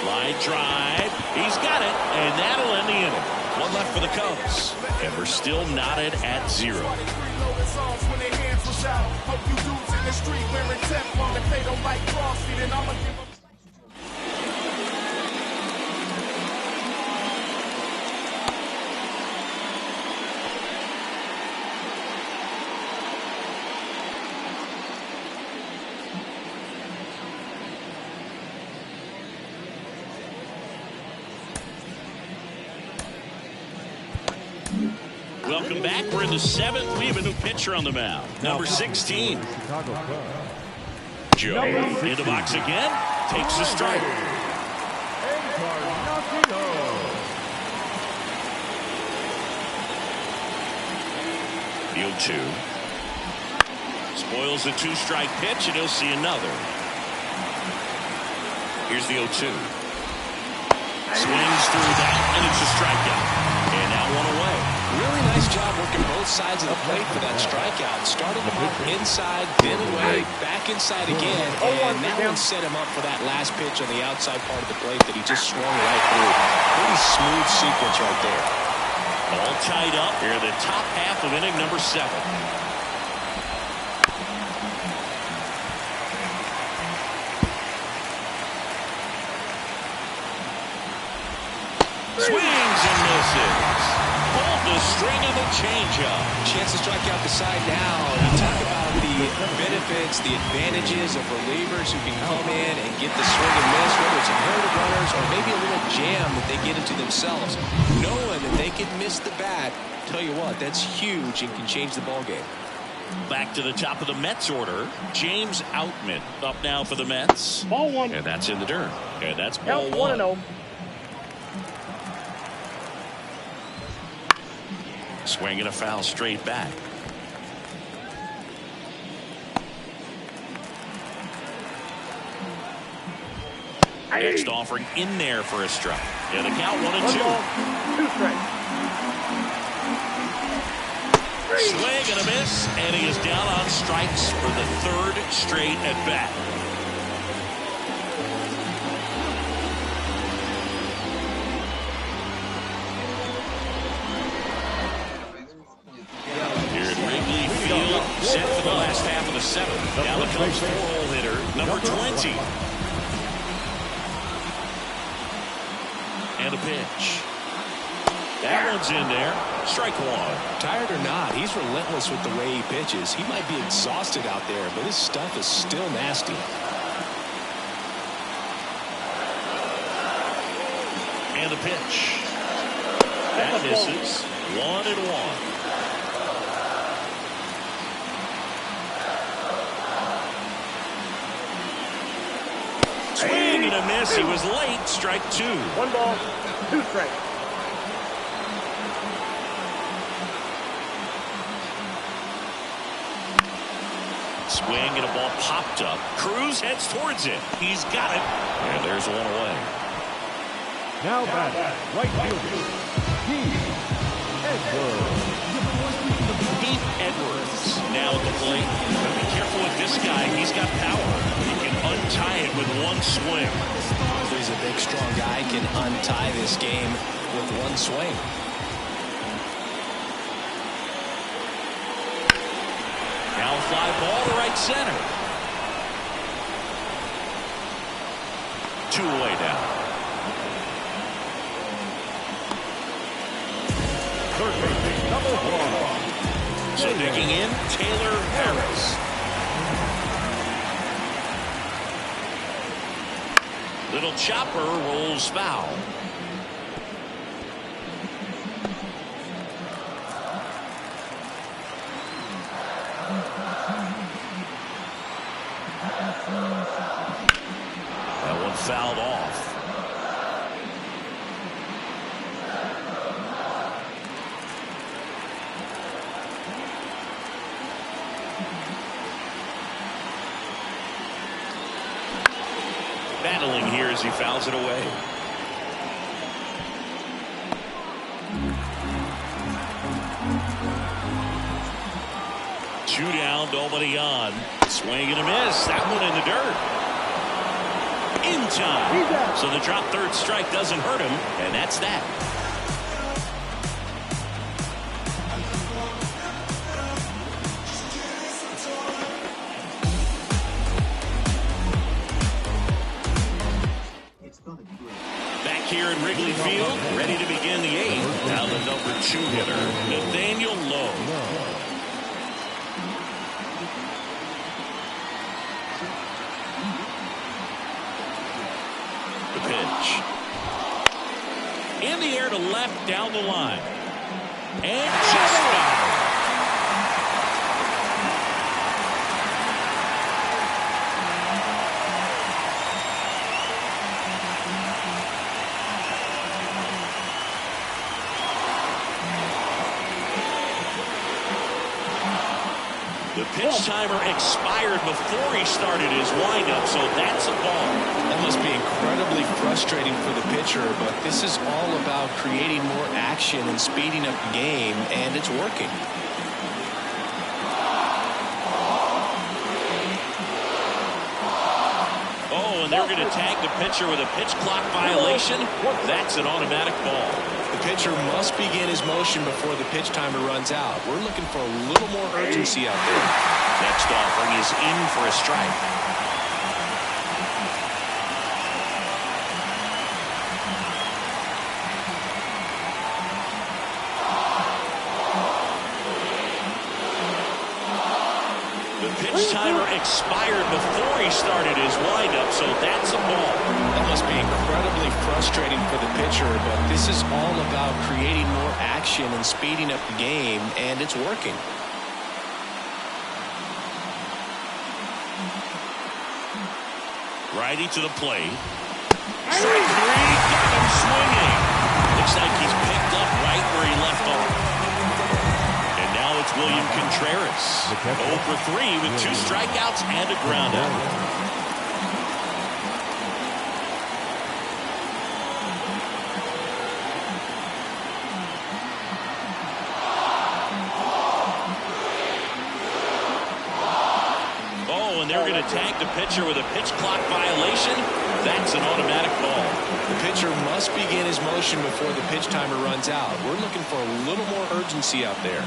Line drive. He's got it, and that'll end the inning. 1 left for the Cubs, and we're still knotted at 0. Welcome back. We're in the 7th. We have a new pitcher on the mound. Number 16. Chicago Cubs. Joe in the box again. Takes the strike. The 0-2. Spoils the 2-strike pitch, and he'll see another. Here's the 0-2. Swings through that, and it's a strikeout. And now one away. Really nice job working both sides of the plate for that strikeout. Started him off inside, then away, back inside again, and that one set him up for that last pitch on the outside part of the plate that he just swung right through. Pretty smooth sequence right there. All tied up here in the top half of inning number 7. Swings and misses. Pulled the string of a changeup. Chance to strike out the side now. You talk about the benefits, the advantages of relievers who can come in and get the swing and miss, whether it's inherited runners or maybe a little jam that they get into themselves. Knowing that they can miss the bat, tell you what, that's huge and can change the ball game. Back to the top of the Mets order. James Outman up now for the Mets. Ball 1. And that's in the dirt. And that's ball Count 1. 1-0. Swing and a foul straight back. Next offering in there for a strike. Yeah, the count 1-2. 2 strikes. Swing and a miss, and he is down on strikes for the 3rd straight at bat. Set for the last half of the 7th. Now it comes 4-hole hitter, number 20. And a pitch. That one's in there. Strike 1. Tired or not, he's relentless with the way he pitches. He might be exhausted out there, but his stuff is still nasty. And a pitch. That misses. 1-1. Swing and a miss. He was late. Strike 2. 1 ball, 2 strikes. Swing and a ball popped up. Cruz heads towards it. He's got it. And there's one away. Now batting, right fielder, Pete Edwards. Pete Edwards now at the plate. But be careful with this guy. He's got power. He can untie it with one swing. He's a big, strong guy. Can untie this game with one swing. Now a fly ball to right center. 2 away now. Third baseman, number 1. So digging in, Taylor Harris. Little chopper rolls foul. That one fouled off. Battling here as he fouls it away. Two down, nobody on. Swing and a miss. That one in the dirt. In time. So the drop 3rd strike doesn't hurt him, and that's that. Back here in Wrigley Field, ready to begin the 8th. Now the number 2 hitter, Nathaniel Lowe. The pitch. In the air to left, down the line. And just fouled. The pitch timer expired before he started his windup, so that's a ball. That must be incredibly frustrating for the pitcher, but this is all about creating more action and speeding up the game, and it's working. Oh, and they're going to tag the pitcher with a pitch clock violation. That's an automatic ball. The pitcher must begin his motion before the pitch timer runs out. We're looking for a little more urgency out there. Next offering is in for a strike. The pitch timer expired before he started his windup, so that's a ball. That must be incredibly frustrating for the pitcher, but this is all about creating more action and speeding up the game, and it's working. Righty to the plate. Strike three, got him swinging. Looks like he's picked up right where he left off. And now it's William Contreras. 0 for 3 with 2 strikeouts and a ground out. They're going to tag the pitcher with a pitch clock violation. That's an automatic ball. The pitcher must begin his motion before the pitch timer runs out. We're looking for a little more urgency out there.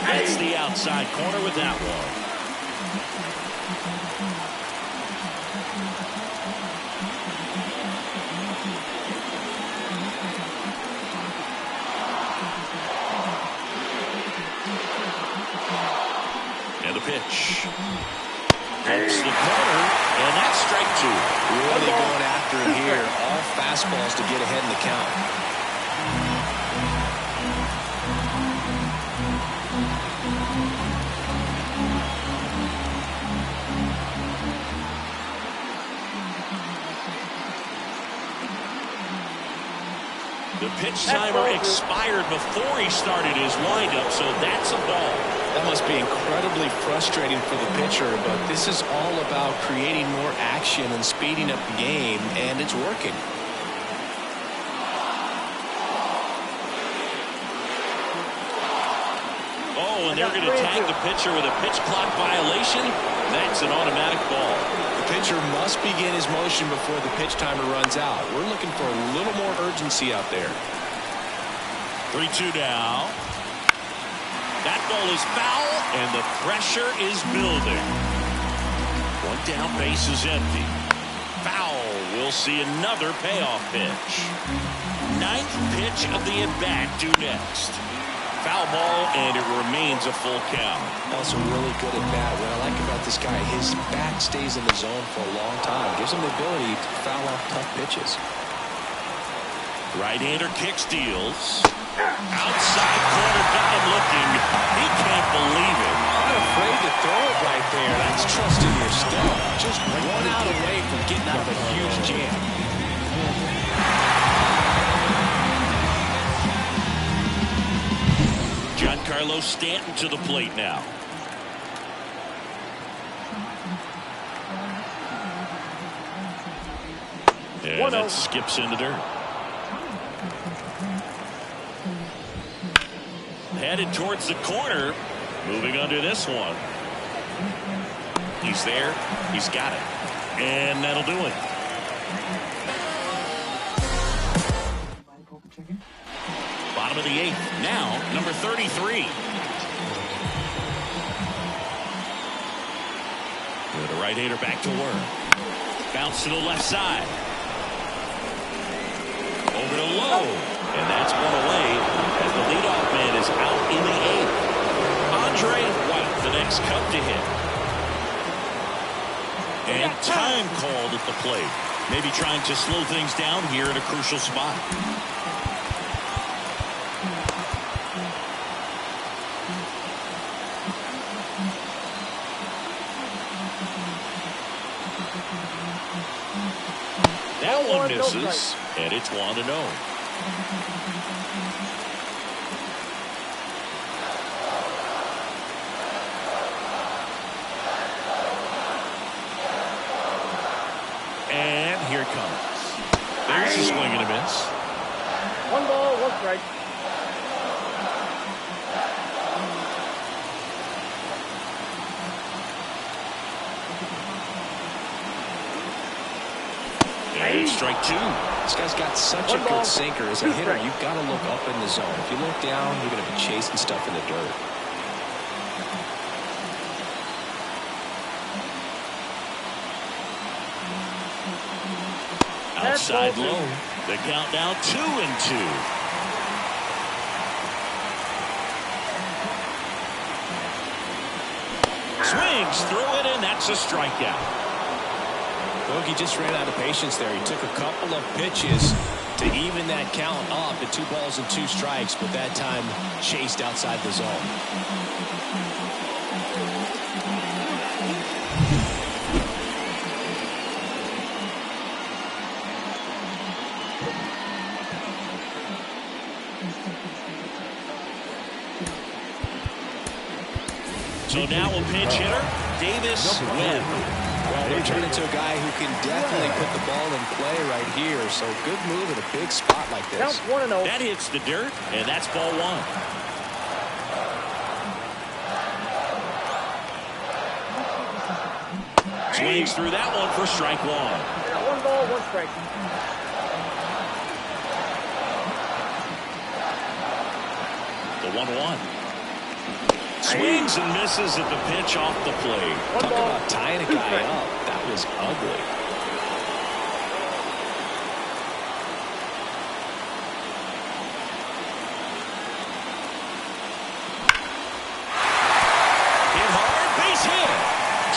That's the outside corner with that one. Pitch. Hits the corner, and that's strike 2. Really going after it here. All fastballs to get ahead in the count. The pitch timer expired before he started his windup, so that's a ball. That must be incredibly frustrating for the pitcher, but this is all about creating more action and speeding up the game, and it's working. Oh, and they're going to tag the pitcher with a pitch clock violation. That's an automatic ball. The pitcher must begin his motion before the pitch timer runs out. We're looking for a little more urgency out there. 3-2 now. That ball is foul, and the pressure is building. One down, base is empty. Foul. We'll see another payoff pitch. 9th pitch of the at-bat due next. Foul ball, and it remains a full count. That's a really good at-bat. What I like about this guy, his bat stays in the zone for a long time. Gives him the ability to foul off tough pitches. Right-hander kick steals. Outside corner, got him looking. He can't believe it. Not afraid to throw it right there. That's trusting your step. Just 1 out away from getting out of a huge jam. Giancarlo Stanton to the plate now. And that skips into dirt. Headed towards the corner. Moving under this one. He's there. He's got it. And that'll do it. Bottom of the 8th. Now, number 33. The right-hander back to work. Bounce to the left side. Over to low. And that's one away as the leadoff man is out in the 8th. Andre White, the next Cub to hit. And time called at the plate. Maybe trying to slow things down here in a crucial spot. That one misses, and it's 1-0. And here it comes. There's a swing and a miss. 1 ball, 1 strike. And strike 2. This guy's got such a good sinker. As a hitter, you've got to look up in the zone. If you look down, you're going to be chasing stuff in the dirt. Outside low. The count now 2-2. Swings through it, and that's a strikeout. Bogey just ran out of patience there. He took a couple of pitches to even that count up at 2 balls and 2 strikes, but that time chased outside the zone. So now a pinch hitter, Davis Webb. Well, they're turning to a guy who can definitely put the ball in play right here. So good move at a big spot like this. Counts 1-0. That hits the dirt, and that's ball 1. Swings through that one for strike 1. 1 ball, 1 strike. The 1-1. Swings and misses at the pitch off the plate. Talk about tying a guy up. That was ugly. Hit hard, base hit.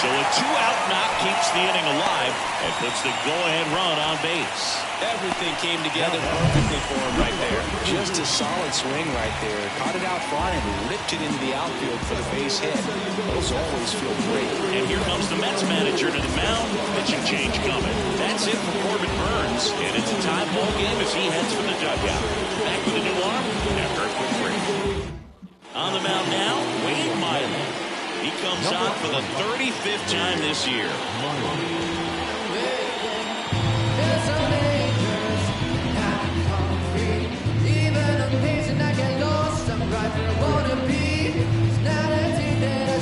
So a 2-out knock keeps the inning alive and puts the go-ahead run on base. Everything came together perfectly for him right there. Just a solid swing right there. Caught it out front and ripped it into the outfield for the base hit. Those always feel great. And here comes the Mets manager to the mound. Pitching change coming. That's it for Corbin Burns. And it's a tie ball game as he heads for the dugout. Back with a new arm after a quick break. On the mound now, Wade Miley. He comes on for the 35th time this year.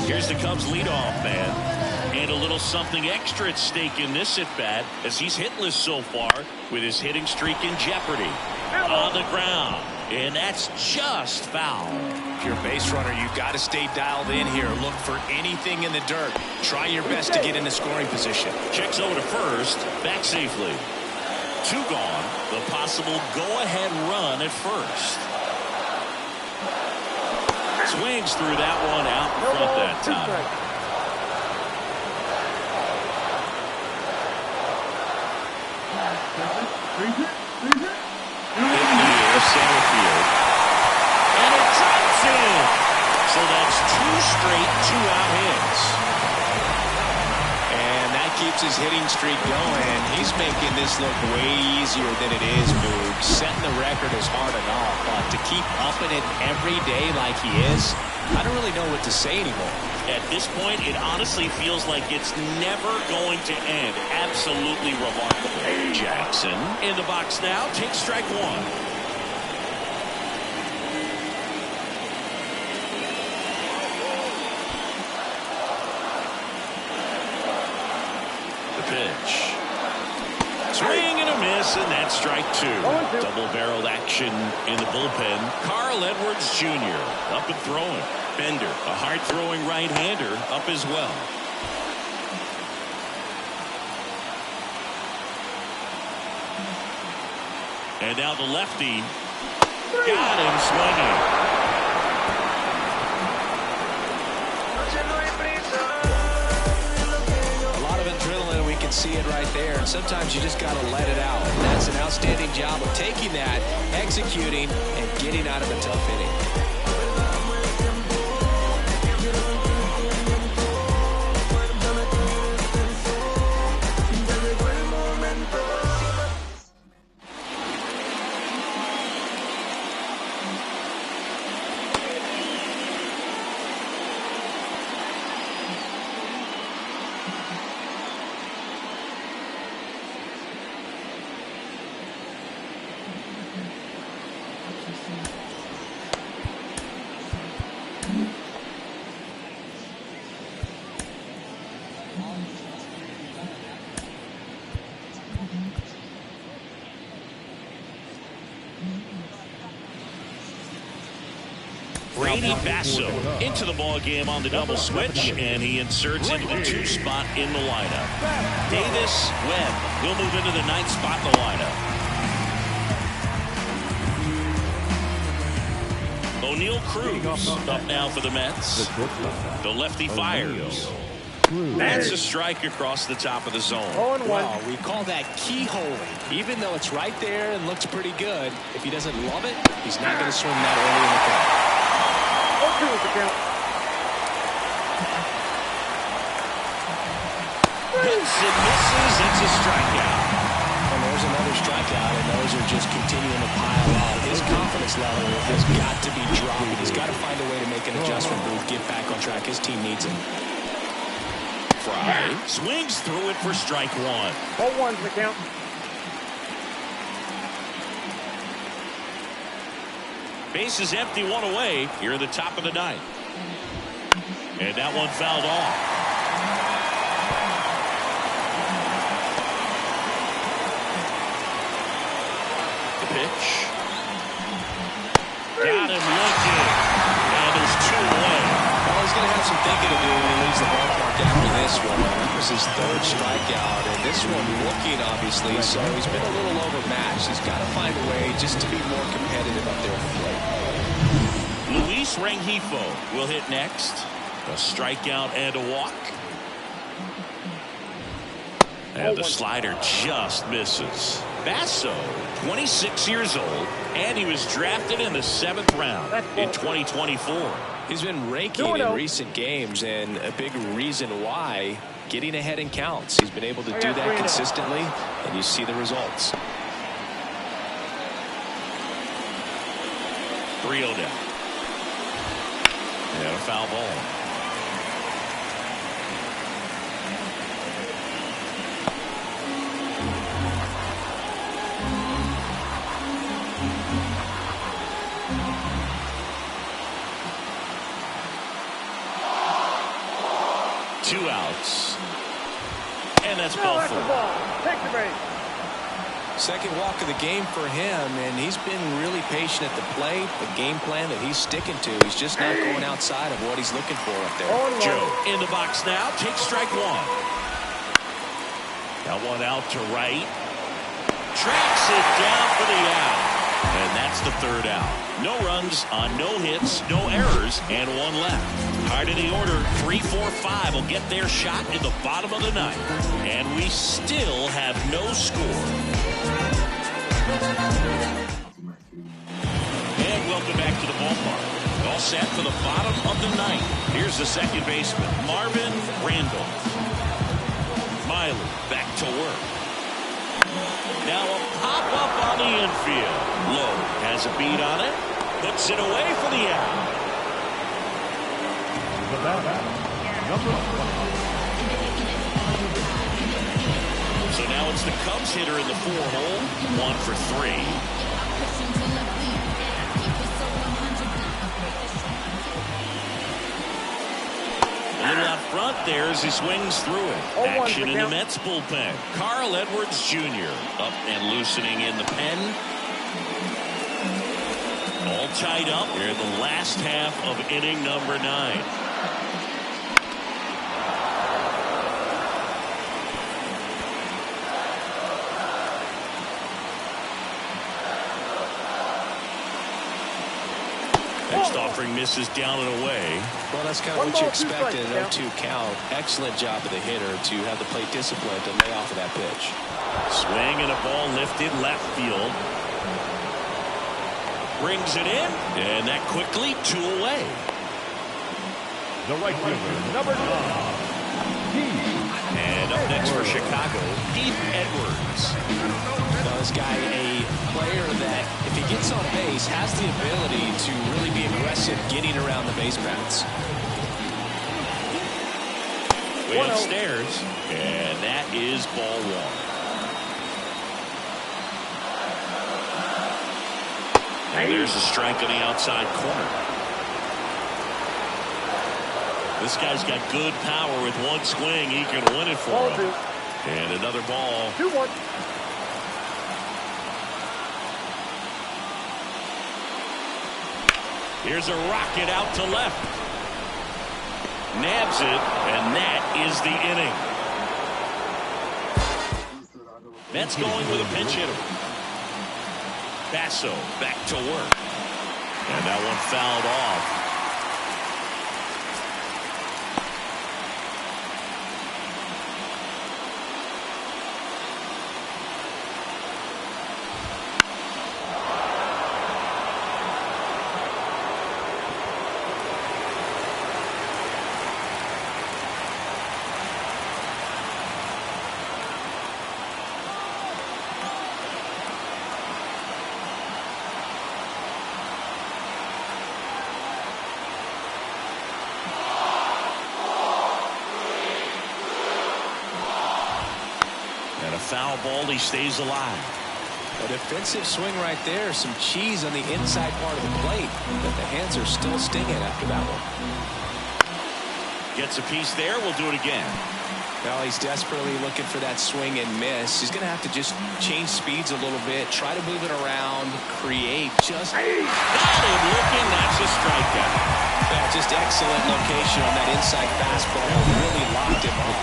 Here's the Cubs leadoff man. And a little something extra at stake in this at-bat as he's hitless so far with his hitting streak in jeopardy. On the ground. And that's just foul. If you're a base runner, you've got to stay dialed in here. Look for anything in the dirt. Try your best to get in a scoring position. Checks over to first. Back safely. 2 gone. The possible go-ahead run at first. Swings through that one out in front that time. Center field. And it drops in. So that's 2 straight 2-out hits. And that keeps his hitting streak going. He's making this look way easier than it is, Boog. Setting the record is hard enough, but to keep upping it every day like he is, I don't really know what to say anymore. At this point, it honestly feels like it's never going to end. Absolutely remarkable. Jackson in the box now. Takes strike 1. Pitch. Swing and a miss, and that's strike 2. Double-barreled action in the bullpen. Carl Edwards Jr. up and throwing. Bender, a hard-throwing right-hander, up as well. And now the lefty. Got him swinging. See it right there, and sometimes you just got to let it out. And that's an outstanding job of taking that, executing, and getting out of a tough inning. Manny Basso into the ball game on the double switch, and he inserts into the 2 spot in the lineup. Davis Webb, he'll move into the 9th spot in the lineup. O'Neal Cruz up now for the Mets. The lefty fires. That's a strike across the top of the zone. Well, we call that keyholing. Even though it's right there and looks pretty good, if he doesn't love it, he's not going to swing that early in the count. Hits and misses. It's a strikeout. And there's another strikeout, and those are just continuing to pile on. His confidence level has got to be dropping. He's got to find a way to make an adjustment move, get back on track. His team needs him. Fry swings through it for strike 1. 0-1's the count. Base is empty, 1 away here in the top of the 9th. And that one fouled off. The pitch. Got him looking. And there's 2 away. Well, he's going to have some thinking to do when he leaves the ballpark after this one. That was his 3rd strikeout, and this one looking, obviously, so he's been a little overmatched. He's got to find a way just to be more competitive up there at the plate. Luis Rengifo will hit next. A strikeout and a walk. And the slider just misses. Basso, 26 years old, and he was drafted in the 7th round in 2024. He's been raking in recent games, and a big reason why, getting ahead in counts. He's been able to do that consistently, and you see the results. 3-0 down. And a foul ball. Two outs. And that's ball 4. Take the base. Second walk of the game for him, and he's been really patient at the plate. The game plan that he's sticking to, he's just not going outside of what he's looking for up there. Joe in the box now, takes strike 1. Got one out to right. Tracks it down for the out. And that's the 3rd out. No runs on no hits, no errors, and 1 left. Hard in the order, 3, 4, 5 will get their shot in the bottom of the 9th. And we still have no score. And welcome back to the ballpark. All set for the bottom of the 9th. Here's the second baseman, Marvin Randall. Miley back to work. Now a pop-up on the infield. Lowe has a beat on it. Puts it away for the out. The batter, number 1. So now it's the Cubs hitter in the 4-hole. 1 for 3. A little out front there as he swings through it. Action in the Mets bullpen. Carl Edwards Jr. up and loosening in the pen. All tied up here in the last half of inning number 9. Next offering misses down and away. Well, that's kind of what you expect in an 0-2 count. Excellent job of the hitter to have the plate discipline to lay off of that pitch. Swing and a ball lifted left field. Brings it in, and that quickly 2 away. The right fielder, number 9. And up next for Chicago, Heath Edwards. Now this guy, a player that, if he gets on base, has the ability to really be aggressive getting around the base paths. Way upstairs, and that is ball 1. And there's a strike on the outside corner. This guy's got good power. With one swing, he can win it for him. And another ball. 2-1. Here's a rocket out to left. Nabs it, and that is the inning. Mets going with a pinch hitter. Basso back to work. And that one fouled off. Foul ball, he stays alive. A defensive swing right there. Some cheese on the inside part of the plate, but the hands are still stinging after that one. Gets a piece there. We'll do it again. Well, he's desperately looking for that swing and miss. He's going to have to just change speeds a little bit, try to move it around, create just... Got him looking. That's a strikeout. Yeah, just excellent location on that inside fastball. Really locked him up.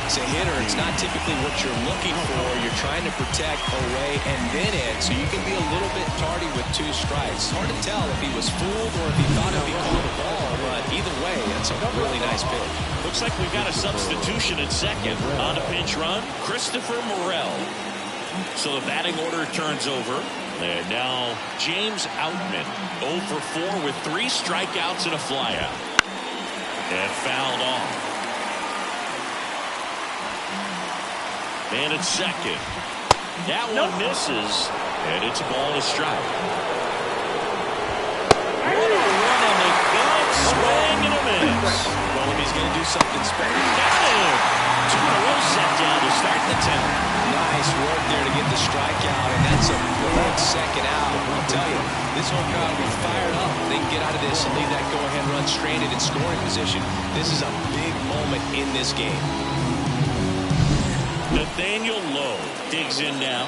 As a hitter, it's not typically what you're looking for. You're trying to protect away and then in, so you can be a little bit tardy with 2 strikes. It's hard to tell if he was fooled or if he thought it'd be called a ball, but either way, that's a really nice pitch. Looks like we've got a substitution at second. On a pinch run, Christopher Morel. So the batting order turns over. And now James Outman, 0 for 4 with 3 strikeouts and a flyout. And fouled off. Man at second. That one misses, and it's a ball and a strike. What a run on the gut, swing and a miss. Well, if he's going to do something special. Got him. 2 in a row set down to start the 10th. Nice work there to get the strikeout, and that's a big second out. I'll tell you, this whole crowd will be fired up. They can get out of this and leave that go-ahead run stranded in scoring position. This is a big moment in this game. Nathaniel Lowe digs in now.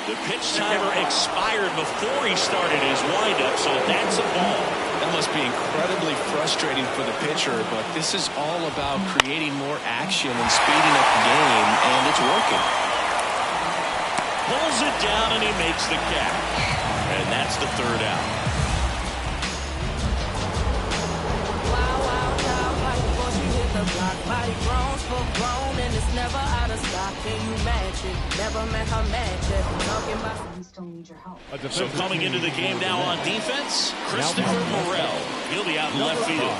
The pitch timer expired before he started his windup, so that's a ball. That must be incredibly frustrating for the pitcher, but this is all about creating more action and speeding up the game, and it's working. Pulls it down, and he makes the catch. And that's the 3rd out. Body grown, full grown, and it's never out of stock. Can you match it? Never met her match it. Talking about We still need your help. So coming into the game now on defense, Christopher Morel. He'll be out in left field.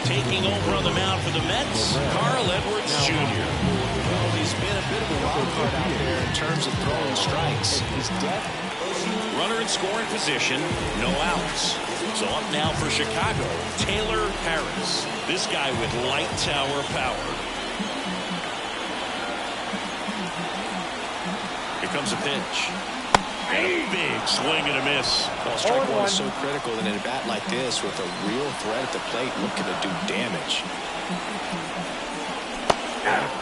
Taking over on the mound for the Mets, Carl Edwards Jr. Well, he's been a bit of a wild card out there in terms of throwing strikes. He's definitely... Runner in scoring position, no outs. So up now for Chicago, Taylor Harris. This guy with light tower power. Here comes a pitch. And a big swing and a miss. Well, strike one is so critical in a bat like this with a real threat at the plate looking to do damage.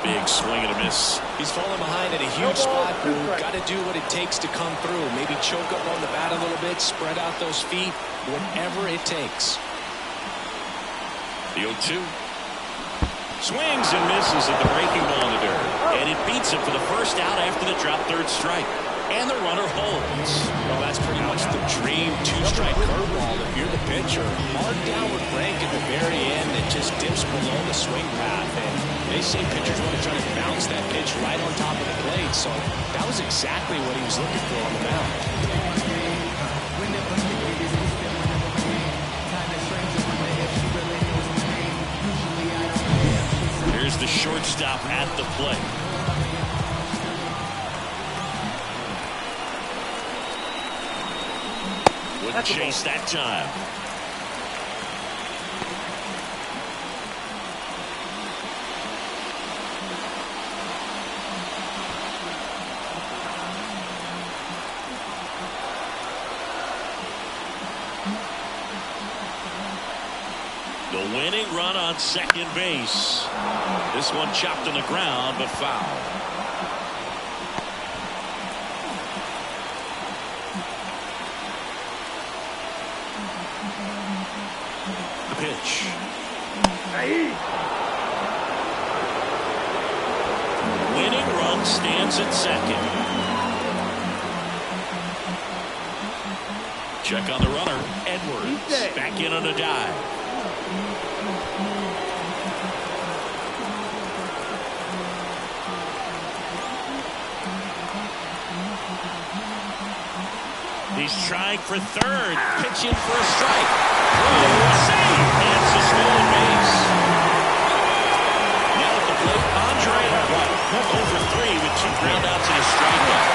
Big swing and a miss. He's falling behind at a huge spot. Got to do what it takes to come through. Maybe choke up on the bat a little bit, spread out those feet, whatever it takes. The 0-2. Swings and misses at the breaking ball in the dirt. And it beats him for the first out after the drop 3rd strike. And the runner holds. Well, that's pretty much the dream 2-strike curveball. If you're the pitcher, hard downward break at the very end that just dips below the swing path. And they say pitchers want to try to bounce that pitch right on top of the plate. So that was exactly what he was looking for on the mound. Here's the shortstop at the plate. Wouldn't chase that time. run on second base. This one chopped on the ground, but foul. The pitch. Winning run stands at second. Check on the runner. Edwards back in on a dive. He's trying for third. Pitch in for a strike. Save. And it's a stolen base. Now at the plate, Andre White. Over 3 with 2 groundouts and a strikeout.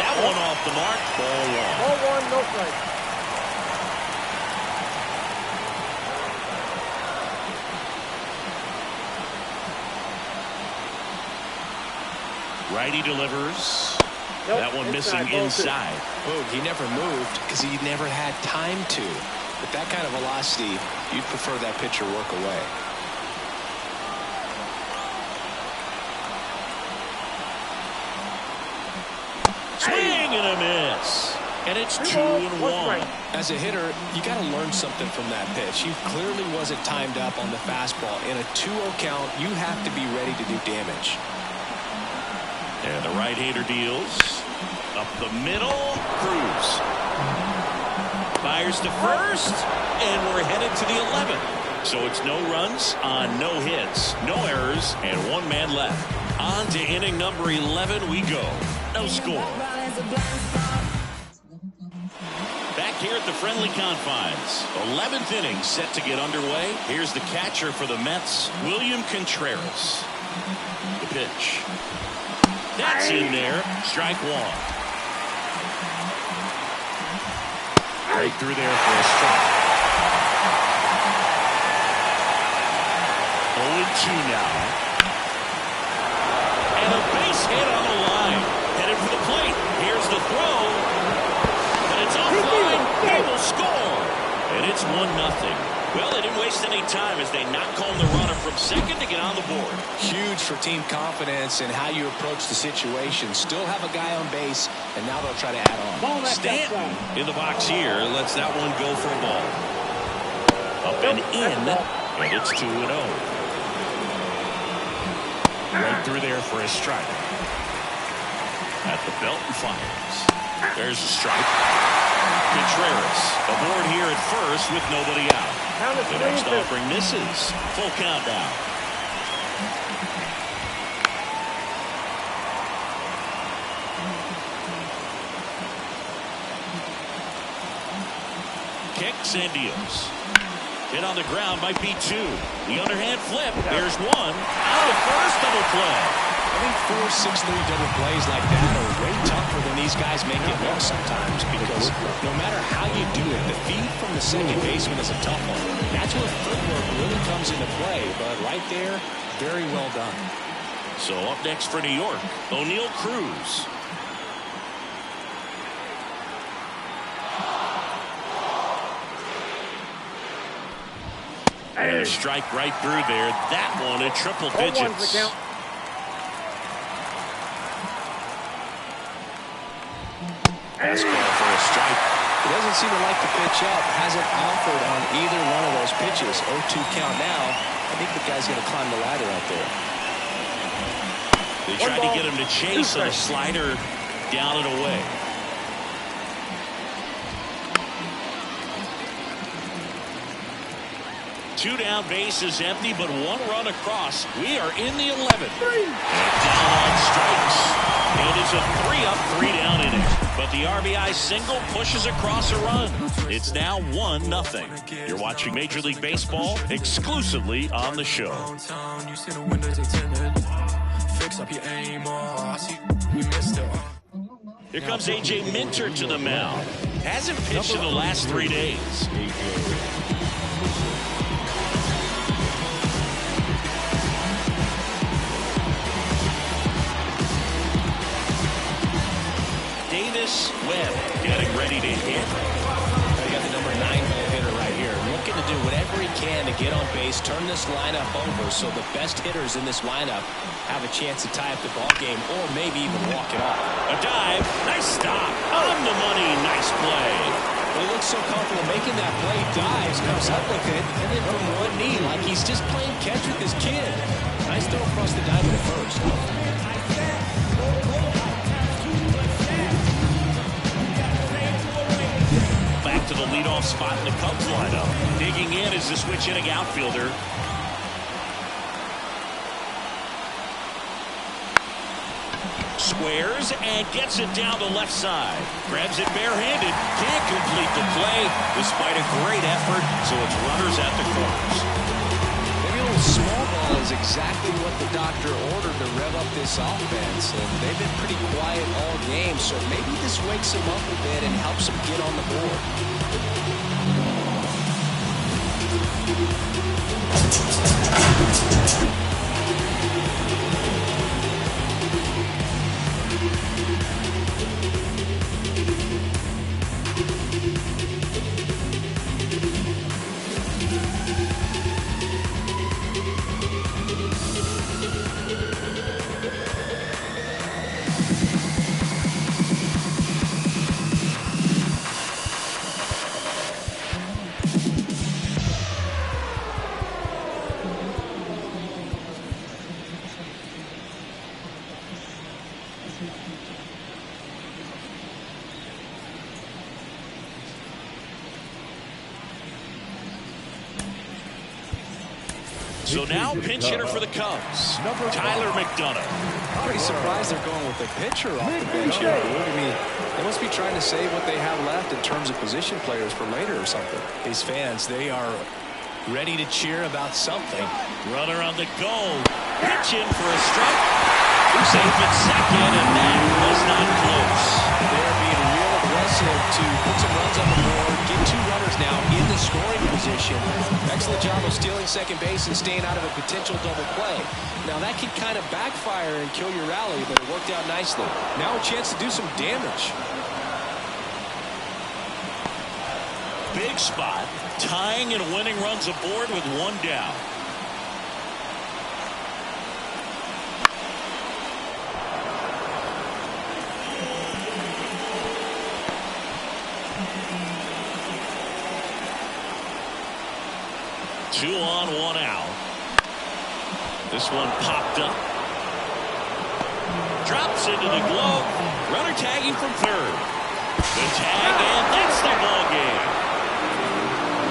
That one off the mark. Ball 1. Ball 1, no strike. Righty delivers. Nope, that one missing inside. Boog, he never moved because he never had time to. With that kind of velocity, you'd prefer that pitcher work away. Swing and a miss. And it's 2-1. As a hitter, you got to learn something from that pitch. He clearly wasn't timed up on the fastball. In a 2-0 count, you have to be ready to do damage. And the right-hander deals. Up the middle. Cruz. Fires to first. And we're headed to the 11th. So it's no runs on no hits, no errors, and 1 man left. On to inning number 11 we go. No score. Back here at the friendly confines. 11th inning set to get underway. Here's the catcher for the Mets, William Contreras. The pitch. That's in there. Strike 1. Right through there for a strike. 0-2 now. And a base hit on the line. Headed for the plate. Here's the throw. But it's offline. He will score. And it's 1-0. Well, they didn't waste any time as they knock home the runner from second to get on the board. Huge for team confidence and how you approach the situation. Still have a guy on base, and now they'll try to add on. Stanton in the box here lets that one go for a ball. Up and in, and it's 2-0. Right through there for a strike. At the belt and fires. There's a strike. Contreras aboard here at first with nobody out. The next offering misses. Full count now. Kicks and deals. Hit on the ground might be 2. The underhand flip. There's 1. Out of first, double play. I think 4 6-3 double plays like that are way tougher than these guys make it look sometimes, because no matter how you do it, the feed from the second baseman is a tough one. That's where footwork really comes into play, but right there, very well done. So up next for New York, O'Neal Cruz. And a strike right through there. That one at triple digits. Fastball for a strike. He doesn't seem to like the pitch up. Hasn't offered on either one of those pitches. 0-2 count now. I think the guy's going to climb the ladder out there. They tried to get him to chase on a slider down and away. Two down, base is empty, but 1 run across. We are in the 11th. And down on strikes. It is a 3-up, 3-down inning. But the RBI single pushes across a run. It's now 1-0. You're watching Major League Baseball exclusively on the show. Here comes AJ Minter to the mound. Hasn't pitched in the last 3 days. Webb getting ready to hit. can to get on base, turn this lineup over so the best hitters in this lineup have a chance to tie up the ball game or maybe even walk it off. A dive. Nice stop. On the money. Nice play. He looks so comfortable making that play. Dives, comes up with it, and then from one knee, like he's just playing catch with his kid. Nice throw across the diamond at first. Back to the leadoff spot in the Cubs lineup. Digging in is the switch hitting outfielder. Squares and gets it down the left side. Grabs it barehanded. Can't complete the play despite a great effort, so it's runners at the corners. Maybe a little small ball is exactly what the doctor ordered to rev up this offense, and they've been pretty quiet all game, so maybe this wakes them up a bit and helps them get on the board. So now pinch hitter for the Cubs, Tyler McDonough. Pretty surprised they're going with the pitcher off the bench here. I mean, they must be trying to save what they have left in terms of position players for later or something. These fans, they are ready to cheer about something. Runner on the goal. Pitch in for a strike. Safe at second, and that was not close. They're being real aggressive to put some runs on the board. Get two runners now in the scoring position. Excellent job of stealing second base and staying out of a potential double play. Now that can kind of backfire and kill your rally, but it worked out nicely. Now a chance to do some damage. Big spot, tying and winning runs aboard with one down. Two on, one out. This one popped up. Drops into the glove. Runner tagging from third. The tag, and that's the ball game.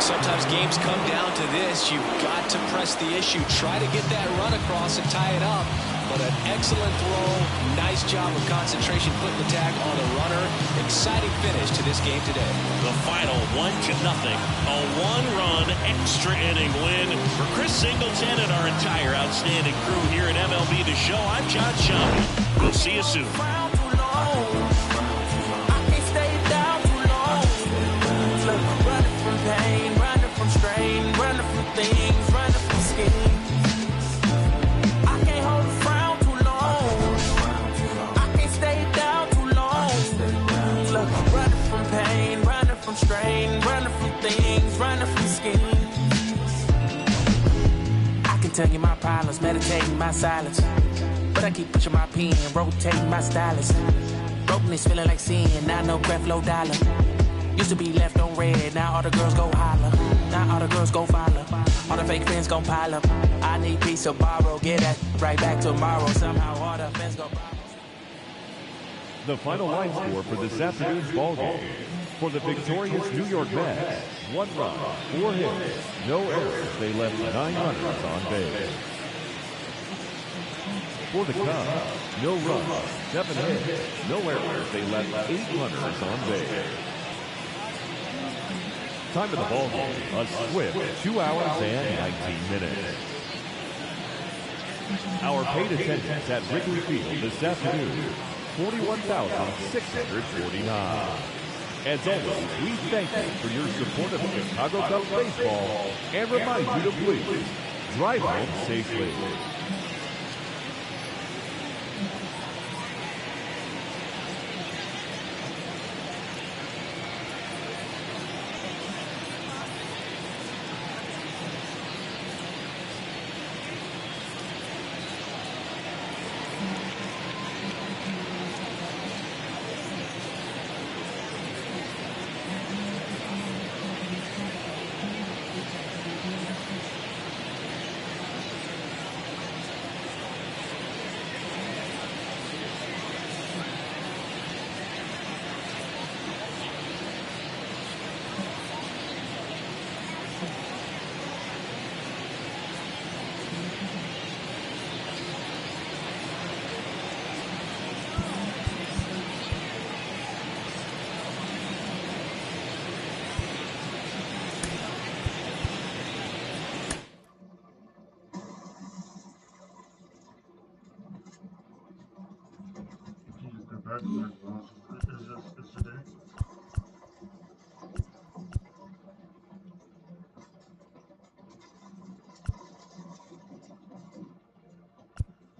Sometimes games come down to this. You've got to press the issue. Try to get that run across and tie it up. But an excellent throw. Nice job of concentration putting the tag on the runner. Exciting finish to this game today. The final 1-0. A one-run extra inning win for Chris Singleton and our entire outstanding crew here at MLB The Show. I'm John Shelby. We'll see you soon. Running from strain, running from things, running from schemes. I can't hold a frown too long. I can't stay down too long. Look, running from pain, running from strain, running from things, running from schemes. I can tell you my problems, meditating my silence. But I keep pushing my pen, rotating my stylus. Brokenness feeling like sin, now no Creflo Dollar. Used to be left on red, now all the girls go holler. Now all the girls go follow. All the fake fans gon' pile up. I need peace to borrow, get that right back tomorrow. Somehow all the fans go borrow. The final line score for this afternoon's ball game. For the victorious New York Mets, 1 run, 4 hits, no errors. They left 9 runners on base. For the Cubs, no runs, 7 hits, no errors. They left 8 runners on base. Time of the ball game, a swift 2 hours and 19 minutes. Our paid attendance at Wrigley Field this afternoon, 41,649. As always, we thank you for your support of Chicago Cubs baseball and remind you to please drive home safely. It's today.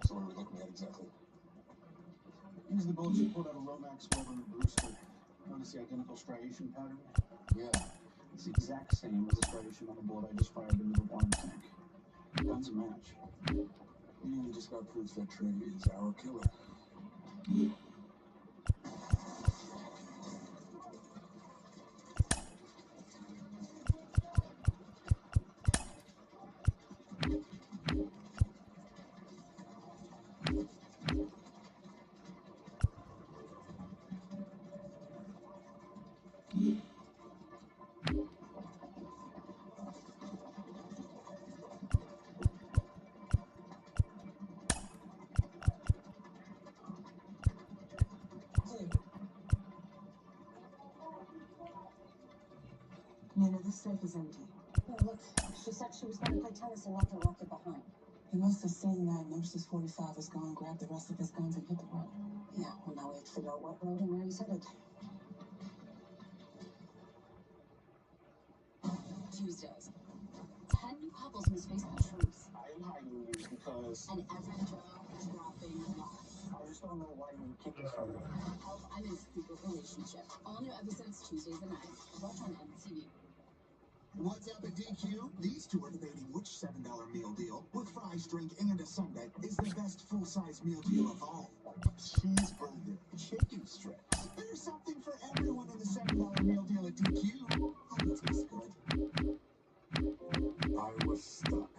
So what are we looking at exactly? Here's the bullets you pulled out of Lomax, Weber, and Brewster. Notice the identical striation pattern? Yeah. It's the exact same as the striation on the bullet I just fired into the water tank. Guns a match. Meaning we just got proof that Trey is our killer. Nina, this safe is empty. Yeah, look, she said she was going to play tennis and left her rocket behind. He must have seen that, noticed his 45 was gone, grabbed the rest of his guns, and hit the road. Yeah, well, now we have to figure out what road and where he's headed. Tuesdays. 10 new couples miss Facebook truths. I am hiding you because... And every joke is dropping off. I just don't know why you keep this from me. Help, I'm in a secret relationship. All new episodes Tuesdays at 9. Watch on MTV. What's up at DQ? These two are debating which $7 meal deal with fries, drink, and a sundae is the best full-size meal deal of all. Cheeseburger, chicken strips. There's something for everyone in the $7 meal deal at DQ. And it tastes good. I was stuck.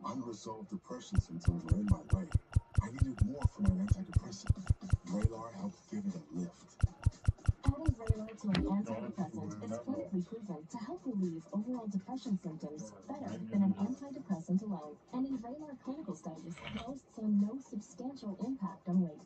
Unresolved depression symptoms were in my way. I needed more from an antidepressant. Vraylar helped give it a lift. Adding Vraylar to an antidepressant is clinically proven to help relieve overall depression symptoms better than an antidepressant alone. And in Vraylar clinical studies, most saw no substantial impact on weight.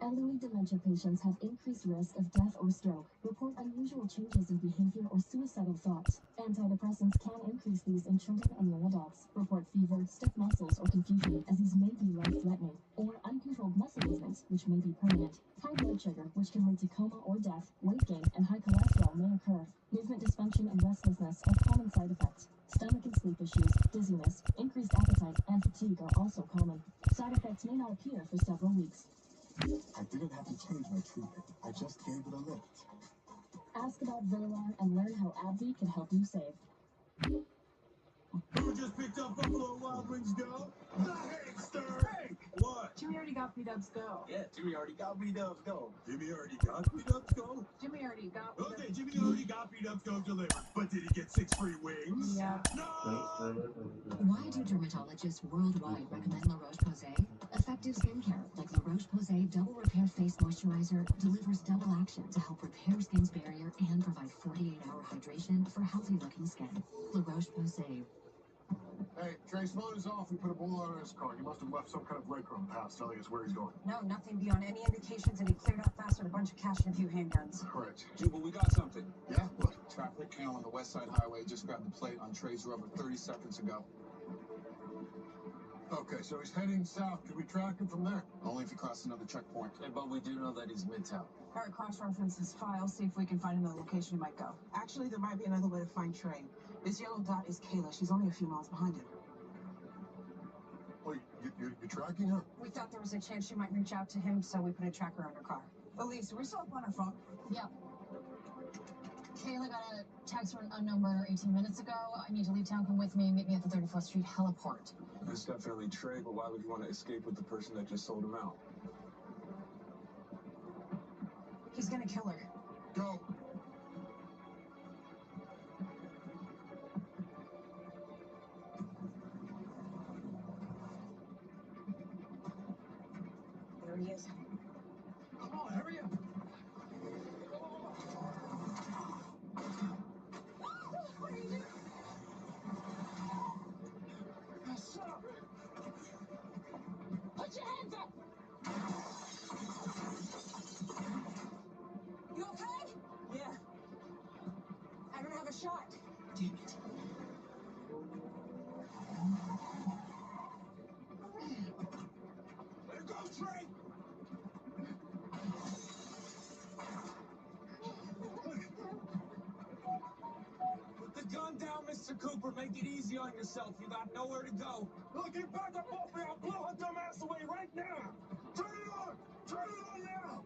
Elderly dementia patients have increased risk of death or stroke, report unusual changes in behavior or suicidal thoughts. Antidepressants can increase these in children and young adults, report fever, stiff muscles, or confusion, as these may be life-threatening, or uncontrolled muscle movements, which may be permanent. High blood sugar, which can lead to coma or death, weight gain, and high cholesterol may occur. Movement dysfunction and restlessness are common side effects. Stomach and sleep issues, dizziness, increased appetite, and fatigue are also common. Side effects may not appear for several weeks. I didn't have to change my treatment. I just gave it a lift. Ask about Vraylar and learn how AbbVie can help you save. Who just picked up Buffalo Wild Wings Go? The Hagster! Hey! What? Jimmy already got B-Dubs Go. Yeah, Jimmy already got B-Dubs Go. Jimmy already got B-Dubs Go? Jimmy already got Okay, Jimmy already got B-Dubs Go delivered. But did he get 6 free wings? Yeah. No! Why do dermatologists worldwide recommend La Roche-Posay? Effective skincare like La Roche-Posay Double Repair Face Moisturizer delivers double action to help repair skin's barrier and provide 48-hour hydration for healthy-looking skin. La Roche-Posay. Hey, Trey's phone is off. We put a bullet on his car. He must have left some kind of breadcrumb pass telling us where he's going. No, nothing beyond any indications that he cleared out fast with a bunch of cash and a few handguns. Correct. Jubal, we got something. Yeah? What? Traffic count on the West Side Highway just grabbed the plate on Trey's rubber 30 seconds ago. Okay, so he's heading south. Can we track him from there? Only if he crosses another checkpoint. But we do know that he's midtown. All right, cross-reference his file, see if we can find another location he might go. Actually, there might be another way to find Trey. This yellow dot is Kayla. She's only a few miles behind him. Wait, you're tracking her? We thought there was a chance she might reach out to him, so we put a tracker on her car. Elise, we're still up on her phone. Yep. Kayla got a text from an unknown burner 18 minutes ago. I need to leave town. Come with me. Meet me at the 34th Street heliport. It's definitely Trey, but why would you want to escape with the person that just sold him out? He's gonna kill her. Go. There he is. Come on, hurry up. What are you doing? Stop it. Put your hands up! You okay? Yeah, Mr. Cooper, make it easy on yourself. You got nowhere to go. Look, get back up off me. I'll blow her dumb ass away right now. Turn it on. Turn it on now.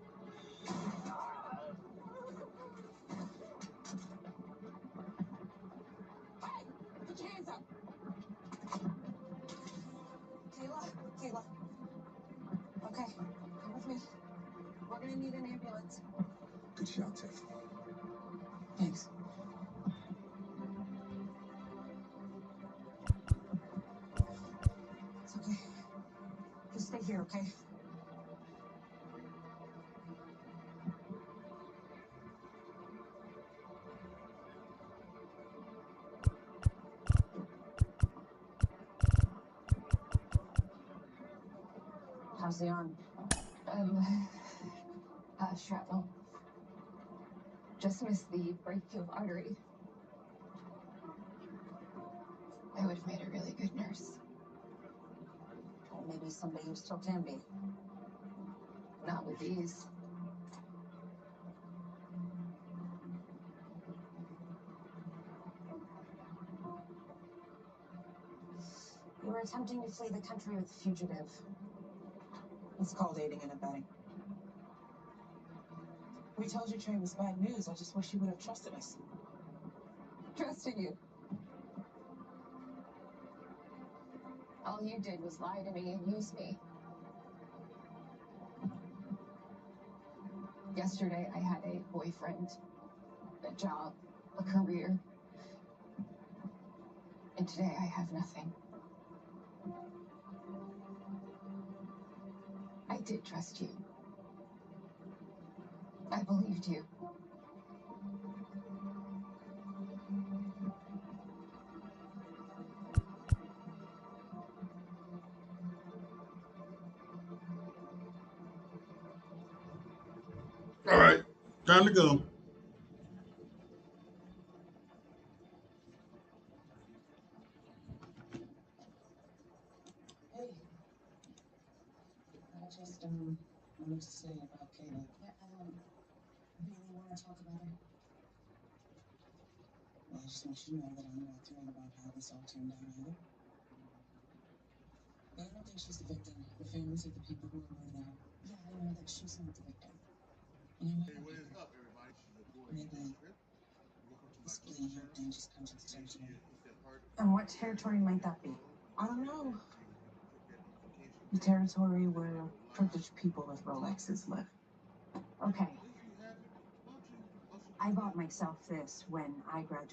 Hey, put your hands up. Kayla. Okay, come with me. We're gonna need an ambulance. Good shot, Tiff. Thanks. It's okay. Just stay here, okay? How's the arm? Shrapnel. Just missed the brachial artery. I would have made a really good nurse. Well, maybe someday you still can be. Not with these. You were attempting to flee the country with a fugitive. It's called aiding and abetting. We told you Trey was bad news. I just wish you would have trusted us. Trusted you. All you did was lie to me and use me. Yesterday, I had a boyfriend, a job, a career. And today, I have nothing. I did trust you. I believed you. All right, time to go. Hey. I just, wanted to say about Kayla. Yeah, really want to talk about her. Well, I just want you to know that I'm not thrilled about how this all turned out either. But I don't think she's the victim. The families of the people who were murdered out. Yeah, I know that she's not the victim. And I might not be her. Maybe this bleeding heart thing just comes with territory. And what territory might that be? I don't know. The territory where privileged people with Rolexes live. Okay. I bought myself this when I graduated.